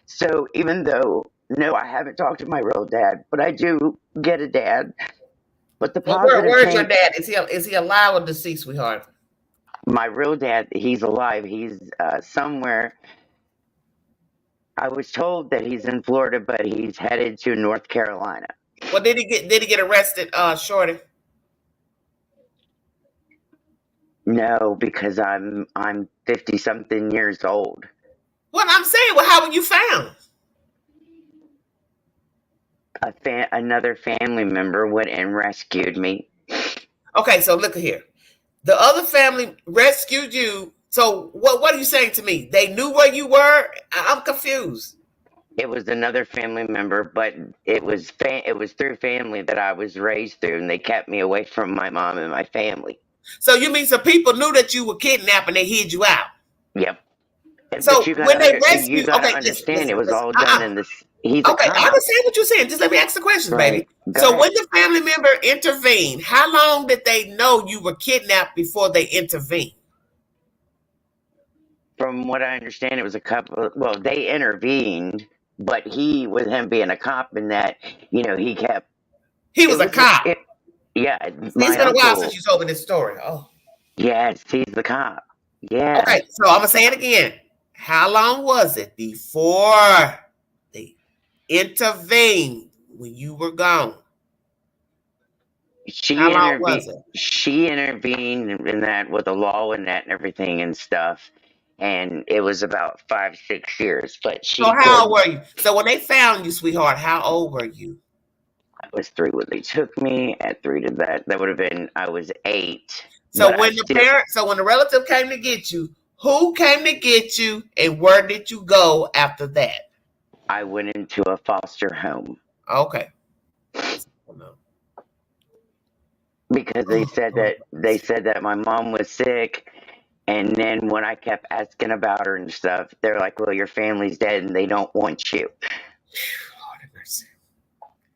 So even though no, I haven't talked to my real dad, but I do get a dad. But the Well, positive where's your change. dad? Is he alive or deceased, sweetheart? My real dad, he's alive. He's somewhere. I was told that he's in Florida, but he's headed to North Carolina. Well, did he get arrested, Shorty? No, because I'm 50-something years old. What I'm saying, well, how were you found? Another family member went and rescued me. Okay, so look here. The other family rescued you. So what are you saying to me? They knew where you were? I'm confused. It was another family member, but it was through family that I was raised through, and they kept me away from my mom and my family. So you mean some people knew that you were kidnapped and they hid you out? Yep. So But when they you rescue, gotta okay, listen, understand listen, it was listen. all done in this. He's a Okay, I cop, understand what you're saying. Just let me ask the questions, right? baby. Go So ahead. when the family member intervened, how long did they know you were kidnapped before they intervened? From what I understand, it was a couple. Well, they intervened, but he, with him being a cop, and that he kept. He It was a was cop. yeah, See, it's my been a while since uncle. you told me this story. Oh, Yes, he's the cop. Yeah, okay. So I'm gonna say it again. How long was it before they intervened when you were gone? How she long intervened. was it? She intervened in that with the law and that and everything and stuff, and it was about 5, 6 years. But So she how old could. were you? So when they found you, sweetheart, how old were you? I was 3 when they took me. At 3 to that would have been. I was 8, So but I when the still. parent, so when the relative came to get you, who came to get you, and where did you go after that? I went into a foster home. Okay. Because they said that my mom was sick, and then when I kept asking about her and stuff, they're like, "Well, your family's dead, and they don't want you." Lord have mercy.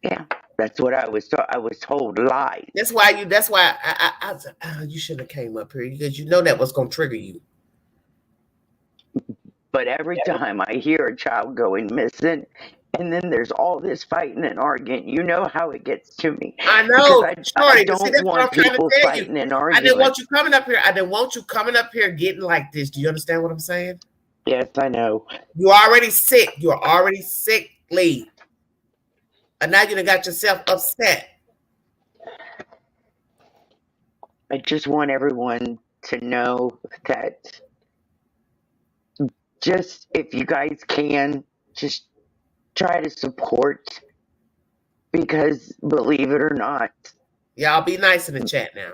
Yeah, that's what I was told. I was told lies. That's why you. That's why you shouldn't have came up here because you know that was gonna trigger you. But every time I hear a child going missing, and then there's all this fighting and arguing, you know how it gets to me. I Because know, I Shorty. But see, don't that's what I'm want trying to people tell you. fighting and I didn't arguing. want you coming up here. I didn't want you coming up here getting like this. Do you understand what I'm saying? Yes, I know. You're already sick. You're already sickly, and now you done got yourself upset. I just want everyone to know that just if you guys can, just try to support, because believe it or not, Y'all be nice in the chat now.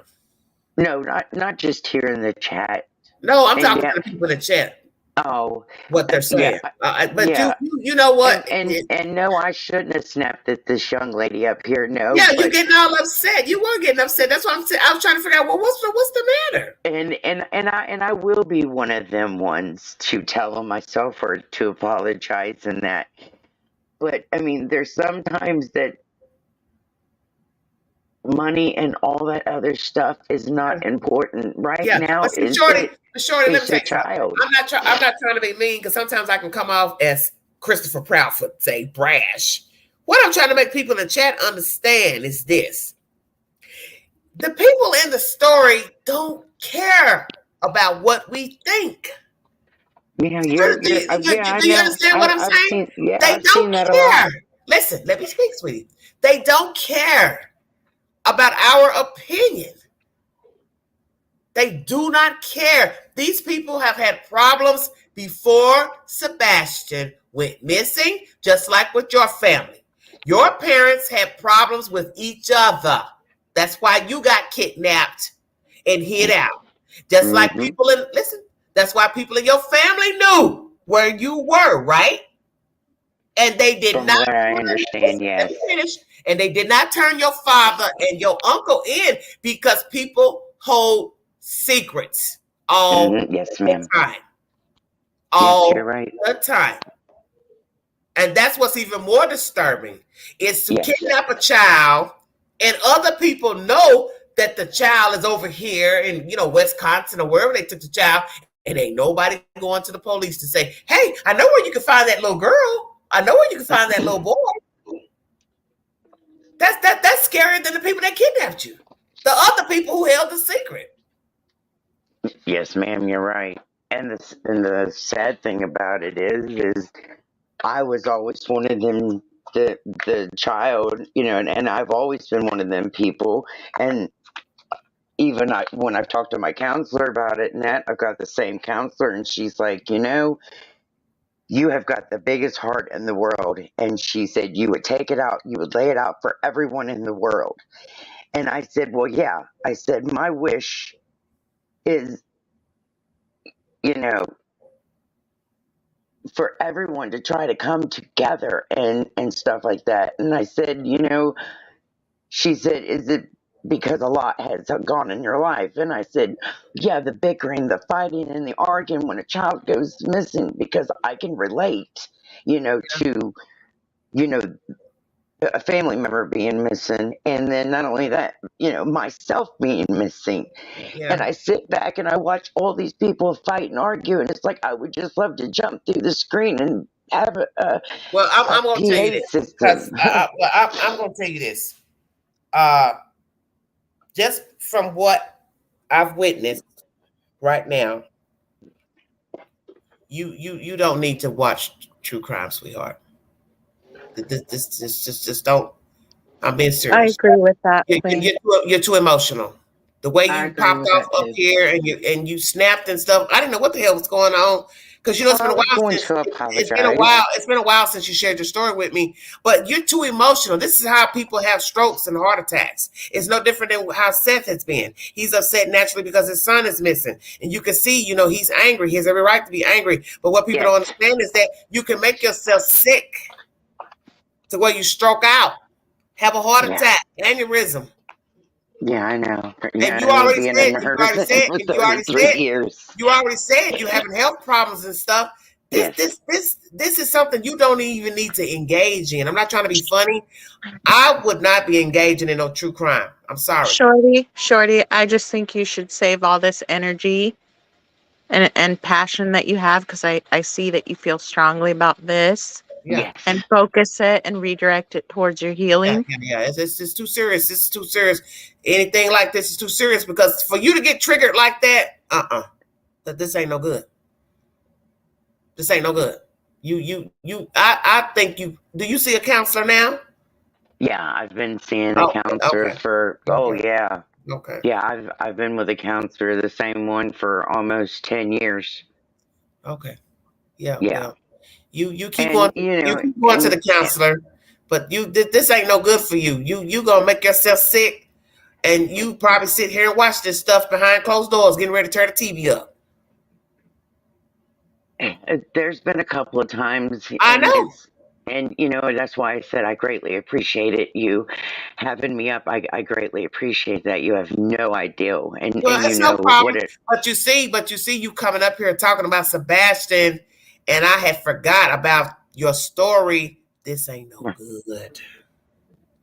no, not just here in the chat. No, I'm And talking yeah, to the people in the chat. oh, What they're saying. But yeah, you know what? and no, I shouldn't have snapped at this young lady up here. No, Yeah, you but getting all upset. You were getting upset. That's what I'm saying. I was trying to figure out, well, what's the matter? and I will be one of them ones to tell them myself or to apologize and that. But I mean, there's sometimes that money and all that other stuff is not important. Right Yeah, now, but see, Shorty, let me it's tell you your something. child. I'm not trying to be mean because sometimes I can come off as Christopher Proudfoot, say brash. What I'm trying to make people in the chat understand is this: the people in the story don't care about what we think. Yeah, I Do you know. understand what I'm I've saying? seen, yeah, They I've seen don't that a care. lot. Listen, let me speak, sweetie. They don't care about our opinion. They do not care. These people have had problems before Sebastian went missing, just like with your family. Your parents had problems with each other. That's why you got kidnapped and hid out. Just like Mm-hmm. people in, listen, that's why people in your family knew where you were, right? And they did From not, what I listen, understand, let yes. me finish. And they did not turn your father and your uncle in because people hold secrets all Yes, the ma'am. time. Yes, you're All right. the time. And that's what's even more disturbing is to Yes. kidnap a child and other people know that the child is over here in, Wisconsin or wherever they took the child, and ain't nobody going to the police to say, hey, I know where you can find that little girl. I know where you can find that little boy. That's scarier than the people that kidnapped you. The other people who held the secret. Yes, ma'am, you're right. And the sad thing about it is I was always one of them, the child, and I've always been one of them people. And even when I've talked to my counselor about it and that, I've got the same counselor, and she's like, you have got the biggest heart in the world. And she said, you would take it out, you would lay it out for everyone in the world. And I said, well, yeah. I said, my wish is, you know, for everyone to try to come together and stuff like that. And I said, she said, is it because a lot has gone in your life. And I said, yeah, the bickering, the fighting, and the arguing when a child goes missing, because I can relate, to, a family member being missing. And then not only that, myself being missing. Yeah. And I sit back and I watch all these people fight and argue. And it's like, I would just love to jump through the screen and have Well, I'm going to tell you PA this because system. I'm going to tell you this. Just from what I've witnessed right now, you don't need to watch true crime, sweetheart. This just don't. I'm being I serious. agree with that, Queen. You're too emotional. The way I you agree popped with off that up too. here and you snapped and stuff, I didn't know what the hell was going on. Because it's been I a was while going since to it's been a apologize. while. It's been a while since you shared your story with me. But you're too emotional. This is how people have strokes and heart attacks. It's no different than how Seth has been. He's upset naturally because his son is missing, and you can see, he's angry. He has every right to be angry. But what people don't Yes. understand is that you can make yourself sick to where you stroke out, have a heart Yeah. attack, aneurysm. Yeah, I know. And Yeah, and me being a nurse for you 33 years. already said you having health problems and stuff. Yes. This is something you don't even need to engage in. I'm not trying to be funny. I would not be engaging in no true crime. I'm sorry. Shorty, I just think you should save all this energy and passion that you have, because I see that you feel strongly about this, Yeah. Yes. and focus it and redirect it towards your healing. Yeah. It's too serious. This is too serious. Anything like this is too serious, because for you to get triggered like that, that this ain't no good. This ain't no good. I think do you see a counselor now? Yeah, I've been seeing a counselor for yeah. Okay. Yeah, I've been with a counselor, the same one, for almost 10 years. Okay. Yeah. Yeah. You keep And, going. You keep going to the counselor, but this ain't no good for you. You gonna make yourself sick, and you probably sit here and watch this stuff behind closed doors, getting ready to turn the TV up. There's been a couple of times. I know. And that's why I said I greatly appreciate it. You having me up, I greatly appreciate that. You have no idea, and It's no problem. But you see, you coming up here talking about Sebastian, and I had forgot about your story. This ain't no good.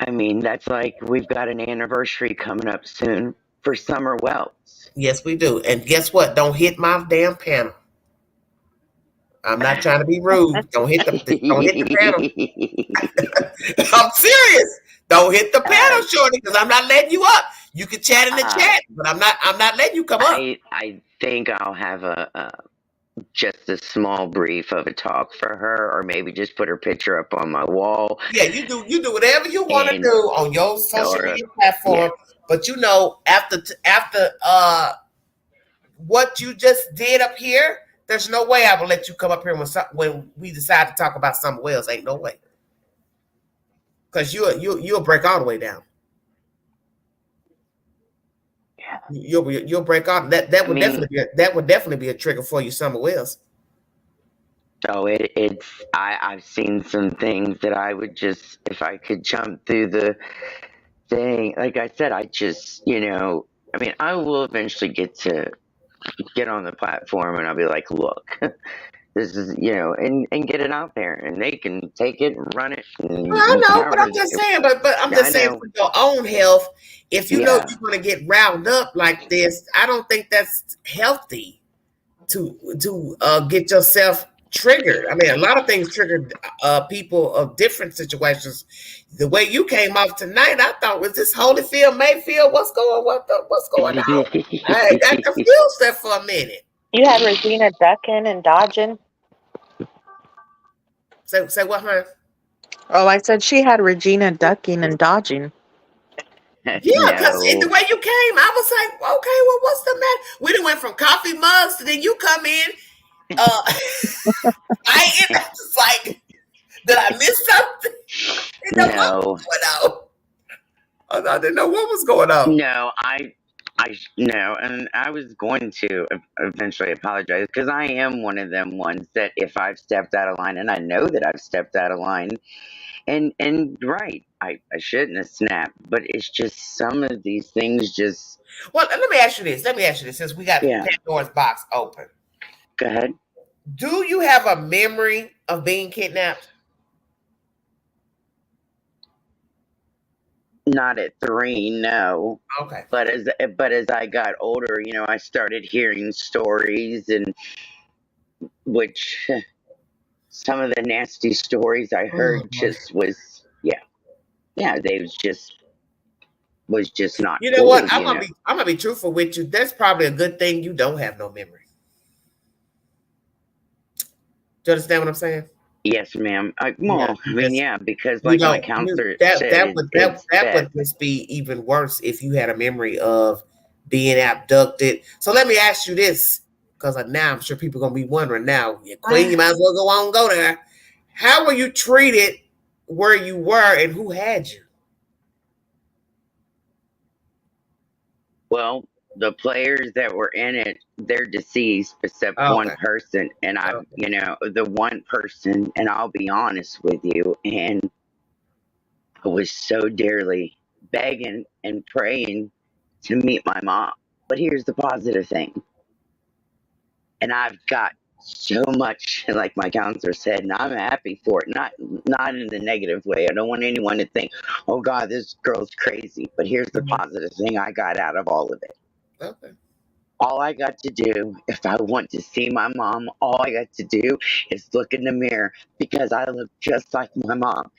I mean, that's like, we've got an anniversary coming up soon for Summer Wells. Yes, we do. And guess what? Don't hit my damn panel. I'm not trying to be rude. Don't hit the panel. I'm serious. Don't hit the panel, Shorty, because I'm not letting you up. You can chat in the chat, but I'm not letting you come up. I think I'll have just a small brief of a talk for her, or maybe just put her picture up on my wall. Yeah, you do whatever you want to do on your social media platform. Yeah. But after what you just did up here, there's no way I will let you come up here when we decide to talk about something else. Ain't no way. Because you'll break all the way down. Yeah. You'll break all that would definitely be a trigger for you somewhere else. So I've seen some things that I would just, if I could jump through the thing, like I said, I mean, I will eventually get on the platform, and I'll be like, look, this is, and get it out there, and they can take it and run it. And I know, but I'm just saying, but I'm just saying, for your own health, if you know you're going to get riled up like this, I don't think that's healthy to get yourself triggered. I mean, a lot of things trigger people of different situations. The way you came off tonight, I thought, was this Holyfield, Mayfield? What's going on? I got confused there for a minute. You had Regina ducking and dodging. Say what, huh? Oh, I said she had Regina ducking and dodging. Yeah, because the way you came, I was like, okay, well, what's the matter? We done went from coffee mugs to then you come in. I was like, did I miss something? No. I didn't know what was going on. No, No, and I was going to eventually apologize because I am one of them ones that if I've stepped out of line, and I know that I've stepped out of line, and right, I shouldn't have snapped, but it's just some of these things just. Well, let me ask you this. Since we got Pandora's box open. Go ahead. Do you have a memory of being kidnapped? Not at 3, no. Okay. But as I got older, I started hearing stories, and which some of the nasty stories I heard just was they was just not. You know cool, what? I'm gonna be truthful with you. That's probably a good thing you don't have no memory. Do you understand what I'm saying? Yes, ma'am. Because You like know, my counselor that said, would just be even worse if you had a memory of being abducted. So let me ask you this, because now I'm sure people are gonna be wondering now, Queen, you might as well go on and go there. How were you treated where you were, and who had you? Well, the players that were in it, they're deceased except one person, and the one person, and I'll be honest with you, and I was so dearly begging and praying to meet my mom. But here's the positive thing. And I've got so much, like my counselor said, and I'm happy for it. Not in the negative way. I don't want anyone to think, oh God, this girl's crazy. But here's the positive thing I got out of all of it. Okay. All I got to do, if I want to see my mom, all I got to do is look in the mirror because I look just like my mom.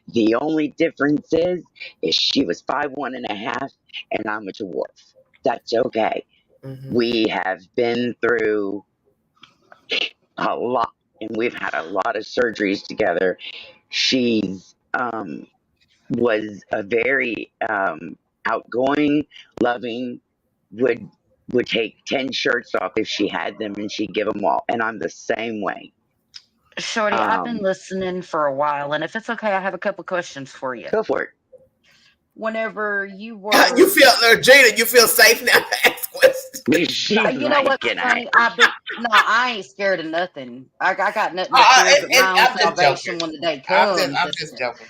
The only difference is she was 5'1.5" and I'm a dwarf. That's okay. Mm-hmm. We have been through a lot, and we've had a lot of surgeries together. She's was a very outgoing, loving, would take 10 shirts off if she had them, and she'd give them all. And I'm the same way. Shorty, I've been listening for a while, and if it's okay, I have a couple questions for you. Go for it. Whenever you were, you feel safe now to ask questions. You know what's funny? I ain't scared of nothing. I got nothing but fear but my own salvation when the day comes. I'm just joking.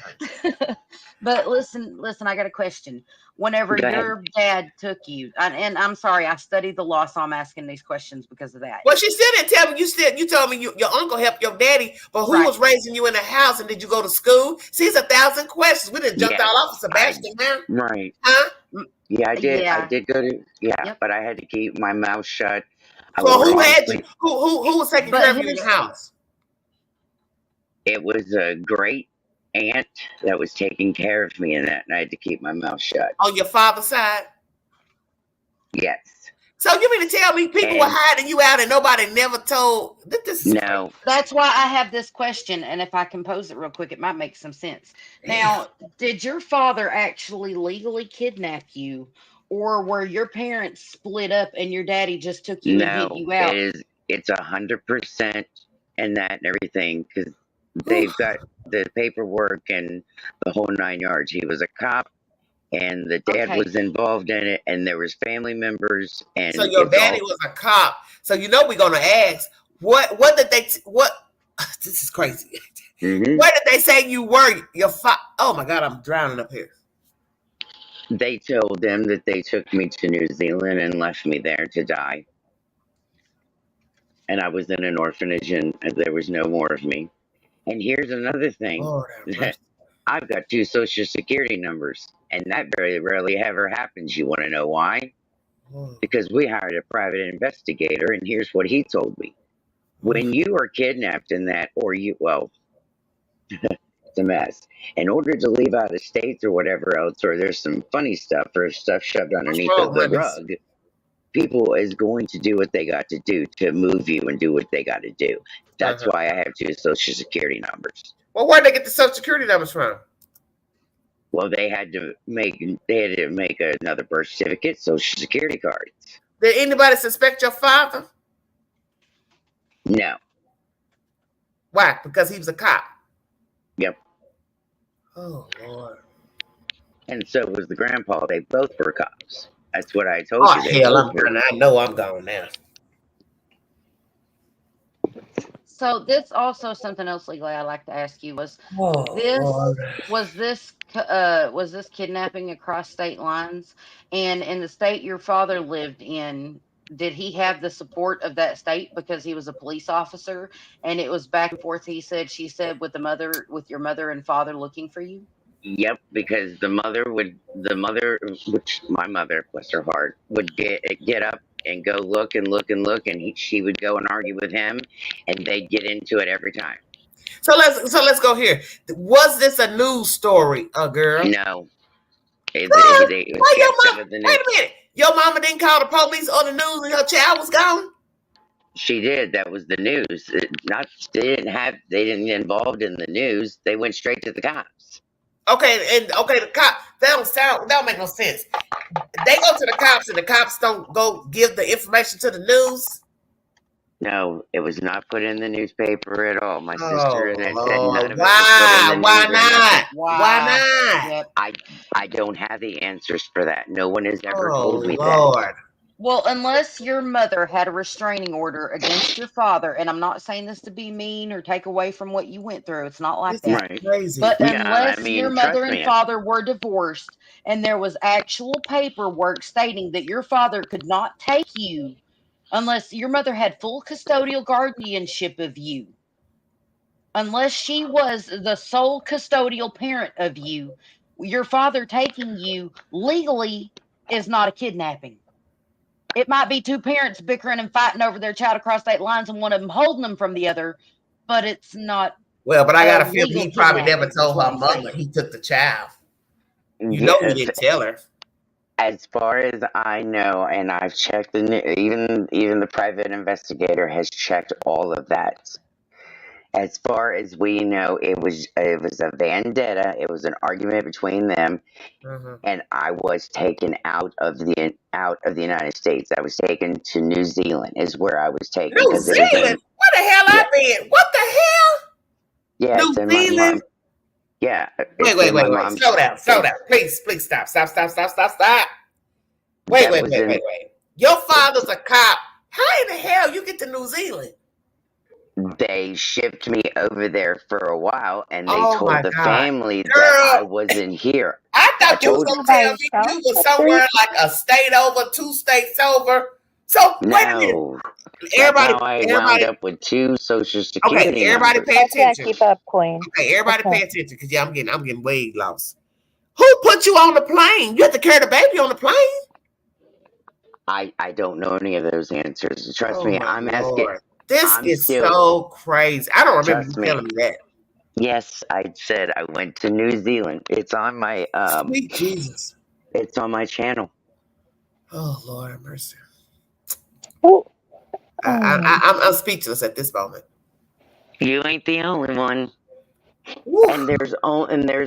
But listen, I got a question. Whenever your dad took you, and I'm sorry, I studied the law, so I'm asking these questions because of that. Well, she still didn't tell me. You told me your uncle helped your daddy, but who was raising you in the house, and did you go to school? See, it's 1,000 questions. We didn't jump all off of Sebastian now. Right. Huh? Yeah, I did. I did go to but I had to keep my mouth shut. So who had you? Who was taking care of you in the house? It was a great aunt that was taking care of me in that, and I had to keep my mouth shut. On your father's side? Yes. So you mean to tell me people were hiding you out and nobody never told? This is no. That's why I have this question, and if I can pose it real quick, it might make some sense. Now, did your father actually legally kidnap you, or were your parents split up and your daddy just took you and hid you out? It's 100% and that and everything, because they've got the paperwork and the whole 9 yards. He was a cop, and the dad was involved in it, and there was family members. And so your daddy was a cop. So we're gonna ask what did they this is crazy. Mm-hmm. Where did they say you were? Oh my God, I'm drowning up here. They told them that they took me to New Zealand and left me there to die. And I was in an orphanage, and there was no more of me. And here's another thing. I've got 2 social security numbers, and that very rarely ever happens. You want to know why? Because we hired a private investigator, and here's what he told me. When you are kidnapped in that, it's a mess. In order to leave out of states or whatever else, or there's some funny stuff or stuff shoved underneath the rug, people is going to do what they got to do to move you and do what they got to do. That's why I have 2 social security numbers. Well, where'd they get the social security numbers from? Well, they had to make another birth certificate, social security cards. Did anybody suspect your father? No. Why? Because he was a cop. Yep. Oh Lord. And so was the grandpa. They both were cops. That's what I told Oh you. They hell, both were. I know I'm gone now. So this also something else legally I'd like to ask you was Oh Lord. was this kidnapping across state lines? And in the state your father lived in, did he have the support of that state because he was a police officer and it was back and forth, he said, she said, with your mother and father looking for you? Yep, because which my mother, bless her heart, would get up and go look and look and look, and she would go and argue with him, and they'd get into it every time. So let's go here. Was this a news story, girl? No, they Why your kept mom? it with the Wait news. a minute. Your mama didn't call the police or the news, and her child was gone. She did. That was the news. They didn't involved in the news. They went straight to the cops. Okay, the cop. That don't make no sense. They go to the cops, and the cops don't go give the information to the news. No, it was not put in the newspaper at all. My sister and Oh, said none of it was why? put in the Why news or not? nothing. Why not? Yep. I don't have the answers for that. No one has ever Oh told me Lord. that. Well, unless your mother had a restraining order against your father, and I'm not saying this to be mean or take away from what you went through, it's not like This is that. Right. crazy. But Yeah, I unless your mean, mother trust and me. father were divorced and there was actual paperwork stating that your father could not take you unless your mother had full custodial guardianship of you, unless she was the sole custodial parent of you, your father taking you legally is not a kidnapping. It might be two parents bickering and fighting over their child across state lines and one of them holding them from the other, but it's not Well, but I a got a feeling legal he probably never kidnapping, is told what her I'm mother saying. he took the child. You know he Yes, didn't tell her. as far as I know, and I've checked even the private investigator has checked all of that. As far as we know, it was a vendetta. It was an argument between them, and I was taken out of the United States. I was taken to New Zealand, is where I was taken New because it is Zealand? in Where the hell I yeah been? What the hell? yeah New it's in my Zealand? mom yeah Wait, it's in my wait. mom's. Slow down. Please, stop. Wait. That was in. Your father's a cop. How in the hell you get to New Zealand? They shipped me over there for a while, and they Oh told my the God. family that I Girl, wasn't here. I I thought you was told gonna by tell me yourself you was for 3 somewhere like a state over, 2 states over. So wait a minute. no. That's how I wound Everybody, up with 2 social okay, security everybody numbers. pay Yeah, attention. keep up, Queen. Okay, everybody Okay. pay attention because I'm getting way lost. Who put you on the plane? You have to carry the baby on the plane? I don't know any of those answers. Trust Oh me, my I'm asking. Lord. This I'm is still. so crazy. I don't remember you Trust me. telling me that. Yes, I said I went to New Zealand. It's on my Sweet Jesus. It's on my channel. Oh Lord have mercy. Oh. I'm speechless at this moment. You ain't the only one. Woo. And there's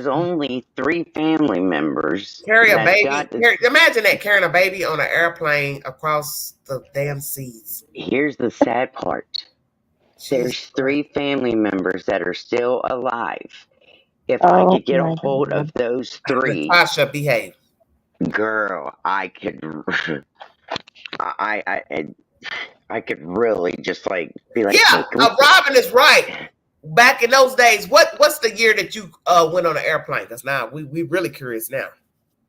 only 3 family members Carry a that baby. got. Imagine that, carrying a baby on an airplane across the damn seas. Here's the sad part. Jesus There's Christ. 3 family members that are still alive. If I Oh could get a my hold God. of those 3, Natasha, behave. girl, I could. I could really just like be like, Yeah, hey, can we? Robin is right. Back in those days, what's the year that you went on an airplane? Because now we really curious now.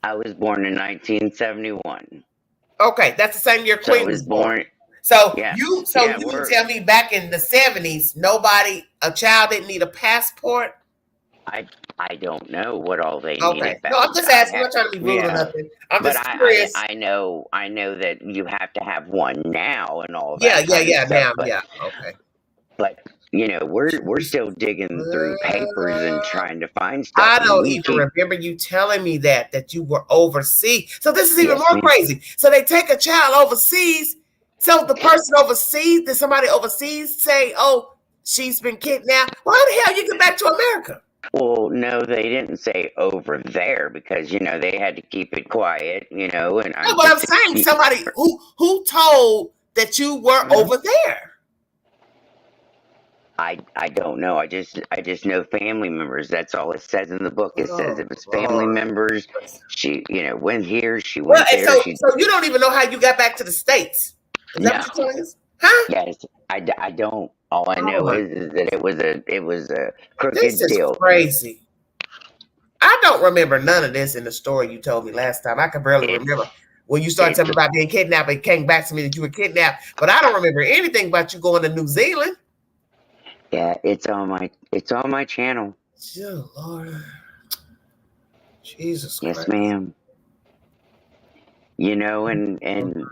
I was born in 1971. Okay, that's the same year So I Queen was was born. born. So Yeah, you yeah. mean tell me back in the 70s, a child didn't need a passport? I don't know what all they Okay. needed No, back. I'm just asking. I'm not trying to be rude or Yeah, nothing. I'm but just curious. I know that you have to have one now and all Yeah, that kind of stuff. now, But yeah. Okay. we're still digging through papers and trying to find stuff, I and don't we even keep. remember you telling me that you were overseas. So this is even Yes, more ma'am. crazy. So they take a child overseas. So the person overseas, did somebody overseas say, "Oh, she's been kidnapped"? Well, how the hell you get back to America? Well, no, they didn't say over there because they had to keep it quiet, and No, I'm but I'm just. saying somebody who told that you were over there. I don't know. I just know family members. That's all it says in the book. It says Oh, it was family Lord. members. She, went here. She Well, went and there. She so you don't even know how you got back to the States. Is that no. what you're telling us? Huh? Yes, I don't. All I Oh know my, is that it was a this crooked is deal. crazy. I don't remember none of this in the story you told me last time. I can barely remember It's when you started telling me it's about being kidnapped. It came back to me that you were kidnapped, but I don't remember anything about you going to New Zealand. yeah. It's on my channel. Oh, Lord. Jesus Yes, Christ. ma'am. And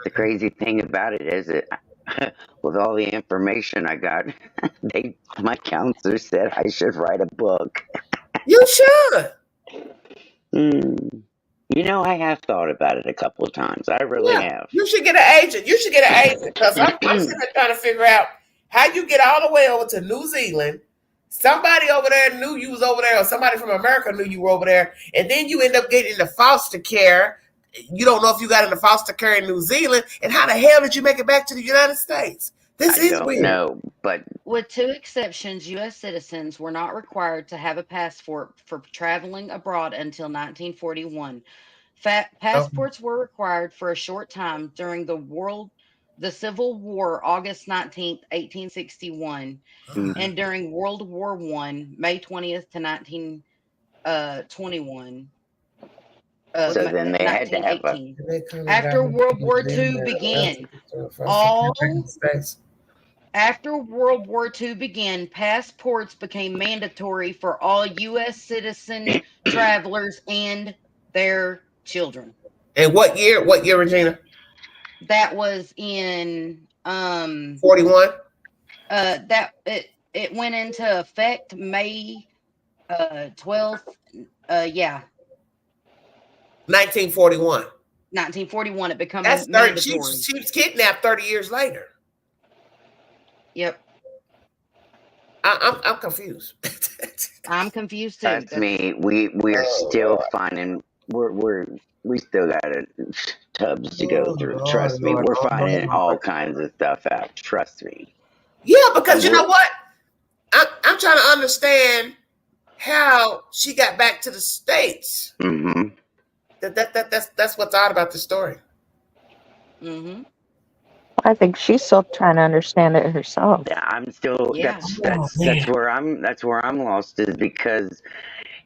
the crazy thing about it is that with all the information I got, my counselor said I should write a book. You should. I have thought about it a couple of times. I really Yeah. have. You should get an agent. You should get an agent because I'm sitting there trying to figure out how you get all the way over to New Zealand. Somebody over there knew you was over there, or somebody from America knew you were over there, and then you end up getting into foster care. You don't know if you got into foster care in New Zealand, and how the hell did you make it back to the United States? This I is don't weird. know, but With two exceptions, U.S. citizens were not required to have a passport for traveling abroad until 1941. Passports were required for a short time during the Civil War, August 19th, 1861, and during World War I, May 20th to 1921. so then they had to have a 1918. After World War II began, all After World War II began, passports became mandatory for all U.S. citizen travelers and their children. And what year? What year, Regina? That was in 41. That it went into effect May 12th. Yeah, 1941. 1941. It became That's 30. She mandatory. was kidnapped 30 years later. Yep. I'm confused. I'm confused too. trust me, we're still finding we still got tubs to go through. Trust me, we're finding all kinds of stuff out. Trust me. Yeah, because And you know what? I'm trying to understand how she got back to the States. Mm-hmm. That's what's odd about the story. Mm-hmm. I think she's still trying to understand it herself. Yeah, I'm still. Yeah. That's where I'm lost is because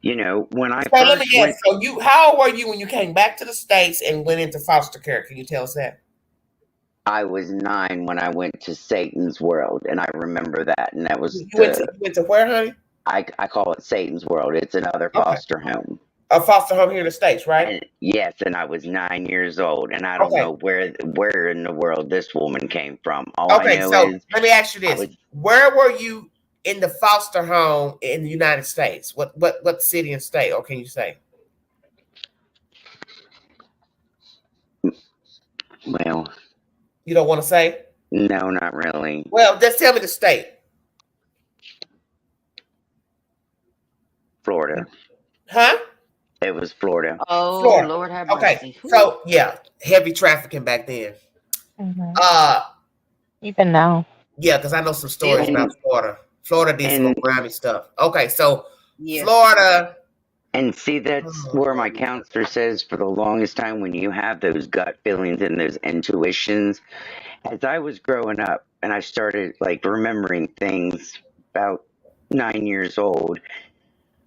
when I So let me first ask. went, So how old were you when you came back to the States and went into foster care? Can you tell us that? I was 9 when I went to Satan's World, and I remember that, and that was You went to where, honey? I call it Satan's World. It's another foster home. A foster home here in the States, right? And yes, and I was 9 years old, and I don't know where in the world this woman came from. All I know so is let me ask you this: where were you in the foster home in the United States? What city and state? Or can you say? Well, you don't want to say? No, not really. Well, just tell me the state. Florida. Huh? It was Florida. Oh, Florida. Lord have Okay, mercy. so yeah, heavy trafficking back then. Mm-hmm. Even now. Yeah, because I know some stories about Florida. Florida did some grimy stuff. Okay, so yes. Florida. And see, that's where my counselor says for the longest time when you have those gut feelings and those intuitions. As I was growing up and I started remembering things about 9 years old,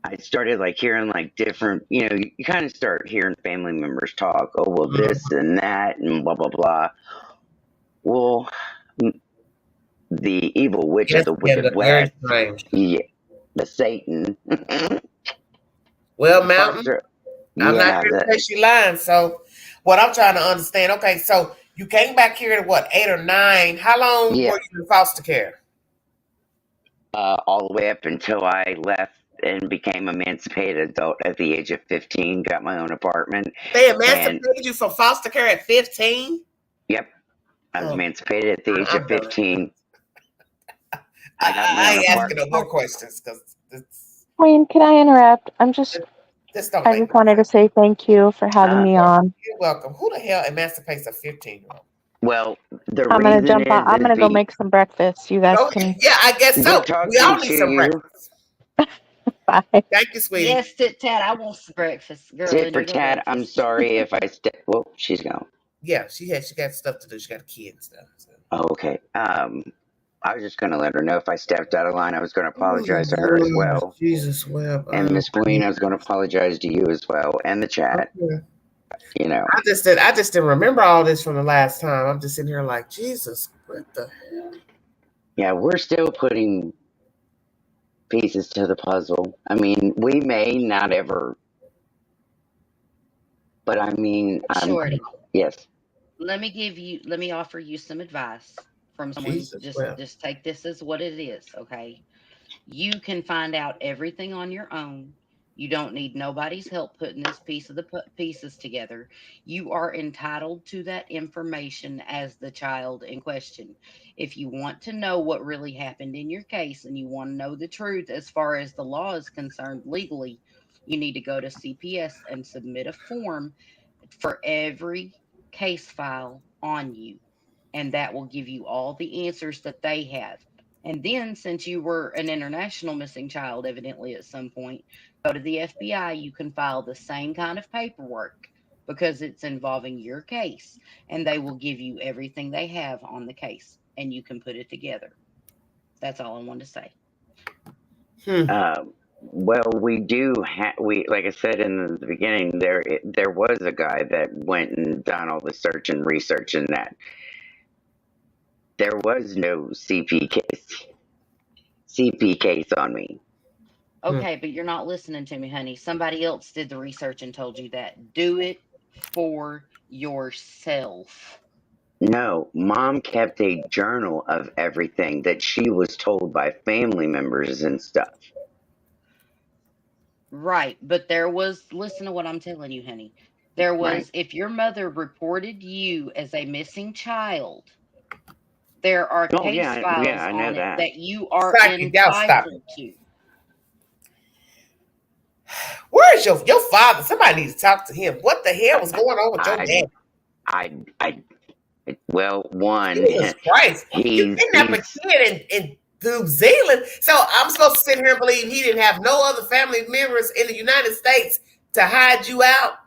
I started hearing different, you kind of start hearing family members talk. Oh, well, this and that and blah, blah, blah. Well, the evil witch of the Wicked West, the Satan. Well, Mountain, I'm not here to say she lying. So what I'm trying to understand, okay, so you came back here at what, 8 or 9? How long were you in foster care? All the way up until I left and became emancipated adult at the age of 15, got my own apartment. They emancipated you from foster care at 15? Yep. I was emancipated at the age of 15. I ain't asking no more questions because Queen, can I interrupt? I just wanted to say thank you for having me on. You're welcome. Who the hell emancipates a 15-year-old? Well, the I'm gonna reason jump on. I'm is gonna go make some breakfast. You guys Go, can yeah, I guess good so. We all talking need to some you. breakfast. bye. Thank you, sweetie. Yes, tit tat. I want some breakfast, girl. Tit And for you know tat. I'm breakfast. sorry if I well, she's gone. Yeah, she got stuff to do. She got a kid and stuff. So. Oh, okay. I was just gonna let her know if I stepped out of line, I was gonna Oh, apologize to her as Lord, well. Jesus, well, And Miss Queen, I was gonna apologize to you as well, and the chat. okay. You know. I just didn't remember all this from the last time. I'm just sitting here like, Jesus, what the hell? Yeah, we're still putting pieces to the puzzle. I mean, we may not ever, but I mean, Shorty, yes. let me offer you some advice from someone. Jesus, well. Just take this as what it is, okay? You can find out everything on your own. You don't need nobody's help putting this pieces together. You are entitled to that information as the child in question. If you want to know what really happened in your case and you want to know the truth as far as the law is concerned legally, you need to go to CPS and submit a form for every case file on you. And that will give you all the answers that they have. And then, since you were an international missing child, evidently at some point, go to the FBI. You can file the same kind of paperwork because it's involving your case, and they will give you everything they have on the case, and you can put it together. That's all I wanted to say. Well, we do we like I said in the beginning, there was a guy that went and done all the search and research and that. There was no CP case on me. Okay, but you're not listening to me, honey. Somebody else did the research and told you that. Do it for yourself. No, mom kept a journal of everything that she was told by family members and stuff. Right, but listen to what I'm telling you, honey. There was, if your mother reported you as a missing child, there are case files I know on it that. that you are Stop entitled to. Where is your father? Somebody needs to talk to him. What the hell was going on with your dad? Well, one, Jesus Christ. You kidnapped a kid in New Zealand. So I'm supposed to sit here and believe he didn't have no other family members in the United States to hide you out?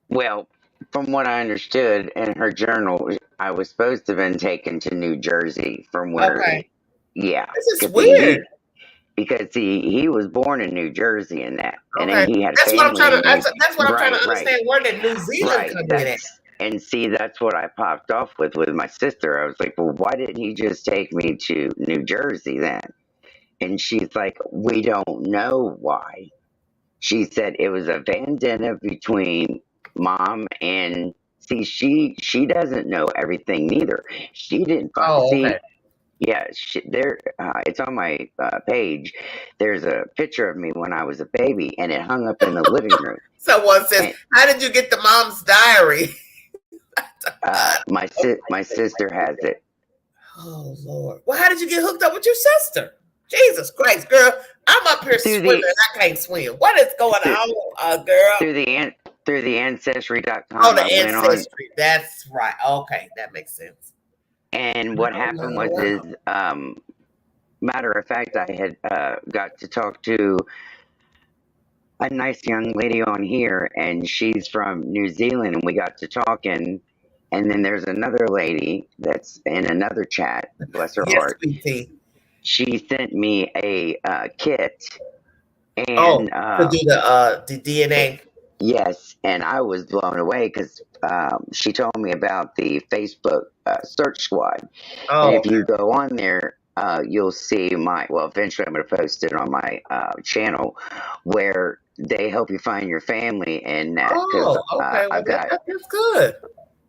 Well, from what I understood in her journal, I was supposed to have been taken to New Jersey from where. Okay. Yeah. This is weird. Because he was born in New Jersey and that, and Okay. then he had That's what I'm trying to. family. That's what I'm trying to understand. Where did New Zealand come in at? And see, that's what I popped off with my sister. I was like, well, why didn't he just take me to New Jersey then? And she's like, we don't know why. She said it was a vendetta between mom and see, she doesn't know everything neither. She didn't see. Yeah, it's on my page. There's a picture of me when I was a baby, and it hung up in the living room. Someone says, "How did you get the mom's diary?" My sister has it. Oh Lord! Well, how did you get hooked up with your sister? Jesus Christ, girl! I'm up here swimming and I can't swim. What is going on, girl? Through the ancestry.com. Oh, the ancestry. That's right. Okay, that makes sense. And what happened was matter of fact, I had got to talk to a nice young lady on here, and she's from New Zealand, and we got to talking. And then there's another lady that's in another chat, bless her heart. She sent me a kit. And, to do the DNA. Yes, and I was blown away because she told me about the Facebook search squad. And if you go on there, you'll see eventually I'm going to post it on my channel where they help you find your family and that. That's good.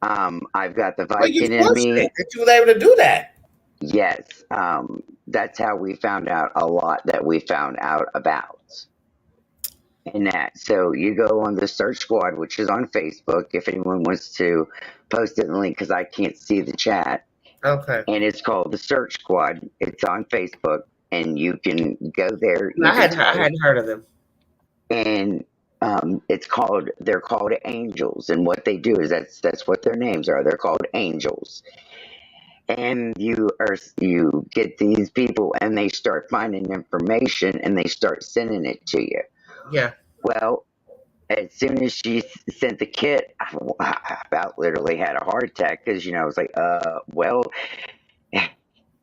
I've got the Viking in me. That you were able to do that. Yes, that's how we found out a lot that we found out about. And that. So you go on the search squad, which is on Facebook, if anyone wants to post it in the link, because I can't see the chat. Okay. And it's called the search squad. It's on Facebook, and you can go there. I hadn't heard of them. And they're called angels, and what they do is that's what their names are. They're called angels. And you get these people and they start finding information and they start sending it to you. Yeah. Well, as soon as she sent the kit, I about literally had a heart attack because I was like, well,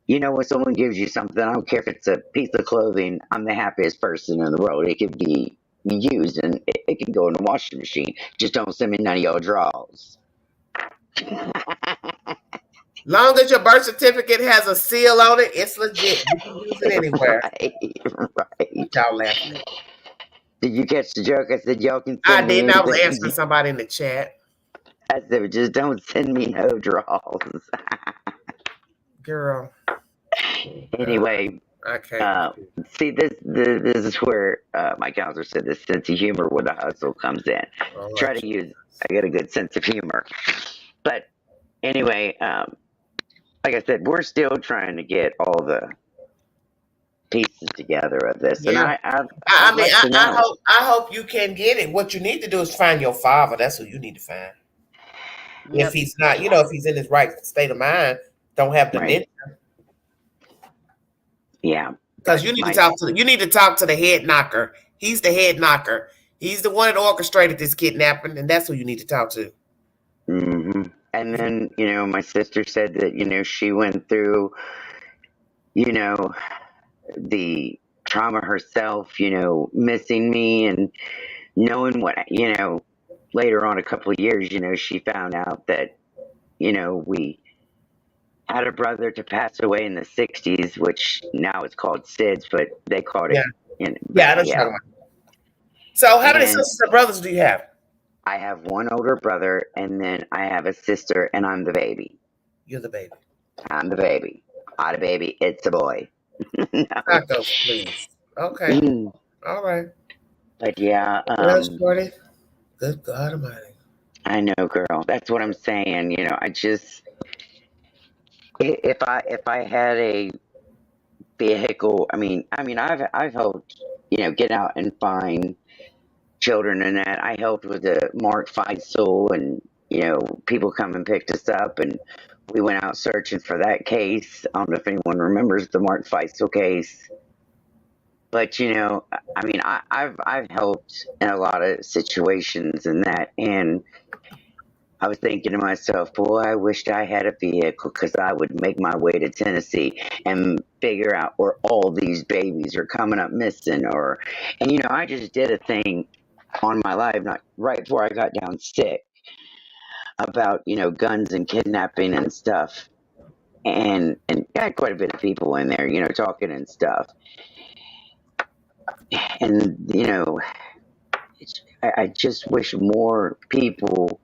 when someone gives you something, I don't care if it's a piece of clothing, I'm the happiest person in the world. It could be used and it can go in the washing machine. Just don't send me none of your drawers. Long as your birth certificate has a seal on it, it's legit. You can use it anywhere. Right. Y'all laughing. Did you catch the joke? I said y'all can I send me didn't. I was anything. answering somebody in the chat. I said, just don't send me no drawers. Girl. Anyway, Okay. see, this is where my counselor said the sense of humor where the hustle comes in. All right. Try to use. I got a good sense of humor, but anyway, like I said, we're still trying to get all the pieces together of this, Yeah. and I hope you can get it. What you need to do is find your father. That's who you need to find. Yep. If he's not, if he's in his right state of mind, don't have dementia. Right. Yeah. Because you need to talk to the head knocker. He's the head knocker. He's the one that orchestrated this kidnapping, and that's who you need to talk to. Mm-hmm. And then, my sister said that, she went through, the trauma herself, missing me and knowing what, later on a couple of years, she found out that, we had a brother to pass away in the 60s, which now it's called SIDS, but they called it. Yeah. So how many sisters and brothers do you have? I have one older brother, and then I have a sister, and I'm the baby. You're the baby. I'm the baby. I'm the baby. It's a boy. No. Tacos, please. Okay. All right. But yeah. Shorty. Good God Almighty. I know, girl. That's what I'm saying. I just, if I had a vehicle, I've helped, get out and find children and that. I helped with the Mark Feisel and, people come and picked us up and we went out searching for that case. I don't know if anyone remembers the Mark Feisel case. But, I've helped in a lot of situations and that. And I was thinking to myself, boy, I wished I had a vehicle because I would make my way to Tennessee and figure out where all these babies are coming up missing. And I just did a thing on my live, not right before I got down sick, about, guns and kidnapping and stuff. And got quite a bit of people in there, talking and stuff. And, I just wish more people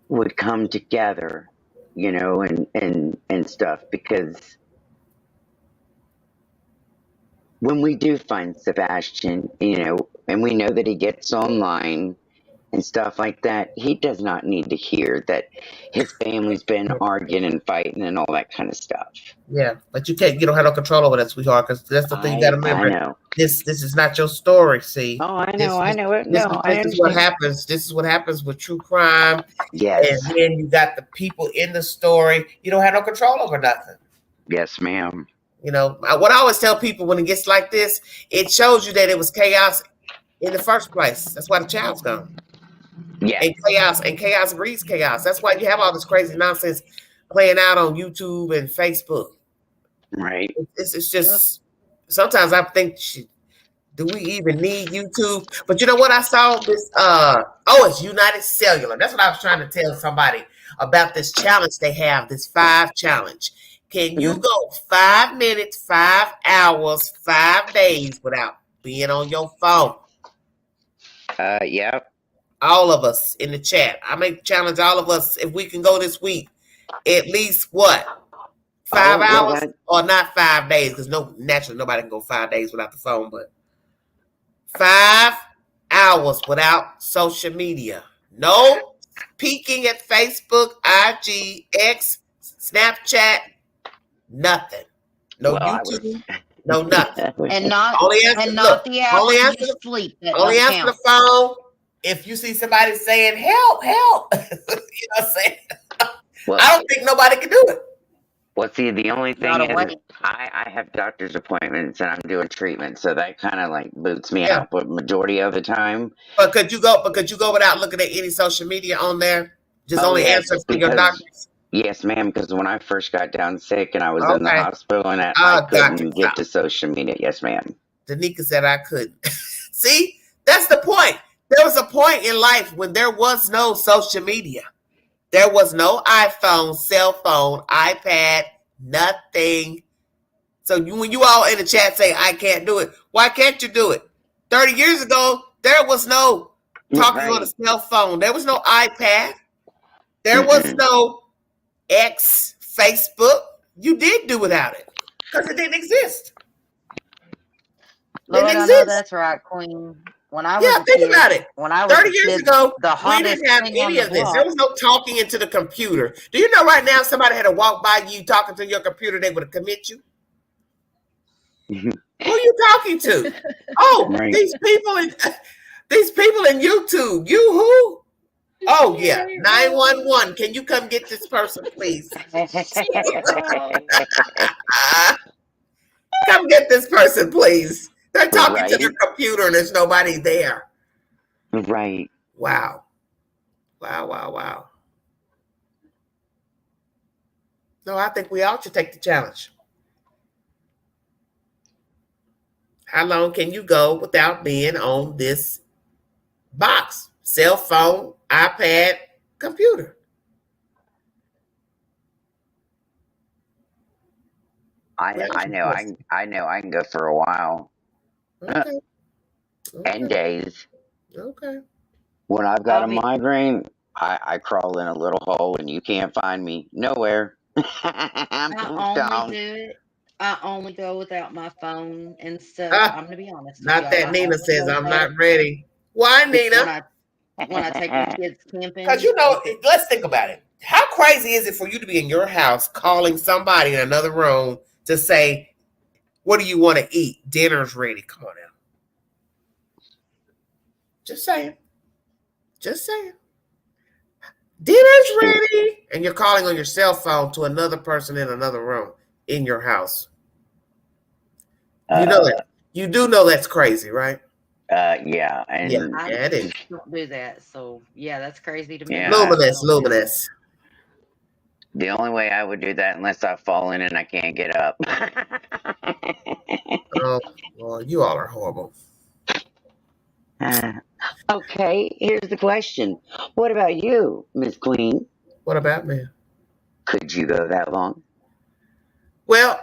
would come together, and stuff, because when we do find Sebastian, and we know that he gets online and stuff like that, he does not need to hear that his family's been arguing and fighting and all that kind of stuff. Yeah, but you don't have no control over that, sweetheart, because that's the thing you got to remember. I know. This is not your story, see? Oh, I know it. This is what happens. This is what happens with true crime. Yes. And then you got the people in the story. You don't have no control over nothing. Yes, ma'am. What I always tell people when it gets like this, it shows you that it was chaos in the first place. That's why the child's gone. Yeah. And chaos breeds chaos. That's why you have all this crazy nonsense playing out on YouTube and Facebook. Right. It's just, sometimes I think, do we even need YouTube? But you know what? I saw this, it's United Cellular. That's what I was trying to tell somebody about this challenge they have, this 5 challenge. Can you go 5 minutes, 5 hours, 5 days without being on your phone? Yeah. All of us in the chat. I may challenge all of us if we can go this week. At least what? 5 hours or not 5 days? Because naturally nobody can go 5 days without the phone, but 5 hours without social media. No peeking at Facebook, IG, X, Snapchat, nothing. No YouTube. No nothing. And not Only answer. and Look. not the Only hours you answer. sleep that Only don't answer the count. phone if you see somebody saying help, help. You know what I'm saying? Well, I don't think nobody can do it. well, see, the only thing Not is, awake. I have doctor's appointments and I'm doing treatment, so that kind of like boots me Yeah. out. But majority of the time, But could you go without looking at any social media on there? Just oh only yes, answer for your because doctors? yes, ma'am. Because when I first got down sick and I was in the Okay. hospital and that, I Oh, gotcha. couldn't get to social media. Yes, ma'am. Danica said I couldn't. See, that's the point. There was a point in life when there was no social media. There was no iPhone, cell phone, iPad, nothing. So when you all in the chat say, I can't do it, why can't you do it? 30 years ago, there was no talking on a Right. cell phone. There was no iPad. There was Mm-mm. no X, Facebook. You did do without it because it didn't exist. Lord, Didn't I know exist. that's right, Queen. When I Yeah, was a think kid, about it. 30 years ago, the we hottest didn't have thing on any the of this. There block. was no talking into the computer. Do you know right now, if somebody had to walk by you talking to your computer, they would have commit you? Who are you talking to? Oh, Right. these people in YouTube. You who? Oh yeah, 911. Can you come get this person, please? Come get this person, please. They're talking to their Right. computer and there's nobody there. Right. Wow. Wow, wow, wow. No, I think we all should take the challenge. How long can you go without being on this box? Cell phone, iPad, computer. I know I can go for a while. Okay. And days. Okay. When I've got I a mean, migraine, I crawl in a little hole and you can't find me nowhere. I'm gone. I only go without my phone and stuff. Ah, I'm gonna be honest with not y'all. that I Nina only says go I'm without not it ready. Why, when Nina? I take my kids Because camping. let's think about it. How crazy is it for you to be in your house calling somebody in another room to say, what do you want to eat? Dinner's ready. Come on now. Just saying. Just saying. Dinner's ready. And you're calling on your cell phone to another person in another room in your house. You know that. You do know that's crazy, right? Yeah, and I it is. don't do that. So yeah, that's crazy to me. yeah, Luminous. The only way I would do that unless I've fallen and I can't get up. Oh, well, you all are horrible. Okay, here's the question. What about you, Miss Queen? What about me? Could you go that long? Well,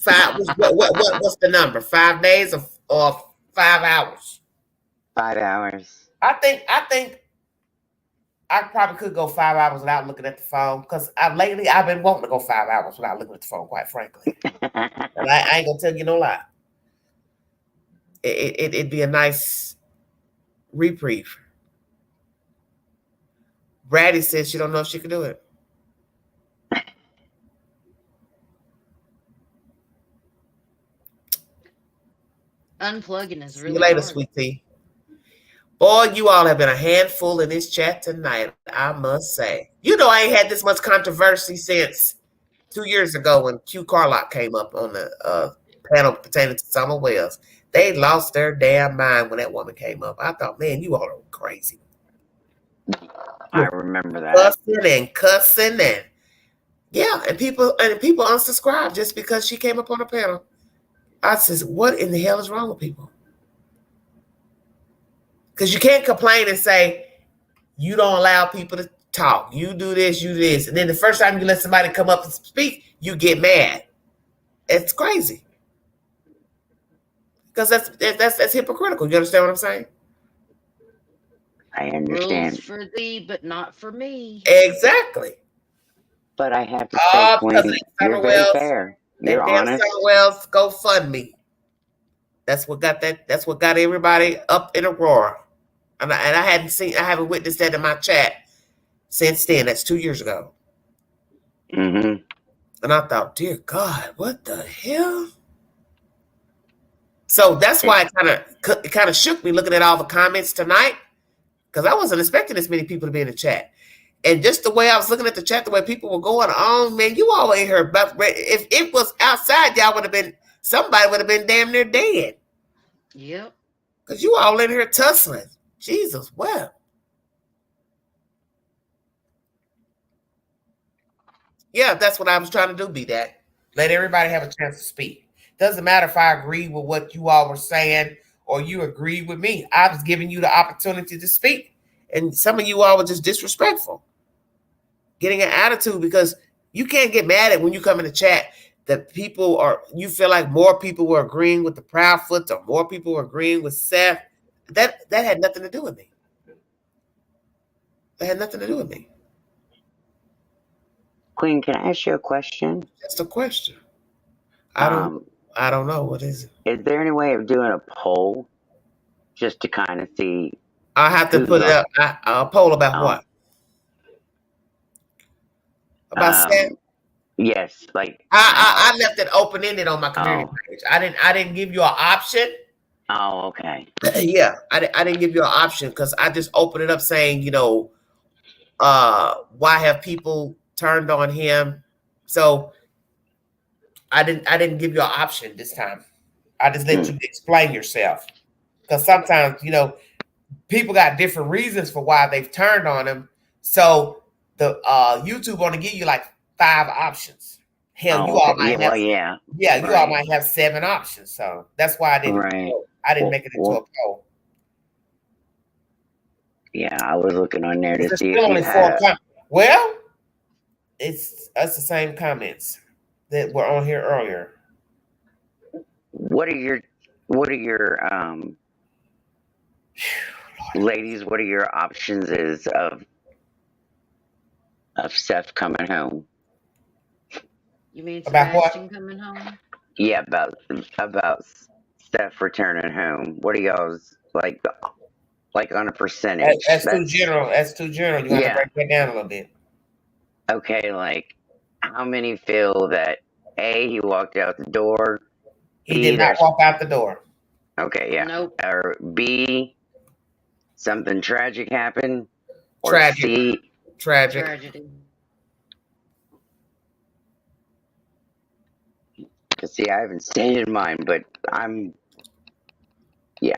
what's the number? 5 days or 5 hours? 5 hours. I think I probably could go 5 hours without looking at the phone because lately I've been wanting to go 5 hours without looking at the phone, quite frankly. And I ain't gonna tell you no lie. It'd be a nice reprieve. Braddy says she don't know if she can do it. Unplugging is See really you later, hard. sweet tea. Boy, you all have been a handful in this chat tonight, I must say. You know, I ain't had this much controversy since 2 years ago when Q Carlock came up on the panel pertaining to Summer Wells. They lost their damn mind when that woman came up. I thought, man, you all are crazy. I remember that. Cussing and cussing and yeah, and people unsubscribe just because she came up on the panel. I says, what in the hell is wrong with people? Because you can't complain and say you don't allow people to talk. You do this, you do this. And then the first time you let somebody come up and speak, you get mad. It's crazy. Because that's hypocritical. You understand what I'm saying? I understand. Rules for thee, but not for me. Exactly. But I have to say, Queen, you're very fair. You're honest. Summer Wells GoFundMe. That's what got everybody up in a roar. And I haven't witnessed that in my chat since then. That's 2 years ago. Mm-hmm. And I thought, dear God, what the hell? So that's why it kind of shook me looking at all the comments tonight, because I wasn't expecting this many people to be in the chat. And just the way I was looking at the chat, the way people were going on, man, you all in here. But if it was outside, y'all would have been, somebody would have been damn near dead. Yep. Because you all in here tussling. Jesus, well. Yeah, that's what I was trying to do, be that. Let everybody have a chance to speak. Doesn't matter if I agree with what you all were saying or you agree with me. I was giving you the opportunity to speak. And some of you all were just disrespectful. Getting an attitude, because you can't get mad at when you come in the chat that people are, you feel like more people were agreeing with the Proudfoots or more people were agreeing with Seth. That had nothing to do with me. That had nothing to do with me. Queen, can I ask you a question? That's the question. I don't know. What is it? Is there any way of doing a poll just to kind of see? I have to put it up. A poll about what? About Seth? Yes, like I left it open ended on my community page. I didn't give you an option. Oh, okay. Yeah, I didn't give you an option because I just opened it up saying, you know, why have people turned on him? So I didn't give you an option this time. I just let you explain yourself, because sometimes, you know, people got different reasons for why they've turned on him. So the YouTube only give you like 5 options. Hell, you all might have you all might have 7 options. So that's why I didn't make it into a poll. Yeah, I was looking on there to There's see still if only you 4 had. Well, it's the same comments that were on here earlier. What are your ladies, what are your options is of Seth coming home? You mean About Sebastian what? coming home? Yeah, about Steph returning home. What are y'all's like on a percentage? That's too general. That's too general. You have to break that down a little bit. Okay, like how many feel that A, he walked out the door? He did not walk out the door. Okay, yeah. Nope. Or B, something tragic happened? Or Tragic. C, Tragedy. See, I haven't stated mine, but yeah.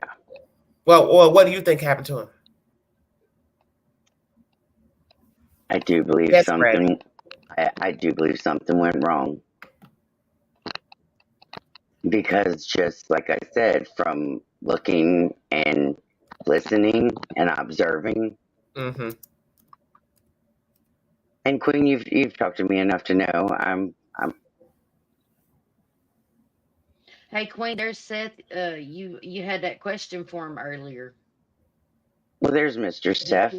Well, what do you think happened to him? I do believe something. I do believe something went wrong, because just like I said, from looking and listening and observing. Mm-hmm. And Queen, you've talked to me enough to know I'm. Hey, Queen, there's Seth. You had that question for him earlier. Well, there's Mr. Seth.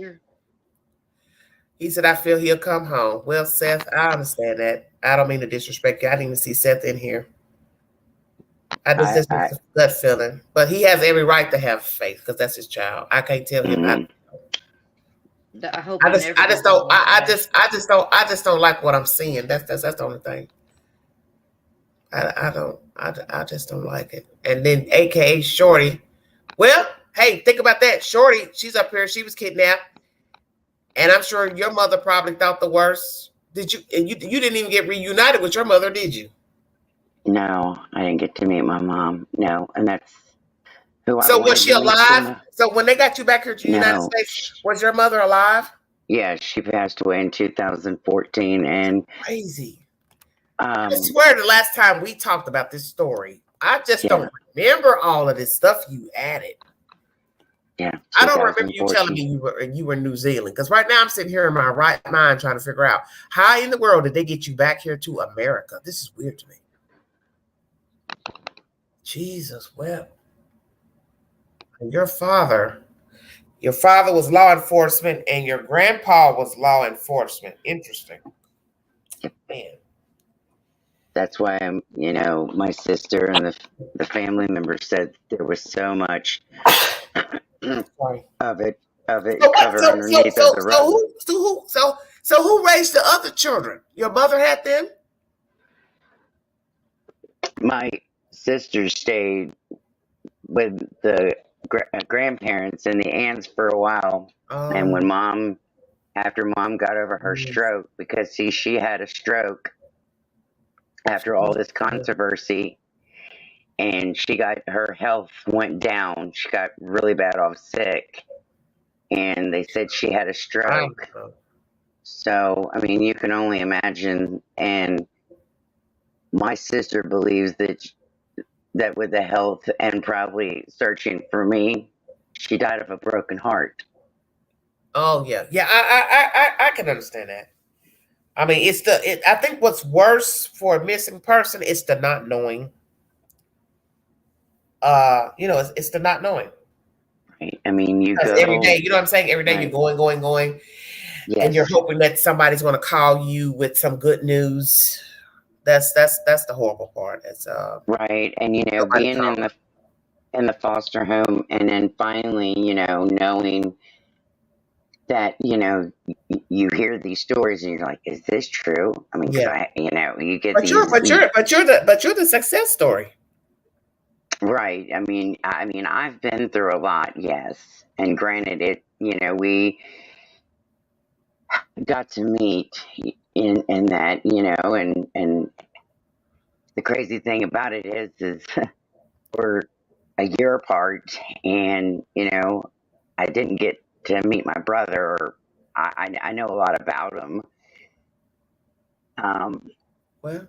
He said, I feel he'll come home. Well, Seth, I understand that. I don't mean to disrespect you. I didn't even see Seth in here. I just a gut feeling. But he has every right to have faith, because that's his child. I can't tell him. I hope I just don't like what I'm seeing. That's the only thing. I just don't like it. And then AKA Shorty. Well, hey, think about that. Shorty, she's up here. She was kidnapped. And I'm sure your mother probably thought the worst. Did you? And you didn't even get reunited with your mother, did you? No, I didn't get to meet my mom. No, and that's who I So wanted was she to meet alive? So when they got you back here to the United States, was your mother alive? Yeah, she passed away in 2014, and crazy. I swear the last time we talked about this story, I just don't remember all of this stuff you added. Yeah, I don't remember you telling me you were in New Zealand, because right now I'm sitting here in my right mind trying to figure out how in the world did they get you back here to America? This is weird to me. Jesus, well, your father was law enforcement and your grandpa was law enforcement. Interesting. Man. That's why my sister and the family members said there was so much of it covered underneath the rug. So who raised the other children? Your mother had them? My sister stayed with the grandparents and the aunts for a while, and when after mom got over her stroke, because see, she had a stroke after all this controversy, and her health went down. She got really bad off sick, and they said she had a stroke. So, I mean, you can only imagine. And my sister believes that with the health and probably searching for me, she died of a broken heart. Oh yeah, yeah. I can understand that. I mean, I think what's worse for a missing person is the not knowing. It's the not knowing. Right. I mean, you Because go every day, you know what I'm saying? Every day right. you're going, Yes. and you're hoping that somebody's going to call you with some good news. That's the horrible part. It's right, and being in the foster home, and then finally, knowing that you hear these stories, and you're like, "Is this true?" I mean, yeah. You get But these. you're the success story. Right. I mean, I've been through a lot, yes, and granted, we got to meet in that, and the crazy thing about it is we're a year apart, and I didn't get to meet my brother. Or I know a lot about him, Well,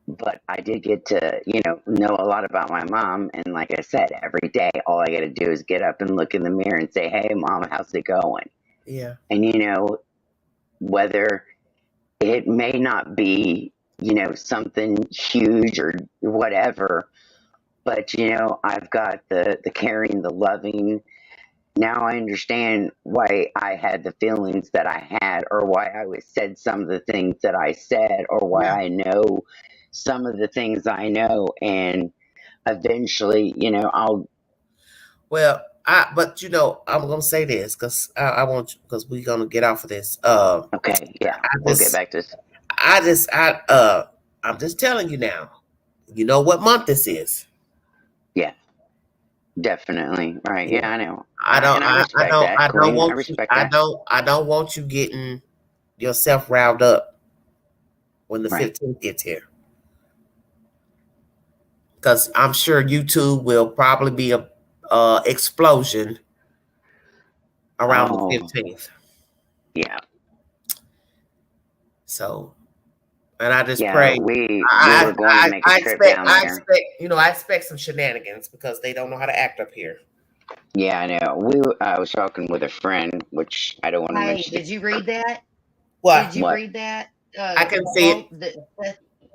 but I did get to know a lot about my mom. And like I said, every day all I got to do is get up and look in the mirror and say, "Hey, mom, how's it going?" Yeah. And whether it may not be something huge or whatever, but I've got the caring, the loving. Now I understand why I had the feelings that I had, or why I said some of the things that I said, or why I know some of the things I know. And eventually, I'll. Well, but I'm gonna say this because I want, because we're gonna get off of this. Okay, yeah, we'll get back to this. I'm just telling you now. You know what month this is? Yeah. Definitely. Right. Yeah, I know. I don't. And I respect that, I don't Queen. I want you. respect that. I don't want you getting yourself riled up when the Right. 15th gets here, because I'm sure YouTube will probably be a explosion around the 15th. Yeah. So, and I just Yeah, pray. we were going to make a trip down there. I expect some shenanigans because they don't know how to act up here. Yeah, I know. I was talking with a friend, which I don't want to Hey, mention. did you read that? What? Did you read that? I can see it.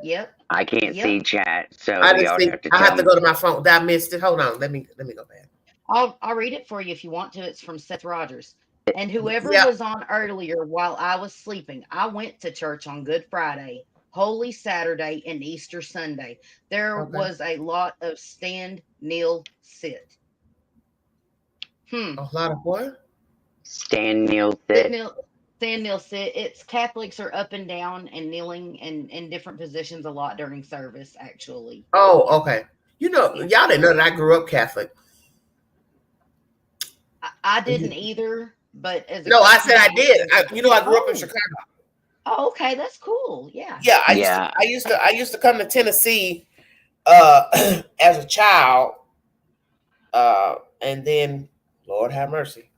Yep. I can't see chat, so I y'all have to I tell have to me. go to my phone. I missed it. Hold on. Let me go back. I'll read it for you if you want to. It's from Seth Rogers. And whoever Yeah. was on earlier while I was sleeping, I went to church on Good Friday, Holy Saturday, and Easter Sunday. There was a lot of stand, kneel, sit. A lot of what? Stand, kneel, sit. Stand, kneel, sit. It's Catholics are up and down and kneeling and in different positions a lot during service, actually. Oh, okay. Y'all didn't know that I grew up Catholic. I didn't either, but as no, I said I did. I grew up in Chicago. Oh, okay, that's cool. Yeah. Yeah, I used to come to Tennessee as a child, and then Lord have mercy,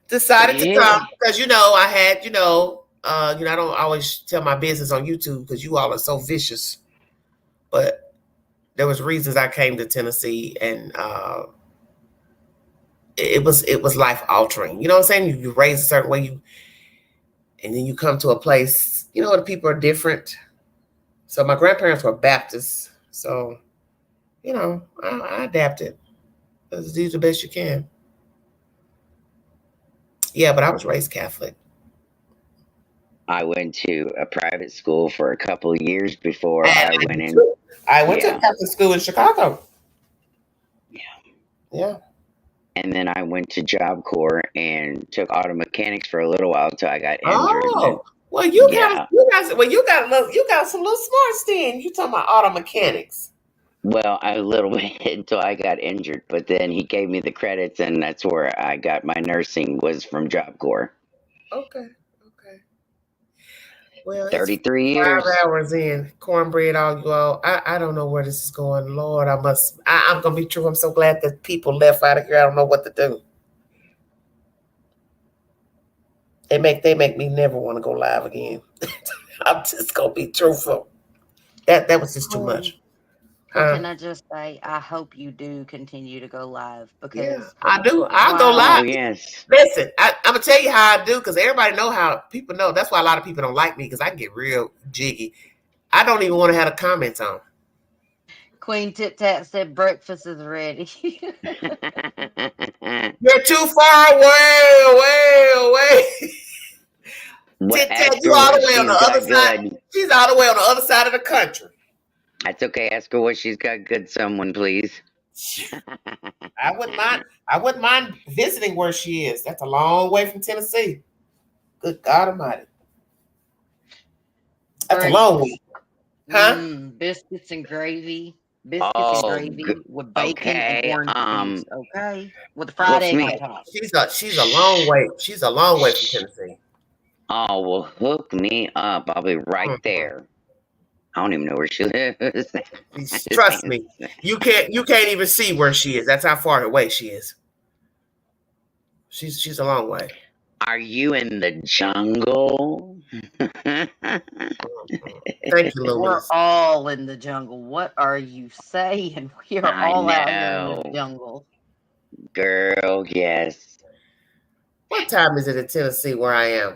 decided to come because I had I don't always tell my business on YouTube because you all are so vicious, but there was reasons I came to Tennessee, and it was life altering. You know what I'm saying? You raised a certain way, and then you come to a place, the people are different. So my grandparents were Baptists, so I adapted. Do the best you can. Yeah, but I was raised Catholic. I went to a private school for a couple of years before I went in. I went to a Catholic school in Chicago. Yeah. Yeah. And then I went to Job Corps and took auto mechanics for a little while until I got injured. Oh, well, you got some little smarts then. You talking about auto mechanics? Well, a little bit until I got injured, but then he gave me the credits, and that's where I got my nursing was from Job Corps. Okay. Okay. Well, it's 33 5 years. hours in. Cornbread, all you all. I don't know where this is going. Lord, I'm gonna be true. I'm so glad that people left out of here. I don't know what to do. They make me never want to go live again. I'm just gonna be truthful. That was just too much. Well, can I just say, I hope you do continue to go live Yeah, because I do. I'll go while live. Oh, yes. Listen, I'm gonna tell you how I do because everybody know how people know. That's why a lot of people don't like me because I get real jiggy. I don't even want to have a comment on. Queen Tit Tat said breakfast is ready. You're too far away. Well, Tit Tat, ask you her all what the way on she's the other got side. good. She's all the way on the other side of the country. That's okay. Ask her what she's got good, someone, please. I wouldn't mind visiting where she is. That's a long way from Tennessee. Good God Almighty. That's a long way. Huh? Biscuits and gravy. Biscuits and Oh, gravy with bacon and okay. orange juice. Okay, with a fried Hook egg on me. top. She's a long way. She's a long way from Tennessee. Oh, well, hook me up. I'll be right there. I don't even know where she lives. Trust me, you can't even see where she is. That's how far away she is. She's a long way. Are you in the jungle? Thank you, Louise. We're all in the jungle. What are you saying? We are all out here in the jungle. Girl, yes. What time is it in Tennessee where I am?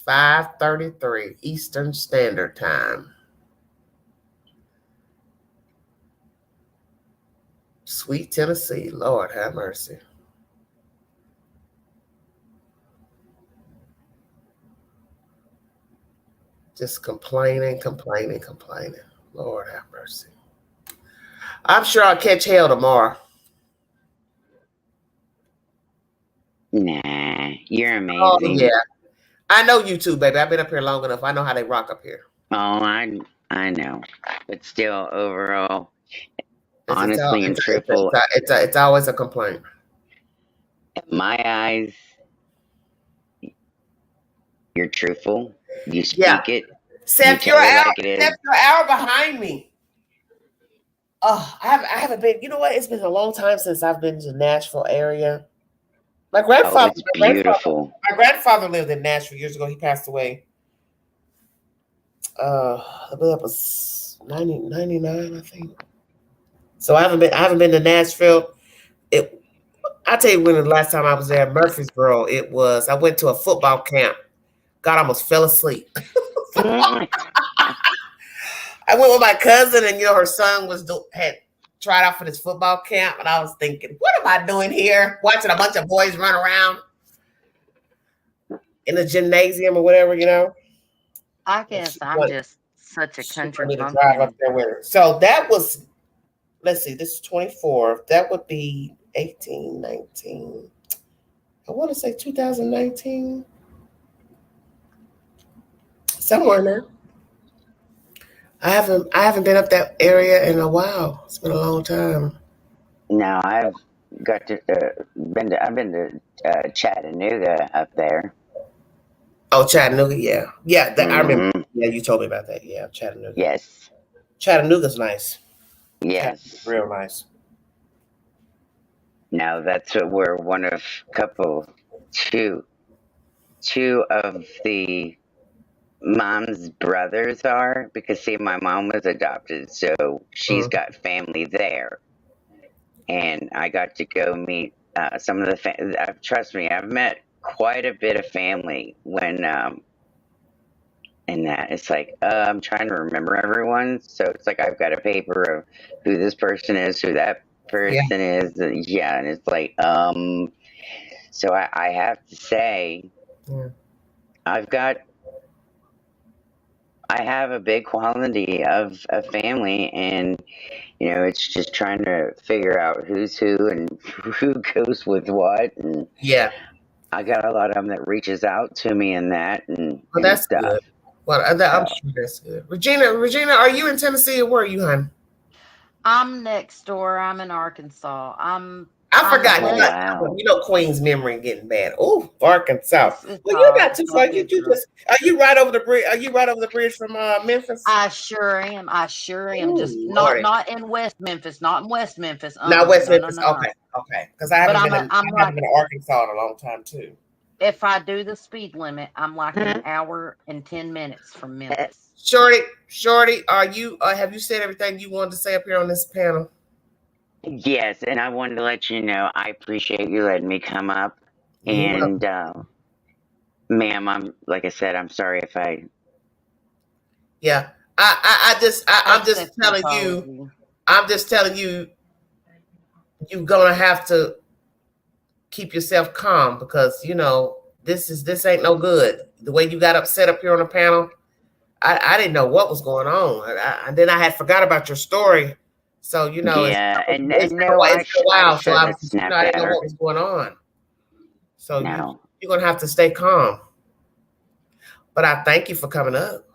5:33 Eastern Standard Time. Sweet Tennessee, Lord have mercy. Just complaining. Lord have mercy. I'm sure I'll catch hell tomorrow. Nah, you're amazing. Oh, yeah. I know you too, baby. I've been up here long enough. I know how they rock up here. Oh, I know. But still, overall, honestly and truthful, it's always a complaint. in my eyes, you're truthful. You speak it. Seth, you tell it like it is. Seth, you're an hour behind me. Oh, I haven't been. You know what? It's been a long time since I've been to the Nashville area. My grandfather. It's beautiful. My grandfather lived in Nashville years ago. He passed away. I believe it was 99, I think. So I haven't been to Nashville. I'll tell you when the last time I was there, Murfreesboro. I went to a football camp. God, I almost fell asleep. I went with my cousin, and her son had tried out for this football camp, and I was thinking, what am I doing here? Watching a bunch of boys run around in the gymnasium or whatever, I guess I'm just such a country bumpkin. Drive up there with her. So that was, let's see, this is 24. That would be 18, 19. I want to say 2019. Somewhere in there. I haven't been up that area in a while. It's been a long time. No, I've got to I've been to Chattanooga up there. Oh, Chattanooga, yeah. I remember. Yeah, you told me about that. Yeah, Chattanooga. Yes. Chattanooga's nice. Yes. Real nice. Now that's what we're one of two of the mom's brothers are, because see, my mom was adopted, so she's got family there, and I got to go meet some of the trust me, I've met quite a bit of family when and that it's like I'm trying to remember everyone, so it's like I've got a paper of who this person is, who that person is, and it's like so I have to say I have a big quality of family, and it's just trying to figure out who's who and who goes with what, and I got a lot of them that reaches out to me and that, and that's stuff. Good. Well, I'm sure that's good. Regina, are you in Tennessee or where are you, hon? I'm next door. I'm in Arkansas. I forgot. Oh, wow. You know, Queen's memory getting bad. Oh, Arkansas. It's Well, you're all not too far. You good, girl. just are you right over the bridge? Are you right over the bridge from Memphis? I sure am. I sure am. Ooh, Just Lordy. not in West Memphis. Not in West Memphis. Not West No, Memphis. no, no, Okay, no. okay. Because I But haven't I'm been to Arkansas in a long time too. if I do the speed limit, I'm like an hour and 10 minutes from Memphis. Shorty, are you? Have you said everything you wanted to say up here on this panel? Yes, and I wanted to let you know I appreciate you letting me come up. And ma'am, like I said, I'm sorry if I. Yeah, I'm just telling you. I'm just telling you. You're gonna have to keep yourself calm because you know this ain't no good. The way you got upset up here on the panel, I didn't know what was going on, and then I had forgot about your story. So you know, Yeah, it's been a while, so I didn't know what was going on. So you're gonna have to stay calm. But I thank you for coming up.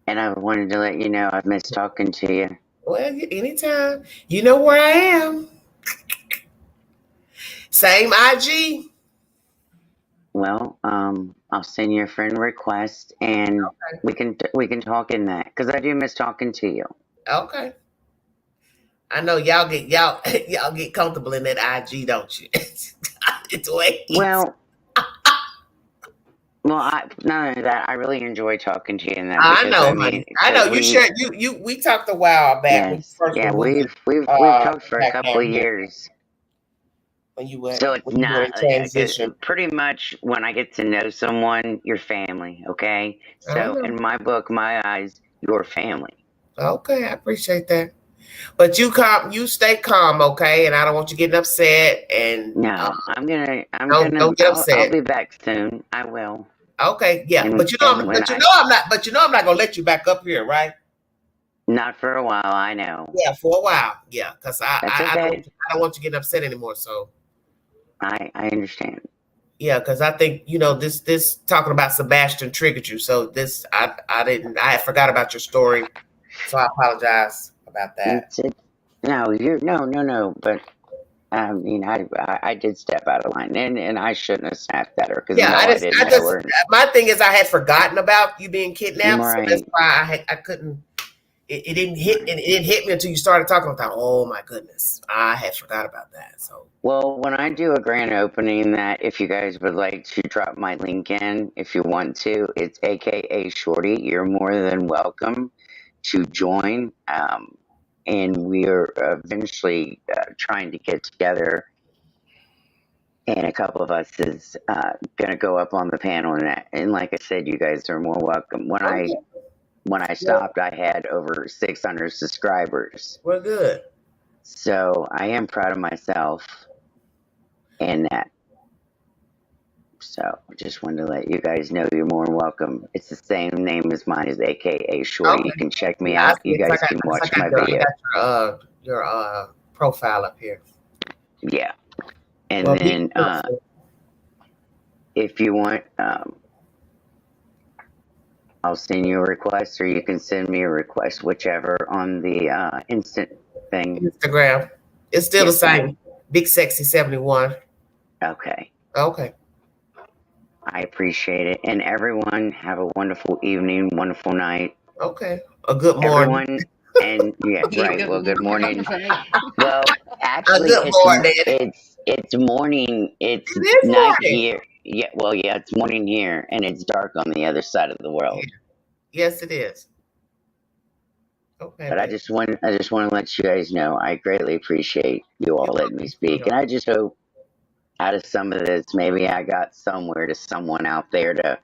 And I wanted to let you know I've missed talking to you. Well, anytime. You know where I am. Same IG. Well, I'll send you a friend request, and we can talk in that because I do miss talking to you. Okay. I know y'all get comfortable in that IG, don't you? It's way easy. Well, not only that, I really enjoy talking to you in that. I know, honey. I know you shared we talked a while back. Yes, we've talked for a couple of years. When you went, so it's when not you were in transition. pretty much when I get to know someone, your family. Okay, so in my book, my eyes, your family. Okay, I appreciate that. But you stay calm, okay? And I don't want you getting upset. And no, I'm gonna don't get upset. I'll be back soon. I will. Okay, yeah, but you know I'm not gonna let you back up here, right? Not for a while, I know. Yeah, for a while, yeah, because I don't want you getting upset anymore. So I understand. Yeah, because I think this talking about Sebastian triggered you. So I forgot about your story, so I apologize about that. No. But I mean, I did step out of line, and I shouldn't have snapped at her because I didn't know her. My thing is, I had forgotten about you being kidnapped, right. So that's why I couldn't. It didn't hit me until you started talking. I thought, oh my goodness, I had forgot about that. So well, when I do a grand opening, that if you guys would like to drop my link in, if you want to, it's AKA Shorty. You're more than welcome to join. And we are eventually trying to get together. And a couple of us is going to go up on the panel. And like I said, you guys are more welcome. When I stopped, I had over 600 subscribers. We're good. So I am proud of myself and that. So I just wanted to let you guys know you're more than welcome. It's the same name as mine, is AKA Shorty. You can check me out. You guys can watch my video. I got your profile up here. Yeah. And then if you want, I'll send you a request, or you can send me a request, whichever, on the instant thing. Instagram. It's still the same. Big Sexy 71. Okay. Okay. I appreciate it. And everyone, have a wonderful evening, wonderful night. Okay. A good morning. Everyone, and right. Well, good morning. Well, a actually, good morning. It's morning. It's night here. Yeah, well, yeah, it's morning here, and it's dark on the other side of the world. Yes, it is. Okay. But I just want to let you guys know I greatly appreciate you all letting me speak, and I just hope out of some of this, maybe I got somewhere to someone out there to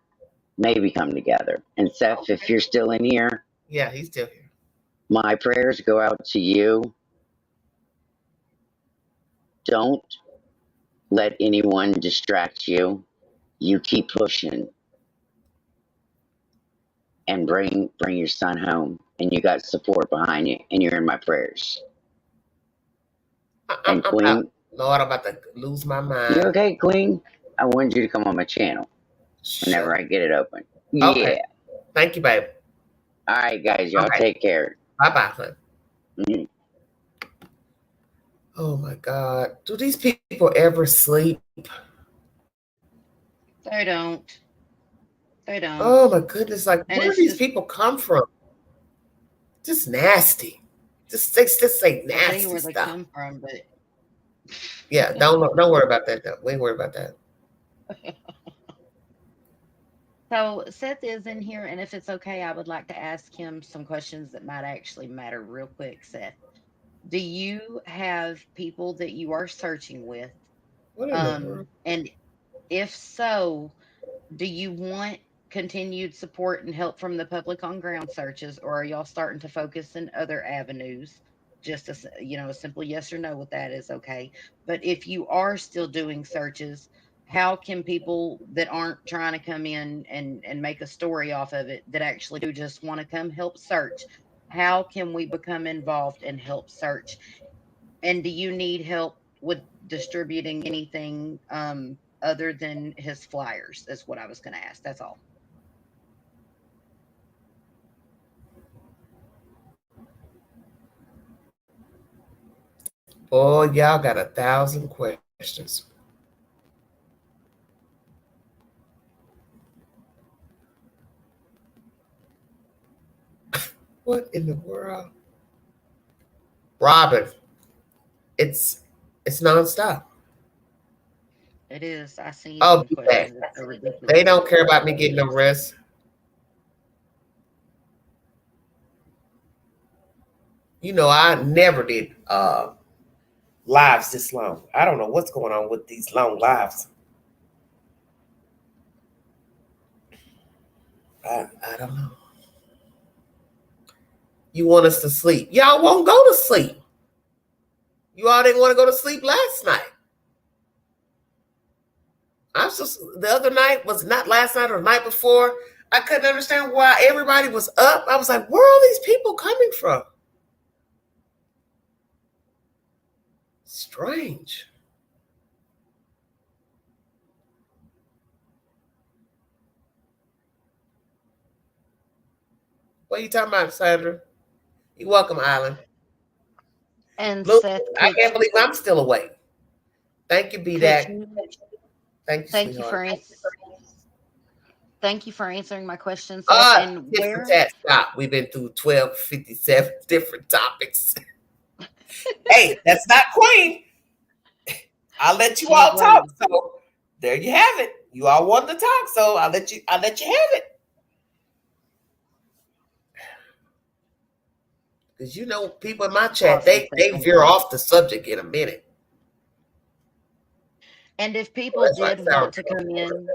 maybe come together. And Seth, if you're still in here, yeah, he's still here. My prayers go out to you. Don't let anyone distract you. You keep pushing and bring your son home, and you got support behind you, and you're in my prayers. And Queen, Lord, I'm about to lose my mind. You okay, Queen? I wanted you to come on my channel whenever I get it open. Okay. Yeah. Thank you, babe. All right, guys, y'all take care. Bye-bye. Mhm. Oh my God. Do these people ever sleep? They don't. They don't. Oh my goodness. Like, And where do it's these just, people come from? Just nasty. Just say I'll tell you nasty where they stuff. come from, but Yeah, don't worry about that though. We ain't worry about that. so Seth is in here, and if it's okay, I would like to ask him some questions that might actually matter real quick, Seth. Do you have people that you are searching with? What in the world? And if so, do you want continued support and help from the public on ground searches, or are y'all starting to focus in other avenues? Just a simple yes or no with that is okay. But if you are still doing searches, how can people that aren't trying to come in and make a story off of it, that actually do just want to come help search, how can we become involved and help search? And do you need help with distributing anything other than his flyers? Is what I was going to ask. That's all. Boy, y'all got 1,000 questions. What in the world? Robin, it's nonstop. It is. I see Oh, some they questions. It's so they ridiculous. don't care about me getting no rest. You know, I never did lives this long. I don't know what's going on with these long lives. I don't know. You want us to sleep. Y'all won't go to sleep. You all didn't want to go to sleep last night. The other night was not last night or the night before. I couldn't understand why everybody was up. I was like, where are all these people coming from? Strange. What are you talking about, Sandra? You're welcome, Island. And Look, Seth, I can't believe I'm still awake. Thank you, could B-Dac. you Thank you, thank you sweetheart. for thank you for answering my question, Seth. And Tit for tat, stop. We've been through 1257 different topics. Hey, that's not Queen. I'll let you she's all talk. waiting. So there you have it. You all want to talk, so I'll let you have it. Because you know, people in my chat, Awesome, they Seth. Thank veer you. off the subject in a minute. And if Well, people that's did like want to sour. come in,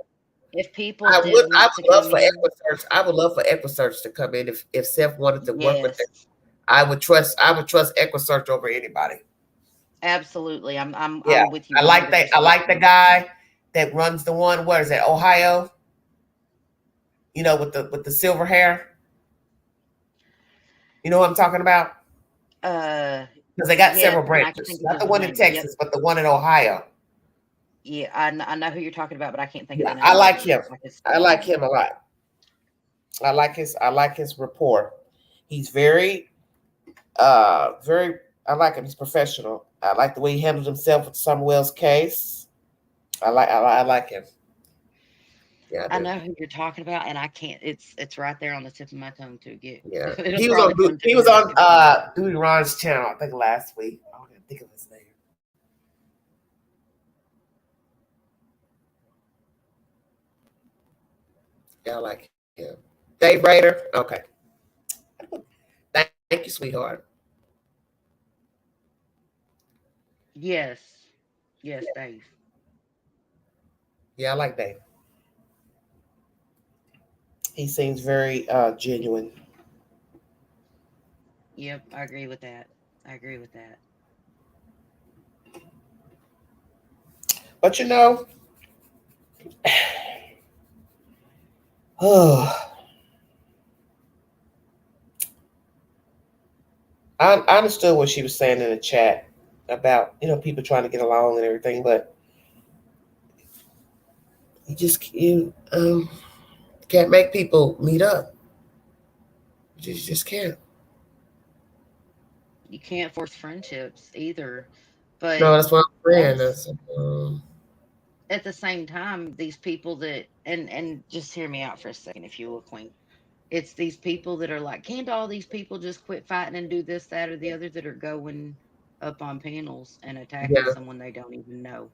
if people I did would want to love come for in, Equisearch. I would love for Equisearch to come in if Seth wanted to work with them. yes, I would trust Equisearch over anybody. absolutely. Yeah. I'm with you I like that. I 100%. like the guy that runs the one, what is that, Ohio? You know, with the silver hair. You know what I'm talking about? Because they got Yes, several and I can branches. think of Not the his one in name. Yep. Texas, but the one in Ohio. Yeah, I know who you're talking about, but I can't think of the Yeah, I name like either. him. Like his I first like name. him a lot. I like his rapport. He's very very I like him. He's professional. I like the way he handled himself with Samuel's case. I like him. Yeah, I I do. know who you're talking about, and I can't. It's right there on the tip of my tongue to get. Yeah. It'll He was probably on come to he me was in the on tip of my tongue. Duty Ron's channel, I think last week. I don't even think of his name. Yeah, I like him. Dave Rader. Okay. Thank you, sweetheart. Yes, yes, Dave. Yeah, I like Dave. He seems very genuine. Yep, I agree with that. I agree with that. But you know, oh, I understood what she was saying in the chat about, people trying to get along and everything, but you can't make people meet up. You just can't. You can't force friendships either. No, But that's what I'm at saying. the, That's at the same time, these people that and just hear me out for a second, if you will, Queen. It's these people that are like, can't all these people just quit fighting and do this, that, or the other that are going up on panels and attacking yeah, someone they don't even know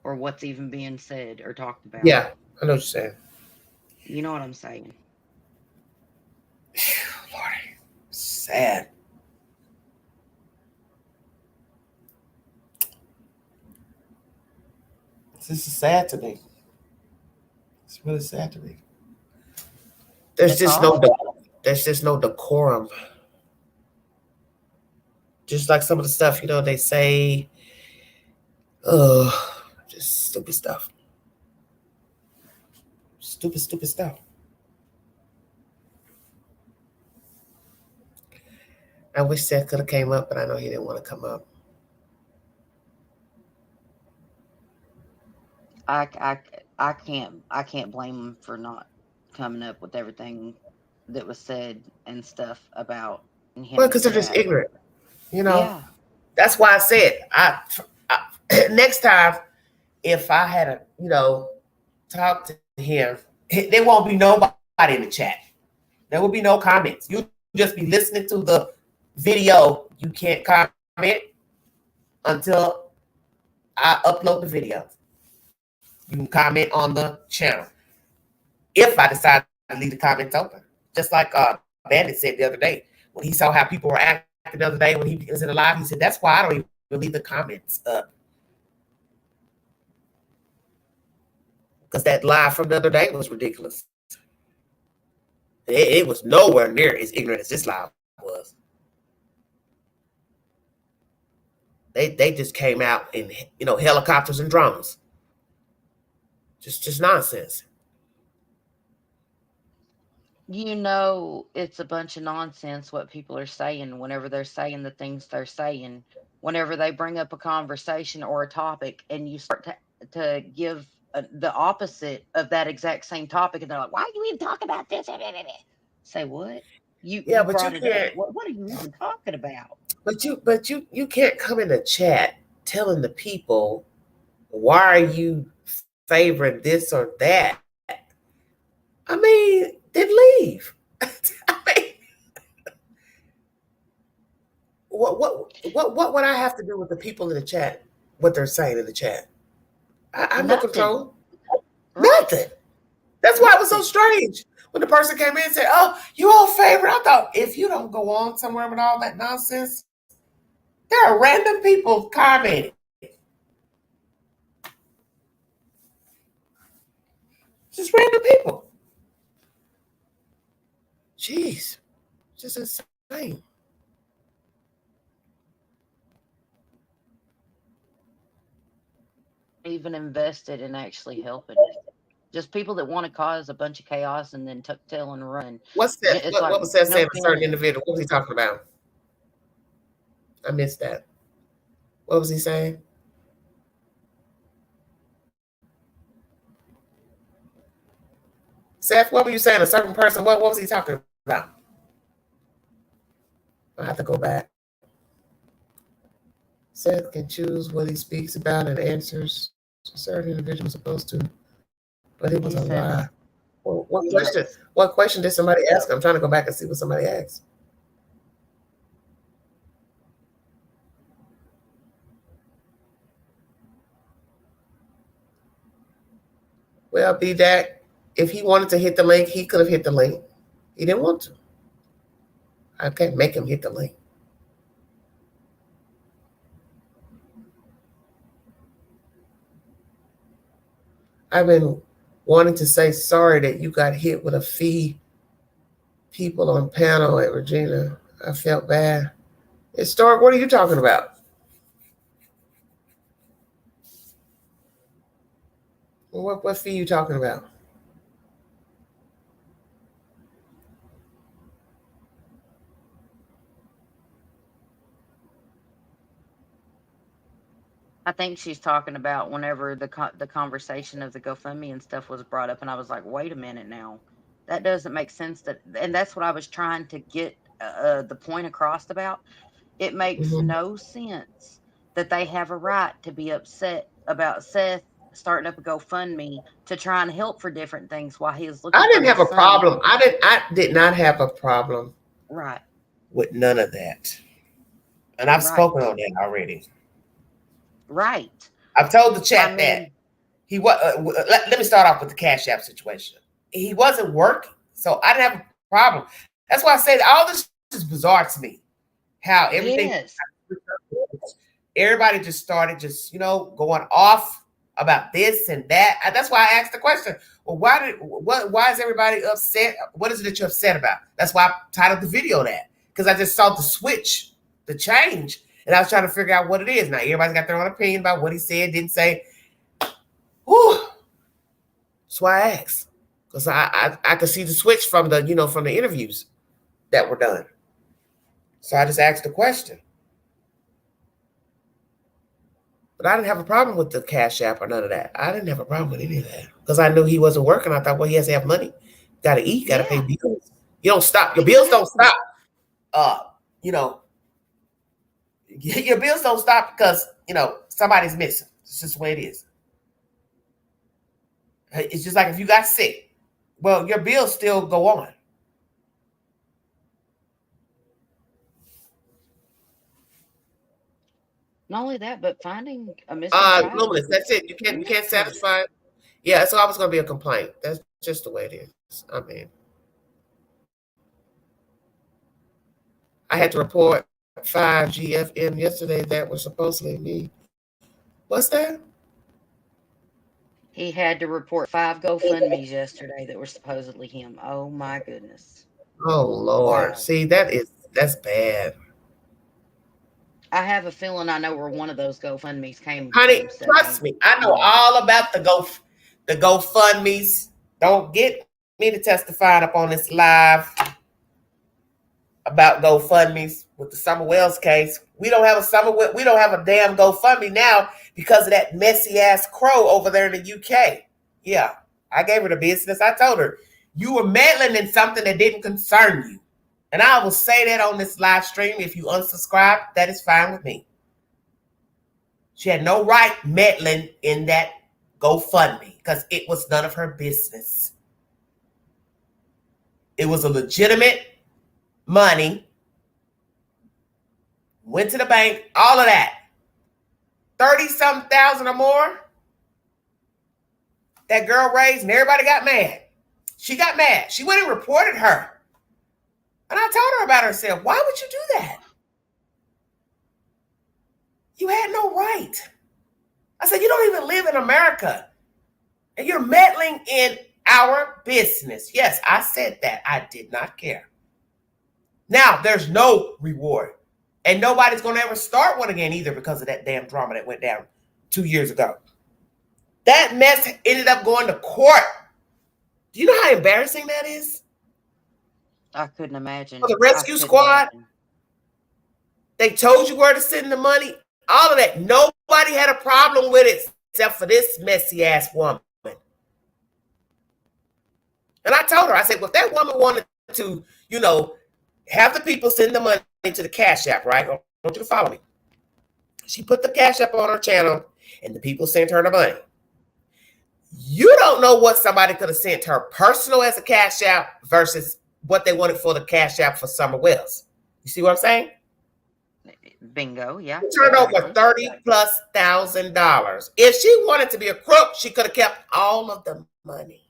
or what's even being said or talked about. yeah. I know what you're saying. You know what I'm saying? Lordy, sad. This is sad to me. It's really sad to me. There's That's just no, all. there's just no decorum. Just like some of the stuff, they say, just stupid stuff. Stupid, stupid stuff. I wish Seth could have came up, but I know he didn't want to come up. I, I can't blame him for not coming up with everything that was said and stuff about him Well, in the because they're just chat. ignorant. You know, Yeah. that's why I said, next time, if I had talk to him, there won't be nobody in the chat. There will be no comments. You just be listening to the video. You can't comment until I upload the video. You can comment on the channel. If I decide to leave the comments open, just like Bandit said the other day, when he saw how people were acting the other day when he was in the live, he said, that's why I don't even leave the comments up. Because that live from the other day was ridiculous. It was nowhere near as ignorant as this live was. They just came out in helicopters and drones. Just nonsense. It's a bunch of nonsense what people are saying whenever they're saying the things they're saying. Whenever they bring up a conversation or a topic and you start to give the opposite of that exact same topic, and they're like, why are you even talking about this? Say what? You Yeah, you but you brought it up. can't. What are you even talking about? But you can't come in the chat telling the people why are you favoring this or that. I mean, then leave. I mean, what would I have to do with the people in the chat? What they're saying in the chat? I have no Nothing. control. Right. Nothing. That's why it was so Nothing. strange when the person came in and said, "Oh, you all favorite." I thought, if you don't go on somewhere with all that nonsense, there are random people commenting. Just random people. Jeez, just insane. Even invested in actually helping. Just people that want to cause a bunch of chaos and then tuck tail and run. What's that? It's What like was that no saying? A certain feeling. individual. What was he talking about? I missed that. What was he saying? Seth, what were you saying? A certain person. What was he talking about? I have to go back. Seth can choose what he speaks about and answers a certain individual supposed to, but it was He a said, lie. Well, what yeah. question? What question did somebody ask? I'm trying to go back and see what somebody asked. Well, BDAC, if he wanted to hit the link, he could have hit the link. He didn't want to. I can't make him hit the link. I've been wanting to say sorry that you got hit with a fee. People on panel at Regina. I felt bad. Historic, what are you talking about? What fee are you talking about? I think she's talking about whenever the conversation of the GoFundMe and stuff was brought up, and I was like, wait a minute now, that doesn't make sense. And that's what I was trying to get the point across about, it makes Mhm. no sense that they have a right to be upset about Seth starting up a GoFundMe to try and help for different things while he is looking I for didn't have his a son. problem. I did not have a problem Right, with none of that. And I've spoken right, on that already. right. I've told the I chat that mean, he was. Let me start off with the Cash App situation. He wasn't working, so I didn't have a problem. That's why I say that all this is bizarre to me. How yes, everybody just started going off about this and that. And that's why I asked the question. Well, why is everybody upset? What is it that you're upset about? That's why I titled the video that, because I just saw the switch, the change, and I was trying to figure out what it is. Now everybody's got their own opinion about what he said, didn't say. Whew. That's why I asked, because I could see the switch from the interviews that were done. So I just asked the question. But I didn't have a problem with the Cash App or none of that. I didn't have a problem with any of that because I knew he wasn't working. I thought, well, he has to have money, got to eat, got to pay yeah, bills. You don't stop. Your bills don't exactly. stop. Uh, you know, your bills don't stop because somebody's missing. It's just the way it is. It's just like if you got sick, well, your bills still go on. Not only that, but finding a missing child Luminous. is That's it. You can't awful. satisfy. Yeah, it's always going to be a complaint. That's just the way it is. I mean, I had to report 5 GFM yesterday. That was supposedly me. What's that? He had to report 5 GoFundMe's yesterday that were supposedly him. Oh my goodness. Oh Lord. Wow. See, that's bad. I have a feeling I know where one of those GoFundMe's came Honey, from, so trust me. I know yeah. all about the GoFundMe's. Don't get me to testify up on this live about GoFundMe's with the Summer Wells case. We don't have a damn GoFundMe now because of that messy ass crow over there in the UK. Yeah. I gave her the business. I told her, you were meddling in something that didn't concern you. And I will say that on this live stream. If you unsubscribe, that is fine with me. She had no right meddling in that GoFundMe because it was none of her business. It was a legitimate money. Went to the bank, all of that. 30-something thousand or more. That girl raised and everybody got mad. She got mad. She went and reported her. And I told her about herself. Why would you do that? You had no right. I said, you don't even live in America. And you're meddling in our business. Yes, I said that. I did not care. Now, there's no reward. And nobody's going to ever start one again either because of that damn drama that went down 2 years ago. That mess ended up going to court. Do you know how embarrassing that is? I couldn't imagine. For the rescue squad, they told you where to send the money. All of that. Nobody had a problem with it except for this messy ass woman. And I told her, I said, well, if that woman wanted to, have the people send the money to the Cash App, right? I want you to follow me. She put the Cash App on her channel and the people sent her the money. You don't know what somebody could have sent her personal as a Cash App versus what they wanted for the Cash App for Summer Wells. You see what I'm saying? Bingo, yeah. She turned over $30,000+. If she wanted to be a crook, she could have kept all of the money.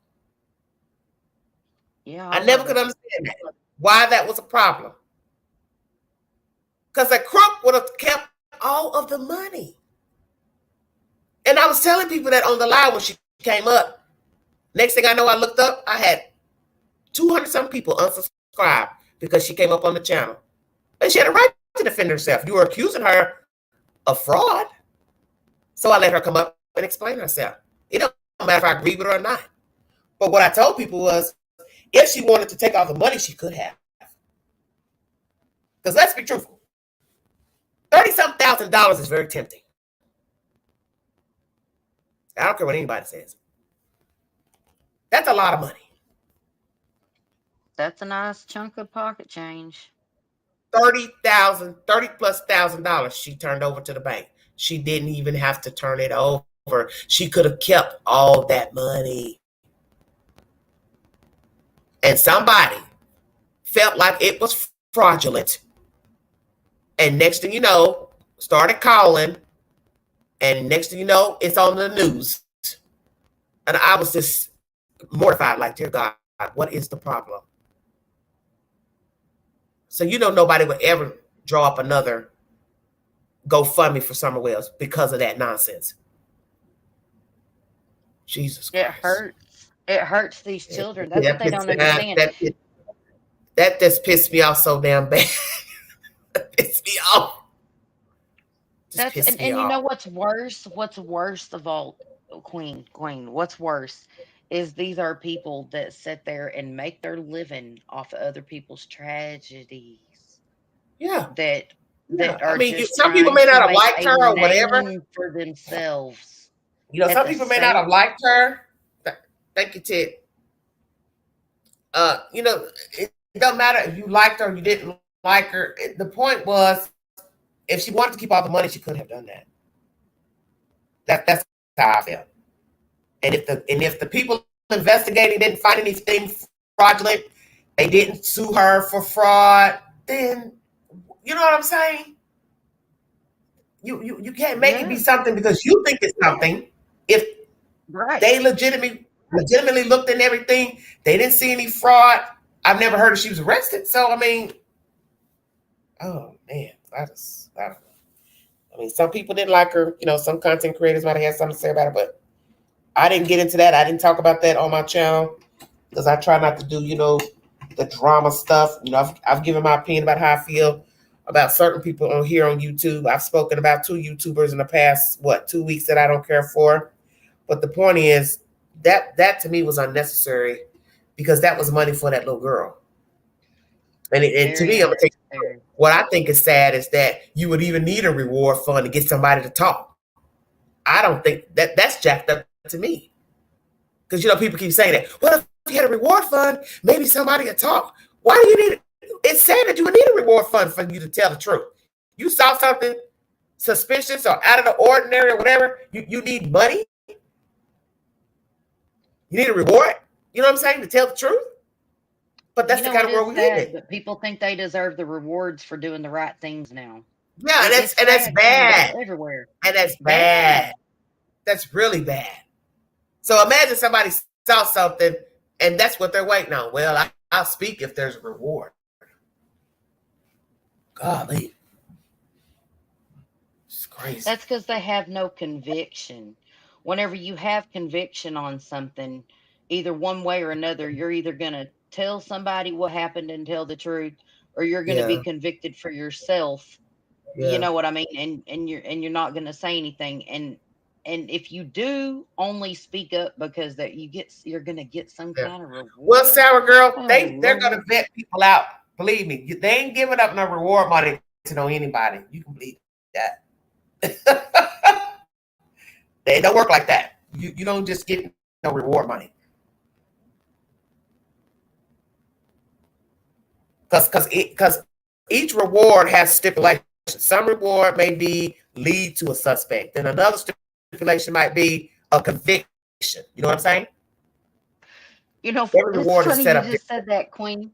Yeah, I never could understand that. Why that was a problem. Because a crook would have kept all of the money. And I was telling people that on the live when she came up. Next thing I know, I looked up, I had 200-some people unsubscribe because she came up on the channel. And she had a right to defend herself. You were accusing her of fraud. So I let her come up and explain herself. It don't matter if I agree with her or not. But what I told people was, if she wanted to take all the money, she could have. Because let's be truthful. $30-something thousand is very tempting. I don't care what anybody says. That's a lot of money. That's a nice chunk of pocket change. $30,000 she turned over to the bank. She didn't even have to turn it over. She could have kept all that money. And somebody felt like it was fraudulent. And next thing you know, started calling. And next thing you know, it's on the news. And I was just mortified, like, dear God, what is the problem? So nobody would ever draw up another GoFundMe for Summer Wells because of that nonsense. Jesus Christ. It hurts. It hurts these children. That's what they don't understand. That just pissed me off so damn bad. Pissed me off. And you know what's worse? What's worst of all, Queen, what's worse is these are people that sit there and make their living off of other people's tragedies. Yeah. That are I mean, just some people may not have liked her or whatever for themselves. Some people may not have liked her. Thank you, Ted. It doesn't matter if you liked her or you didn't like her. The point was, if she wanted to keep all the money, she could have done that. That's how I feel. And if the people investigating didn't find anything fraudulent, they didn't sue her for fraud, then you know what I'm saying? You can't make it be something because you think it's something. If they legitimately looked in everything, they didn't see any fraud. I've never heard if she was arrested. So I mean, oh man, I don't know. I mean, some people didn't like her. Some content creators might have had something to say about it, but I didn't get into that. I didn't talk about that on my channel because I try not to do, the drama stuff. I've given my opinion about how I feel about certain people on here on YouTube. I've spoken about 2 YouTubers in the past, 2 weeks that I don't care for. But the point is that to me was unnecessary because that was money for that little girl. And to me, I'm gonna take what I think is sad is that you would even need a reward fund to get somebody to talk. I don't think that's jacked up to me. Because people keep saying that. What if you had a reward fund? Maybe somebody would talk. Why do you need it? It's sad that you would need a reward fund for you to tell the truth. You saw something suspicious or out of the ordinary or whatever. You need money. You need a reward. You know what I'm saying? To tell the truth. But that's the kind of world we live in. But people think they deserve the rewards for doing the right things now. Yeah, and that's bad. Everywhere. And that's bad. That's really bad. So imagine somebody saw something and that's what they're waiting on. Well, I'll speak if there's a reward. Golly. It's crazy. That's because they have no conviction. Whenever you have conviction on something, either one way or another, you're either going to tell somebody what happened and tell the truth, or you're going to be convicted for yourself. Yeah. You know what I mean? And you're not going to say anything. And if you do only speak up because you're going to get some kind of reward. Well, Sour Girl, they're going to vet people out. Believe me, they ain't giving up no reward money to know anybody. You can believe that. They don't work like that. You don't just get no reward money. Because each reward has stipulations. Some reward may lead to a suspect, and another stipulation might be a conviction. You know what I'm saying? Every reward is set up. You just said that, Queen,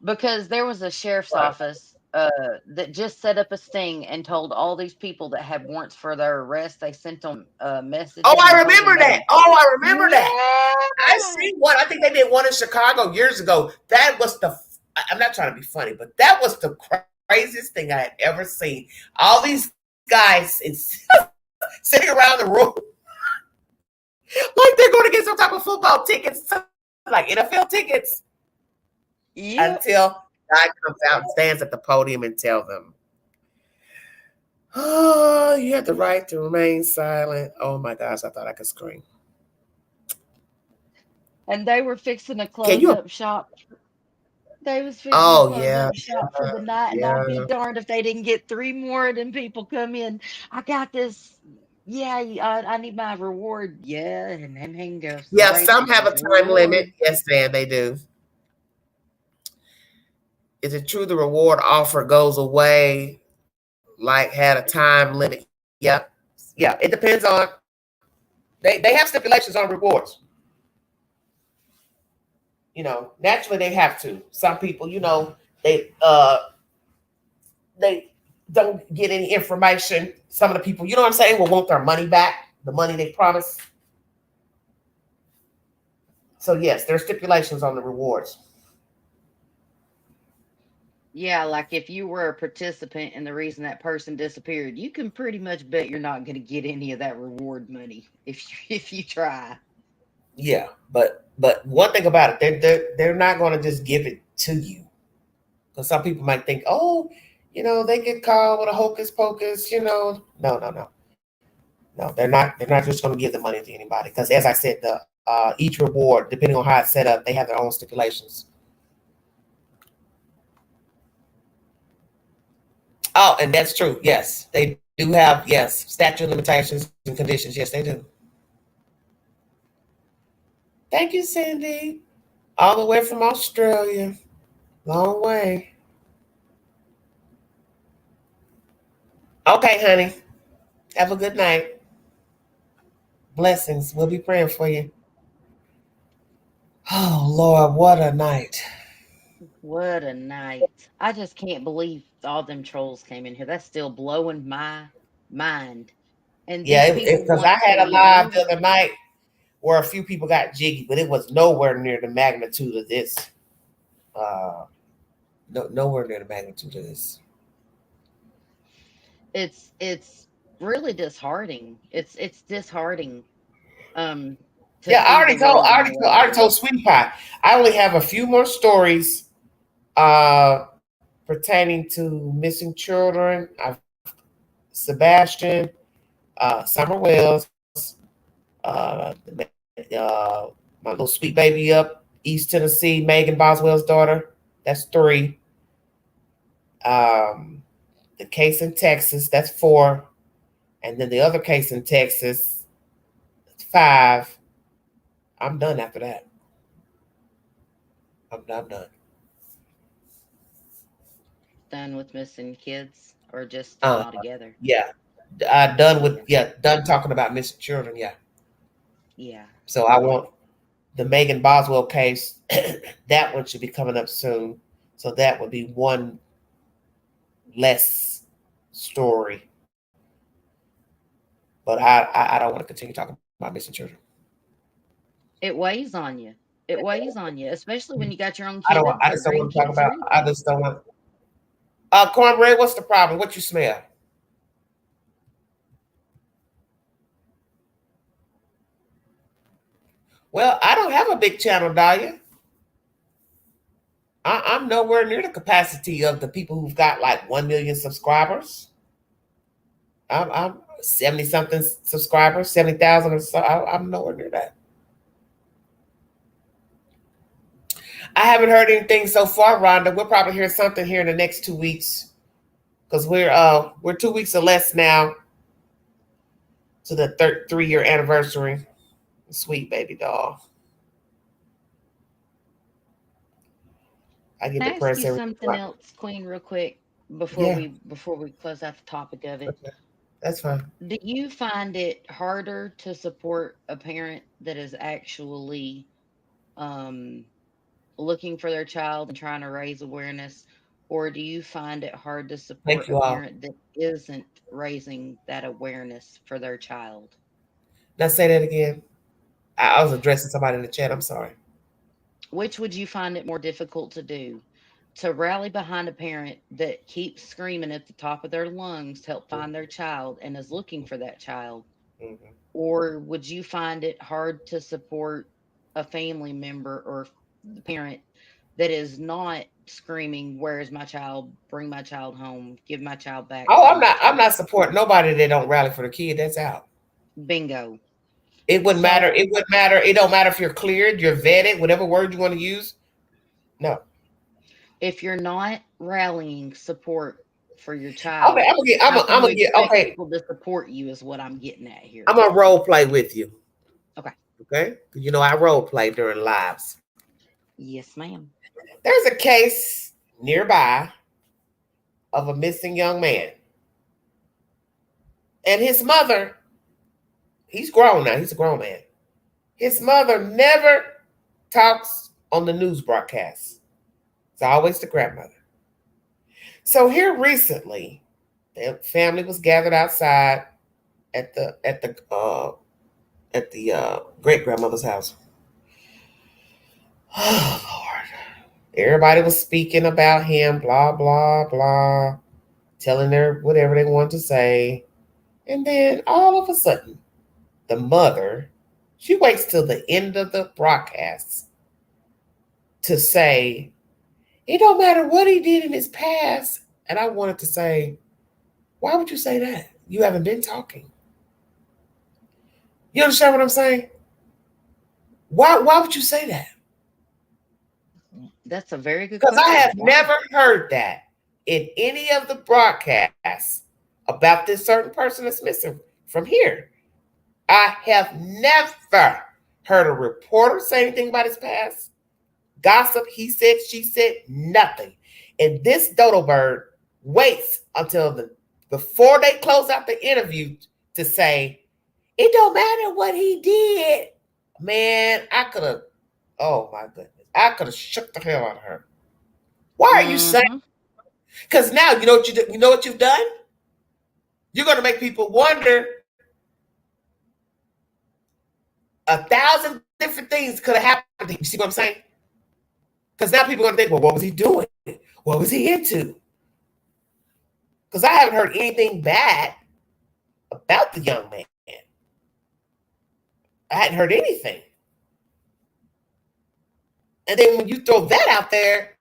because there was a sheriff's office that just set up a sting and told all these people that had warrants for their arrest. They sent them a message. Oh, I remember that. That. I see one. I think they did one in Chicago years ago. That was I'm not trying to be funny, but that was the craziest thing I had ever seen. All these guys sitting around the room like they're going to get some type of football tickets, like NFL tickets. Yep. Until guy comes out and stands at the podium and tell them, oh, you have the right to remain silent. Oh my gosh, I thought I could scream. And they were fixing a close-up shop. They was fixing a close-up shop for the night, and I'd be darned if they didn't get 3 more of them people come in. I got this. Yeah, I need my reward. Yeah, and then goes. Yeah, some have a time limit. Yes, man, they do. Is it true the reward offer goes away like had a time limit? Yeah. Yeah. It depends on they have stipulations on rewards. You know, naturally they have to. Some people, you know, they don't get any information. Some of the people, you know what I'm saying, will want their money back, the money they promised. So yes, there's stipulations on the rewards. Yeah, like if you were a participant and the reason that person disappeared, you can pretty much bet you're not going to get any of that reward money if you try. Yeah, but one thing about it, they're not going to just give it to you, because some people might think, oh, you know, they get called with a hocus pocus, you know. No, they're not just going to give the money to anybody, because as I said, the each reward, depending on how it's set up, they have their own stipulations. Oh, and that's true. Yes, they do have, yes, statute of limitations and conditions. Yes, they do. Thank you, Cindy. All the way from Australia. Long way. Okay, honey. Have a good night. Blessings. We'll be praying for you. Oh, Lord, what a night. What a night. I just can't believe all them trolls came in here. That's still blowing my mind. And these Yeah, people because I want had to a live remove. the other night where a few people got jiggy, but it was nowhere near the magnitude of this. Uh, nowhere near the magnitude of this. It's really disheartening. It's disheartening to Yeah, see the world in the way I it already told is. Sweetie Pie. I only have a few more stories pertaining to missing children. Sebastian, Summer Wells, uh, my little sweet baby up East Tennessee, Megan Boswell's daughter. That's 3. The case in Texas, that's 4. And then the other case in Texas, 5. I'm done after that. I'm done. Done with missing kids or just done altogether? Yeah. Done talking about missing children. Yeah. Yeah. So I want the Megan Boswell case. That one should be coming up soon. So that would be one less story. But I don't want to continue talking about missing children. It weighs on you. It weighs on you, especially when you got your own I don't. kids I or just don't want to talk grandkids or about. I anything. just don't want. Cornbread, what's the problem? What you smell? Well, I don't have a big channel, Dahlia. I'm nowhere near the capacity of the people who've got like 1 million subscribers. I'm 70 something subscribers, 70,000 or so. I'm nowhere near that. I haven't heard anything so far, Rhonda. We'll probably hear something here in the next 2 weeks, because we're 2 weeks or less now to the 3-year anniversary. Sweet baby doll. I get Can the I ask press you every something month. else, Queen, real quick Yeah, before we close out the topic of it? okay, that's fine. Do you find it harder to support a parent that is actually um, looking for their child and trying to raise awareness, or do you find it hard to Thank support a you all. parent that isn't raising that awareness for their child? Now say that again. I was addressing somebody in the chat. I'm sorry. Which would you find it more difficult to do? To rally behind a parent that keeps screaming at the top of their lungs to help find their child and is looking for that child? Mm-hmm. Or would you find it hard to support a family member or the parent that is not screaming, "Where is my child? Bring my child home. Give my child back. Oh, Save my I'm child." not supporting nobody that don't rally for the kid. That's out. Bingo. It wouldn't matter. So It wouldn't matter. It don't matter if you're cleared, you're vetted, whatever word you want to use. No. if you're not rallying support for your Okay, child, how can I'm you gonna get. expect Okay, people to support you? Is what I'm getting at I'm here. gonna role play with you. Okay. Okay, you know I role play during lives. Yes, ma'am. There's a case nearby of a missing young man. And his mother, he's grown now, he's a grown man. His mother never talks on the news broadcast. It's always the grandmother. So here recently, the family was gathered outside at the great grandmother's house. Oh Lord. Everybody was speaking about him, blah, blah, blah, telling her whatever they wanted to say. And then all of a sudden, the mother, she waits till the end of the broadcast to say, it don't matter what he did in his past. And I wanted to say, why would you say that? You haven't been talking. You understand what I'm saying? Why would you say that? That's a very good question. Because I have Why? never heard that in any of the broadcasts about this certain person that's missing from here. I have never heard a reporter say anything about his past. Gossip, he said, she said, nothing. And this dodo bird waits until before they close out the interview to say, it don't matter what he did. Man, I could have, oh my goodness, I could have shook the hell out of her. Why are you saying? Because now you know what you know what you've done? You're going to make people wonder 1,000 different things could have happened to him. You see what I'm saying? Because now people are going to think, well, what was he doing? What was he into? Because I haven't heard anything bad about the young man. I hadn't heard anything. And then when you throw that out there,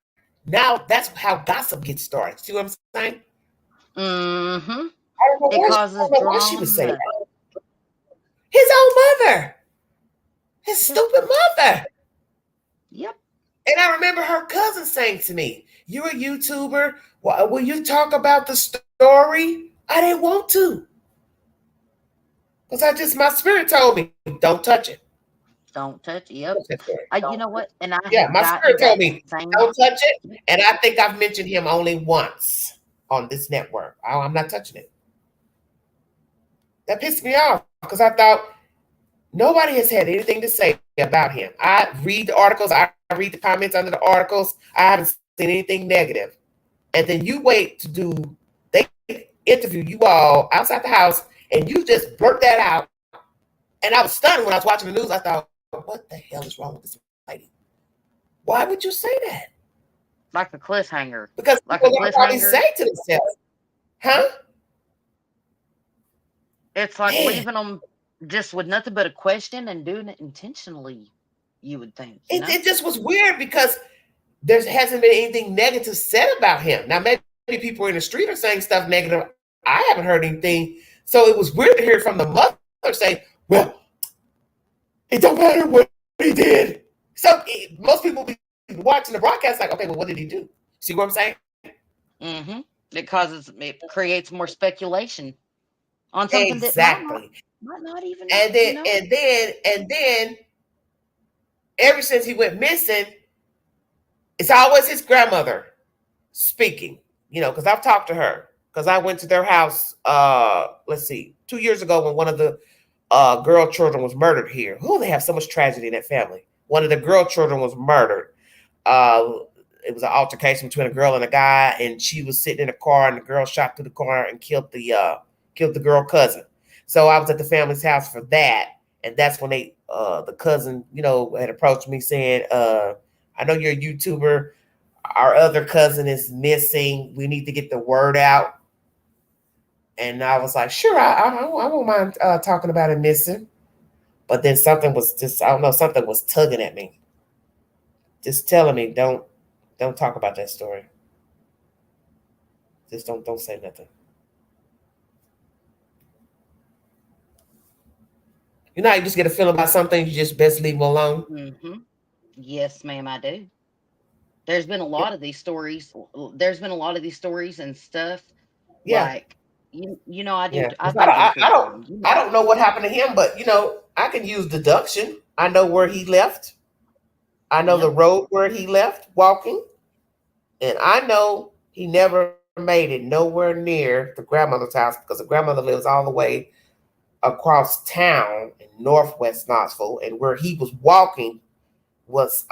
now that's how gossip gets started. See what I'm saying? Mm-hmm. I don't know It causes drama. Why she would say that. His own mother. His stupid mother. Yep. And I remember her cousin saying to me, you're a YouTuber. Will you talk about the story? I didn't want to. Because my spirit told me, don't touch it. Don't touch it. Yep. You know what? And my spirit told me, don't touch it. And I think I've mentioned him only once on this network. I'm not touching it. That pissed me off because I thought nobody has had anything to say about him. I read the articles. I read the comments under the articles. I haven't seen anything negative. And then you wait to they interview you all outside the house and you just blurt that out. And I was stunned when I was watching the news. I thought, what the hell is wrong with this lady? Why would you say that? Like a cliffhanger. Because like people probably say to themselves, huh? It's like leaving them just with nothing but a question and doing it intentionally, you would think. It just was weird because there hasn't been anything negative said about him. Now, maybe people in the street are saying stuff negative. I haven't heard anything. So it was weird to hear from the mother say, well, it don't matter what he did. So most people be watching the broadcast like, okay, well, what did he do? See what I'm saying? Mm-hmm. It creates more speculation on something exactly. that might not even. And then, ever since he went missing, it's always his grandmother speaking. Because I've talked to her. Because I went to their house. 2 years ago when one of the girl children was murdered here. They have so much tragedy in that family. One of the girl children was murdered. It was an altercation between a girl and a guy, and she was sitting in a car, and the girl shot through the car and killed the girl cousin. So I was at the family's house for that, and that's when the cousin, had approached me saying, "I know you're a YouTuber. Our other cousin is missing. We need to get the word out." And I was like, "Sure, I won't mind talking about it missing." But then something was something was tugging at me, just telling me, "Don't talk about that story. Just don't say nothing." You know how you just get a feeling about something, you just best leave them alone? Mm-hmm. Yes, ma'am, I do. There's been a lot of these stories. There's been a lot of these stories and stuff. Yeah. Like, I do. Yeah. I don't know what happened to him, but, I can use deduction. I know where he left. I know the road where he left walking. And I know he never made it nowhere near the grandmother's house because the grandmother lives all the way across town in northwest Knoxville, and where he was walking was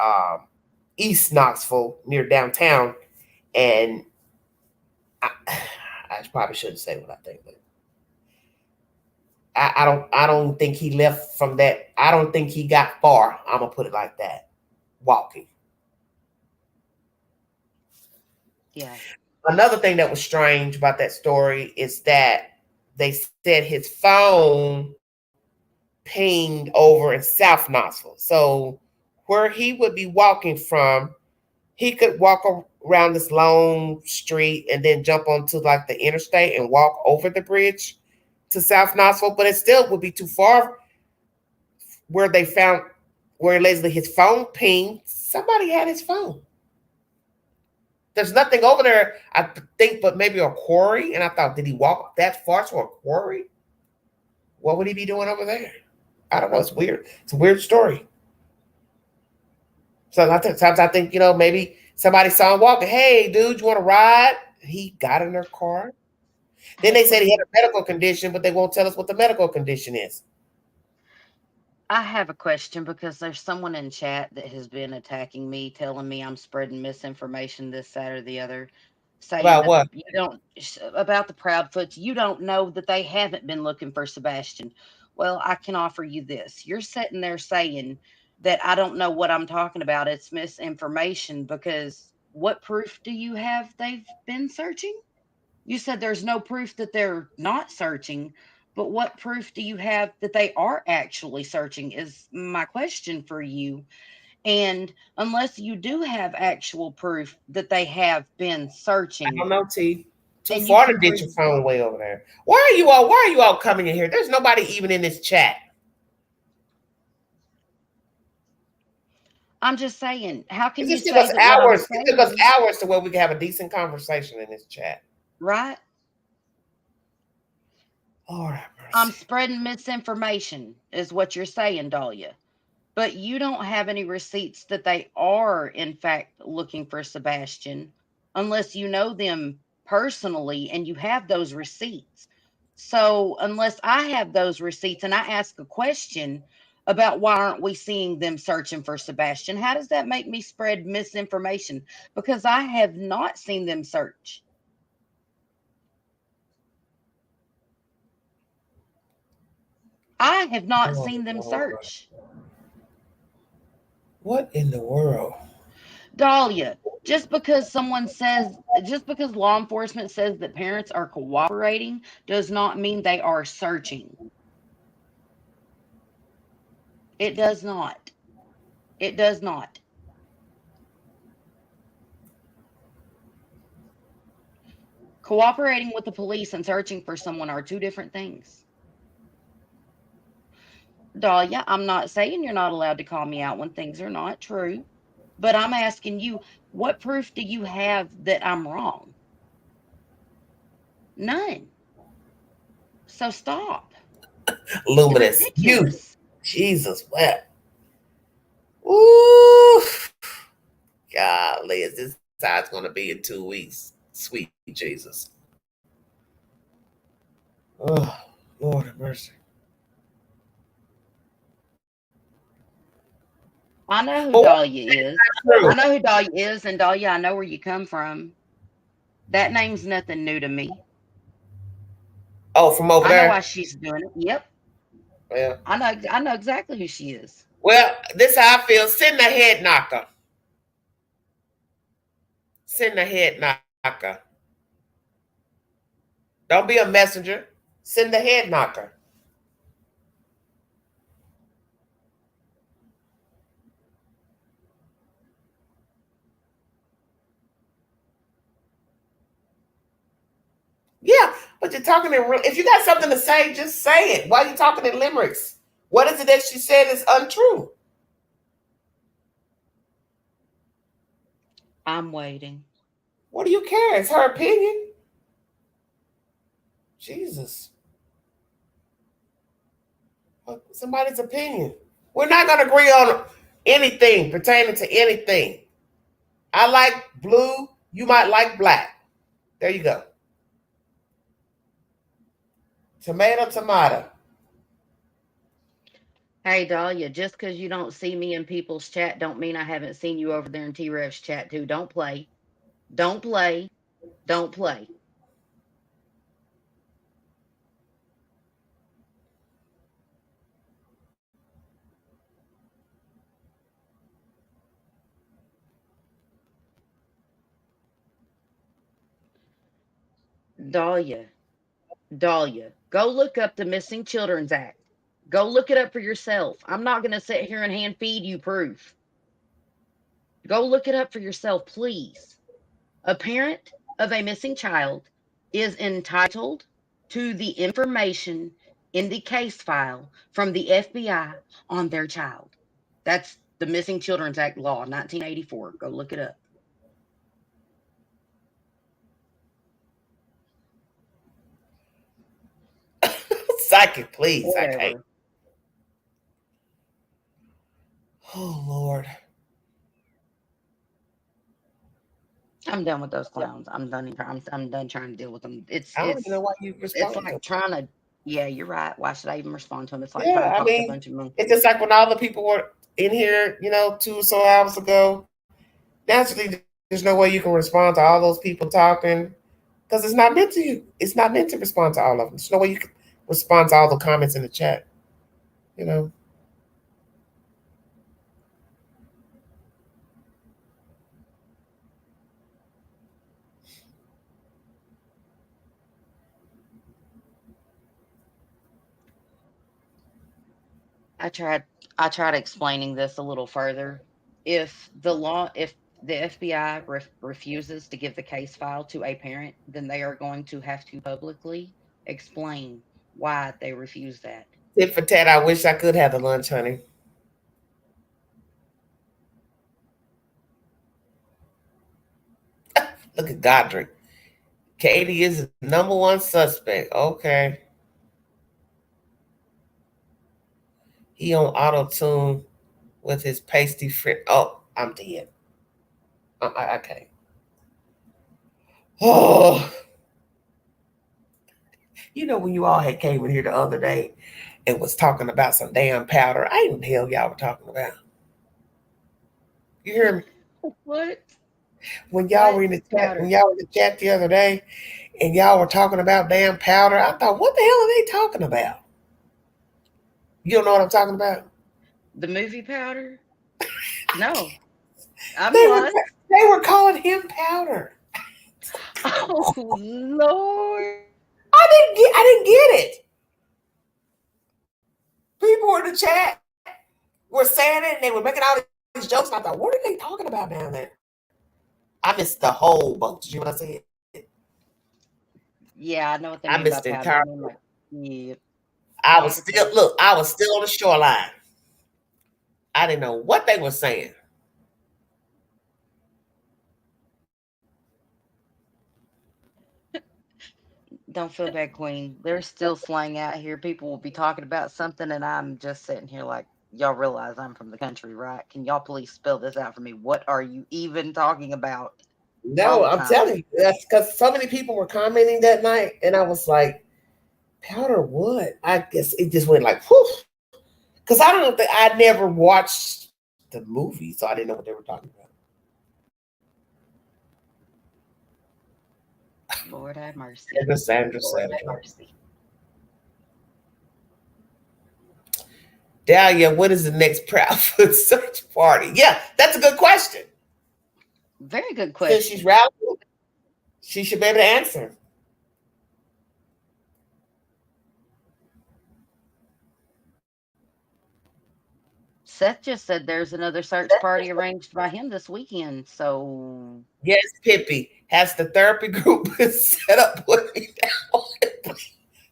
East Knoxville near downtown. And I probably shouldn't say what I think, but I don't think he left from that. I don't think he got far. I'm gonna put it like that. Walking. Yeah. Another thing that was strange about that story is that they said his phone pinged over in South Knoxville. So where he would be walking from, he could walk around this long street and then jump onto like the interstate and walk over the bridge to South Knoxville, but it still would be too far where they found where allegedly his phone pinged. Somebody had his phone. There's nothing over there, I think, but maybe a quarry. And I thought, did he walk that far to a quarry? What would he be doing over there? I don't know. It's weird. It's a weird story. So sometimes I think, maybe somebody saw him walking. Hey, dude, you want to ride? He got in their car. Then they said he had a medical condition, but they won't tell us what the medical condition is. I have a question because there's someone in chat that has been attacking me, telling me I'm spreading misinformation, this, that, or the other, saying About that what? you don't about the Proudfoots. You don't know that they haven't been looking for Sebastian. Well, I can offer you this. You're sitting there saying that I don't know what I'm talking about. It's misinformation because what proof do you have they've been searching? You said there's no proof that they're not searching, but what proof do you have that they are actually searching is my question for you. And unless you do have actual proof that they have been I searching, don't know, T. Too and you far to can ditch prove, your phone way over there. Why are you all coming in here? There's nobody even in this chat. I'm just saying, how It can you just took say us that what I'm hours. It took us saying, hours to where we can have a decent conversation in this chat. right? Lord have I'm mercy. spreading misinformation, is what you're saying, Dahlia. But you don't have any receipts that they are, in fact, looking for Sebastian unless you know them personally and you have those receipts. So, unless I have those receipts and I ask a question about why aren't we seeing them searching for Sebastian, how does that make me spread misinformation? Because I have not seen them search. I have not Oh, seen them Lord. search. What in the world? Dahlia, just because law enforcement says that parents are cooperating does not mean they are searching. It does not. It does not. Cooperating with the police and searching for someone are two different things. Dahlia, I'm not saying you're not allowed to call me out when things are not true, but I'm asking you, what proof do you have that I'm wrong? None. So stop. It's Luminous. You. ridiculous. Jesus wept. Ooh. Golly, is this how it's going to be in 2 weeks? Sweet Jesus. Oh, Lord have mercy. I know who But what's Dahlia is. true? I know who Dahlia is, and Dahlia, I know where you come from. That name's nothing new to me. Oh, from over I know there? why she's doing it. Yep. Yeah. I know exactly who she is. Well, this how I feel. Send the head knocker. Send the head knocker. Don't be a messenger. Send the head knocker. Yeah, but you're talking in. If you got something to say, just say it. Why are you talking in limericks? What is it that she said is untrue? I'm waiting. What do you care? It's her opinion. Jesus. Somebody's opinion. We're not going to agree on anything pertaining to anything. I like blue. You might like black. There you go. Tomato, tomato. Hey, Dahlia, just because you don't see me in people's chat don't mean I haven't seen you over there in T-Rev's chat too. Don't play. Don't play. Don't play. Dahlia, Dahlia, go look up the Missing Children's Act. Go look it up for yourself. I'm not going to sit here and hand feed you proof. Go look it up for yourself, please. A parent of a missing child is entitled to the information in the case file from the FBI on their child. That's the Missing Children's Act law, 1984. Go look it up. Psychic, please. Whatever. I can't. Oh, Lord. I'm done with those clowns. I'm done trying to deal with them. I don't even know why you It's respond. like trying to. Yeah, you're right. Why should I even respond to them? It's like Yeah, trying to I talk to a mean, bunch of monkeys. it's just like when all the people were in here, 2 or so hours ago. Naturally, there's no way you can respond to all those people talking because it's not meant to. It's not meant to respond to all of them. There's no way you can respond to all the comments in the chat. I tried explaining this a little further. If the FBI refuses to give the case file to a parent, then they are going to have to publicly explain why they refuse that. Tit for tat. I wish I could have the lunch, honey. Look at Godric. Katie is the number one suspect. Okay. He on auto tune with his pasty friend. Oh, I'm dead. I can't. Oh, when you all had came in here the other day and was talking about some damn powder, I ain't the hell y'all were talking about. You hear me? What? When y'all were in the chat, the other day, and y'all were talking about damn powder, I thought, what the hell are they talking about? You don't know what I'm talking about? The movie Powder? No. I'm They lost. were calling him powder. Oh Lord. I didn't get it. People in the chat were saying it and they were making all these jokes. And I thought, what are they talking about down there? I missed the whole boat. Did you hear what I said? Yeah, I know what they I mean missed by the powder. entire. Yeah. I was still on the shoreline. I didn't know what they were saying. Don't feel bad, Queen. There's still slang out here. People will be talking about something, and I'm just sitting here like, y'all realize I'm from the country, right? Can y'all please spell this out for me? What are you even talking about? No, I'm telling you, that's because so many people were commenting that night, and I was like, powder what? I guess it just went like, whew. Because I don't think I never watched the movie, so I didn't know what they were talking about. Lord have mercy. Sandra said it. Dahlia, what is the next Proudfoot search party? Yeah, that's a good question. Very good question. Since she's rallying, she should be able to answer. Seth just said there's another search party arranged by him this weekend. So yes, Pippi has the therapy group set up. Put me down.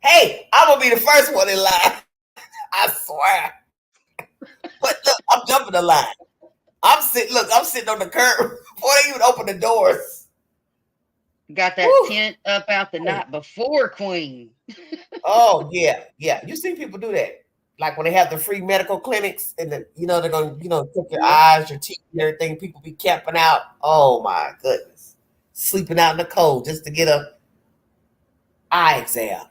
Hey, I'm gonna be the first one in line. I swear. But look, I'm jumping the line. I'm sitting on the curb before they even open the doors. Got that tent up out the night before, Queen. Oh yeah. You see people do that. Like when they have the free medical clinics and they're gonna take your eyes, your teeth, and everything. People be camping out. Oh my goodness. sleeping out in the cold just to get a eye exam.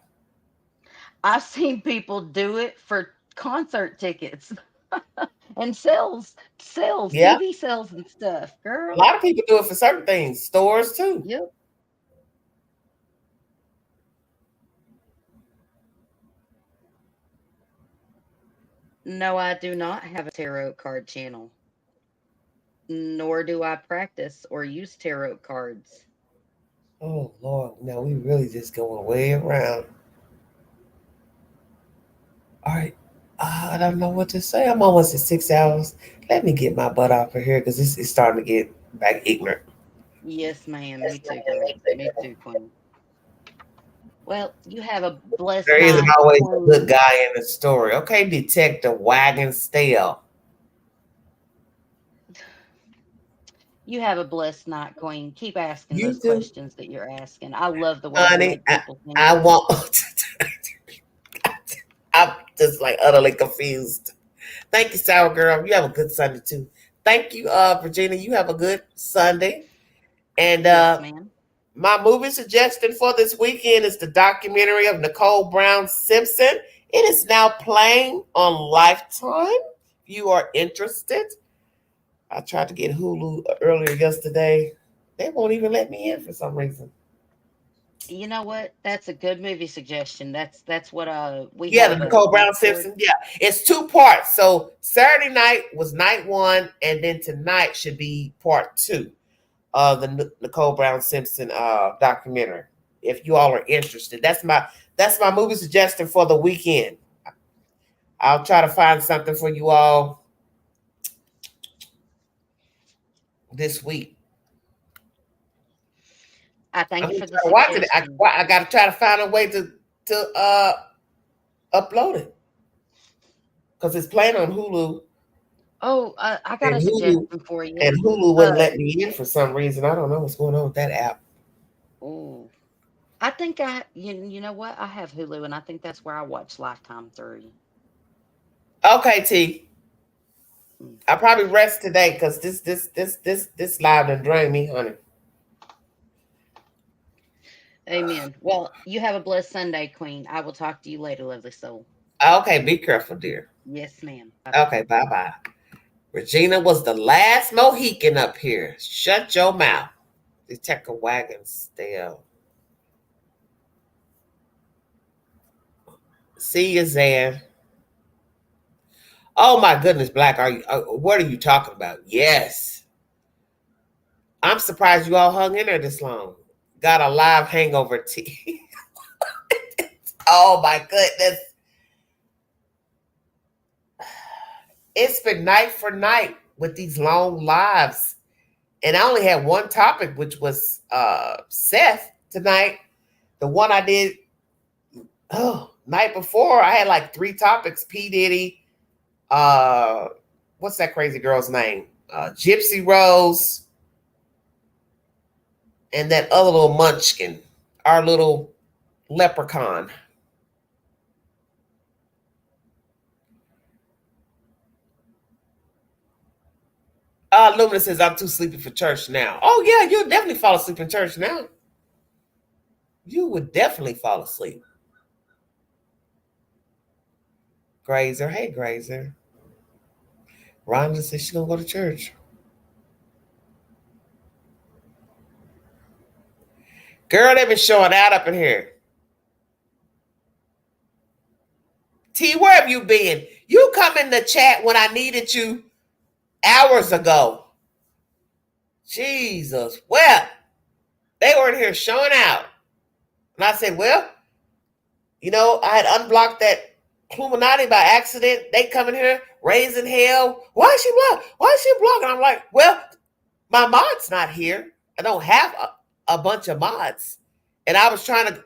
I've seen people do it for concert tickets and sales, Yeah, TV sales and stuff, a girl. lot of people do it for certain things. Stores too. Yep. No, I do not have a tarot card channel, nor do I practice or use tarot cards. Oh Lord, now we really just going way around. All right. I don't know what to say. I'm almost at 6 hours. Let me get my butt off of here because this is starting to get back ignorant. Yes, ma'am. Me too, girl. Me too, Queen. Well, you have a blessed There isn't night, always a good Queen. guy in the story. Okay, Detective Wagon Stale. You have a blessed night, Queen. Keep asking You those too, questions that you're asking. I love the way you honey. make people think. I want. I'm just like utterly confused. Thank you, Sour Girl. You have a good Sunday too. Thank you, Virginia. You have a good Sunday. And Yes, ma'am. my movie suggestion for this weekend is the documentary of Nicole Brown Simpson. It is now playing on Lifetime. If you are interested, I tried to get Hulu earlier yesterday. They won't even let me in for some reason. You know what? That's a good movie suggestion. That's what we Yeah, the have a Nicole Brown Discord. Simpson. Yeah, it's 2 parts. So Saturday night was night one, and then tonight should be part two of the Nicole Brown Simpson documentary. If you all are interested, that's my movie suggestion for the weekend. I'll try to find something for you all this week. I I'm thank you gonna for the try to watch it. suggestion. I got to try to find a way to upload it because it's playing on Hulu, Oh, I got and a Hulu suggestion for you. and Hulu Uh, wouldn't let me in for some reason. I don't know what's going on with that app. oh, you know what? I have Hulu, and I think that's where I watch Lifetime through. Okay, T. Mm. I probably rest today because this live done drain me, honey. Amen. Well, you have a blessed Sunday, Queen. I will talk to you later, lovely soul. Okay, be careful, dear. Yes, ma'am. Bye bye. Okay, bye bye. Regina was the last Mohican up here. Shut your mouth. Detective Wagon still. See you, Zan. Oh my goodness, Black. Are you? What are you talking about? Yes. I'm surprised you all hung in there this long. Got a live hangover tea. Oh my goodness. It's been night for night with these long lives. And I only had one topic, which was Seth tonight. The one I did night before, I had like 3 topics. P. Diddy, what's that crazy girl's name? Gypsy Rose, and that other little munchkin, our little leprechaun. Lumina says, I'm too sleepy for church now. Oh, yeah, you'll definitely fall asleep in church now. You would definitely fall asleep. Grazer, hey, Grazer. Rhonda says she's going to go to church. Girl, they've been showing out up in here. T, where have you been? You come in the chat when I needed you hours ago. Jesus. Well, they were in here showing out. And I said, well, I had unblocked that Illuminati by accident. They come in here raising hell. Why is she blocked? Why is she blocked? And I'm like, well, my mod's not here. I don't have a bunch of mods. And I was trying to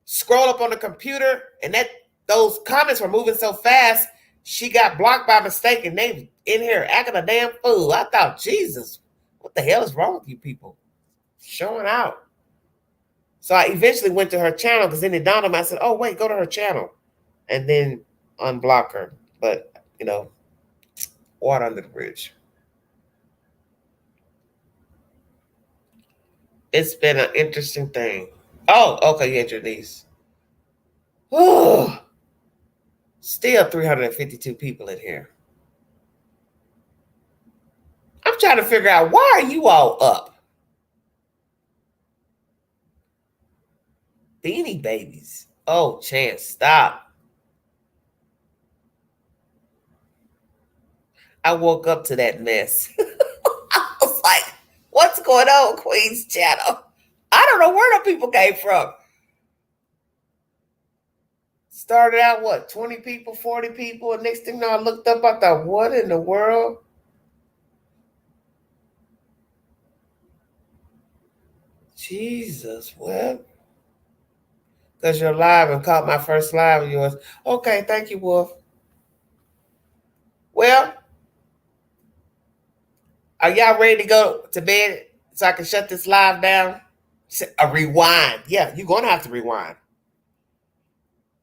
scroll up on the computer, and those comments were moving so fast, she got blocked by mistake, and they in here acting a damn fool. I thought, Jesus, what the hell is wrong with you people? Showing out. So I eventually went to her channel because then it dawned on me. I said, oh, wait, go to her channel. And then unblock her. But, water under the bridge. It's been an interesting thing. Oh, okay, you had your niece. Oh, still 352 people in here. I'm trying to figure out, why are you all up? Beanie Babies. Oh, Chance, stop. I woke up to that mess. I was like, what's going on, Queen's Channel? I don't know where the people came from. Started out, what, 20 people, 40 people? And next thing you know, I looked up, I thought, what in the world? Jesus, well, because you're live and caught my first live of yours. Okay, thank you, Wolf. Well, are y'all ready to go to bed so I can shut this live down? A rewind. Yeah, you're going to have to rewind.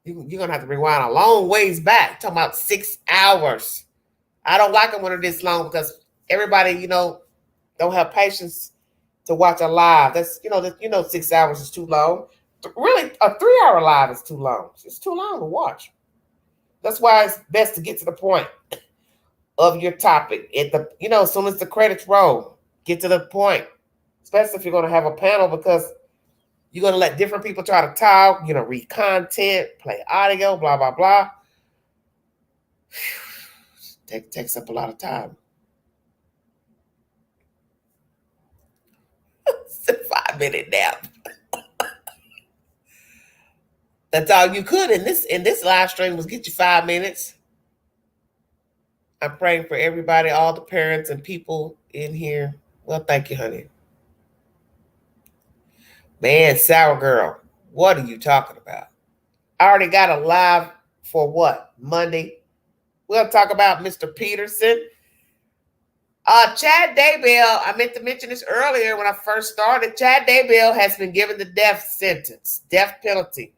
You're going to have to rewind a long ways back. Talking about 6 hours. I don't like them when they're this long because everybody, don't have patience to watch a live. That's, 6 hours is too long. Really, a 3-hour live is too long. It's too long to watch. That's why it's best to get to the point of your topic. As soon as the credits roll, get to the point. Especially if you're going to have a panel, because you're going to let different people try to talk, read content, play audio, blah, blah, blah. Takes up a lot of time. It's a 5-minute nap. That's all you could in this live stream, was get you 5 minutes. I'm praying for everybody, all the parents and people in here. Well, thank you, honey. Man, Sour Girl, what are you talking about? I already got a live for what? Monday. We'll talk about Mr. Peterson. Chad Daybell, I meant to mention this earlier when I first started. Chad Daybell has been given the death sentence, death penalty.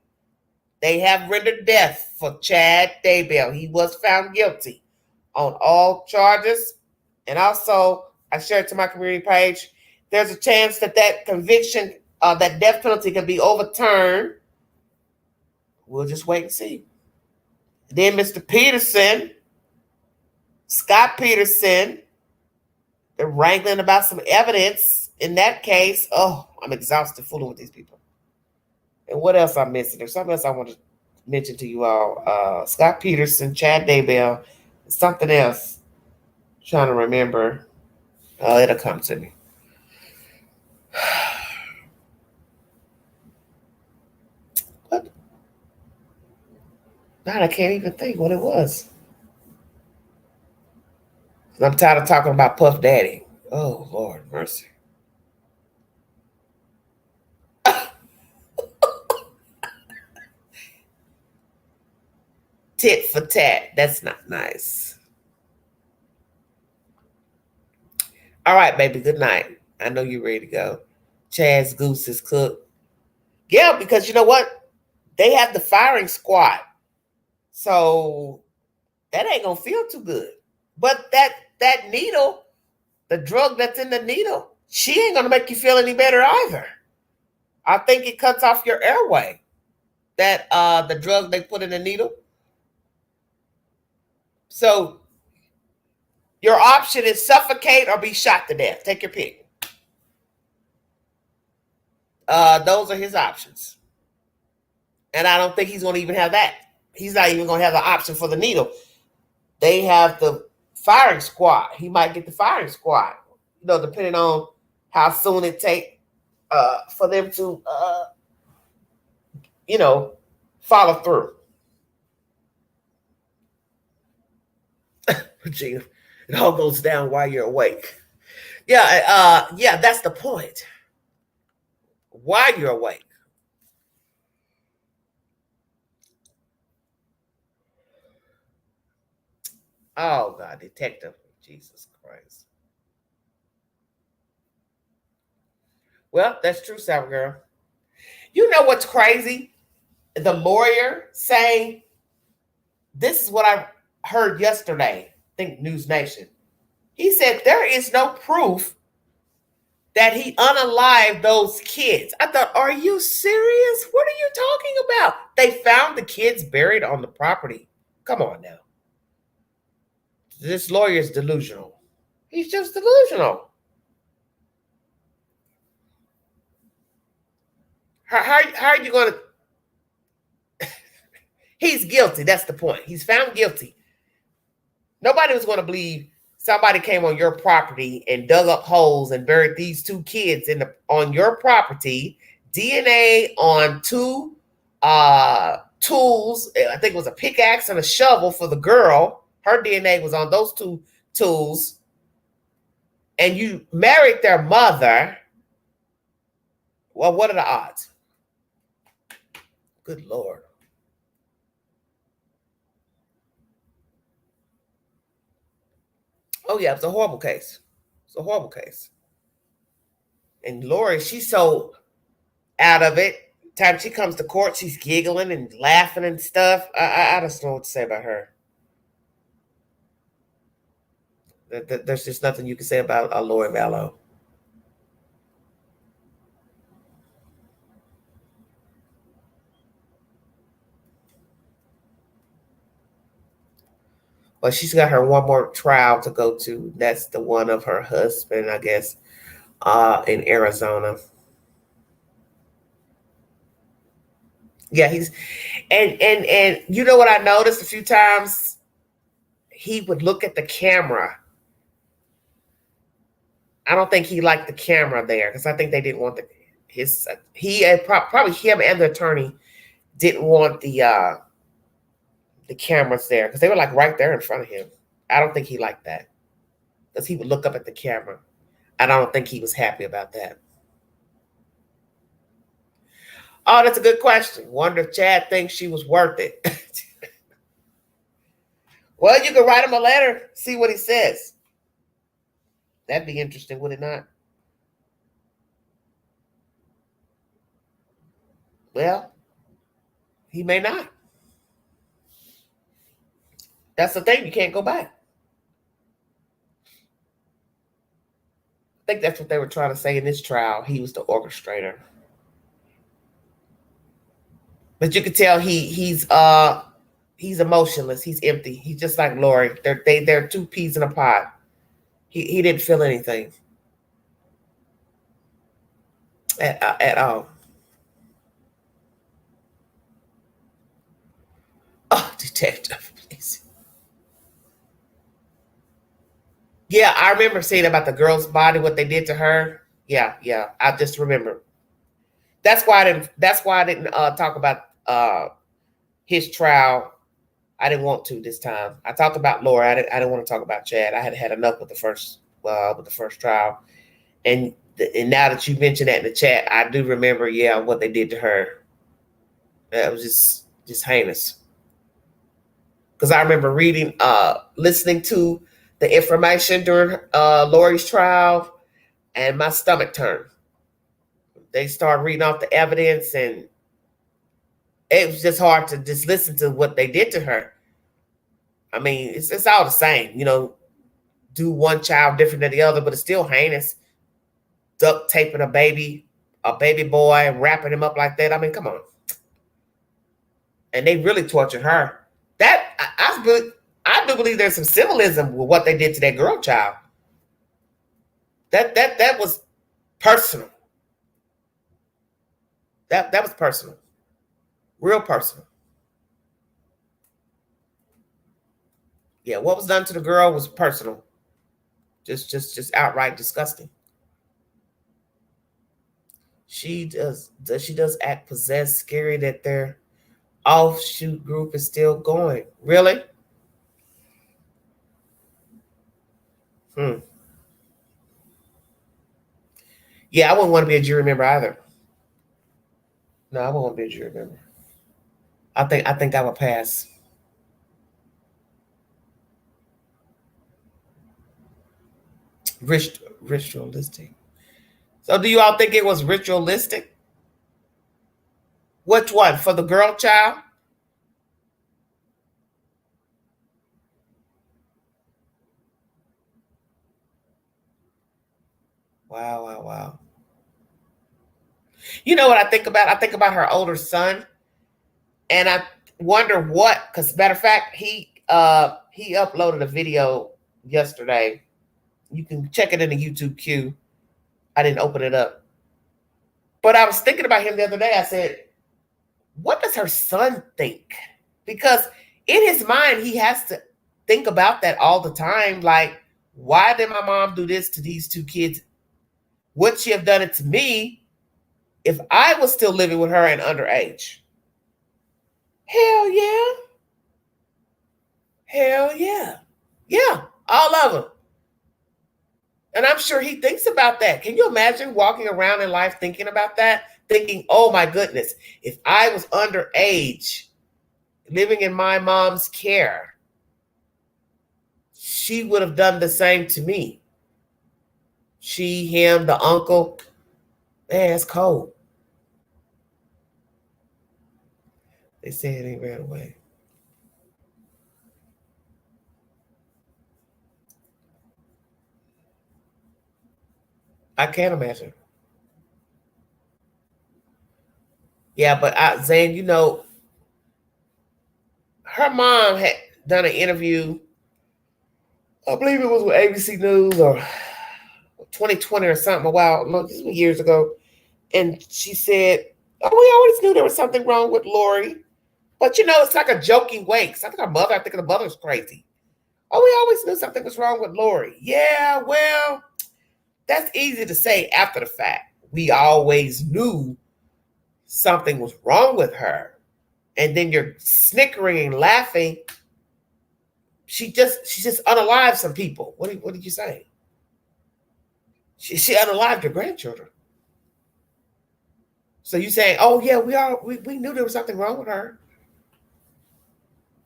They have rendered death for Chad Daybell. He was found guilty on all charges. And also, I shared to my community page, there's a chance that conviction, that death penalty can be overturned. We'll just wait and see. Then Mr. Peterson, Scott Peterson, they're wrangling about some evidence in that case. Oh, I'm exhausted fooling with these people. And what else I'm missing? There's something else I want to mention to you all. Scott Peterson, Chad Daybell, something else. I'm trying to remember. Oh, it'll come to me. What? God, I can't even think what it was. I'm tired of talking about Puff Daddy. Oh, Lord mercy. Tit for tat. That's not nice. All right, baby. Good night. I know you're ready to go. Chad's goose is cooked. Yeah, because you know what? They have the firing squad. So that ain't going to feel too good. But that needle, the drug that's in the needle, she ain't going to make you feel any better either. I think it cuts off your airway. That the drug they put in the needle. So your option is suffocate or be shot to death. Take your pick. Those are his options. And I don't think he's going to even have that. He's not even going to have the option for the needle. They have the firing squad. He might get the firing squad, depending on how soon it takes for them to, follow through. Regina, it all goes down while you're awake. Yeah, that's the point. While you're awake. Oh, God, detective. Jesus Christ. Well, that's true, Sour Girl. You know what's crazy? The lawyer saying, this is what I heard yesterday, I think News Nation. He said there is no proof that he unalived those kids. I thought, are you serious? What are you talking about? They found the kids buried on the property. Come on now. This lawyer is delusional. He's just delusional. How are you going to... He's guilty. That's the point. He's found guilty. Nobody was going to believe somebody came on your property and dug up holes and buried these two kids on your property. DNA on two tools. I think it was a pickaxe and a shovel for the girl. Her DNA was on those two tools. And you married their mother. Well, what are the odds? Good Lord. Oh, yeah, it's a horrible case. It's a horrible case. And Lori, she's so out of it. Time she comes to court, she's giggling and laughing and stuff. I just don't know what to say about her. There's just nothing you can say about Lori Vallow. Well, she's got her one more trial to go to. That's the one of her husband, I guess, in Arizona. Yeah, and you know what I noticed a few times? He would look at the camera. I don't think he liked the camera there because I think they didn't want probably him and the attorney didn't want the cameras there because they were like right there in front of him. I don't think he liked that because he would look up at the camera. I don't think he was happy about that. Oh, that's a good question. Wonder if Chad thinks she was worth it. Well, you can write him a letter, see what he says. That'd be interesting, would it not? Well, he may not. That's the thing. You can't go back. I think that's what they were trying to say in this trial. He was the orchestrator. But you could tell he's emotionless. He's empty. He's just like Lori. They're two peas in a pod. He didn't feel anything at all. Oh, detective, please. Yeah, I remember seeing about the girl's body, what they did to her. Yeah. I just remember. That's why I didn't talk about his trial. I didn't want to this time. I talked about Laura. I didn't want to talk about Chad. I had enough with the first trial. And now that you mentioned that in the chat, I do remember, what they did to her. That was just heinous. Because I remember listening to the information during Lori's trial, and my stomach turned. They started reading off the evidence, and it was just hard to just listen to what they did to her. I mean, it's all the same, do one child different than the other, but it's still heinous. Duct taping a baby boy, wrapping him up like that. I mean, come on. And they really tortured her. That I do believe there's some symbolism with what they did to that girl child. That was personal. That was personal. Real personal. Yeah, what was done to the girl was personal. Just outright disgusting. She does act possessed, scary that their offshoot group is still going. Really? Yeah, I wouldn't want to be a jury member either. No, I wouldn't want to be a jury member. I think I would pass. Ritualistic. So do you all think it was ritualistic? Which one? For the girl child? Wow, wow, wow. You know what I think about? I think about her older son, and I wonder what. Because matter of fact, he uploaded a video yesterday. You can check it in the YouTube queue. I didn't open it up, but I was thinking about him the other day. I said, "What does her son think?" Because in his mind, he has to think about that all the time. Like, why did my mom do this to these two kids? Would she have done it to me if I was still living with her and underage? Hell yeah. Hell yeah. Yeah, all of them. And I'm sure he thinks about that. Can you imagine walking around in life thinking about that? Thinking, oh my goodness, if I was underage, living in my mom's care, she would have done the same to me. She, him, the uncle. Man, it's cold. They said he ran away. I can't imagine. Yeah, but Zane, her mom had done an interview. I believe it was with ABC News or 2020 or something, this was years ago. And she said, oh, we always knew there was something wrong with Lori. But, it's like a joking way. Because I think the mother's crazy. Oh, we always knew something was wrong with Lori. Yeah, well, that's easy to say after the fact. We always knew something was wrong with her. And then you're snickering and laughing. She just unalived some people. What did you say? She unalived her grandchildren. So you saying, oh yeah, we knew there was something wrong with her.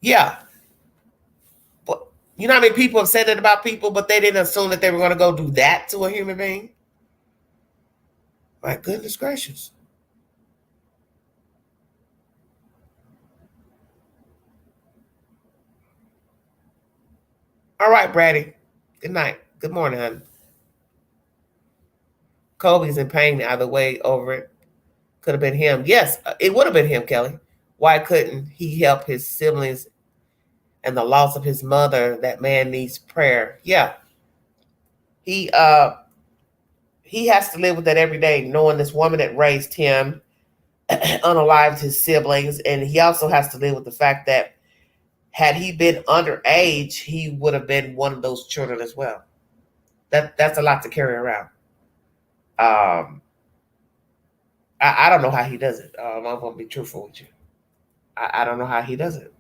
Yeah. But you know how many people have said that about people, but they didn't assume that they were going to go do that to a human being? My goodness gracious. All right, Brady. Good night. Good morning, honey. Kobe's in pain either way over it. Could have been him. Yes, it would have been him, Kelly. Why couldn't he help his siblings and the loss of his mother? That man needs prayer. Yeah. He has to live with that every day, knowing this woman that raised him unalived his siblings. And he also has to live with the fact that had he been underage, he would have been one of those children as well. That's a lot to carry around. I don't know how he does it. I'm going to be truthful with you. I don't know how he does it.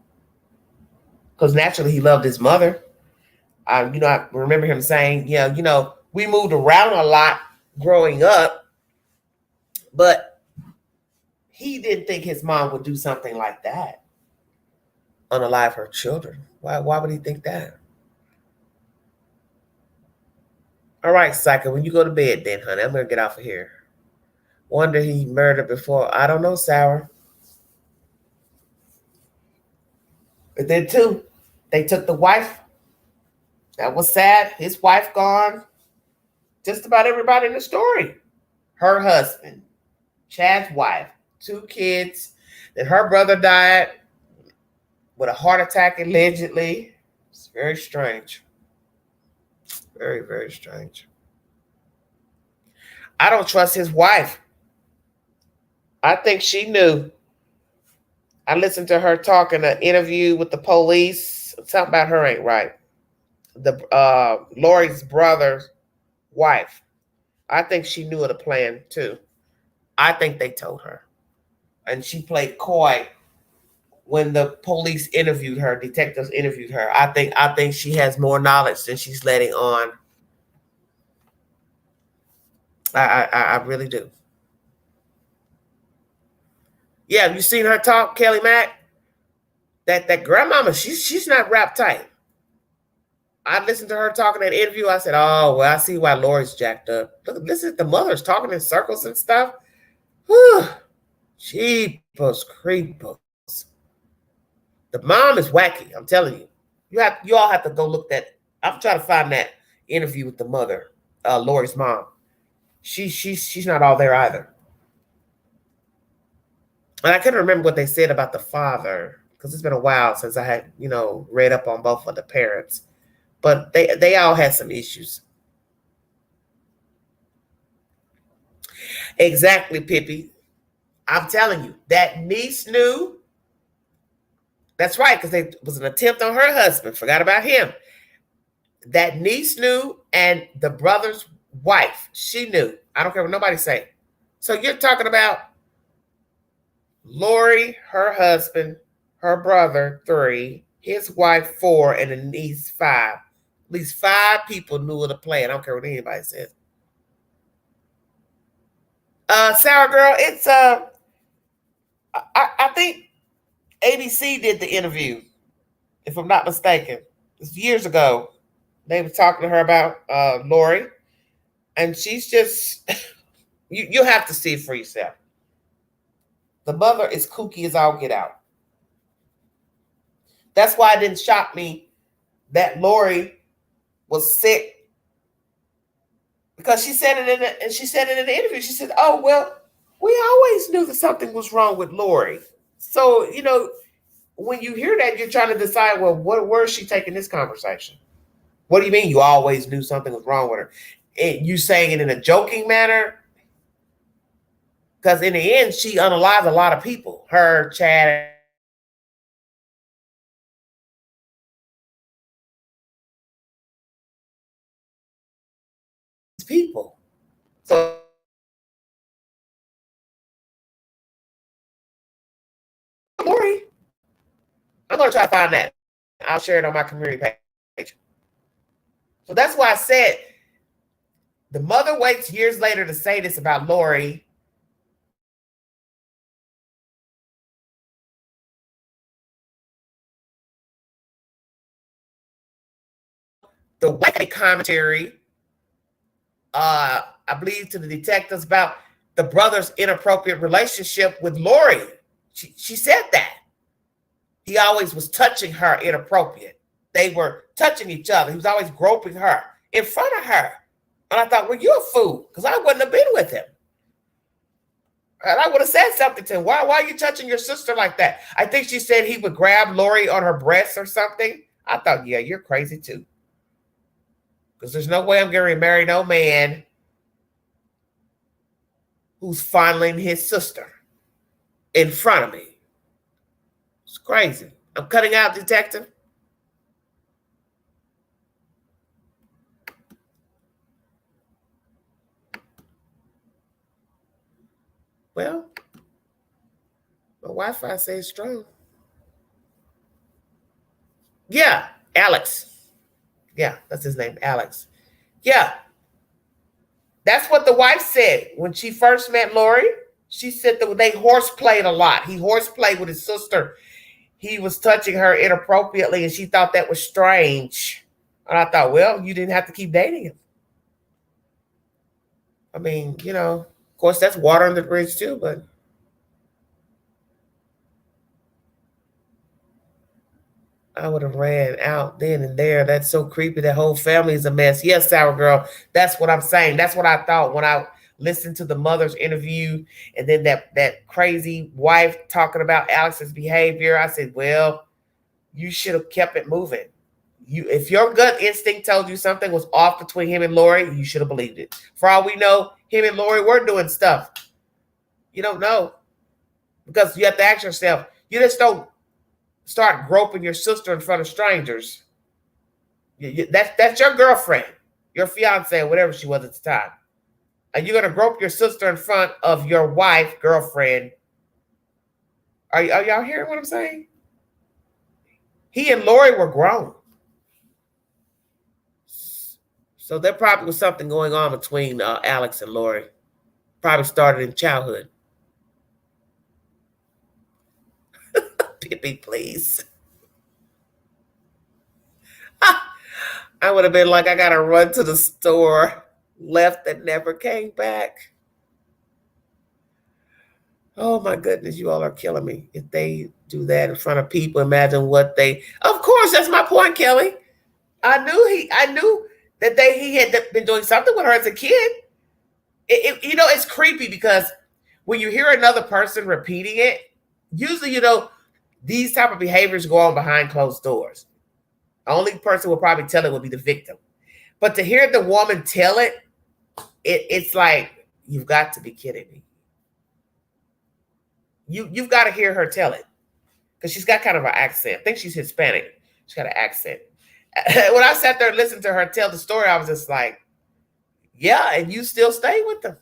Because naturally he loved his mother. I remember him saying, we moved around a lot growing up, but he didn't think his mom would do something like that. Unalive her children. Why would he think that? All right, Psycho, when you go to bed then, honey, I'm going to get off of here. Wonder he murdered before. I don't know, Sour. But then, too, they took the wife. That was sad. His wife gone. Just about everybody in the story. Her husband, Chad's wife, 2 kids. Then her brother died with a heart attack, allegedly. It's very strange. Very, very strange. I don't trust his wife. I think she knew. I listened to her talk in an interview with the police. Something about her ain't right. The Lori's brother's wife. I think she knew of the plan too. I think they told her. And she played coy when the police interviewed her, detectives interviewed her. I think she has more knowledge than she's letting on. I really do. Yeah, you seen her talk, Kelly Mack? That grandmama, she's not wrapped tight. I listened to her talking in that interview. I said, oh, well, I see why Lori's jacked up. Look, listen, the mother's talking in circles and stuff. Whew. Jeepers creepers. The mom is wacky, I'm telling you. You all have to go look that. I'm trying to find that interview with the mother, Lori's mom. she's not all there either. And I couldn't remember what they said about the father because it's been a while since I had, read up on both of the parents. But they all had some issues. Exactly, Pippi. I'm telling you, that niece knew. That's right, because it was an attempt on her husband. Forgot about him. That niece knew, and the brother's wife, she knew. I don't care what nobody say. So you're talking about Lori, her husband, her brother, 3, his wife, 4, and a niece, 5. At least 5 people knew of the plan. I don't care what anybody says. Sour Girl, it's I think ABC did the interview, if I'm not mistaken. It's years ago. They were talking to her about Lori, and she's just you have to see it for yourself. The mother is kooky as all get out. That's why it didn't shock me that Lori was sick, because she said it in the interview. She said, "Oh well, we always knew that something was wrong with Lori." So when you hear that, you're trying to decide, well, where is she taking this conversation? What do you mean you always knew something was wrong with her? And you saying it in a joking manner? Because in the end, she unalived a lot of people. Her, Chad, people. So Lori, I'm going to try to find that. I'll share it on my community page. So that's why I said the mother waits years later to say this about Lori. The white commentary, I believe, to the detectives about the brother's inappropriate relationship with Lori. She said that. He always was touching her inappropriate. They were touching each other. He was always groping her in front of her. And I thought, well, you're a fool, because I wouldn't have been with him. And I would have said something to him. Why are you touching your sister like that? I think she said he would grab Lori on her breasts or something. I thought, yeah, you're crazy too. Because there's no way I'm going to marry no man who's fondling his sister in front of me. It's crazy. I'm cutting out, detective. Well, my Wi-Fi says strong. Yeah, Alex. Yeah, that's his name, Alex. Yeah. That's what the wife said when she first met Lori. She said that they horseplayed a lot. He horseplayed with his sister. He was touching her inappropriately, and she thought that was strange. And I thought, well, you didn't have to keep dating him. I mean, of course, that's water under the bridge too, but I would have ran out then and there. That's so creepy. That whole family is a mess. Yes, Sour Girl. That's what I'm saying. That's what I thought when I listened to the mother's interview, and then that crazy wife talking about Alex's behavior. I said, well, you should have kept it moving. If your gut instinct told you something was off between him and Lori, you should have believed it. For all we know, him and Lori were doing stuff. You don't know, because you have to ask yourself. You just don't start groping your sister in front of strangers. That's your girlfriend, your fiance, or whatever she was at the time. And you're going to grope your sister in front of your wife, girlfriend. Are y'all hearing what I'm saying? He and Lori were grown. So there probably was something going on between Alex and Lori. Probably started in childhood. Pippi, please. I would have been like, I got to run to the store, left and never came back. Oh my goodness, you all are killing me. If they do that in front of people, imagine what they, of course, that's my point, Kelly. I knew that he had been doing something with her as a kid. It's creepy because when you hear another person repeating it, usually, these type of behaviors go on behind closed doors. The only person who will probably tell it will be the victim. But to hear the woman tell it, it's like, you've got to be kidding me. You've got to hear her tell it. Because she's got kind of an accent. I think she's Hispanic. She's got an accent. When I sat there and listened to her tell the story, I was just like, yeah, and you still stay with them.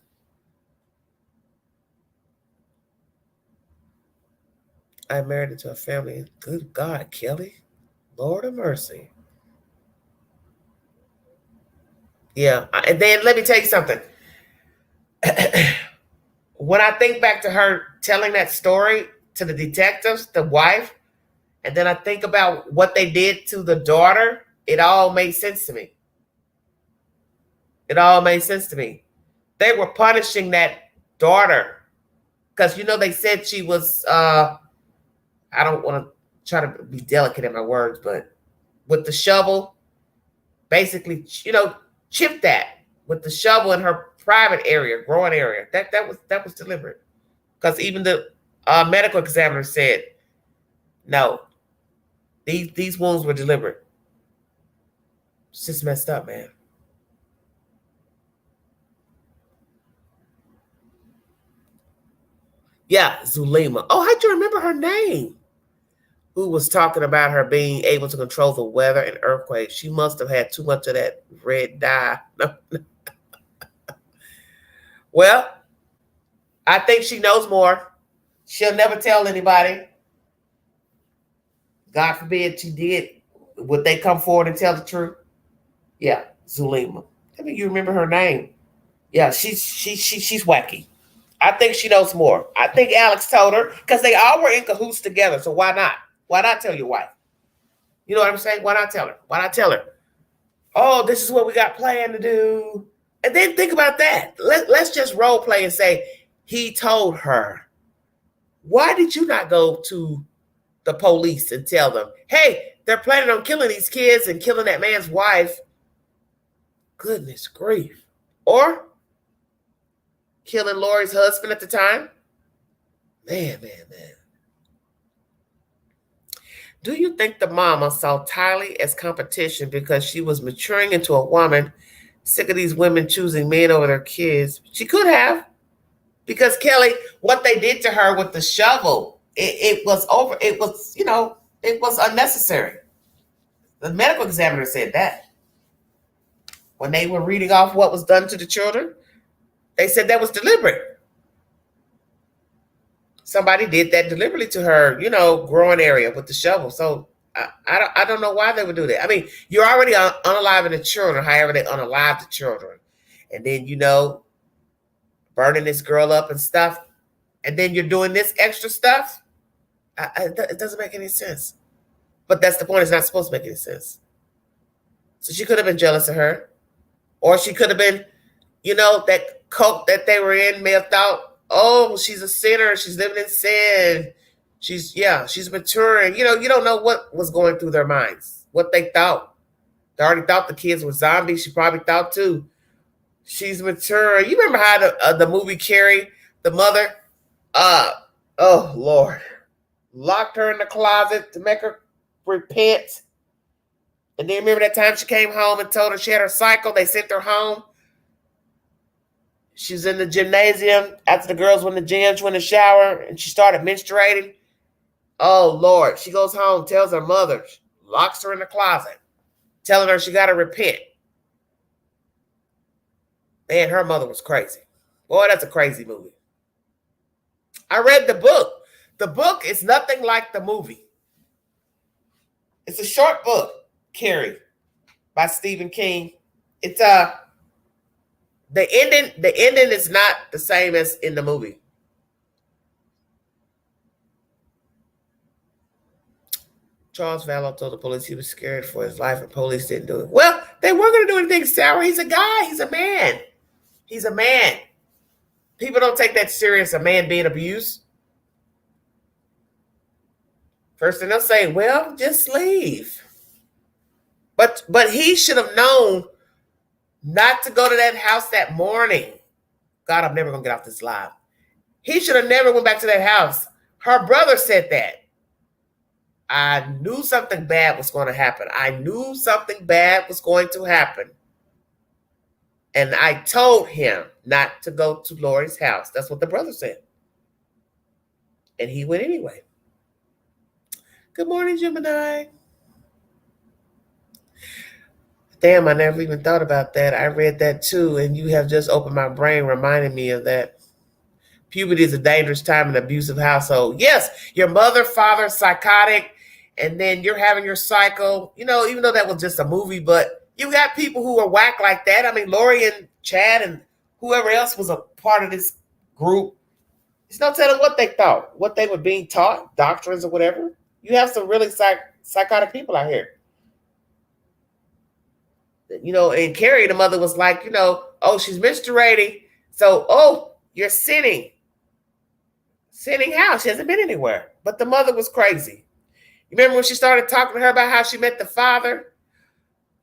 I married into a family. Good God, Kelly. Lord of mercy. Yeah. And then let me tell you something. When I think back to her telling that story to the detectives, the wife, and then I think about what they did to the daughter, it all made sense to me. It all made sense to me. They were punishing that daughter because, they said she was, I don't want to try to be delicate in my words, but with the shovel, basically, chipped that with the shovel in her private area, growing area. That was deliberate. Because even the medical examiner said, no, these wounds were deliberate. It's just messed up, man. Yeah, Zulema. Oh, how'd you remember her name? Who was talking about her being able to control the weather and earthquakes. She must have had too much of that red dye. Well, I think she knows more. She'll never tell anybody. God forbid she did. Would they come forward and tell the truth? Yeah, Zulema. I mean, you remember her name. Yeah, she's wacky. I think she knows more. I think Alex told her because they all were in cahoots together. So why not? Why not tell your wife? You know what I'm saying? Why not tell her? Why not tell her? Oh, this is what we got planned to do. And then think about that. Let's just role play and say he told her. Why did you not go to the police and tell them, hey, they're planning on killing these kids and killing that man's wife? Goodness grief. Or killing Lori's husband at the time? Man. Do you think the mama saw Tylee as competition because she was maturing into a woman, sick of these women choosing men over their kids? She could have. Because Kelly, what they did to her with the shovel, it was over. It was, it was unnecessary. The medical examiner said that. When they were reading off what was done to the children, they said that was deliberate. Somebody did that deliberately to her, growing area with the shovel. So I don't know why they would do that. I mean, you're already unaliving the children, however they unalive the children. And then, burning this girl up and stuff. And then you're doing this extra stuff. It doesn't make any sense. But that's the point. It's not supposed to make any sense. So she could have been jealous of her. Or she could have been, that cult that they were in may have thought, oh, she's a sinner. She's living in sin. She's maturing. You don't know what was going through their minds, what they thought. They already thought the kids were zombies. She probably thought too. She's maturing. You remember how the movie Carrie, the mother, oh Lord, locked her in the closet to make her repent. And then remember that time she came home and told her she had her cycle. They sent her home. She was in the gymnasium after the girls went to the gym. She went in the shower and she started menstruating. Oh, Lord. She goes home, tells her mother, locks her in the closet, telling her she got to repent. Man, her mother was crazy. Boy, that's a crazy movie. I read the book. The book is nothing like the movie. It's a short book, Carrie, by Stephen King. It's the ending is not the same as in the movie. Charles Vallow told the police he was scared for his life and police didn't do it. Well, they weren't going to do anything, Sarah. He's a guy. He's a man. He's a man. People don't take that serious, a man being abused. First thing they'll say, well, just leave. But he should have known not to go to that house that morning. God, I'm never going to get off this live. He should have never went back to that house. Her brother said that. I knew something bad was going to happen. I knew something bad was going to happen. And I told him not to go to Lori's house. That's what the brother said. And he went anyway. Good morning, Gemini. Damn, I never even thought about that. I read that too, and you have just opened my brain, reminding me of that. Puberty is a dangerous time in an abusive household. Yes, your mother, father, psychotic, and then you're having your cycle. You know, even though that was just a movie, but you got people who are whack like that. I mean, Lori and Chad and whoever else was a part of this group. There's no telling what they thought, what they were being taught, doctrines or whatever. You have some really psychotic people out here. You know, and Carrie, the mother, was like, you know, oh, she's menstruating. So, oh, you're sinning. Sinning how? She hasn't been anywhere. But the mother was crazy. You remember when she started talking to her about how she met the father?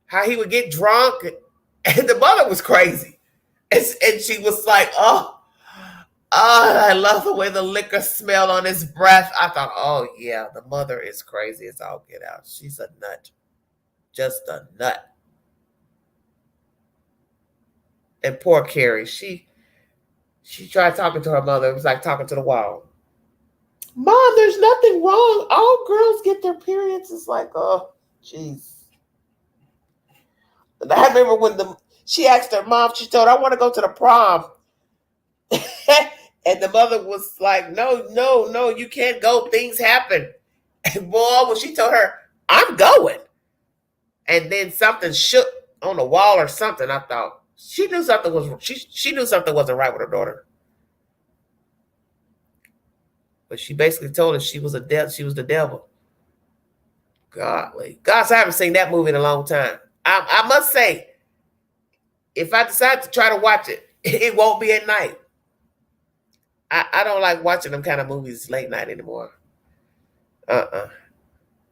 How he would get drunk? And the mother was crazy. And she was like, oh, I love the way the liquor smelled on his breath. I thought, oh, yeah, the mother is crazy as all get out. She's a nut. Just a nut. And poor Carrie, she tried talking to her mother. It was like talking to the wall. Mom, there's nothing wrong. All girls get their periods. It's like, oh, jeez. I remember when she asked her mom, she told her, I want to go to the prom. And the mother was like, no, you can't go. Things happen. And boy, when she told her, I'm going. And then something shook on the wall or something, I thought, she knew something was she knew something wasn't right with her daughter. But she basically told her she was the devil. Godly. Gosh, I haven't seen that movie in a long time. I must say, if I decide to try to watch it, it won't be at night. I don't like watching them kind of movies late night anymore.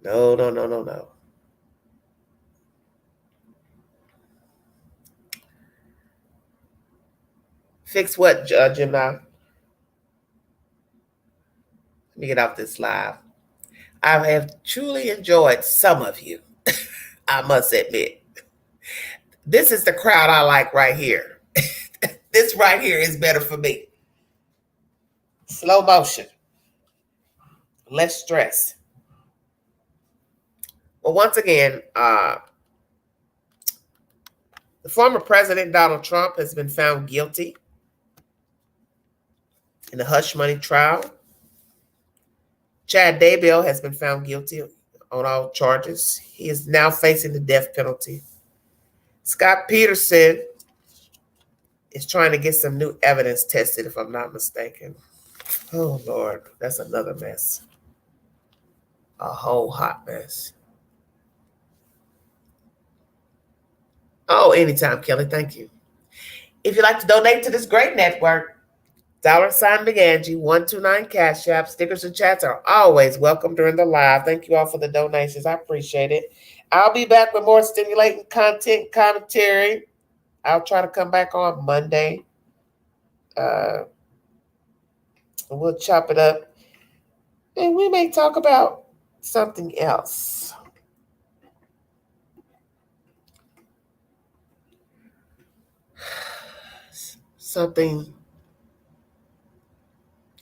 No. Fix what, Gemini? Let me get off this live. I have truly enjoyed some of you, I must admit. This is the crowd I like right here. This right here is better for me. Slow motion. Less stress. Well, once again, the former president, Donald Trump, has been found guilty in the hush money trial. Chad Daybell has been found guilty on all charges. He is now facing the death penalty. Scott Peterson is trying to get some new evidence tested, if I'm not mistaken. Oh, Lord, that's another mess. A whole hot mess. Oh, anytime, Kelly. Thank you. If you'd like to donate to this great network, $Big Angie, 129 Cash App. Stickers and chats are always welcome during the live. Thank you all for the donations. I appreciate it. I'll be back with more stimulating content, commentary. I'll try to come back on Monday. We'll chop it up. And we may talk about something else. Something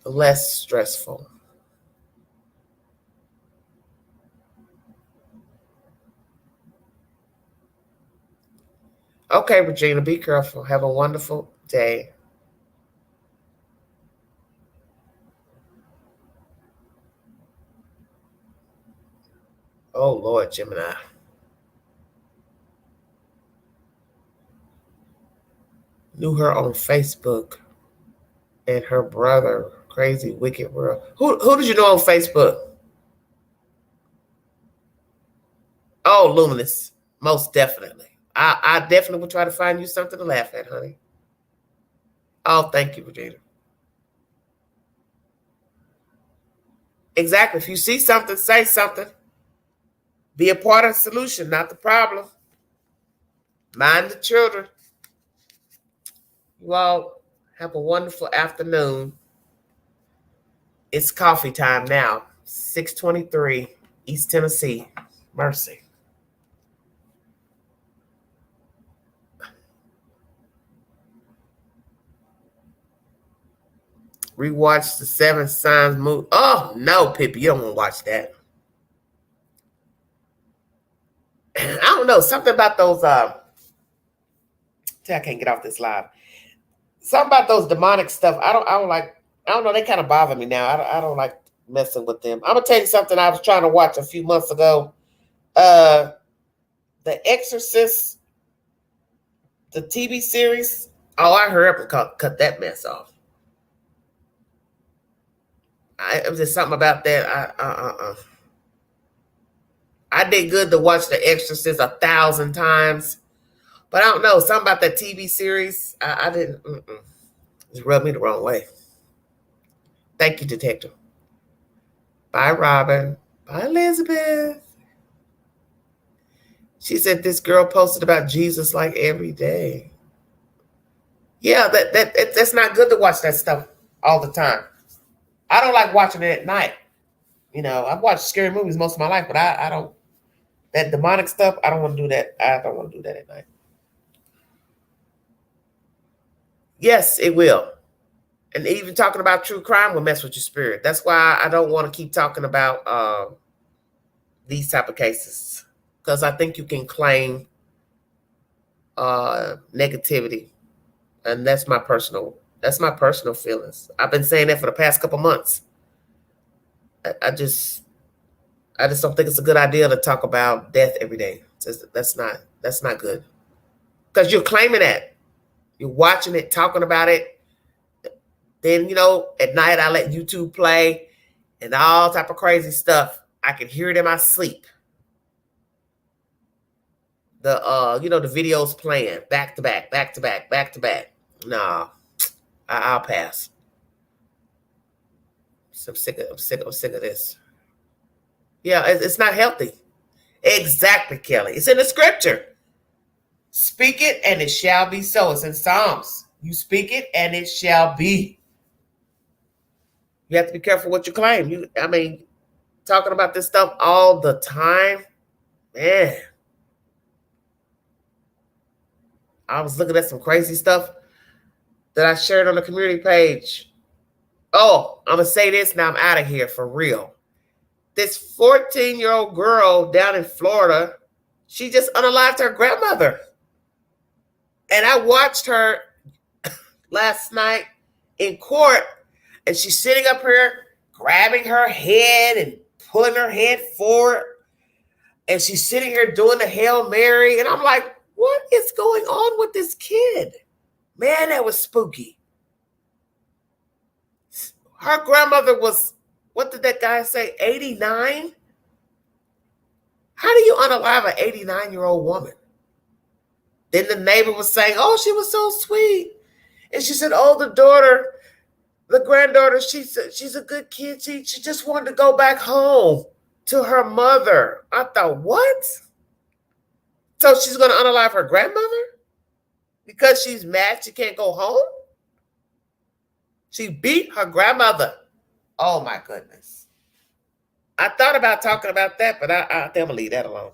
less stressful. Okay, Regina, be careful. Have a wonderful day. Oh, Lord, Gemini. Knew her on Facebook and her brother. Crazy, wicked world. Who did you know on Facebook? Oh, Luminous. Most definitely. I definitely will try to find you something to laugh at, honey. Oh, thank you, Regina. Exactly. If you see something, say something. Be a part of the solution, not the problem. Mind the children. You all Have a wonderful afternoon. It's coffee time now. 623 East Tennessee. Mercy. Rewatch the Seven Signs movie. Oh, no, Pippi. You don't want to watch that. I don't know. Something about those. I can't get off this live. Something about those demonic stuff. I don't like. I don't know. They kind of bother me now. I don't like messing with them. I'm gonna tell you something I was trying to watch a few months ago. The Exorcist, the TV series. Oh, I heard up cut that mess off. It was just something about that. I did good to watch The Exorcist 1,000 times, but I don't know, something about that TV series. I didn't. It rubbed me the wrong way. Thank you, Detective. Bye, Robin. Bye, Elizabeth. She said this girl posted about Jesus like every day. Yeah, that's not good to watch that stuff all the time. I don't like watching it at night. You know, I've watched scary movies most of my life, but I don't. That demonic stuff, I don't want to do that. I don't want to do that at night. Yes, it will. And even talking about true crime will mess with your spirit. That's why I don't want to keep talking about these type of cases, because I think you can claim negativity, and that's my personal feelings. I've been saying that for the past couple months. I just don't think it's a good idea to talk about death every day. That's not good, because you're claiming that, you're watching it, talking about it. Then, at night I let YouTube play and all type of crazy stuff. I can hear it in my sleep. The the videos playing back to back, back to back, back to back. No, I'll pass. So I'm sick of this. Yeah, it's not healthy. Exactly, Kelly. It's in the scripture. Speak it and it shall be so. It's in Psalms. You speak it and it shall be. You have to be careful what you claim. Talking about this stuff all the time, man. I was looking at some crazy stuff that I shared on the community page. Oh, I'm going to say this, now I'm out of here for real. This 14-year-old girl down in Florida, she just unalived her grandmother. And I watched her last night in court, and she's sitting up here grabbing her head and pulling her head forward. And she's sitting here doing the Hail Mary. And I'm like, what is going on with this kid? Man, that was spooky. Her grandmother was, what did that guy say, 89? How do you unalive an 89-year-old woman? Then the neighbor was saying, oh, she was so sweet. And she said, oh, the granddaughter, she's a good kid. She just wanted to go back home to her mother. I thought, what? So she's going to unalive her grandmother? Because she's mad she can't go home? She beat her grandmother. Oh, my goodness. I thought about talking about that, but I think I'm going to leave that alone.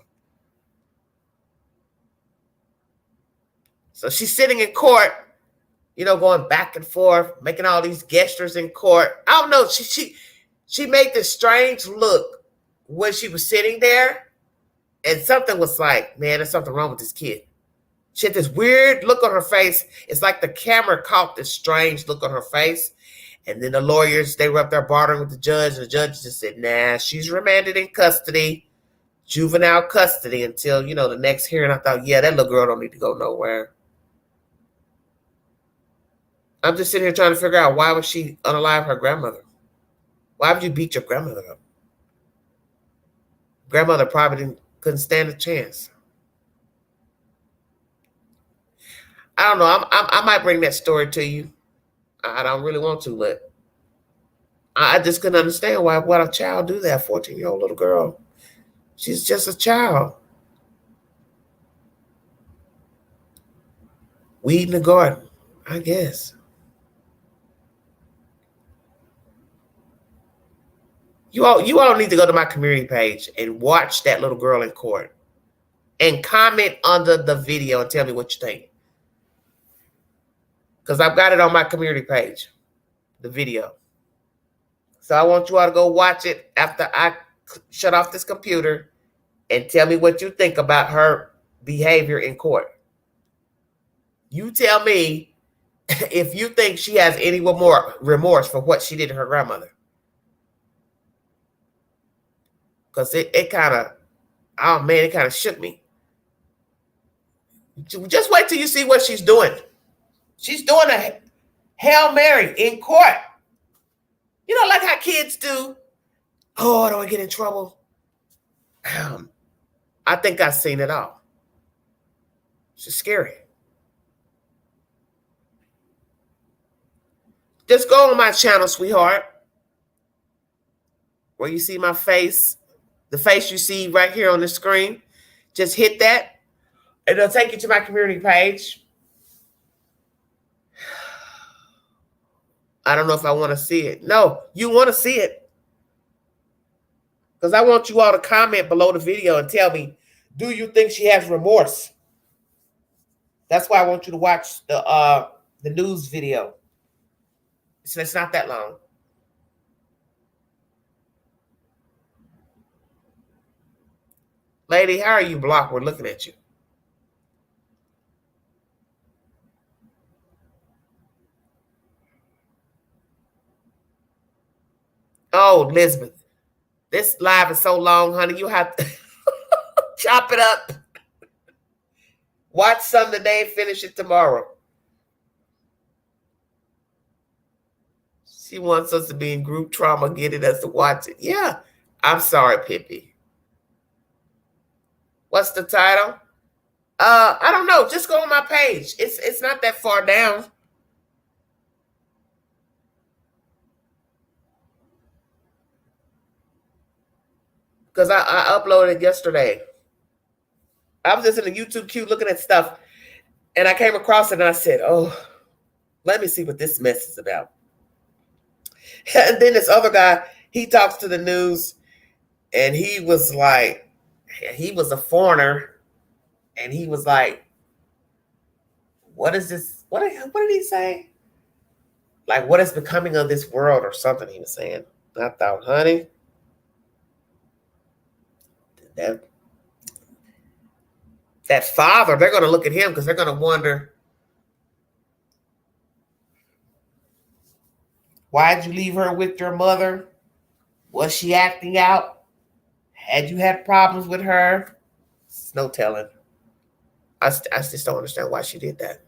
So she's sitting in court, going back and forth, making all these gestures in court. I don't know. She made this strange look when she was sitting there, and something was like, man, there's something wrong with this kid. She had this weird look on her face. It's like the camera caught this strange look on her face. And then the lawyers, they were up there bartering with the judge, and the judge just said, nah, she's remanded in custody, juvenile custody, until, the next hearing. I thought, yeah, that little girl don't need to go nowhere. I'm just sitting here trying to figure out, why would she unalive her grandmother? Why would you beat your grandmother up? Grandmother probably couldn't stand a chance. I don't know. I might bring that story to you. I don't really want to, but I just couldn't understand why would a child do that. 14-year-old little girl. She's just a child. Weed in the garden, I guess. You all need to go to my community page and watch that little girl in court and comment under the video and tell me what you think. Because I've got it on my community page, the video. So I want you all to go watch it after I shut off this computer and tell me what you think about her behavior in court. You tell me if you think she has any more remorse for what she did to her grandmother. Because it kind of, oh man, it kind of shook me. Just wait till you see what she's doing. She's doing a Hail Mary in court. You know, like how kids do. Oh, I don't want to get in trouble. I think I've seen it all. It's just scary. Just go on my channel, sweetheart, where you see my face, the face you see right here on the screen. Just hit that. It'll take you to my community page. I don't know if I want to see it. No, you want to see it. Because I want you all to comment below the video and tell me, do you think she has remorse? That's why I want you to watch the news video. So it's not that long. Lady, how are you blocked? We're looking at you. Oh, Elizabeth, this live is so long, honey. You have to chop it up. Watch some today, finish it tomorrow. She wants us to be in group trauma, getting us to watch it. Yeah, I'm sorry, Pippi. What's the title? I don't know. Just go on my page. It's not that far down. Because I uploaded it yesterday. I was just in the YouTube queue looking at stuff, and I came across it, and I said, oh, let me see what this mess is about. And then this other guy, he talks to the news, and he was like, he was a foreigner, and he was like, what is this? What did he say? Like, what is becoming of this world or something he was saying. I thought, honey, that father, they're going to look at him because they're going to wonder, why'd you leave her with your mother? Was she acting out? Had you had problems with her? It's no telling. I just don't understand why she did that.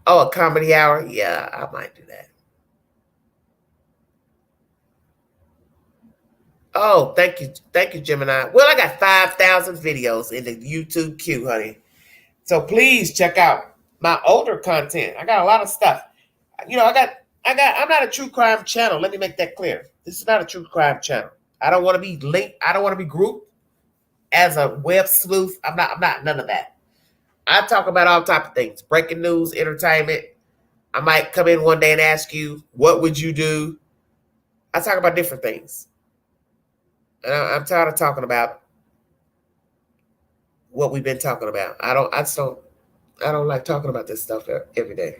Oh, a comedy hour? Yeah, I might do that. Oh, thank you. Thank you, Gemini. Well, I got 5,000 videos in the YouTube queue, honey. So please check out my older content. I got a lot of stuff. You know, I'm not a true crime channel. Let me make that clear. This is not a true crime channel. I don't want to be linked. I don't want to be grouped as a web sleuth. I'm not none of that. I talk about all type of things. Breaking news, entertainment. I might come in one day and ask you, what would you do? I talk about different things. And I'm tired of talking about what we've been talking about. I don't like talking about this stuff every day.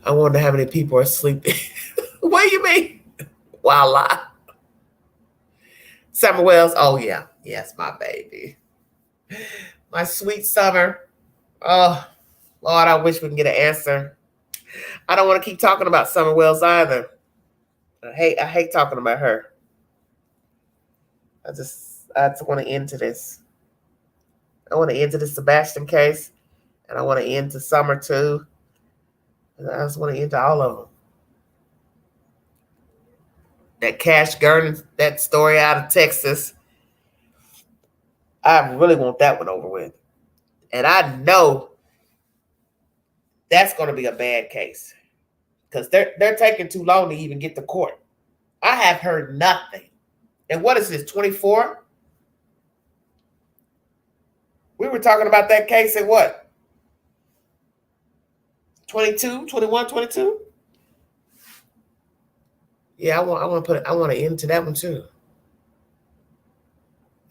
I wonder how many people are sleeping. What do you mean? Voila. Summer Wells. Oh, yeah. Yes, my baby. My sweet Summer. Oh, Lord, I wish we can get an answer. I don't want to keep talking about Summer Wells either. I hate talking about her. I just want to end to this. I want to end to the Sebastian case, and I want to end to Summer too. And I just want to end to all of them. That Cash Gurn, that story out of Texas. I really want that one over with. And I know that's going to be a bad case because they're taking too long to even get to court. I have heard nothing. And what is this, 24? We were talking about that case at what? 22, 21, 22? Yeah, I want to end to that one too.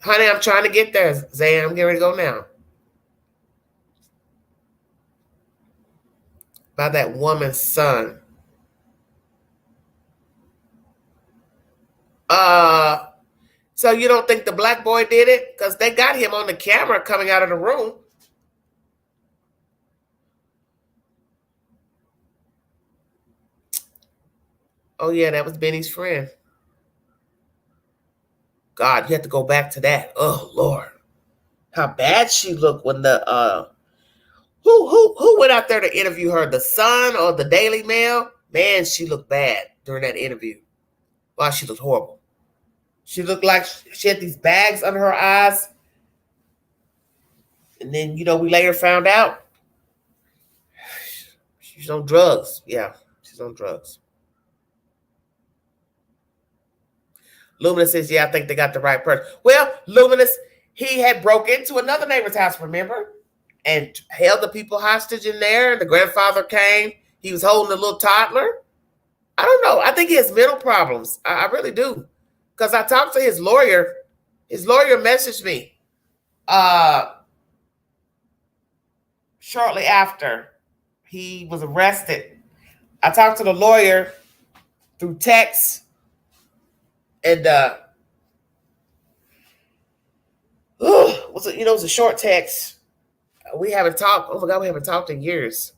Honey, I'm trying to get there. Zay, I'm getting ready to go now. By that woman's son. So you don't think the black boy did it? Because they got him on the camera coming out of the room. Oh yeah, that was Benny's friend. God, you have to go back to that. Oh Lord. How bad she looked when the who went out there to interview her? The Sun or the Daily Mail? Man, she looked bad during that interview. Wow, she looked horrible. She looked like she had these bags under her eyes. And then, we later found out she's on drugs. Yeah, she's on drugs. Luminous says, yeah, I think they got the right person. Well, Luminous, he had broke into another neighbor's house, remember? And held the people hostage in there. The grandfather came. He was holding a little toddler. I don't know. I think he has mental problems. I really do. Because I talked to his lawyer. His lawyer messaged me shortly after he was arrested. I talked to the lawyer through text. And it was a short text. We haven't talked. Oh my God, we haven't talked in years.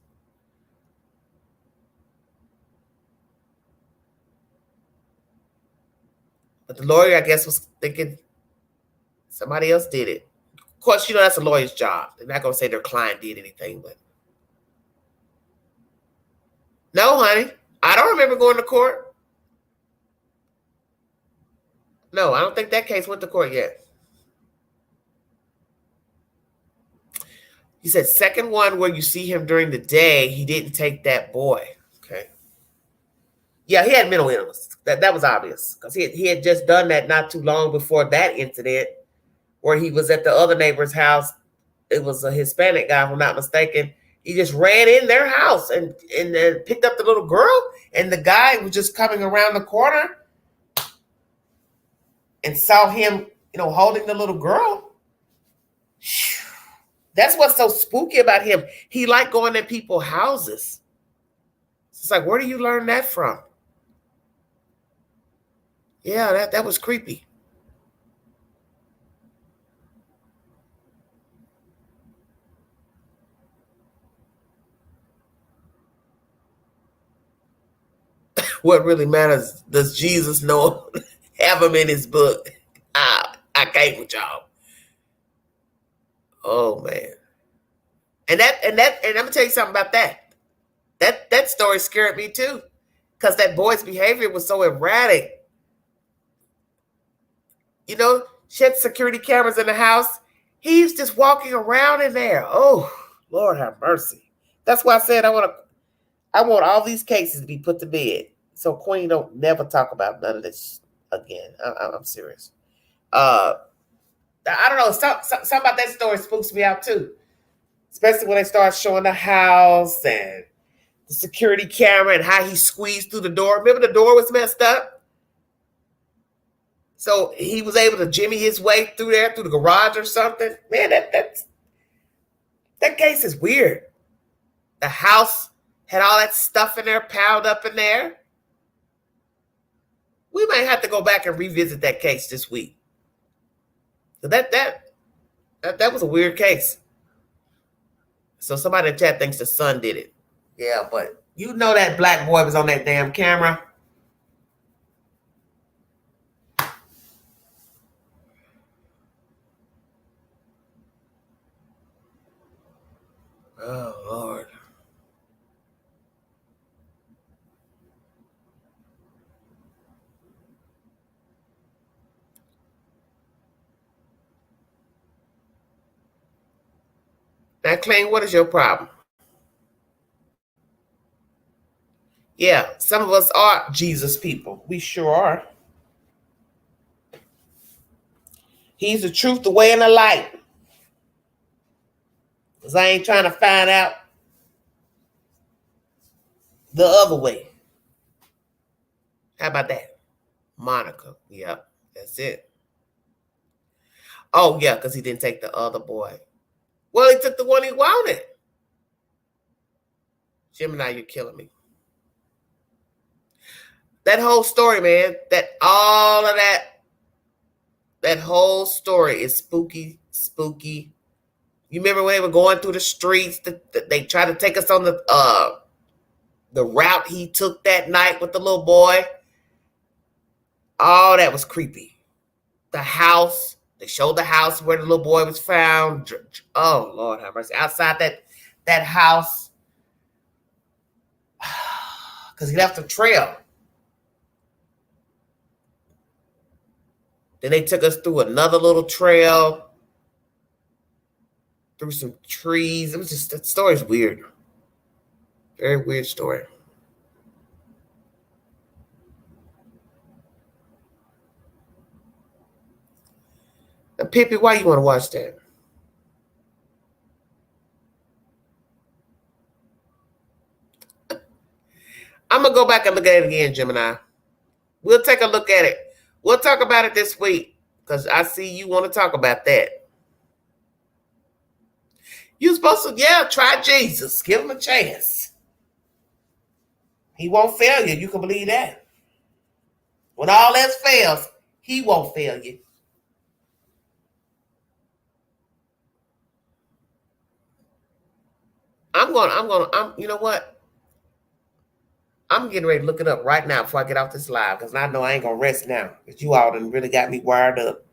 But the lawyer, I guess, was thinking somebody else did it. Of course, that's a lawyer's job. They're not going to say their client did anything, but no, honey. I don't remember going to court. No, I don't think that case went to court yet. He said, second one where you see him during the day, he didn't take that boy. Okay. Yeah, he had mental illness. That was obvious because he had just done that not too long before that incident where he was at the other neighbor's house. It was a Hispanic guy, if I'm not mistaken. He just ran in their house and picked up the little girl, and the guy was just coming around the corner and saw him, holding the little girl. That's what's so spooky about him. He liked going to people's houses. It's like, where do you learn that from? Yeah, that was creepy. What really matters, does Jesus know? Have him in his book. I came with y'all. Oh man. And I'm gonna tell you something about that. That story scared me too. Because that boy's behavior was so erratic. She had security cameras in the house. He's just walking around in there. Oh, Lord have mercy. That's why I said I want all these cases to be put to bed. So Queen don't never talk about none of this again. I'm serious. I don't know. Something about that story spooks me out too. Especially when they start showing the house and the security camera and how he squeezed through the door. Remember the door was messed up? So he was able to jimmy his way through there, through the garage or something. Man, that case is weird. The house had all that stuff in there, piled up in there. We might have to go back and revisit that case this week. So that was a weird case. So somebody in the chat thinks the son did it. Yeah, but that black boy was on that damn camera. Oh, Lord. Now, Clayton, what is your problem? Yeah, some of us are Jesus people. We sure are. He's the truth, the way, and the light. Because I ain't trying to find out the other way. How about that? Monica. Yep, that's it. Oh, yeah, because he didn't take the other boy. Well, he took the one he wanted. Gemini, you're killing me. That whole story, man, that whole story is spooky, spooky. You remember when they were going through the streets, they tried to take us on the route he took that night with the little boy? Oh, that was creepy. The house, they showed the house where the little boy was found. Oh, Lord have mercy. Outside that house, because he left a trail. Then they took us through another little trail, through some trees. It was just, that story's weird. Very weird story. Now, Pippi, why you want to watch that? I'm going to go back and look at it again, Gemini. We'll take a look at it. We'll talk about it this week because I see you want to talk about that. You're supposed to, try Jesus. Give him a chance. He won't fail you. You can believe that. When all else fails, he won't fail you. You know what? I'm getting ready to look it up right now before I get off this live because I know I ain't going to rest now because you all done really got me wired up.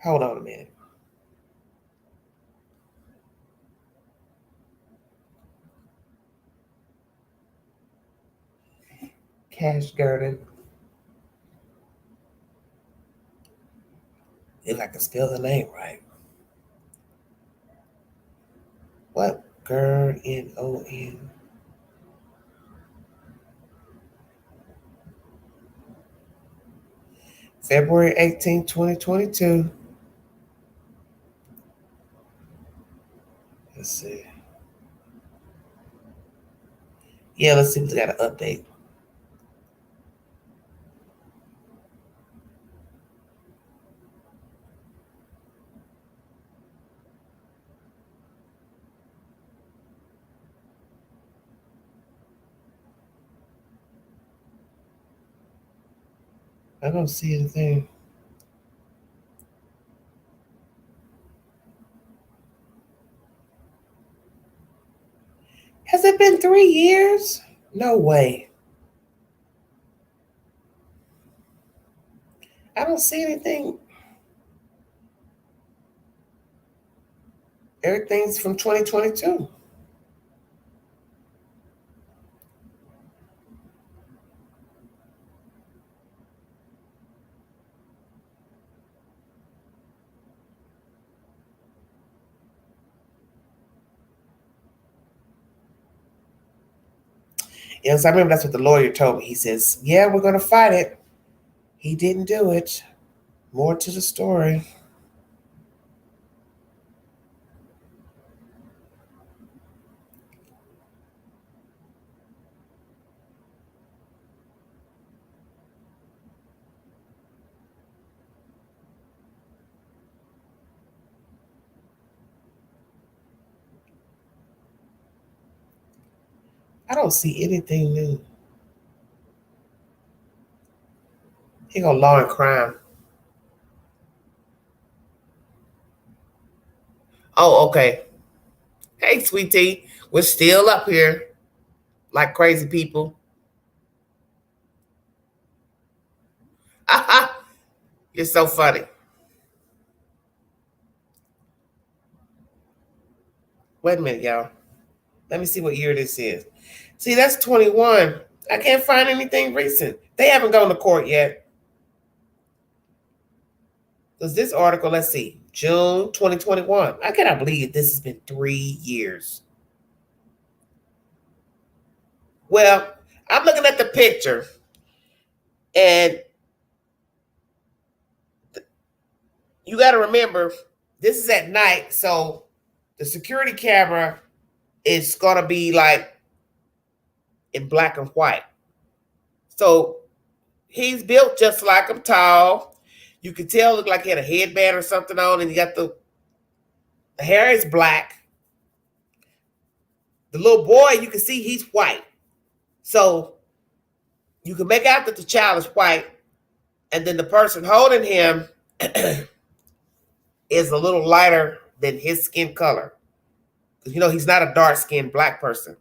Hold on a minute. Cash Gurdon. If I can spell the name right. What? Gurdon. February 18, 2022. Let's see. Yeah, let's see if we got an update. I don't see anything. Has it been 3 years? No way. I don't see anything. Everything's from 2022. Yes, I remember that's what the lawyer told me. He says, yeah, we're going to fight it. He didn't do it. More to the story. I don't see anything new. Here go law and crime. Oh, okay. Hey, sweetie. We're still up here like crazy people. You're so funny. Wait a minute, y'all. Let me see what year this is. See, that's 21. I can't find anything recent. They haven't gone to court yet. Because this article, let's see, June 2021. I cannot believe this has been 3 years. Well, I'm looking at the picture, and you got to remember, this is at night, so the security camera is going to be like in black and white. So he's built just like him, tall. You can tell, look like he had a headband or something on, and you got the hair is black. The little boy, you can see he's white. So you can make out that the child is white, and then the person holding him is a little lighter than his skin color. Because, you know, he's not a dark-skinned black person.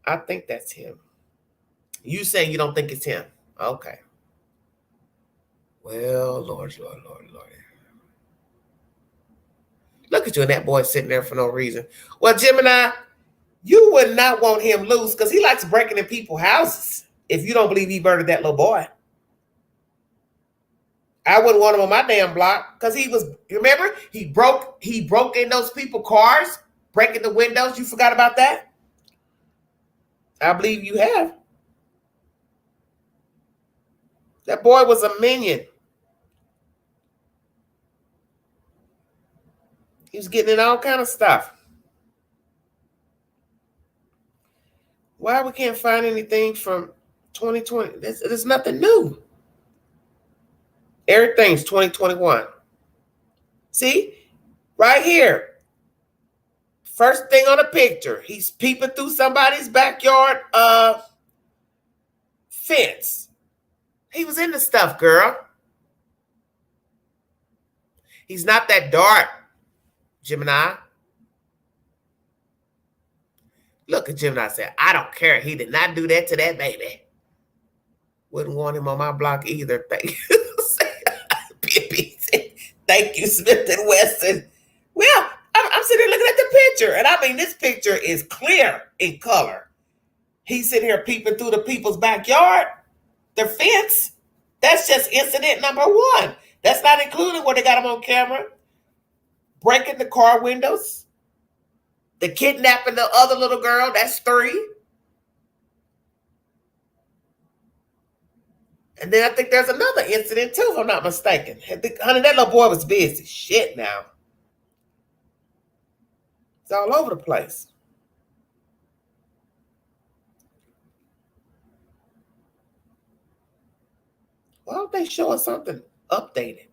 I think that's him. You saying you don't think it's him. Okay. Well, Lord. Look at you and that boy sitting there for no reason. Well, Gemini, you would not want him loose because he likes breaking in people's houses if you don't believe he murdered that little boy. I wouldn't want him on my damn block because he was, remember, he broke in those people's cars, breaking the windows. You forgot about that? I believe you have. That boy was a minion. He was getting in all kind of stuff. Why we can't find anything from 2020? There's nothing new. Everything's 2021. See? Right here. First thing on the picture. He's peeping through somebody's backyard fence. He was into stuff, girl. He's not that dark, Gemini. Look at Gemini said, I don't care. He did not do that to that baby. Wouldn't want him on my block either. Thank you. Thank you, Smith and Wesson. Well, I'm sitting here looking at the picture. And I mean, this picture is clear in color. He's sitting here peeping through the people's backyard, their fence. That's just incident number one. That's not including where they got him on camera. Breaking the car windows. The kidnapping the other little girl, that's 3. And then I think there's another incident too, if I'm not mistaken. Honey, that little boy was busy. Shit now. It's all over the place. Why don't they show us something updated?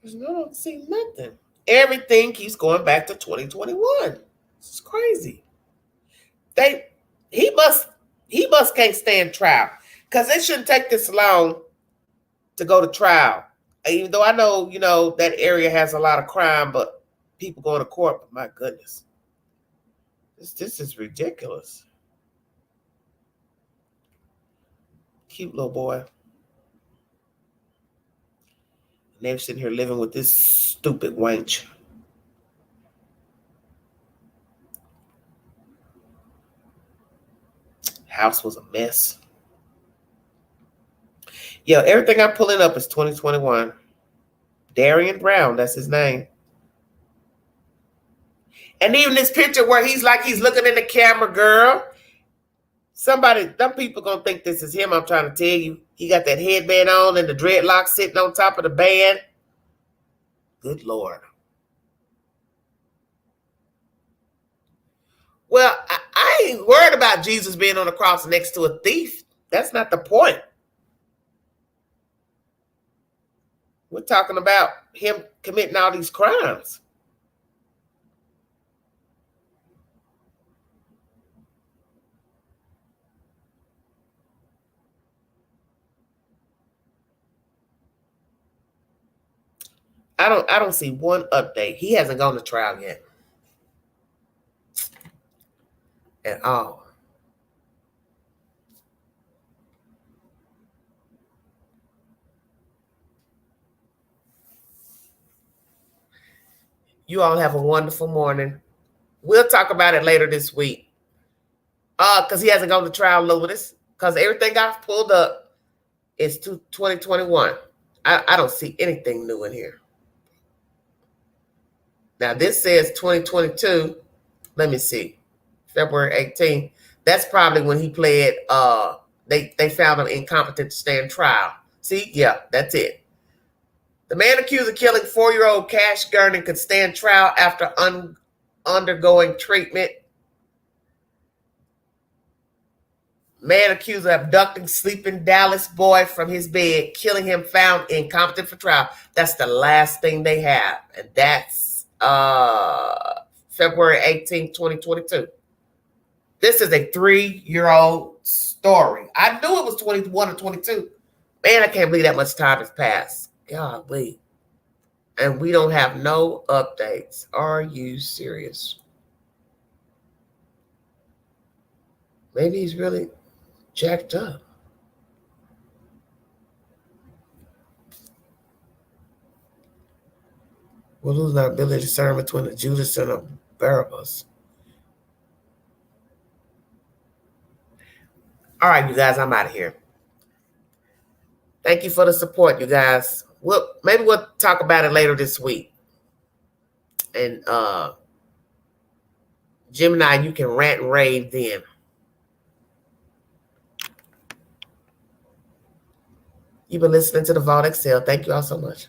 Because I don't see nothing. Everything keeps going back to 2021. This is crazy. He must can't stand trial. Because it shouldn't take this long to go to trial. Even though I know, you know, that area has a lot of crime, but people going to court, but my goodness. This is ridiculous. Cute little boy. And they're sitting here living with this stupid wench. House was a mess. Yo, everything I'm pulling up is 2021. Darian Brown, that's his name. And even this picture where he's looking in the camera, girl. Them people gonna think this is him, I'm trying to tell you. He got that headband on and the dreadlocks sitting on top of the band. Good Lord. Well, I ain't worried about Jesus being on the cross next to a thief. That's not the point. We're talking about him committing all these crimes. I don't see one update. He hasn't gone to trial yet. At all. You all have a wonderful morning. We'll talk about it later this week. Because he hasn't gone to trial, Louis. Because everything I've pulled up is to 2021. I don't see anything new in here. Now, this says 2022. Let me see. February 18th. That's probably when he pled, they found him incompetent to stand trial. See? Yeah, that's it. The man accused of killing 4-year-old Cash Gurning could stand trial after undergoing treatment. Man accused of abducting sleeping Dallas boy from his bed, killing him, found incompetent for trial. That's the last thing they have. And that's February 18th, 2022. This is a 3-year-old story. I knew it was 21 or 22. Man, I can't believe that much time has passed. Golly. And we don't have no updates. Are you serious? Maybe he's really jacked up. We'll lose our ability to discern between the Judas and the Barabbas. All right, you guys, I'm out of here. Thank you for the support, you guys. Maybe we'll talk about it later this week. And Gemini, you can rant and rave then. You've been listening to the Vault Excel. Thank you all so much.